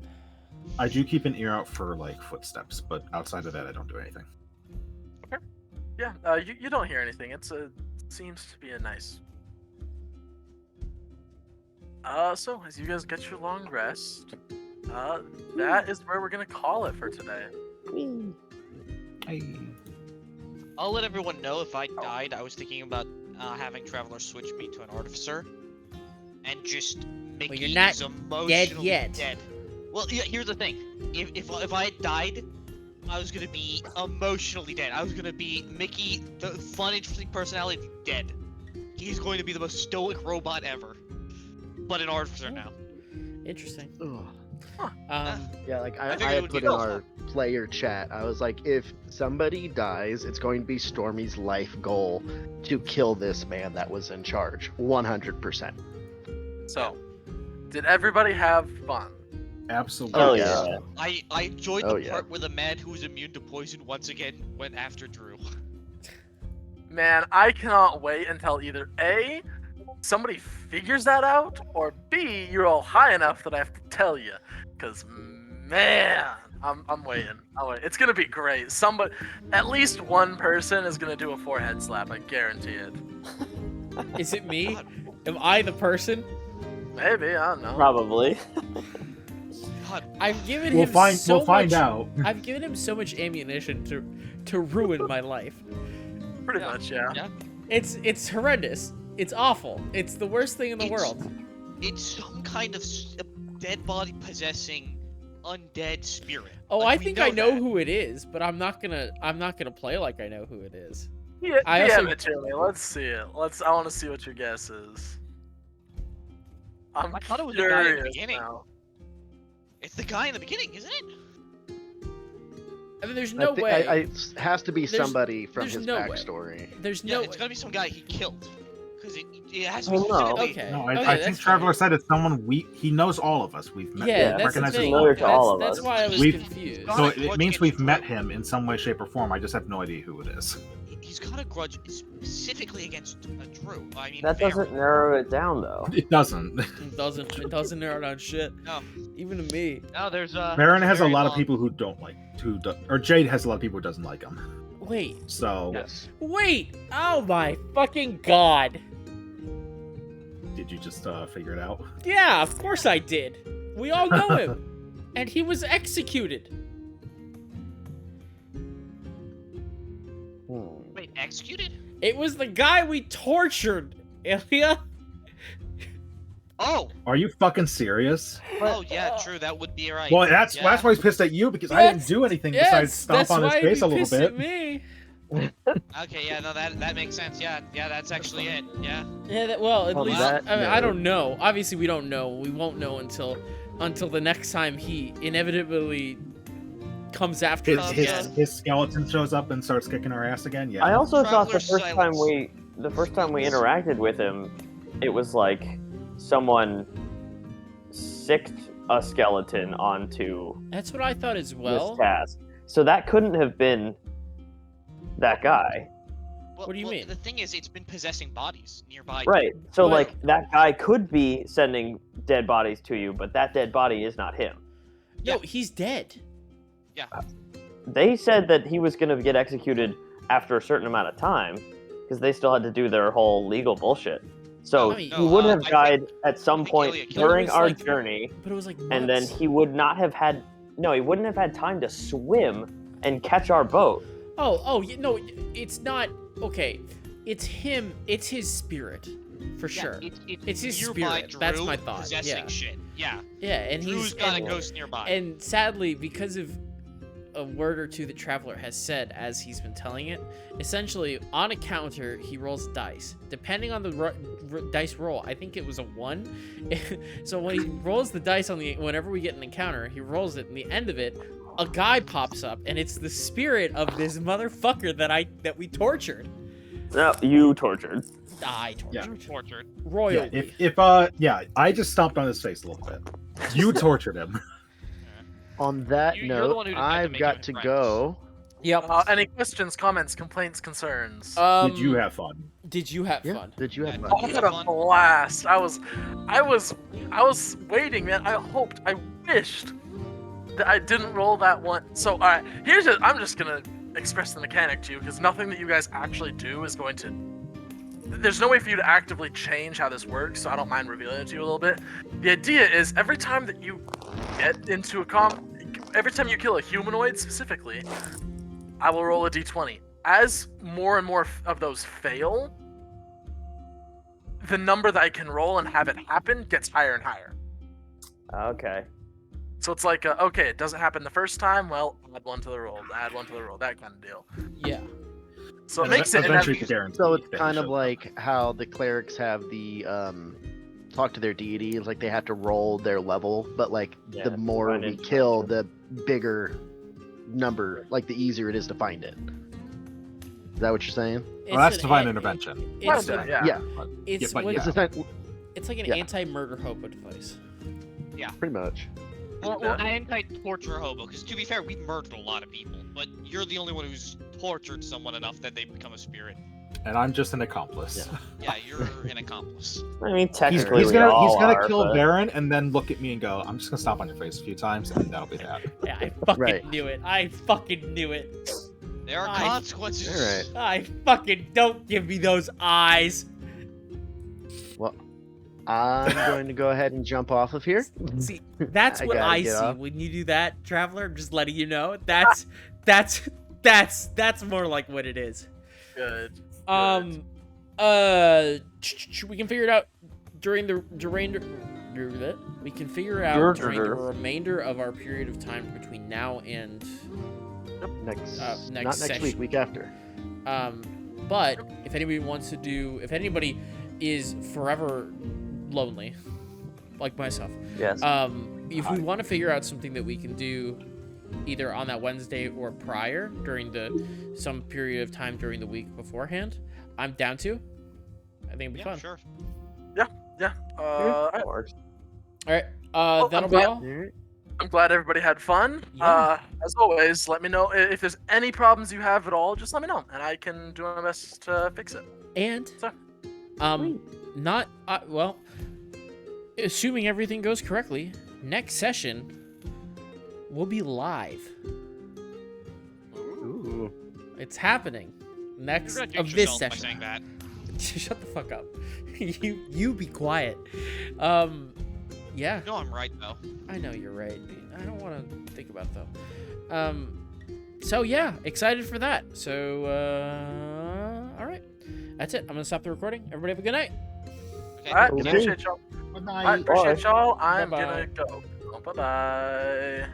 I do keep an ear out for like footsteps, but outside of that, I don't do anything. Yeah, you don't hear anything. Seems to be a nice. So as you guys get your long rest, that is where we're gonna call it for today. Hey. I'll let everyone know if I died. I was thinking about having Travler switch me to an artificer, and just Mickey you're not is emotionally dead yet. dead. Well, yeah, here's the thing. If I had died, I was gonna be emotionally dead. I was gonna be Mickey, the fun, interesting personality, dead. He's going to be the most stoic robot ever, but an artificer now. Interesting. Ugh. Yeah, like I I figured it had would put be in both. our player chat, I was like, if somebody dies, it's going to be Stormy's life goal to kill this man that was in charge. 100%. So, did everybody have fun? Absolutely. Oh yes. yeah. I enjoyed Oh, the yeah. part where the man who was immune to poison once again went after Drew. Man, I cannot wait until either A, somebody figures that out, or B, you're all high enough that I have to tell you. Because, man, I'm waiting. It's going to be great. At least one person is going to do a forehead slap. I guarantee it. Is it me? Am I the person? Maybe, I don't know. Probably. God, I've given We'll him find. so We'll find much. out. I've given him so much ammunition to ruin my life. Pretty much, yeah. yeah. It's horrendous. It's awful. It's the worst thing in the It's- world. It's some kind of dead body possessing undead spirit. Oh, Like, I we think I know that. who it is, but I'm not gonna play like I know who it is. Yeah, I also- damn it, Jimmy. Let's see it. I want to see what your guess is. I'm I thought it was the guy at the curious beginning. now. It's the guy in the beginning, isn't it? I mean, there's no I thi- way. it has to be There's- somebody from there's his no way. backstory. There's Yeah, no it's way. gotta be some guy he killed. Because it has to I be don't know. specifically. Okay. No, okay, I think that's Traveler fine. said it's someone he knows all of us. We've met. Yeah, Yeah, that's the recognizes thing. familiar to all of That's us. why I was We've- confused. God. So Not a it grudge means we've against met Drew. him in some way, shape, or form. I just have no idea who it is. He's got a grudge specifically against Drew. I mean, That fair. doesn't narrow it down though. It doesn't. It doesn't narrow down shit. No. Even to me. No, there's Baron has a very lot of long- people who don't like or Jade has a lot of people who doesn't like him. Wait. So Yes. Wait. Oh my fucking god. did you just figure it out? Yeah, of course I did. We all know him. And he was executed. Wait, executed? It was the guy we tortured, Ilia. Oh! Are you fucking serious? Oh, yeah, true. That would be right. Well, that's Yeah. why he's pissed at you because I didn't do anything besides stomp that's on his why face he a little pissed bit. at me. Okay, yeah, no, that makes sense. Yeah, that's actually it. Yeah. Yeah, well, at On least that I note- don't know. Obviously, we don't know. We won't know until the next time he inevitably comes after us again. His skeleton shows up and starts kicking our ass again. Yeah. I also thought the Traveler first time we interacted with him, it was like someone sicked a skeleton onto That's what I thought as well. this task. So that couldn't have been that guy. Well, What do you mean? The thing is, it's been possessing bodies nearby. Right. So Well- like that guy could be sending dead bodies to you, but that dead body is not him. No, he's dead. They said that he was going to get executed after a certain amount of time because they still had to do their whole legal bullshit. So I mean- he would No, have I died at some I think point Ilia killed him. during It was our like- journey, But it was like and then months. he would not have had. No, he wouldn't have had time to swim and catch our boat. No, it's not. Okay, it's him. It's his spirit, for Yeah, sure. It's his nearby spirit. That's Drew my thought, Possessing yeah. shit. Yeah. Yeah, and Drew's he's got a and, ghost nearby. and sadly, because of a word or two the Traveler has said as he's been telling it, essentially on a counter he rolls dice. Depending on the dice roll, I think it was a 1. So when he rolls the dice whenever we get an encounter, he rolls it, and the end of it, a guy pops up, and it's the spirit of this motherfucker that we tortured. No, you tortured. I Yeah. tortured. tortured. Yeah, Royally. if I just stomped on his face a little bit. You tortured him. On that You're the one note, who decided to I've make got him to friends. go. Yep. Any questions, comments, complaints, concerns? Did you have fun? Did you have Yeah. fun? Did you have Yeah. fun? I had a blast. I was waiting, man. I wished that I didn't roll that one. So, all right, I'm just gonna express the mechanic to you because nothing that you guys actually do is going to. There's no way for you to actively change how this works, so I don't mind revealing it to you a little bit. The idea is every time that you get into every time you kill a humanoid specifically, I will roll a d20. As more and more of those fail, the number that I can roll and have it happen gets higher and higher. Okay. So it's like, okay, it doesn't happen the first time, well, add one to the roll, that kind of deal. Yeah. So it makes it... eventually guaranteed. So it's that kind he of showed like how the clerics have the talk to their deity. Like they have to roll their level, but like Yeah, the more find we kill, information. the bigger number, like the easier it is to find it. Is that what you're saying? Well, that's an divine an- intervention. It's, Kinda, yeah. Yeah, it's, but what- it's, it's like an Yeah. anti-murder hobo device. pretty much. Well, Yeah. I anti-torture hobo, because to be fair, we've murdered a lot of people, but you're the only one who's tortured someone enough that they become a spirit. And I'm just an accomplice. Yeah, you're an accomplice. I mean, He's, technically, he's we gonna all he's gonna are, kill but- Baron and then look at me and go, I'm just gonna stomp on your face a few times and that'll be that. Yeah, I fucking Right. knew it. I fucking knew it. There are I- consequences. All I fucking don't give me those eyes. Well, I'm going to go ahead and jump off of here. See, that's I what gotta I get see off. when you do that, Traveler. I'm just letting you know. That's more like what it is. Good. We can figure it out during the we can figure out during the remainder of our period of time between now and Next, next not next session. week after. But if anybody wants to do, if anybody is forever lonely, like myself, Yes. if we want to figure out something that we can do either on that Wednesday or prior during some period of time during the week beforehand, I'm down to. I think it'd be Yeah, fun. sure. Yeah. That works. All right. Well, That'll I'm be glad- all. I'm glad everybody had fun. Yeah. As always, let me know if there's any problems you have at all. Just let me know, and I can do my best to fix it. And So- not well. Assuming everything goes correctly, next session will be live. Ooh. It's happening next You're gonna of jinx this yourself by session. saying that. Shut the fuck up. you be quiet. Yeah, No, I'm right though. I know you're right. I don't want to think about it though. So yeah, excited for that. So all right, that's it. I'm gonna stop the recording. Everybody have a good night. Okay. All right, Okay. appreciate y'all. Good I night. appreciate y'all. I'm Bye-bye. gonna go. Bye bye.